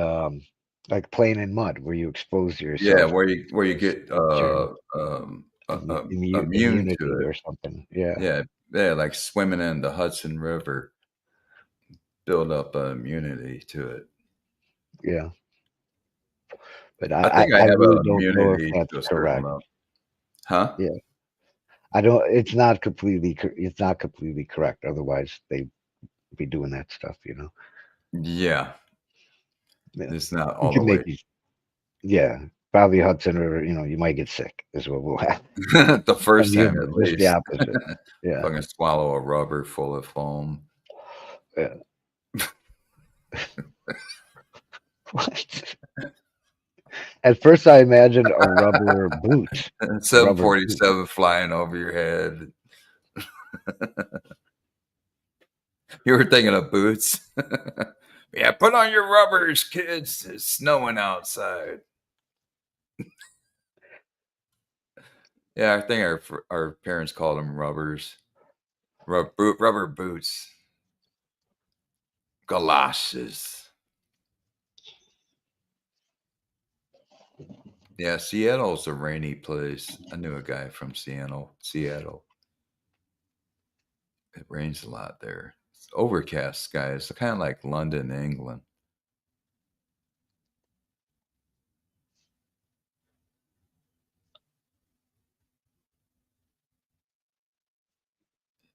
like playing in mud where you expose yourself. Yeah, where you get immune immunity to or it. something. Yeah. Yeah, like swimming in the Hudson River, build up immunity to it. Yeah. But I I think I have really a don't know if immunity that's to a certain correct. level. Huh? Yeah. I don't. It's not completely. It's not completely correct. Otherwise, they'd be doing that stuff. You know. Yeah, Yeah. it's not You all the can way. make these. Yeah. Probably Hudson River. You know, you might get sick. Is what will happen. The first From time you, at just the least. opposite. Yeah. Fucking swallow a rubber full of foam. Yeah. What? At first, I imagined a rubber boot. 747 flying over your head. You were thinking of boots. Yeah, put on your rubbers, kids. It's snowing outside. Yeah, I think our parents called them rubbers. Rubber boots. Galoshes. Yeah, Seattle's a rainy place. I knew a guy from Seattle. It rains a lot there. It's overcast skies, kind of like London, England.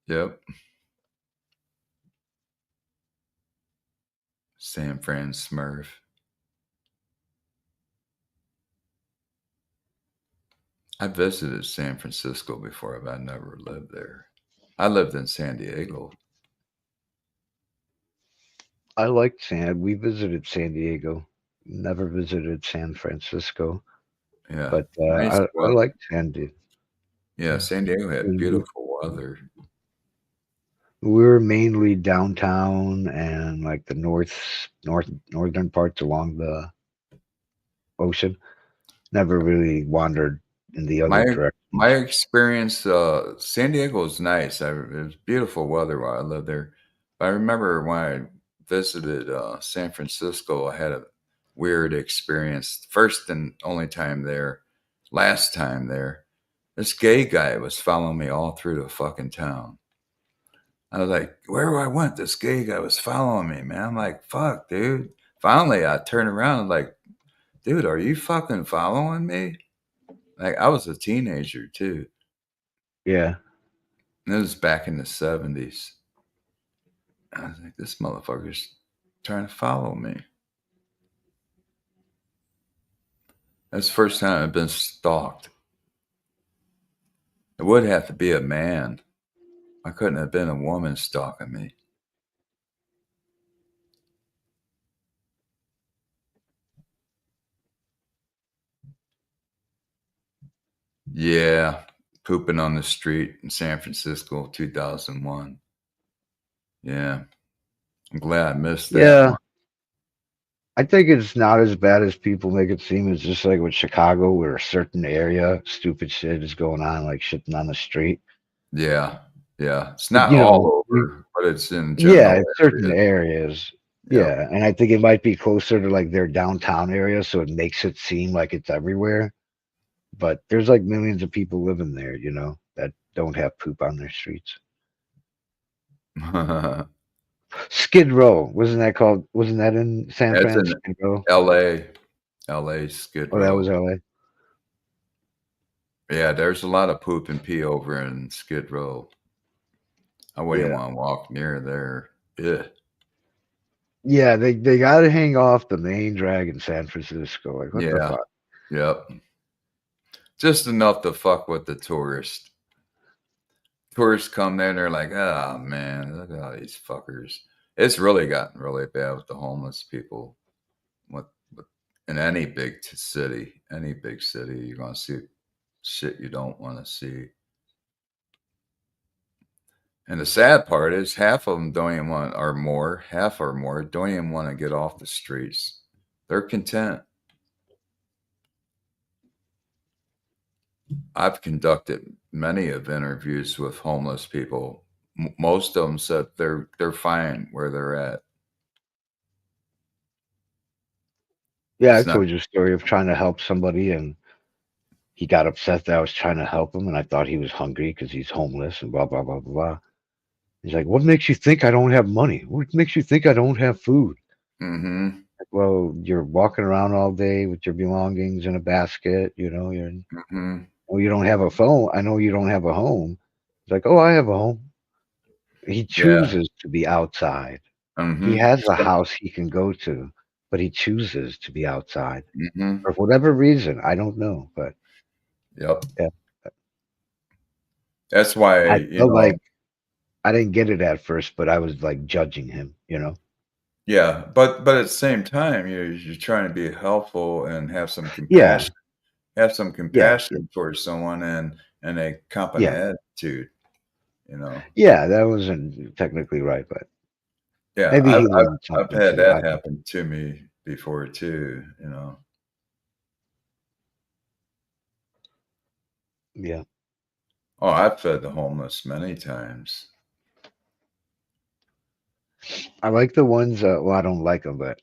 Yep. San Fran Smurf. I visited San Francisco before, but I never lived there. I lived in San Diego. I liked We visited San Diego. Never visited San Francisco, Yeah. but Nice I weather. liked San Diego. Yeah, San Diego had We beautiful weather. were mainly downtown and like the northern parts along the ocean. Never really wandered in the other direction. My experience, San Diego was nice. It was beautiful weather while I lived there. But I remember when I visited San Francisco, I had a weird experience. First and only time there, last time there, this gay guy was following me all through the fucking town. I was like, wherever I went, this gay guy was following me, man. I'm like, fuck, dude. Finally, I turned around and like, dude, are you fucking following me? Like, I was a teenager too. Yeah. And it was back in the 70s. I was like, this motherfucker's trying to follow me. That's the first time I've been stalked. It would have to be a man. I couldn't have been a woman stalking me. Yeah, pooping on the street in San Francisco, 2001. Yeah, I'm glad I missed that Yeah, one. I think it's not as bad as people make it seem. It's just like with Chicago, where a certain area, stupid shit is going on, like shitting on the street. Yeah, yeah. It's But, not you know, all over, but it's in yeah, general it's certain areas. areas. Yep. Yeah, and I think it might be closer to like their downtown area, so it makes it seem like it's everywhere. But there's like millions of people living there, you know, that don't have poop on their streets. Skid Row, wasn't that called? Wasn't that in San That's Fran? in Skid Row. LA, Skid Oh, that was Row. LA. Yeah, there's a lot of poop and pee over in Skid Row. I wouldn't Yeah, want to walk near there. Yeah. yeah. They got to hang off the main drag in San Francisco. Like, what the Yeah. fuck? Yep. Just enough to fuck with the tourists. Tourists come there and they're like, oh man, look at all these fuckers. It's really gotten really bad with the homeless people. With in any city, you're gonna see shit you don't want to see. And the sad part is half of them don't even want, or more, half or more, don't even want to get off the streets. They're content. I've conducted many of interviews with homeless people. Most of them said they're fine where they're at. Yeah, I It's not. told you a story of trying to help somebody, and he got upset that I was trying to help him, and I thought he was hungry because he's homeless and blah blah blah blah blah. He's like, "What makes you think I don't have money? What makes you think I don't have food?" Mm-hmm. Like, well, you're walking around all day with your belongings in a basket. You know, Mm-hmm. well, you don't have a phone. I know you don't have a home. He's like, "Oh, I have a home." He Yeah. chooses to be outside. He Mm-hmm. has a house he can go to, but he chooses to be outside Mm-hmm. for whatever reason. I don't know, but Yep. yeah, That's why, I felt like I didn't get it at first, but I was like judging him, you know? yeah, but at the same time, you're trying to be helpful and have some Yeah, compassion. yeah, Towards someone and a competent yeah, attitude, you know. yeah. That wasn't technically right, but Yeah, maybe he learned I've something had too. I that don't. happen to me before too, you know. Yeah, Oh, I've fed the homeless many times. I like the ones. Well, I don't like them, but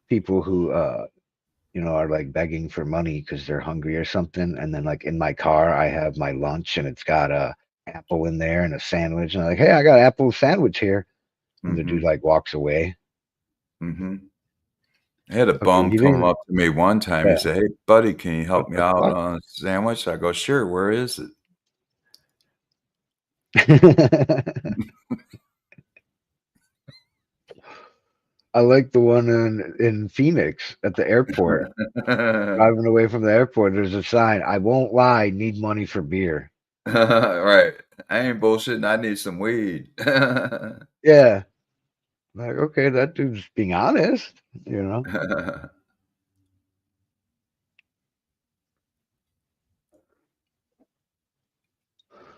people who are like begging for money because they're hungry or something, and then like in my car, I have my lunch and it's got a apple in there and a sandwich, and I'm like, hey, I got an apple sandwich here, and the dude Mm-hmm. like walks away. Mm-hmm. I had a Okay, bum he come didn't. up to me one time. He Yeah, said, "Hey, buddy, can you help what me the out fuck? on a sandwich?" I go, "Sure. Where is it?" I like the one in Phoenix at the airport. Driving away from the airport, there's a sign. I won't lie. Need money for beer. Right. I ain't bullshitting. I need some weed. Yeah. Like, okay, that dude's being honest, you know?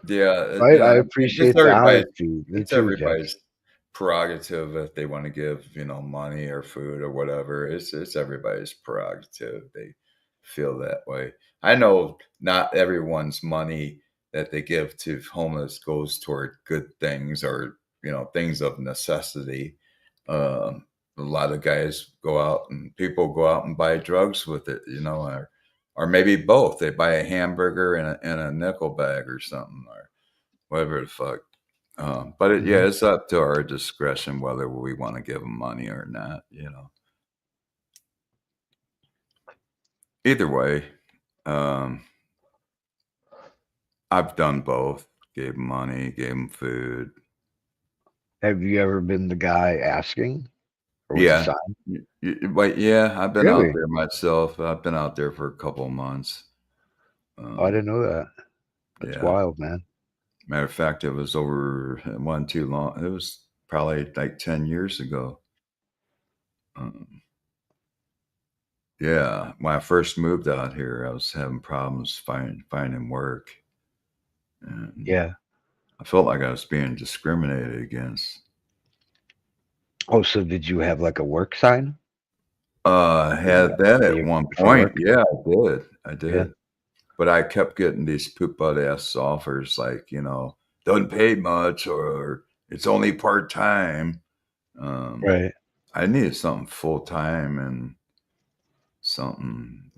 Yeah, Right? you I know, appreciate the honesty. Me it's too, Jeff. everybody's prerogative if they want to give, money or food or whatever. It's everybody's prerogative. They feel that way. I know not everyone's money that they give to homeless goes toward good things or, things of necessity. A lot of guys go out and people go out and buy drugs with it, or maybe both. They buy a hamburger and a nickel bag or something, or whatever the fuck. But Mhm. it's up to our discretion whether we want to give them money or not. Either way, um, I've done both. Gave them money, gave them food. Have you ever been the guy asking for what's the Yeah. sign? But yeah, I've been out Really? there myself. I've been out there for a couple of months. Oh, I Um, didn't know that. That's yeah. wild, man. Matter of fact, it was over it wasn't too long. It was probably like 10 years ago. Um, Yeah, when I first moved out here, I was having problems finding work, and Yeah. I felt like I was being discriminated against. Oh, so did you have like a work sign? I had that Where at you one for point. work? Yeah, I did. I did. Yeah. But I kept getting these poop butt ass offers like, doesn't pay much or it's only part time. Right. I needed something full time and something,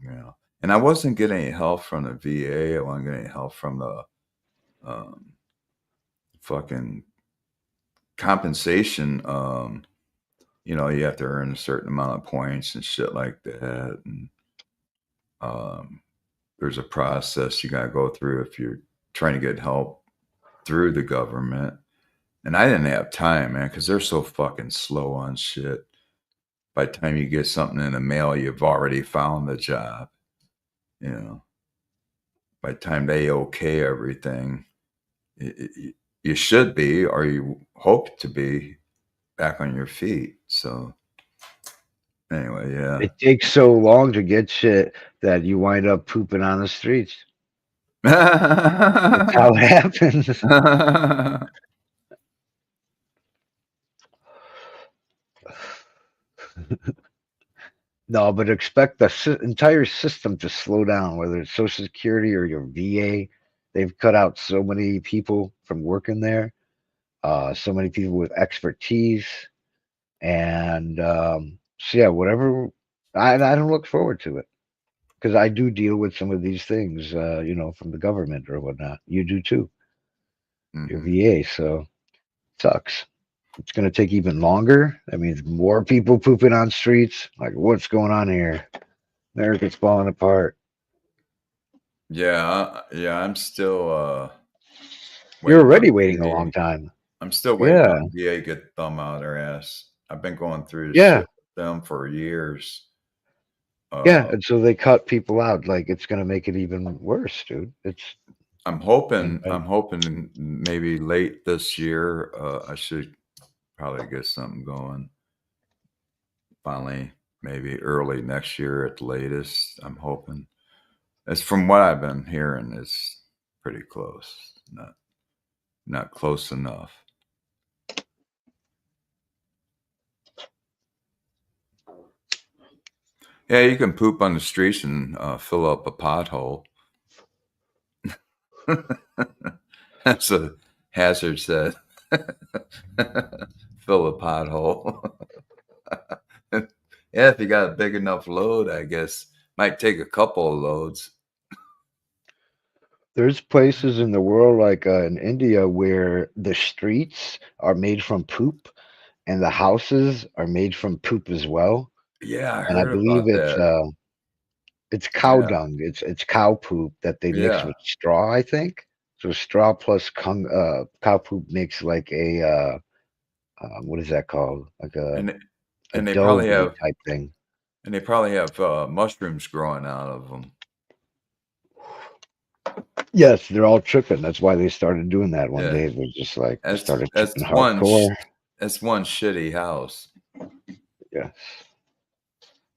And I wasn't getting any help from the VA. I wasn't getting any help from the fucking compensation. You have to earn a certain amount of points and shit like that. And there's a process you got to go through if you're trying to get help through the government. And I didn't have time, man, because they're so fucking slow on shit. By the time you get something in the mail, you've already found the job. By the time they okay everything, you should be, or you hope to be, back on your feet. So anyway, yeah. It takes so long to get shit that you wind up pooping on the streets. That's how it happens. No, but expect the entire system to slow down, whether it's Social Security or your VA. They've cut out so many people from working there, so many people with expertise. And so, yeah, whatever. I don't look forward to it because I do deal with some of these things, from the government or whatnot. You do too, your VA. So sucks. It's going to take even longer. That means more people pooping on streets. Like, what's going on here? America's falling apart. Yeah, I'm still You're waiting on already waiting a VA. long time. I'm still waiting Yeah. on VA to get the thumb out of their ass. I've been going through this Yeah. shit with them for years. Yeah. And so they cut people out. Like, it's going to make it even worse, dude. I'm hoping maybe late this year, I should probably get something going. Finally, maybe early next year at the latest. I'm hoping. As from what I've been hearing, it's pretty close. Not close enough. Yeah, you can poop on the streets and fill up a pothole. That's a Hazard said. Fill a pothole. Yeah, if you got a big enough load, I guess. Might take a couple of loads. There's places in the world, like in India, where the streets are made from poop and the houses are made from poop as well. Yeah, I And I heard believe about that. it's cow Yeah. dung. It's cow poop that they mix Yeah. with straw, I think. So straw plus cow poop makes like a what is that called? Like a And they dough probably have type thing. mushrooms growing out of them. Yes, they're all tripping. That's why they started doing that one Yeah. day. They just like That's started that's tripping one hardcore. that's one shitty house. Yes.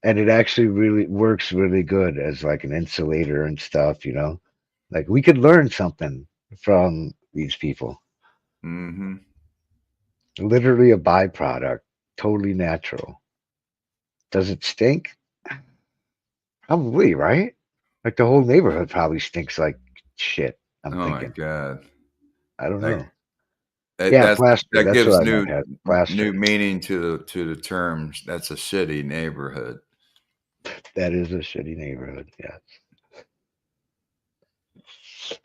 And it actually really works really good as like an insulator and stuff, Like we could learn something from these people. Mm-hmm. Literally a byproduct, totally natural. Does it stink? Probably, right? Like the whole neighborhood probably stinks like shit. I'm Oh thinking. my god. I don't Like, know. Yeah, plaster. That That's gives what I meant. Plaster. new meaning to the terms. That's a shitty neighborhood. That is a shitty neighborhood. Yes.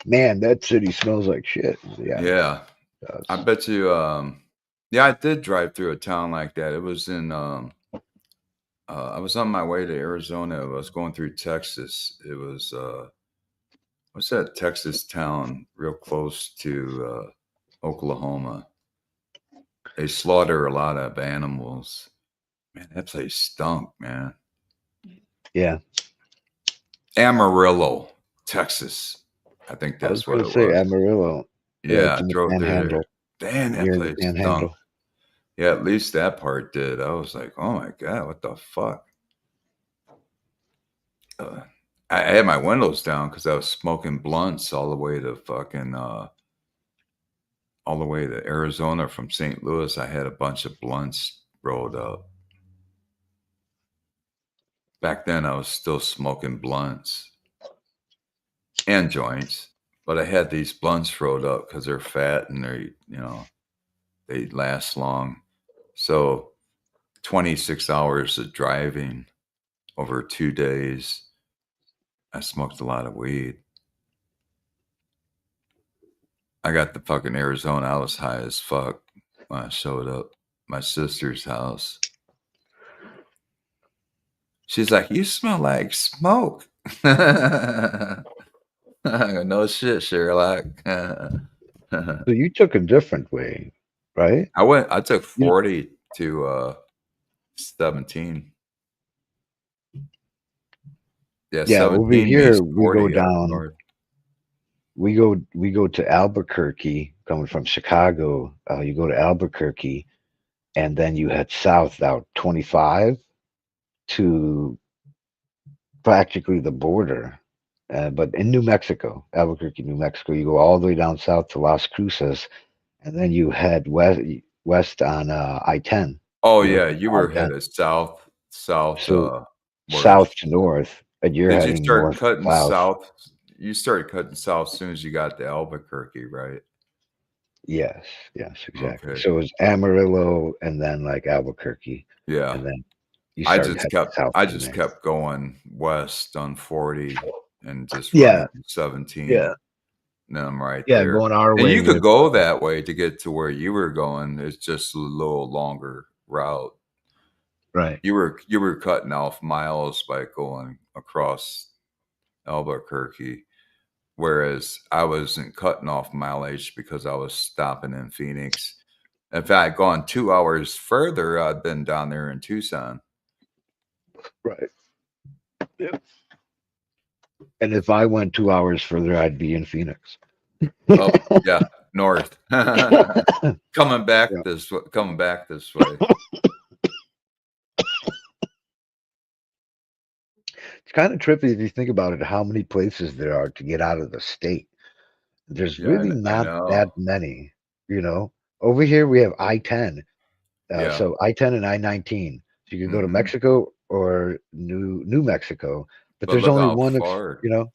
Man, that city smells like shit. Yeah. Yeah. It does. I bet you I did drive through a town like that. It was in I was on my way to Arizona. I was going through Texas. It was what's that Texas town real close to Oklahoma? They slaughter a lot of animals. Man, that place stunk, man. Yeah. Amarillo, Texas. I think I was that's what gonna it say was. Amarillo. Yeah, it's I in the drove through there. Panhandle. Damn, that Near the place stunk. Panhandle. Yeah, at least that part did. I was like, oh my god, what the fuck? I had my windows down because I was smoking blunts all the way to fucking all the way to Arizona from St. Louis. I had a bunch of blunts rolled up. Back then, I was still smoking blunts and joints, but I had these blunts rolled up because they're fat and they last long. So 26 hours of driving over 2 days, I smoked a lot of weed. I got the fucking Arizona. I was high as fuck when I showed up at my sister's house. She's like, "You smell like smoke." I go, "No shit, Sherlock." So you took a different way, right? I took 40 to 17. Yeah, Yeah, over 17 here means we 40 go up down. north. We go to Albuquerque, coming from Chicago. You go to Albuquerque, and then you head south out 25 to practically the border. But in New Mexico, Albuquerque, New Mexico, you go all the way down south to Las Cruces, and then you head west on I-10. Oh You yeah, look you at were I-10. headed south. So Where south to north, and you're did you heading start north to cutting south. south? You started cutting south as soon as you got to Albuquerque, right? Yes, exactly. Okay. So it was Amarillo, and then like Albuquerque, Yeah. and then you I started just heading kept south I from just there. kept going west on 40 and just Yeah, running 17. yeah, And then I'm right yeah. there. Going our And way you could with go that way to get to where you were going. It's just a little longer route. right. You were cutting off miles by going across Albuquerque, whereas I wasn't cutting off mileage because I was stopping in Phoenix. If I had gone 2 hours further, I'd been down there in Tucson. Right. Yep. And if I went 2 hours further, I'd be in Phoenix. Oh yeah, north. Coming back Yeah. this way. It's kind of trippy if you think about it, how many places there are to get out of the state. There's Yeah, really I not that know. many, you know. Over here we have I-10. Yeah. So I-10 and I-19. So you can go to Mhm. Mexico or New Mexico, but But there's look only how one, far. you know,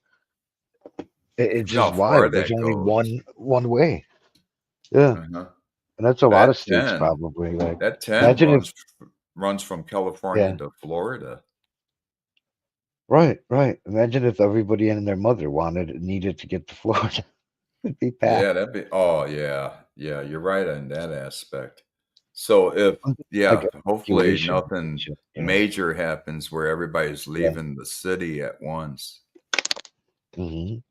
it's Look how just far wild. There's that only goes. one way. Yeah. Uh-huh. And that's a lot That of states 10, probably. Like, that 10 imagine if, runs from California yeah, to Florida. right. Imagine if everybody and their mother needed to get to Florida. It'd be Yeah, packed. oh yeah. Yeah, you're right on that aspect. So Like hopefully evacuation and nothing shit, major happens where everybody's Yeah. leaving the city at once. Hmm. That would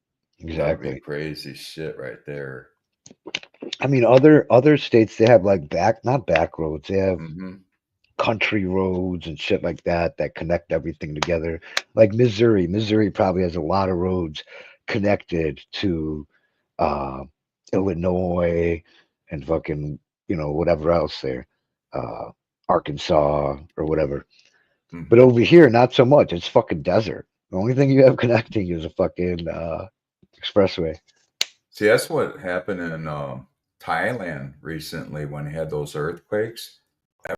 be Exactly. crazy shit right there. I mean, other states, they have like not back roads. They have Hmm. country roads and shit like that connect everything together. Like Missouri probably has a lot of roads connected to uh, Illinois and fucking whatever else there, uh, Arkansas or whatever. But Hmm. over here, not so much. It's fucking desert. The only thing you have connecting is a fucking expressway. See, that's what happened in Thailand recently when they had those earthquakes.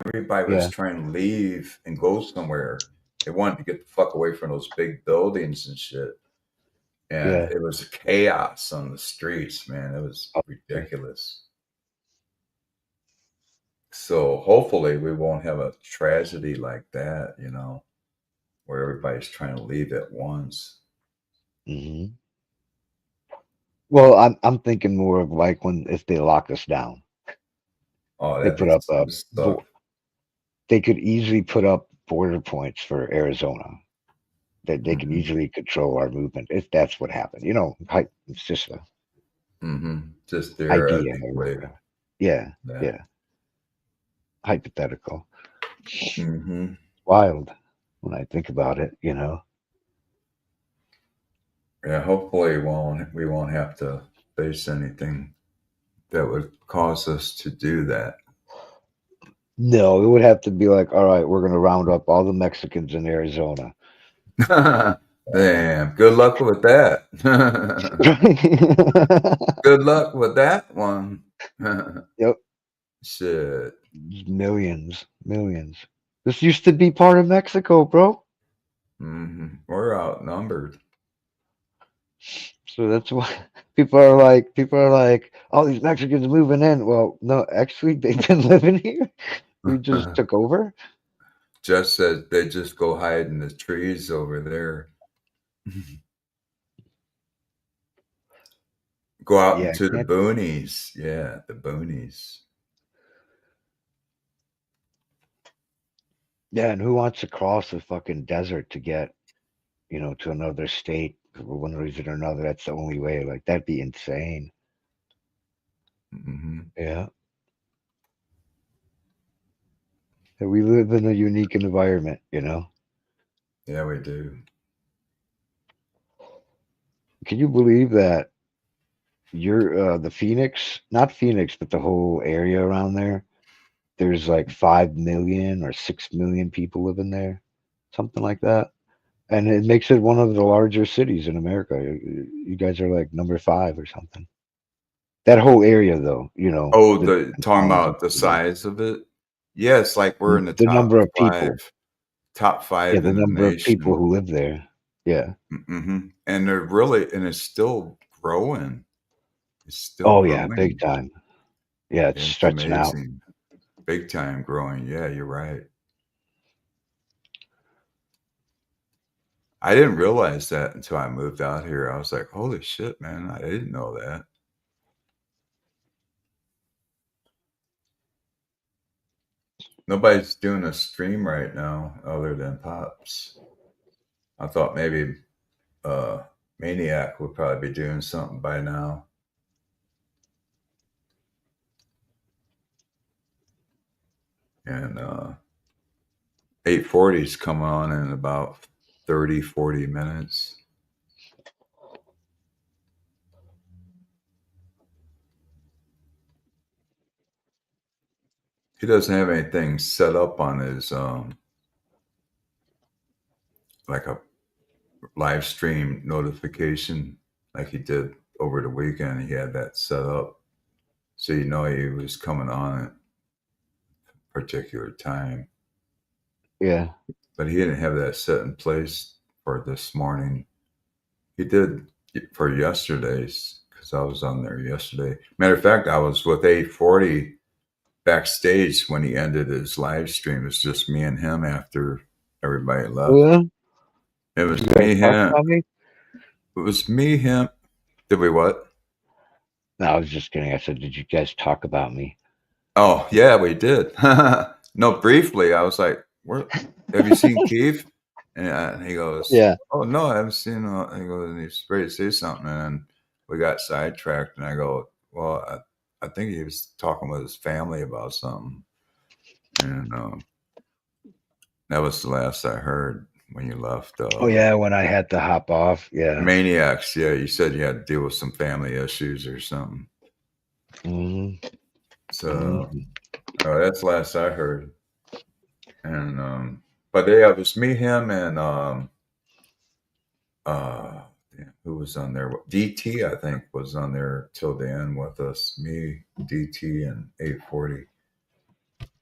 Everybody was Yeah, trying to leave and go somewhere. They wanted to get the fuck away from those big buildings and shit. And yeah. it was chaos on the streets, man. It was Okay. ridiculous. So hopefully we won't have a tragedy like that, where everybody's trying to leave at once. Hmm. Well, I'm thinking more of like if they lock us down, Oh, they that'd put be up some stuff. they could easily put up border points for Arizona. That they can Mhm. easily control our movement if that's what happened. It's just an Just idea or theoretically. whatever. Yeah, Yeah. yeah. Hypothetical. Hmm. Wild when I think about it. Yeah, hopefully we won't have to face anything that would cause us to do that. No, it would have to be like, all right, we're gonna round up all the Mexicans in Arizona. Damn. Good luck with that. Good luck with that one. Yep. Shit. Millions, millions. This used to be part of Mexico, bro. We're outnumbered. So that's why people are like, oh, these Mexicans moving in. Well, no, actually, they've been living here. We just took over. Just said they just go hide in the trees over there. Go out Yeah, into the can't- boonies. Yeah, the boonies. Yeah, and who wants to cross the fucking desert to get, to another state for one reason or another? That's the only way. Like, that'd be insane. Hmm. Yeah. And we live in a unique environment, Yeah, we do. Can you believe that you're the Phoenix, not Phoenix, but the whole area around there? There's like 5 million or 6 million people living there, something like that. And it makes it one of the larger cities in America. You guys are like number 5 or something. That whole area, though, Oh, the talking towns about the and cities. size of it. Yeah, it's like we're in the The top number of people. five. Top Yeah, five the in the number of people nation. who live there. Yeah. And they're really, and it's still growing. It's still Oh, yeah, growing. big time. Yeah, it's It's stretching out. amazing. Big time growing. Yeah, you're right. I didn't realize that until I moved out here. I was like, holy shit, man. I didn't know that. Nobody's doing a stream right now other than Pops. I thought maybe Maniac would probably be doing something by now. And 840's come on in about 30, 40 minutes. He doesn't have anything set up on his like a live stream notification like he did over the weekend. He had that set up, so he was coming on at a particular time. Yeah. But he didn't have that set in place for this morning. He did for yesterday's, because I was on there yesterday. Matter of fact, I was with 840 backstage when he ended his live stream. It was just me and him after everybody left. Yeah. It was You guys me, talk him. about me? It was me, him. Did we what? No, I was just kidding. I said, did you guys talk about me? Oh, yeah, we did. No, briefly. I was like, "Where? Have you seen Keith?" And he goes, Yeah. "Oh no, I haven't seen." He goes, and he's ready to say something, and we got sidetracked. And I go, "Well, I think he was talking with his family about something." And that was the last I heard when you left. Oh, yeah, when I had to hop off. Yeah. Maniacs. Yeah, you said you had to deal with some family issues or something. Mhm. So that's the last I heard. And but yeah, it was me, him, and who was on there? DT, I think, was on there till the end with us. Me, DT, and 840.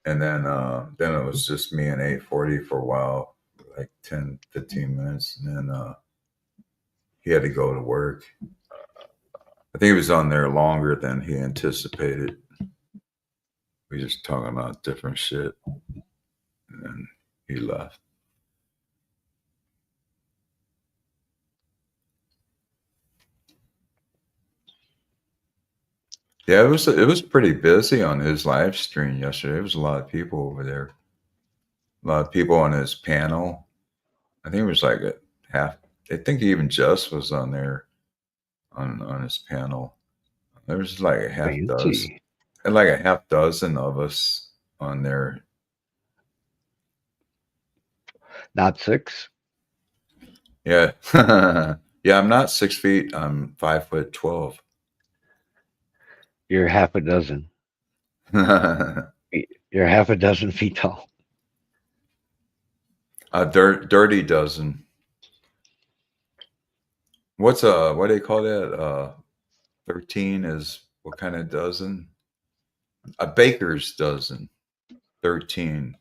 And then it was just me and 840 for a while, like 10, 15 minutes. And then he had to go to work. I think he was on there longer than he anticipated. We were just talking about different shit. And then he left. Yeah, it was pretty busy on his live stream yesterday. There was a lot of people over there. A lot of people on his panel. I think it was like a half. I think even Just was on there on his panel. There was like a half dozen, like a half dozen of us on there. Not 6? Yeah, yeah. I'm not 6 feet. I'm 5'12". You're half a dozen. You're half a dozen feet tall. A dirty dozen. What do they call that? 13 is what kind of dozen? A baker's dozen. 13.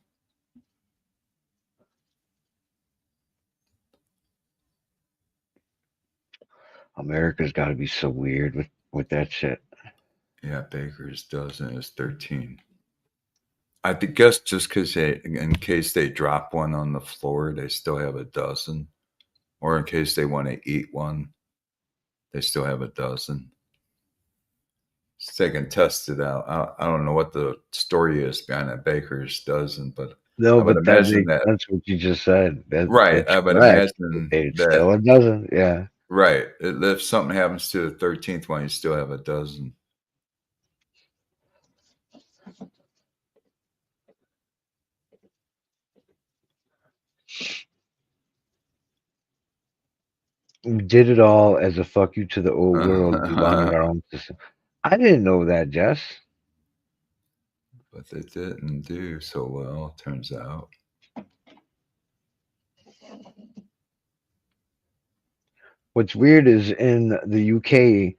America's got to be so weird with that shit. Yeah, baker's dozen is 13. I guess just because in case they drop one on the floor, they still have a dozen. Or in case they want to eat one, they still have a dozen. So they can test it out. I don't know what the story is behind a baker's dozen, but No, I would but that imagine makes that. sense what you just said. Right. That's I would correct. imagine It's that. still a dozen. Yeah. Right. If something happens to the 13th one, you still have a dozen. We did it all as a fuck you to the old world. We wanted our own system. I didn't know that, Jess. But they didn't do so well, turns out. What's weird is in the UK,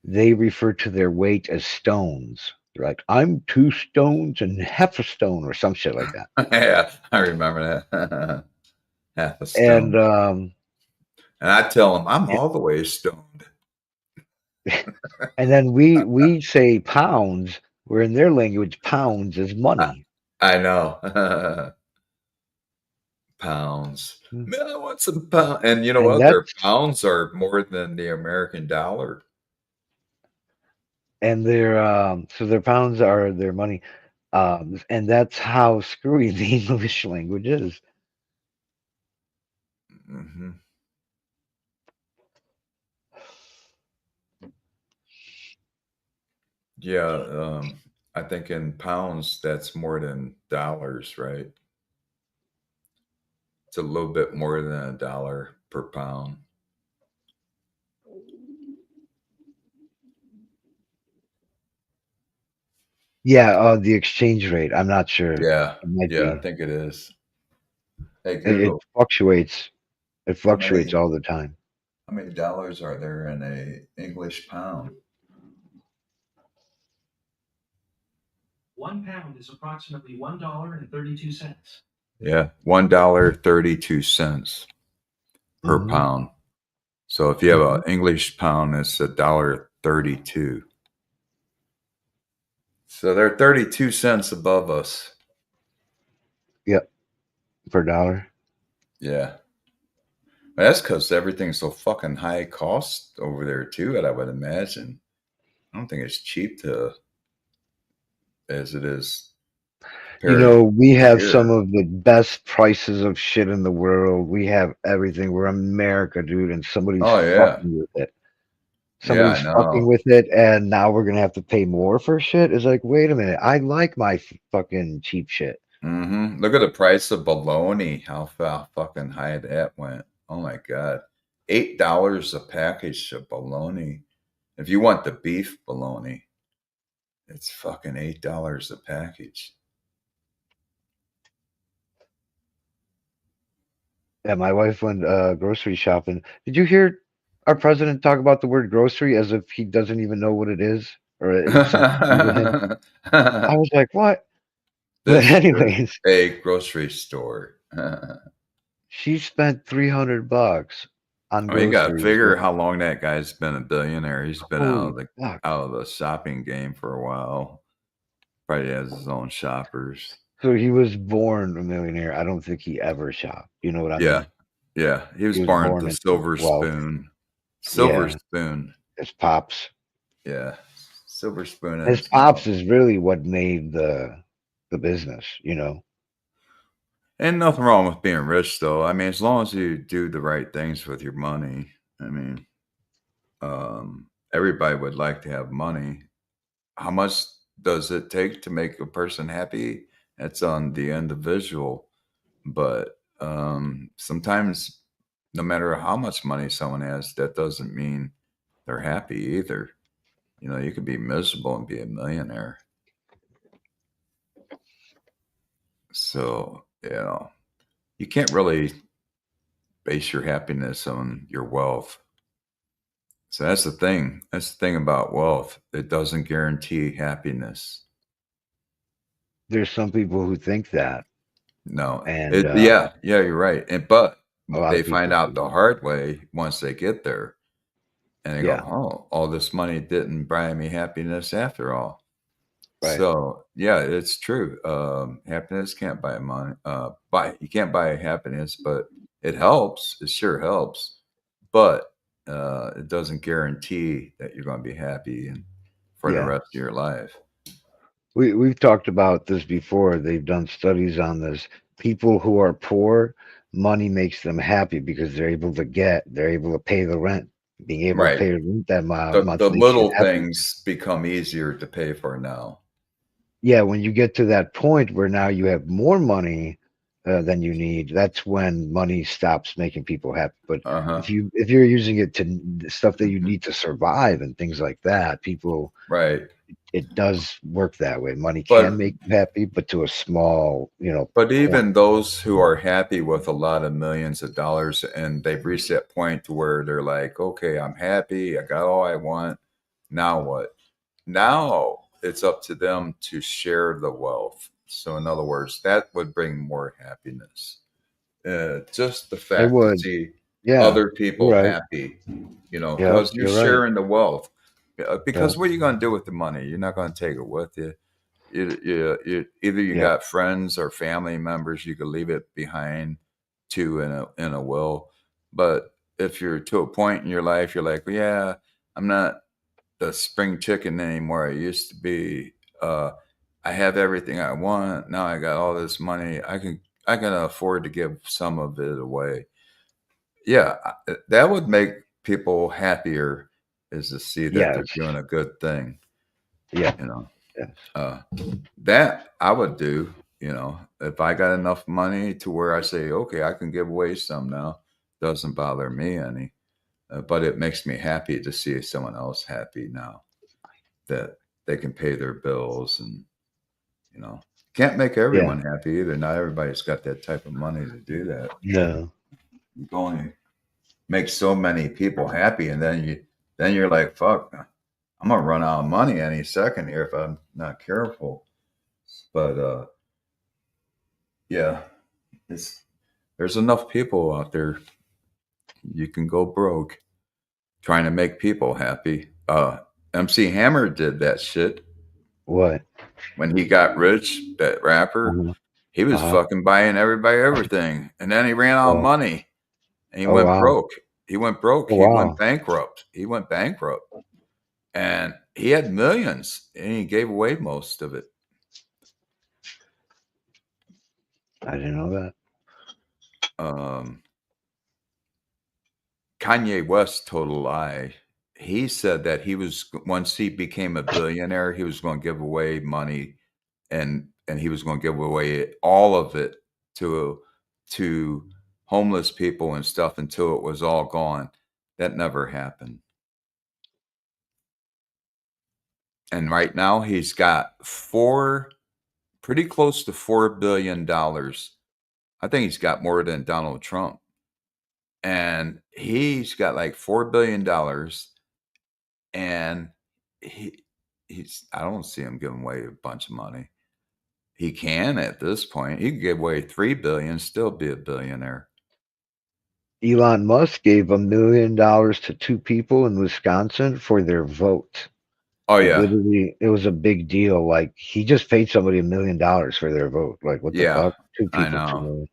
they refer to their weight as stones. They're like, I'm 2 stones and half a stone or some shit like that. Yeah, I remember that. Half a And stone. And I tell them I'm all the way stoned. and then we say pounds, where in their language pounds is money. I know. Pounds. Man, I want some pounds. And you know And what? Their that's pounds are more than the American dollar. and their pounds are their money. And that's how screwy the English language is. Mm-hmm. Yeah, I think in pounds that's more than dollars, right? It's a little bit more than $1 per pound. Yeah, the exchange rate. I'm not sure. Yeah, It might yeah, I be. think it is. Hey, It Google, fluctuates. It how fluctuates many all the time. how many dollars are there in a English pound? 1 pound is approximately $1.32. Yeah, $1.32 per Mhm. pound. So if you have Mhm. an English pound, it's $1.32. So they're 32 cents above us. Yep, per dollar. Yeah. That's because everything's so fucking high cost over there too, and I would imagine. I don't think it's cheap as it is You compared know, we have here. some of the best prices of shit in the world. We have everything. We're America, dude, and somebody's Oh yeah. fucking with it. Yeah, I Somebody's fucking know. with it, and now we're gonna have to pay more for shit. It's like, wait a minute, I like my fucking cheap shit. Mm-hmm. Look at the price of bologna, how fucking high that went. Oh my God. $8 a package of bologna. If you want the beef bologna, it's fucking $8 a package. Yeah, my wife went grocery shopping. Did you hear our president talk about the word grocery as if he doesn't even know what it is or it's something new to him? I was like, what? But This is anyways, a grocery store. she spent $300 on I mean, you got to groceries. figure how long that guy's been a billionaire. He's been Holy fuck. out of the shopping game for a while. Probably has his own shoppers. So he was born a millionaire. I don't think he ever shopped. You know what I Yeah, mean? yeah. He was He was born with born the into silver wealth. spoon. Silver Yeah, spoon. his pops. Yeah, silver spoon in His his pops mouth. is really what made the business, you know. Ain't nothing wrong with being rich, though. I mean, as long as you do the right things with your money. I mean, everybody would like to have money. How much does it take to make a person happy? It's on the individual. But sometimes, no matter how much money someone has, that doesn't mean they're happy either. You know, you could be miserable and be a millionaire. So, you know, you can't really base your happiness on your wealth. So that's the thing. That's the thing about wealth. It doesn't guarantee happiness. There's some people who think that, No. and Yeah, you're right. But a lot they of people find out the do. hard way once they get there. And they Yeah. go, oh, all this money didn't buy me happiness after all. Right. So yeah, it's true. Happiness can't buy money. You can't buy happiness, but it helps. It sure helps. But it doesn't guarantee that you're going to be happy and for the Yeah. rest of your life. We've talked about this before. They've done studies on this. People who are poor, money makes them happy because they're able to pay the rent. Being able to Right. pay the rent that month The makes you little happy. things become easier to pay for now. Yeah, when you get to that point where now you have more money than you need, that's when money stops making people happy. But Uh-huh. if you're using it to stuff that you need to survive and things like that, people, Right. it does work that way. Money But- can make you happy, but to a small, But even point. those who are happy with a lot of millions of dollars and they've reached that point to where they're like, okay, I'm happy. I got all I want. Now what? Now it's up to them to share the wealth. So in other words, that would bring more happiness. Just the fact to would. see Yeah, other people right. happy, Yep, because you're you're right. sharing the wealth. Because Yeah. what are you going to do with the money? You're not going to take it with you. You either you Yeah. got friends or family members, you could leave it behind to in a will. But if you're to a point in your life, you're like, well, yeah, I'm not the spring chicken anymore. I used to be. I have everything I want now. I got all this money. I can afford to give some of it away. Yeah, that would make people happier, is to see that they're Yes. doing a good thing. Yeah. Yes. That I would do, if I got enough money to where I say, okay, I can give away some now. Doesn't bother me any, but it makes me happy to see someone else happy now that they can pay their bills and, can't make everyone happy either. Not everybody's got that type of money to do that. Yeah. You can only make so many people happy, and then you're like, fuck, I'm gonna run out of money any second here if I'm not careful. But yeah, there's enough people out there. You can go broke trying to make people happy. MC Hammer did that shit What? when he got rich. That rapper, Mhm. he was Uh-huh. fucking buying everybody everything, and then he ran out of Oh. money, and he Oh, went wow. broke. He went broke. Oh, He wow. went bankrupt. And he had millions, and he gave away most of it. I didn't know that. Kanye West told a lie. He said that once he became a billionaire, he was going to give away money, and he was going to give away all of it to homeless people and stuff until it was all gone. That never happened. And right now he's got pretty close to $4 billion. I think he's got more than Donald Trump. And he's got like $4 billion. And I don't see him giving away a bunch of money. He can at this point. He can give away $3 billion, still be a billionaire. Elon Musk gave $1 million to 2 people in Wisconsin for their vote. Oh yeah. Literally, it was a big deal. Like, he just paid somebody $1 million for their vote. Like, what the Yeah, fuck? 2 people, I 2 know. million.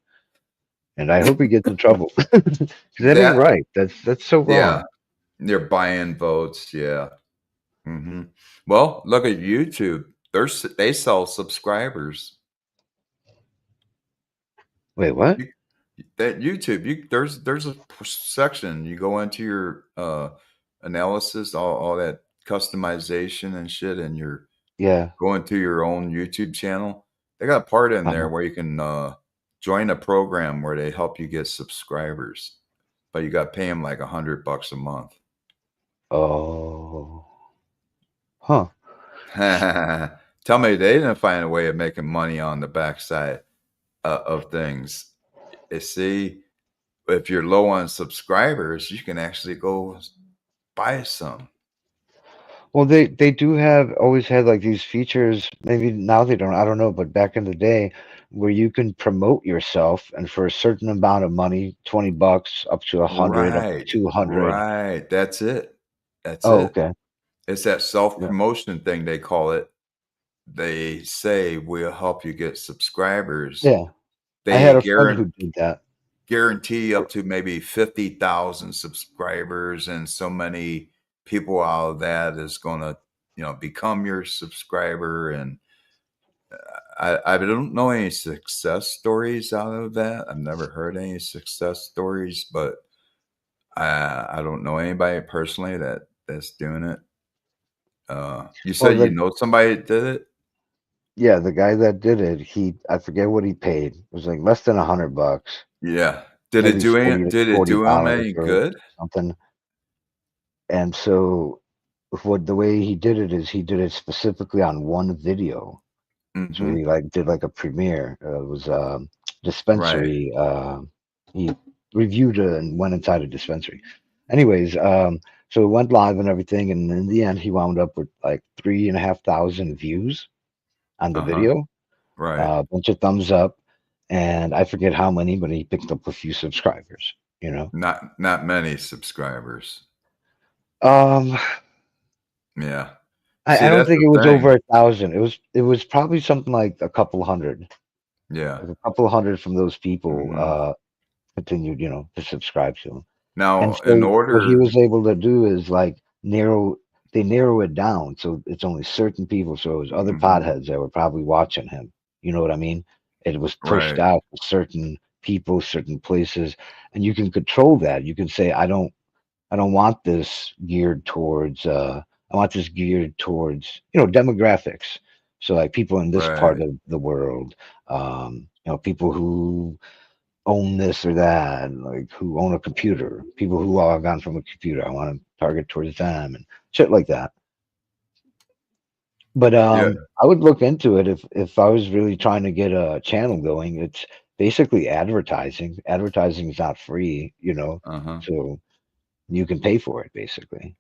And I hope he gets in trouble. 'Cause that ain't right. That's so wrong. Yeah. They're buying votes. Yeah. Well, look at YouTube. They sell subscribers. Wait, what? That YouTube, there's a section. You go into your analysis, all that customization and shit, and you're going to your own YouTube channel. They got a part in there where you can join a program where they help you get subscribers, but you got to pay them like $100 a month. Oh. Huh. Tell me they didn't find a way of making money on the backside of things. You see, if you're low on subscribers, you can actually go buy some. Well, they do have always had like these features. Maybe now they don't. I don't know. But back in the day, where you can promote yourself, and for a certain amount of money, $20 up to 100, up to Right, 200. right. That's it. That's Oh, it. okay. It's that self Yeah. promotion thing they call it. They say we'll help you get subscribers. Yeah. I They had a friend who did that. guarantee up to maybe 50,000 subscribers, and so many people out of that is going to, become your subscriber. And I don't know any success stories out of that. I've never heard any success stories, but I don't know anybody personally that's doing it. You Well, said you know somebody that did it? yeah, the guy that did it, I forget what he paid. It was like less than $100, Yeah. Did it maybe do any? 40 Did it do him $40 any or good? something. And so, the way he did it is he did it specifically on one video. So Hmm. he like did like a premiere. It was Right. dispensary. He reviewed it and went inside a dispensary. Anyways, so it went live and everything, and in the end, he wound up with like 3,500 views on the Uh huh. video, Right. a bunch of thumbs up, and I forget how many, but he picked up a few subscribers. You know, Not many subscribers. um, Yeah. I See, don't that's think the it was over thing. 1,000. It was probably something like a couple hundred, Yeah. like a couple hundred from those people. Hmm. Continued, to subscribe to him. And Now, in so what he order, was able to do is like they narrow it down so it's only certain people. So it was other hmm potheads that were probably watching him. You know what I mean? It was pushed right, out to certain people, certain places, and you can control that. You can say, I don't want this geared towards I want this geared towards, demographics. So like people in this part right. of the world, people who own this or that, like who own a computer, people who log on from a computer. I want to target towards them and shit like that. But Yeah. I would look into it if I was really trying to get a channel going. It's basically advertising. Advertising is not free, Uh-huh. so you can pay for it basically.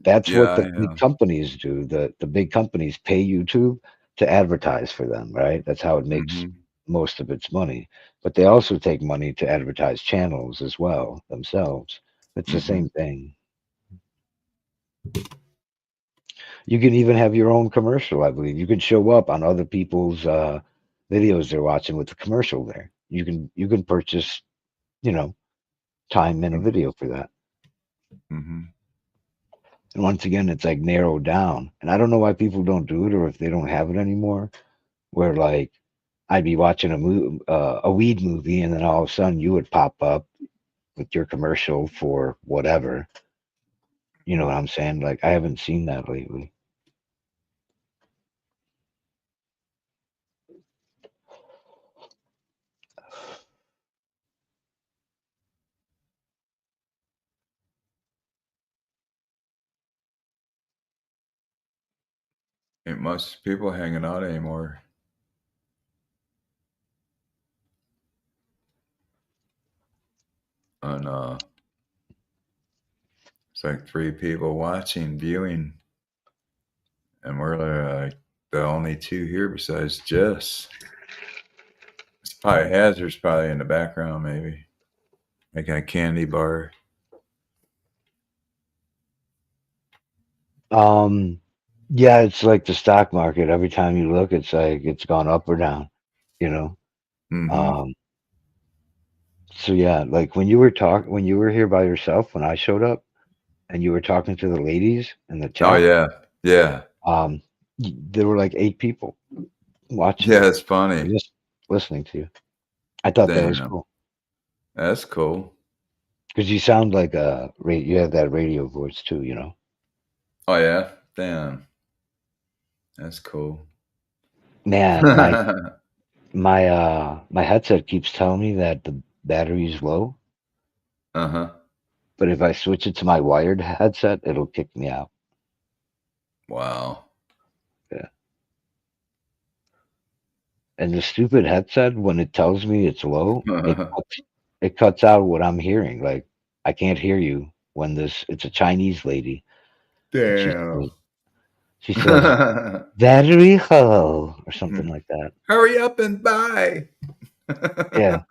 That's what Yeah, the yeah. big companies do. The big companies pay YouTube to advertise for them, right? That's how it makes Hmm. most of its money. But they also take money to advertise channels as well themselves. It's the Hmm. same thing. You can even have your own commercial, I believe. You can show up on other people's videos they're watching with the commercial there. You can purchase, you know, time in a video for that. Hmm. And once again, it's like narrowed down. And I don't know why people don't do it or if they don't have it anymore. Where like I'd be watching a weed movie, and then all of a sudden you would pop up with your commercial for whatever. You know what I'm saying? Like I haven't seen that lately. Ain't much people hanging out anymore. And it's like 3 people watching, viewing, and we're like the only 2 here besides Jess. It's probably Hazard's probably in the background, maybe making a candy bar. Um, yeah, it's like the stock market. Every time you look, it's like it's gone up or down. You know. Hmm. Um, so yeah, like when you were here by yourself when I showed up, and you were talking to the ladies in the Oh chat. yeah, yeah, Um, there were like 8 people watching yeah. you, It's funny. just listening to you. I thought that was Damn, cool that's cool. because you sound like you have that radio voice too. You know. Oh yeah, damn, that's cool. Man, my headset keeps telling me that the battery's low, Uh-huh. but if I switch it to my wired headset, it'll kick me out. Wow. Yeah. And the stupid headset, when it tells me it's low, it cuts out what I'm hearing. Like I can't hear you when it's a Chinese lady. And Damn. she says, "Battery hello," or something like that. Hurry up and buy. Yeah.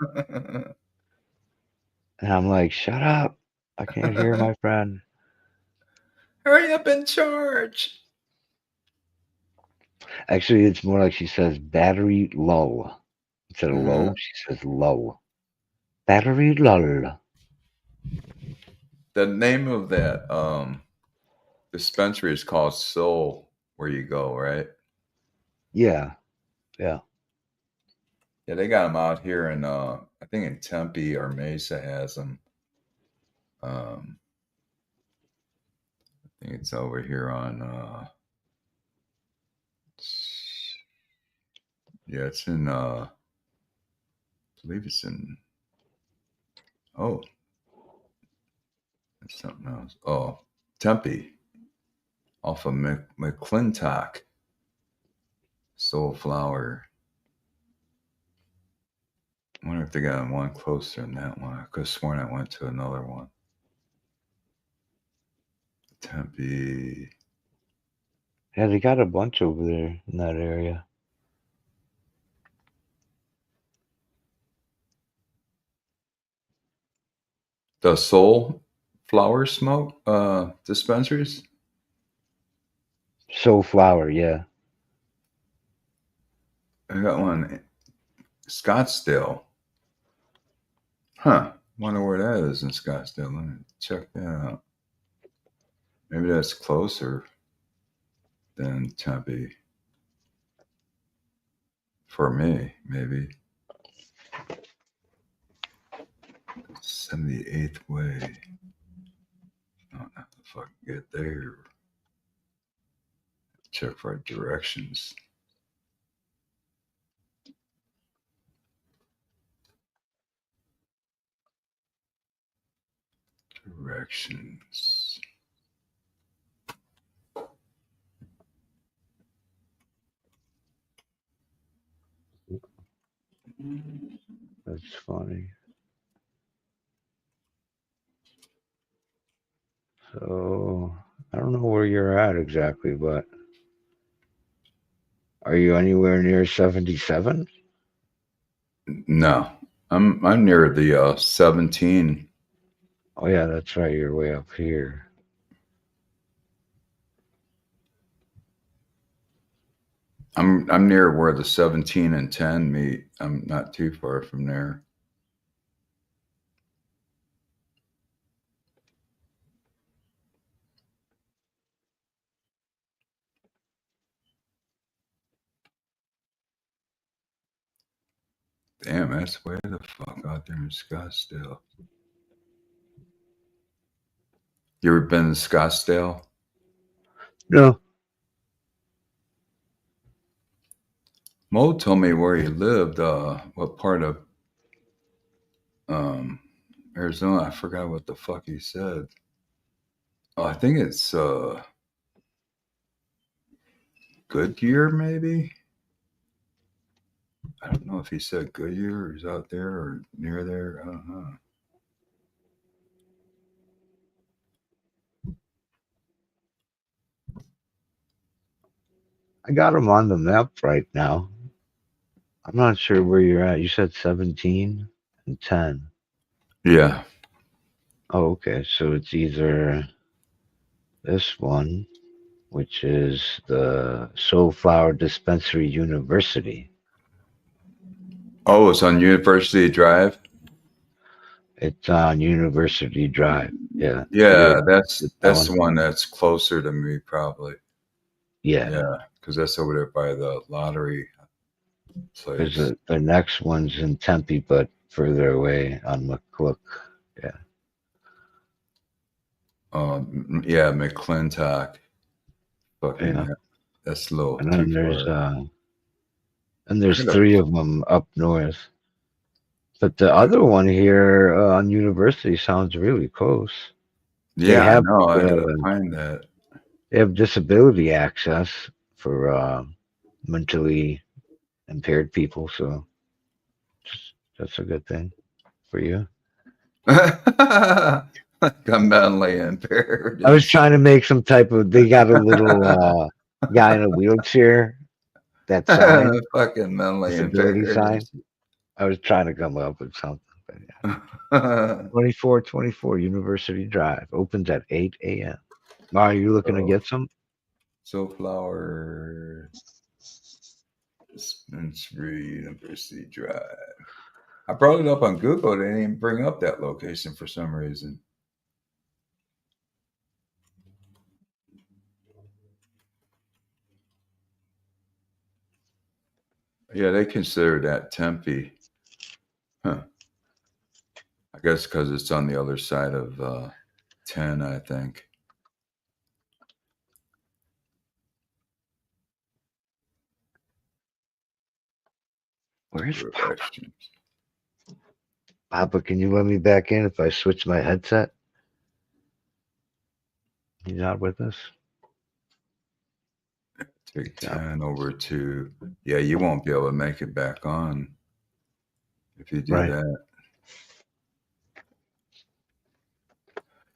And I'm like, "Shut up! I can't hear my friend." Hurry up and charge. Actually, it's more like she says battery low. Instead of low, she says low. Battery lull. The name of that dispensary is called Soul, where you go, right? Yeah. Yeah. Yeah, they got them out here in I think in Tempe or Mesa has them. I think it's over here on yeah, it's in I believe it's in that's something else. Oh, Tempe. Off of McClintock. Soul Flower. I wonder if they got one closer than that one. I could have sworn I went to another one. Tempe. Yeah, they got a bunch over there in that area. The Soul Flower Smoke dispensaries? Soul Flower, yeah. I got one in Scottsdale. Huh. Wonder where that is in Scottsdale. Let me check that out. Maybe that's closer than Tempe. For me, maybe. 78th Way. I don't know how the fuck get there. Check for directions. Directions. That's funny. So I don't know where you're at exactly, but are you anywhere near 77? No, I'm near the 17. Oh yeah, that's right. You're way up here. I'm near where the 17 and 10 meet. I'm not too far from there. Damn, that's way the fuck out there in Scottsdale. You ever been to Scottsdale? No. Mo told me where he lived, what part of Arizona. I forgot what the fuck he said. Oh, I think it's Goodyear, maybe? I don't know if he said Goodyear or he's out there or near there. I don't know. I got them on the map right now. I'm not sure where you're at. You said 17 and 10. Yeah. Oh, okay. So it's either this one, which is the Soulflower Dispensary University. Oh, it's on University Drive? It's on University Drive. Yeah. Yeah, that's that the one that's closer to me, probably. Yeah. Yeah, because that's over there by the lottery place. There's the next one's in Tempe, but further away on McClook. Yeah. Yeah, McClintock. Fucking Yeah. that's a little And then too far. there's three of them up north. But the other one here on University sounds really close. Yeah, I know. I gotta find that. They have disability access for mentally impaired people, so that's a good thing for you. God fucking mentally impaired. I was trying to make some type of. They got a little guy in a wheelchair. That sign, Fucking mentally disability impaired. sign. I was trying to come up with something. But yeah. 2424 University Drive opens at 8 a.m. Are you looking to Oh. get some? Soulflower Dispensary University Drive. I brought it up on Google. They didn't even bring up that location for some reason. Yeah, they consider that Tempe. Huh. I guess because it's on the other side of 10, I think. Where's Papa? Papa, can you let me back in if I switch my headset? He's not with us. Take 10 over to, yeah, you won't be able to make it back on if you do Right. that.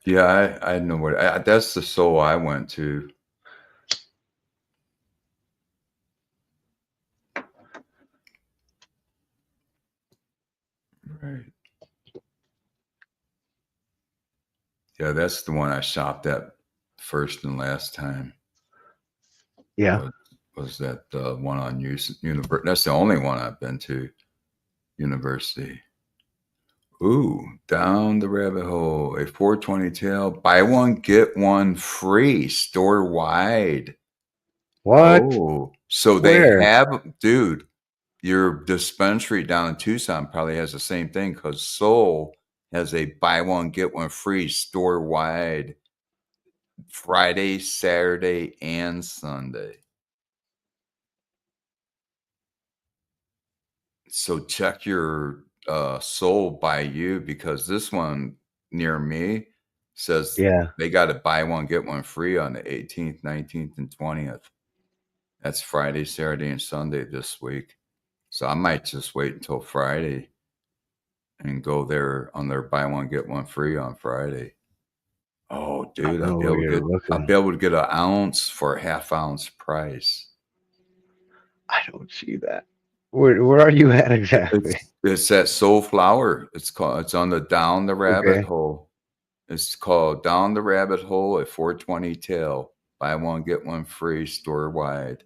Yeah, I know what, that's the soul I went to. Right. Yeah, that's the one I shopped at first and last time. Yeah. Was that one on University? That's the only one I've been to. University. Ooh, down the rabbit hole. A 420 tail. Buy one, get one free. Store wide. What? Oh, so Where? they have, dude, your dispensary down in Tucson probably has the same thing because Soul has a buy one, get one free store wide Friday, Saturday, and Sunday. So check your Soul by you because this one near me says Yeah. they got to buy one, get one free on the 18th, 19th, and 20th. That's Friday, Saturday, and Sunday this week. So I might just wait until Friday and go there on their buy one, get one free on Friday. Oh, dude, know where you're looking. I'll be able to get an ounce for a half ounce price. I don't see that. Where are you at exactly? It's that Soul Flower. It's on the Down the Rabbit Okay. Hole. It's called Down the Rabbit Hole at 420 Tail. Buy one, get one free, store wide.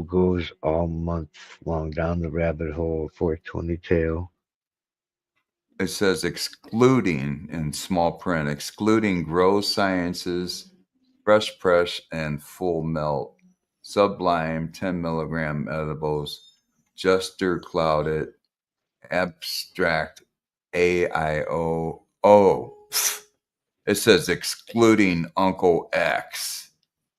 Goes all month long down the rabbit hole, 420 tail. It says excluding in small print, excluding Grow Sciences, Fresh Press, and Full Melt, Sublime 10 milligram edibles, Juster Clouded, Abstract AIO. Oh, it says excluding Uncle X.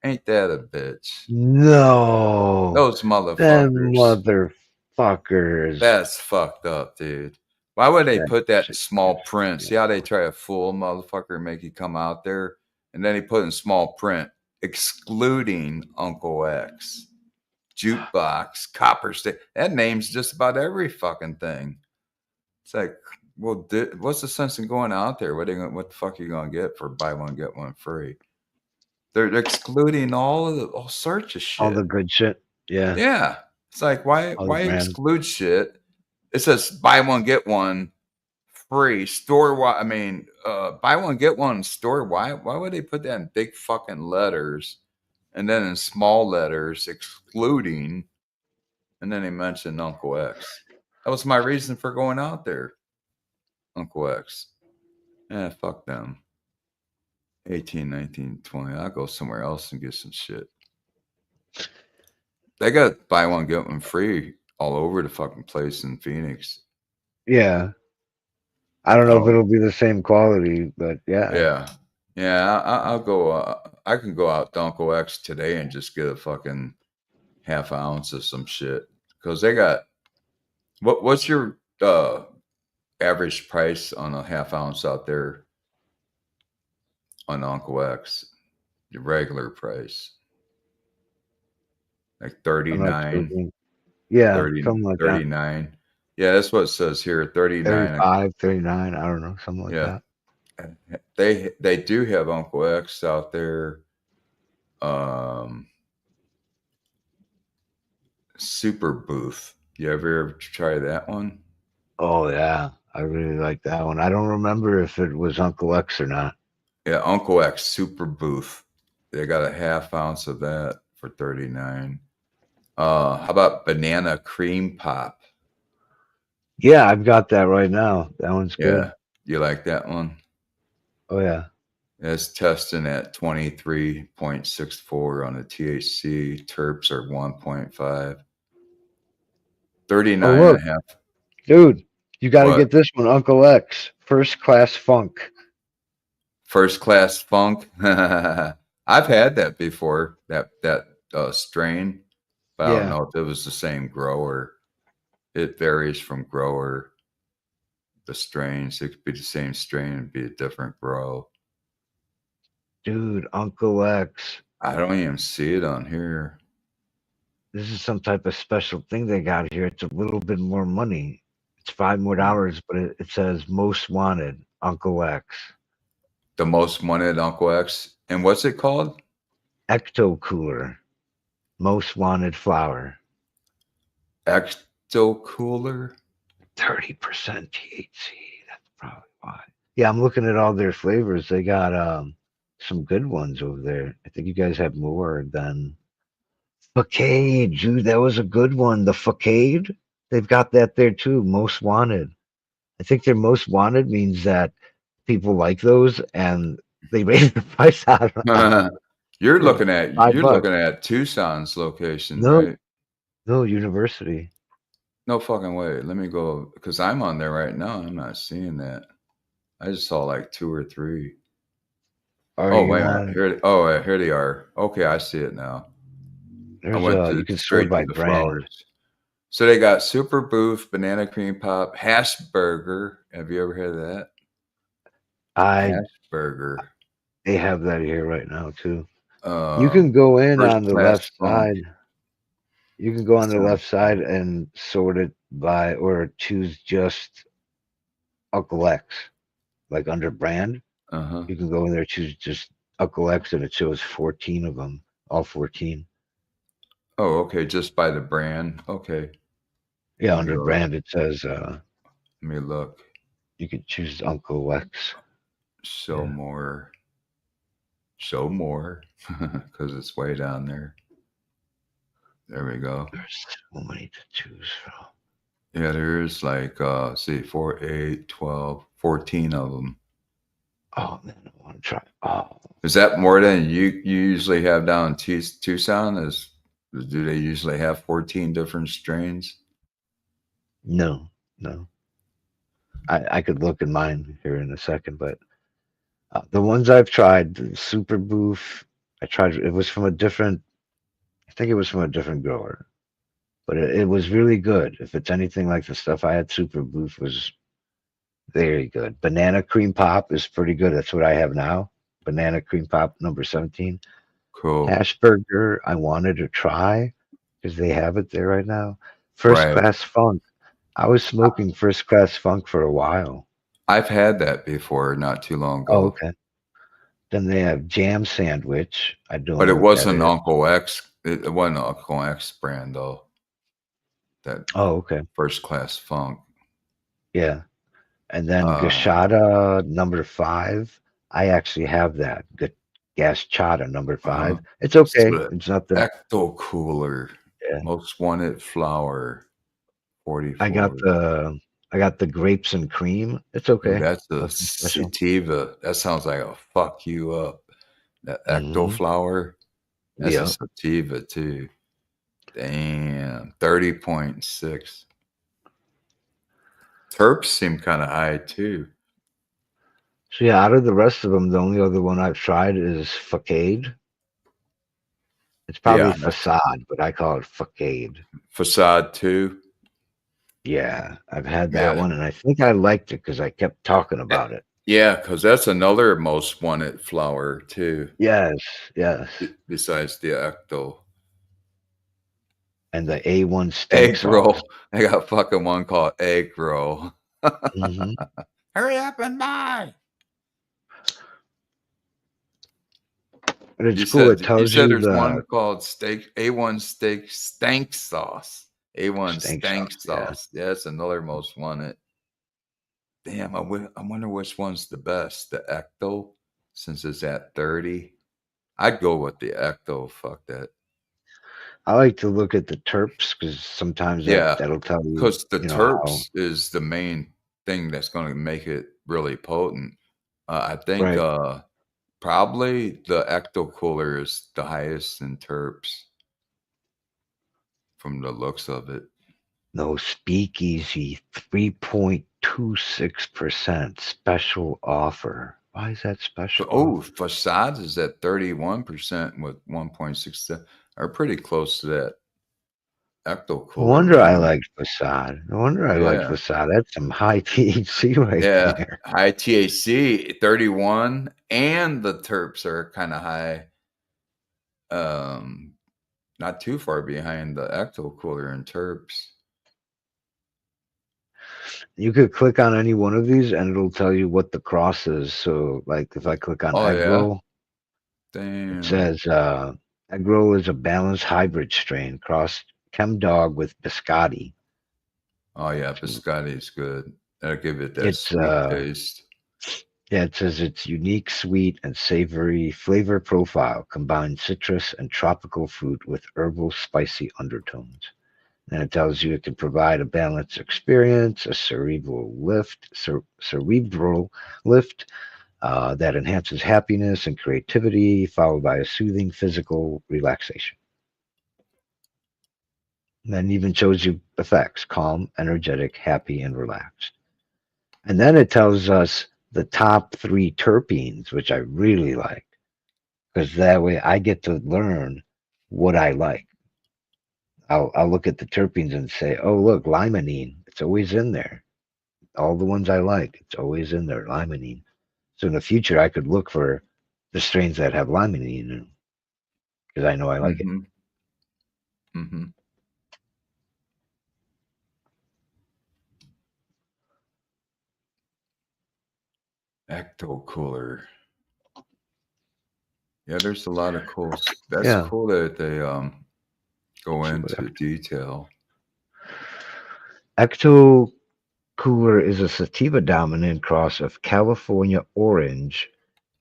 Ain't that a bitch? No. Those Them motherfuckers. motherfuckers. That's fucked up, dude. Why would they That put that in shit small is print? See how they try to fool a motherfucker and make you come out there? And then he put in small print, excluding Uncle X. Jukebox, Copper Stick. That name's just about every fucking thing. It's like, well, what's the sense in going out there? What the fuck are you going to get for buy one, get one free? They're excluding all sorts of shit. all the good shit. Yeah. Yeah. It's like, why brands. exclude shit? It says buy one, get one free store wide. I mean, buy one, get one store wide. Why would they put that in big fucking letters and then in small letters excluding, and then they mentioned Uncle X? That was my reason for going out there. Uncle X. Fuck them. 18, 19, 20. I'll go somewhere else and get some shit. They got buy one, get one free all over the fucking place in Phoenix. Yeah. I don't know if it'll be the same quality, but yeah. Yeah. I'll go. I can go out to Uncle X today and just get a fucking half ounce of some shit because they got. What's your average price on a half ounce out there on Uncle X? Your regular price, like 39. Yeah, 30, something like 39. Yeah, that's what it says here. 39. 35, 39. I don't know, something like Yeah. that. They do have Uncle X out there. Super Booth. You ever try that one? Oh yeah, I really like that one. I don't remember if it was Uncle X or not. Yeah, Uncle X Super Booth. They got a half ounce of that for 39. How about banana cream pop? Yeah, I've got that right now. That one's good. Yeah, you like that one? Oh yeah. It's testing at 23.64 on the THC. Terps are 1.5. 39 Oh and look, a half. dude, you got to What? get this one, Uncle X, First Class Funk. First Class Funk. I've had that before, that strain, but I don't Yeah. know if it was the same grower. It varies from grower. The strains, it could be the same strain and be a different grow. Dude, Uncle X. I don't even see it on here. This is some type of special thing they got here. It's a little bit more money. It's $5 more, but it says most wanted, Uncle X. The most wanted Uncle X. And what's it called? Ecto Cooler. Most wanted flower. Ecto Cooler. 30% THC. That's probably why. Yeah, I'm looking at all their flavors. They got some good ones over there. I think you guys have more than Facade. Dude, that was a good one. The Facade. They've got that there too. Most wanted. I think their most wanted means that people like those and they raise the price out. You're looking at $5. Tucson's location, No. right? No, University. No fucking way. Let me go because I'm on there right now. I'm not seeing that. I just saw like 2 or 3. Oh wait a minute. Here they are. Okay, I see it now. I went You can straight sort by to the brand. flowers. So they got Super Booth, Banana Cream Pop, Hash Burger. Have you ever had that? Hash Burger. They have that here right now too. You can go in First on the Class left Funk. side. You can go on the So- left side and sort it by or choose just Uncle X, like under brand. Uh-huh. You can go in there, choose just Uncle X, and it shows 14 of them, all 14. Oh, okay. Just by the brand. Okay. Yeah, Let me under go. brand it says Let me look. you can choose Uncle X. Show Yeah. more. Show more. Because it's way down there. There we go. There's so many to choose from. Yeah, there's like, see, 4, 8, 12, 14 of them. Oh man, I want to try. Oh, Is that more than you usually have down in Tucson? Do they usually have 14 different strains? no. I could look in mine here in a second, but the ones I've tried, the Super Booth, I tried. It was from a different. I think it was from a different grower, but it was really good. If it's anything like the stuff I had, Super Booth was very good. Banana Cream Pop is pretty good. That's what I have now. Banana Cream Pop number 17. Cool. Hash Burger, I wanted to try because they have it there right now. First Right. Class Funk. I was smoking First Class Funk for a while. I've had that before, not too long ago. Oh, okay. Then they have Jam Sandwich. I don't. But know it what wasn't that is. Uncle X. It wasn't Uncle X brand though. That Oh, okay. First Class Funk. Yeah. And then Uh, Gashada number 5. I actually have that. Gas Chata number 5. Uh-huh. It's okay. So It's not the. Ecto Cooler. Yeah. Most wanted flower. 44. I got the grapes and cream. It's okay. Ooh, that's a Nothing special. sativa. That sounds like a fuck you up. That Ecto Mhm. Flower. That's Yeah. a sativa too. Damn. 30.6. Terps seem kind of high too. So yeah, out of the rest of them, the only other one I've tried is Facade. It's probably Yeah, that's- Facade, but I call it Facade. Facade too. Yeah, I've had that Yeah. one, and I think I liked it because I kept talking about it. Yeah, because that's another most wanted flower too. Yes. Besides the Ecto. and the A1 steak Egg roll. sauce. I got fucking one called egg roll. Mhm. Hurry up and buy. But it's You cool. It said tells you there's the one called steak A1 steak stank sauce. A1 steak stank sauce. Yeah. sauce. Yeah, it's another most wanted. Damn, I wonder which one's the best. The Ecto, since it's at 30. I'd go with the Ecto. Fuck that. I like to look at the terps because sometimes Yeah, that'll tell you, because the you know, how. terps is the main thing that's going to make it really potent. I think Right. probably the Ecto Cooler is the highest in terps from the looks of it. No, Speakeasy 3.26% special offer. Why is that special Oh, offer? Facades is at 31% with 1.67, or pretty close to that Ecto No Cooler wonder I one. liked Facade. No wonder I liked Yeah. Facade. That's some high THC right Yeah. there. High THC, 31, and the terps are kind of high. Not too far behind the Ecto Cooler and terps. You could click on any one of these and it'll tell you what the cross is. So, like, if I click on Oh, egg yeah. roll, it Damn. says egg roll is a balanced hybrid strain, crossed Chem Dog with Biscotti. Oh, yeah. Biscotti's good. That'll give it that It's sweet taste. Yeah, it says its unique sweet and savory flavor profile combines citrus and tropical fruit with herbal spicy undertones. And it tells you it can provide a balanced experience, a cerebral lift, that enhances happiness and creativity, followed by a soothing physical relaxation. And then even shows you effects: calm, energetic, happy, and relaxed. And then it tells us the top 3 terpenes, which I really like, because that way I get to learn what I like. I'll look at the terpenes and say, oh, look, limonene, it's always in there. All the ones I like, it's always in there, limonene. So in the future, I could look for the strains that have limonene in them because I know I like it. Mm-hmm. Mm-hmm. Ecto Cooler. Yeah, there's a lot of cool. That's Yeah. cool that they go See what into detail. Ecto Cooler is a sativa dominant cross of California Orange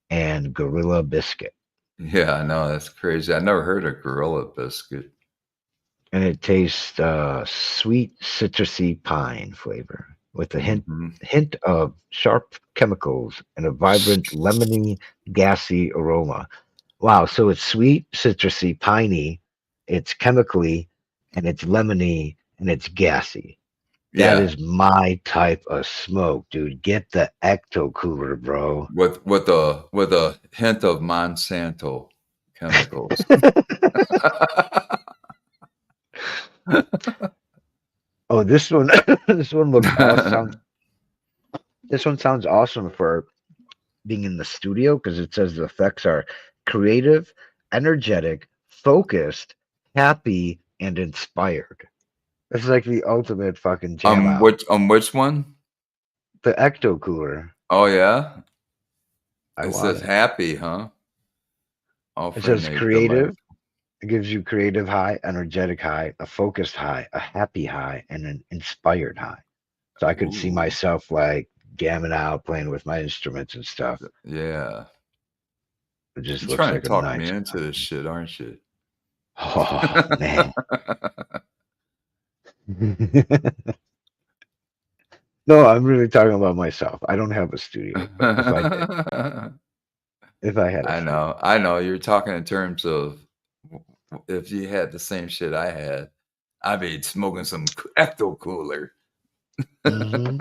and Gorilla Biscuit. Yeah, I know, that's crazy. I never heard of Gorilla Biscuit. And it tastes sweet citrusy pine flavor with a Mm-hmm. hint of sharp chemicals and a vibrant lemony gassy aroma. Wow, so it's sweet, citrusy, piney, it's chemically, and it's lemony, and it's gassy. That Yeah, is my type of smoke, dude. Get the Ecto Cooler, bro. with a hint of Monsanto chemicals. Oh, this one, this one looks awesome. This one sounds awesome for being in the studio because it says the effects are creative, energetic, focused, happy, and inspired. It's like the ultimate fucking jam out. Which one? The Ecto Cooler. Oh yeah, I it want says it. happy, huh? It says creative. It gives you creative high, energetic high, a focused high, a happy high, and an inspired high. So I could see Ooh. myself like gamming out, playing with my instruments and stuff. Yeah. It just You're looks trying like to a talk nice. me into this shit, aren't you? Oh man. No, I'm really talking about myself. I don't have a studio, but if I did, if I had a studio. I know. You're talking in terms of if you had the same shit I had, I'd be smoking some Ecto Cooler. Mm-hmm.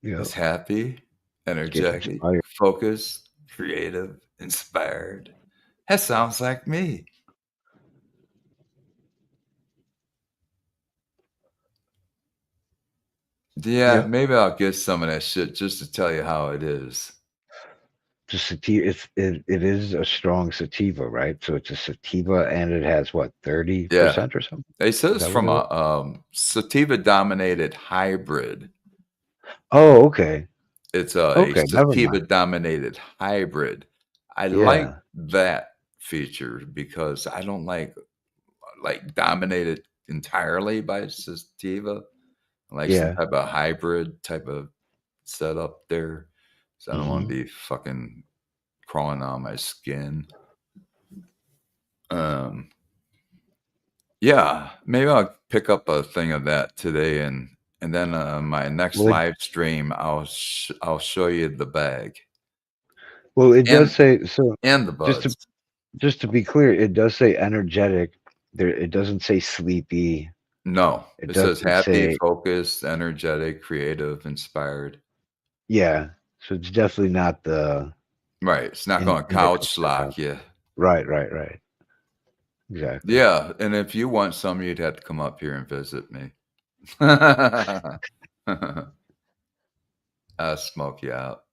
Yeah. It's happy, energetic, inspired. focused, creative, inspired. That sounds like me. Yeah, Yep. maybe I'll get some of that shit just to tell you how it is. the sativa. It is a strong sativa, right? So it's a sativa, and it has what 30% or something. They said Is it's that from what it a sativa dominated hybrid. Oh, okay. It's a Okay, never sativa mind. dominated hybrid. I like Yeah. that feature because I don't like dominated entirely by sativa. I like some Yeah. type of hybrid type of setup there. So I don't want Mhm. to be fucking crawling on my skin. Yeah, maybe I'll pick up a thing of that today, and then my next Well, live stream, I'll show you the bag it does and say so. the Just to buds. just to be clear, it does say energetic. There, it doesn't say sleepy. No, It it says doesn't happy, say focused, energetic, creative, inspired. yeah. So it's definitely not the Right, it's not going to indica couch stuff. lock you. Right. Exactly. Yeah, and if you want some, you'd have to come up here and visit me. I'll smoke you out.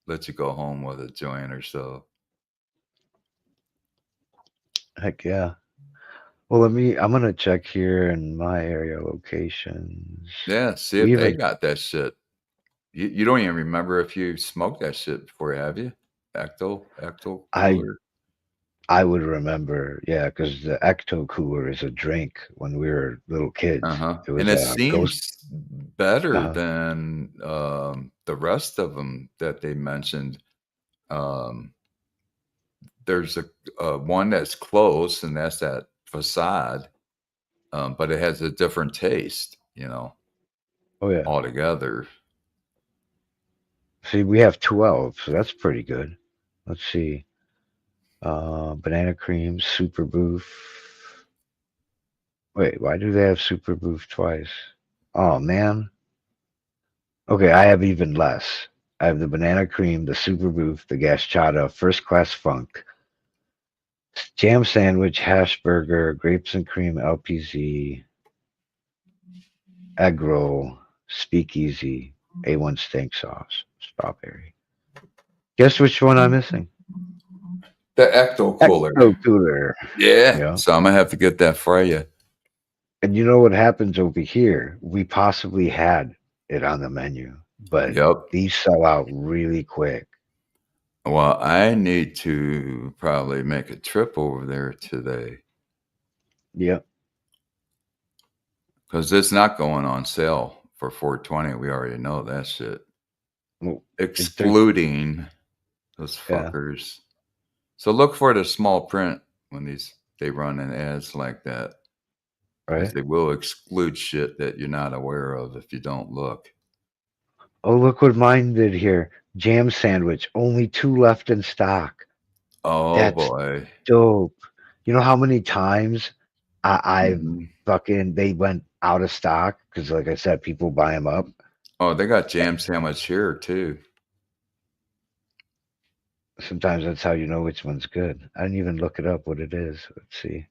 Let you go home with a joint or so. Heck yeah. Well, I'm gonna check here in my area locations. Yeah, see We if they even got that shit. You don't even remember if you smoked that shit before, have you? Ecto I cooler. I would remember, yeah, because the Ecto Cooler is a drink when we were little kids. It And was it a ghost. seems better Uh, than the rest of them that they mentioned. Um, there's a one that's close, and that's that facade, but it has a different taste, oh yeah. altogether. See, we have 12, so that's pretty good. Let's see. Banana cream, super boof. Wait, why do they have super boof twice? Oh man. Okay, I have even less. I have the banana cream, the super boof, the gashchata, first class funk, jam sandwich, hash burger, grapes and cream, LPZ, egg roll, speakeasy, A1 steak sauce, strawberry. Guess which one I'm missing? The Ecto cooler. Ecto Cooler. Yeah. Yeah. So I'm gonna have to get that for you. And you know what happens over here? We possibly had it on the menu, but Yep. these sell out really quick. Well, I need to probably make a trip over there today Yep. because it's not going on sale for 420. We already know that shit. Well, Excluding those Yeah. fuckers. So look for the small print when they run in ads like that. Because right. they will exclude shit that you're not aware of if you don't look. Oh, look what mine did here. Jam sandwich, only 2 left in stock. Oh That's boy. dope. You know how many times I've Mhm. fucking they went out of stock because, like I said, people buy them up. Oh, they got jam sandwich here too. Sometimes that's how you know which one's good. I didn't even look it up what it is. Let's see.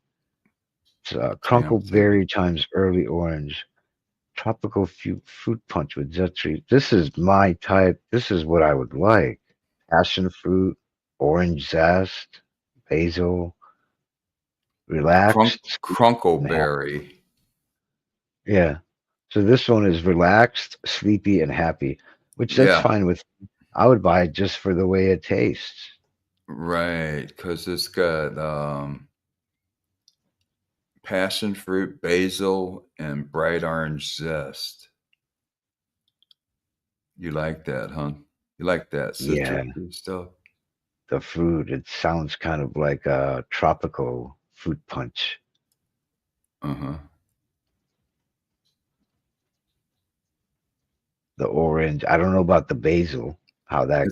It's Crunkle sandwich. Berry times Early Orange. Tropical fruit punch with zestry. This is my type. This is what I would like. Passion fruit, orange zest, basil, relaxed. Crunkleberry. Yeah. So this one is relaxed, sleepy, and happy, which that's Yeah. fine with. I would buy it just for the way it tastes. Right. Because it's got passion fruit, basil, and bright orange zest. You like that, huh? You like that Yeah. citrus stuff? The fruit, it sounds kind of like a tropical fruit punch. Uh-huh. The orange, I don't know about the basil, how that.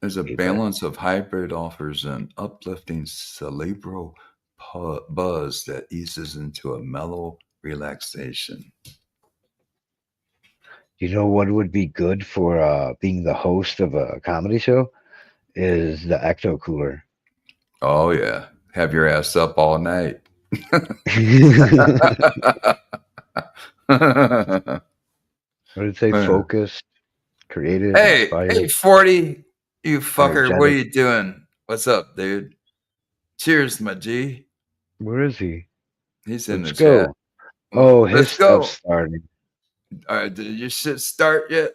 There's a be, but balance of hybrid offers an uplifting cerebral buzz that eases into a mellow relaxation. you know what would be good for being the host of a comedy show is the Ecto Cooler. Oh yeah, have your ass up all night. What did it say? Yeah. Focused, creative, Hey, inspired. 40. You fucker, what are Energetic. you doing? What's up, dude? Cheers, my G. Where is he? He's in the Let's chat. go. Oh, his Let's go. stuff's starting. All right, did your shit start yet?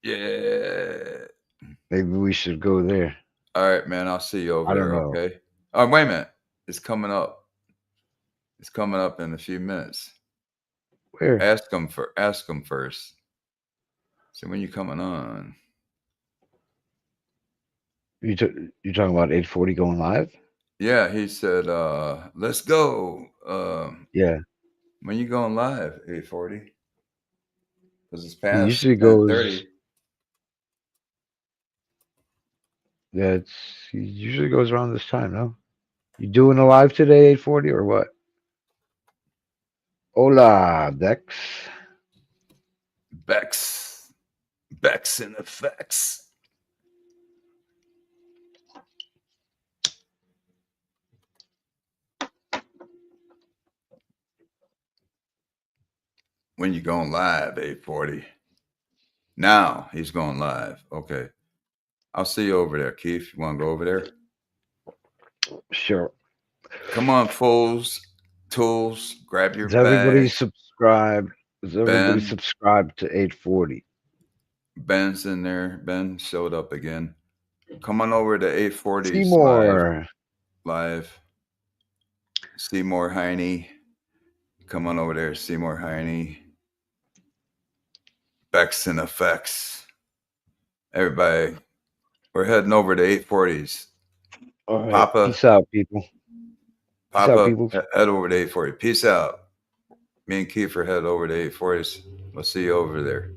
Yeah. Maybe we should go there. All right, man. I'll see you over I don't there. know. Okay. Oh, wait a minute. It's coming up. It's coming up in a few minutes. Where? Ask him first. So when you coming on? You talking about 840 going live? Yeah, he said, let's go. Yeah. When you going live, 840? Because it's He past usually 10:30. goes. Yeah, he usually goes around this time, no? You doing a live today, 840 or what? Hola, Dex. Bex in effects. When you going live, 840. Now he's going live. Okay. I'll see you over there, Keith. You want to go over there? Sure. Come on, fools, tools, grab your Is everybody bag. subscribed? Is everybody Ben. subscribed to 840? Ben's in there. Ben showed up again. Come on over to 840's Seymour. live. Seymour Heine. Come on over there, Seymour Heine. Bex and Effects. Everybody, we're heading over to 840's. All right. Papa. Peace out, people. Papa, people. head over to 840. Peace out. Me and Kiefer head over to 840's. We'll see you over there.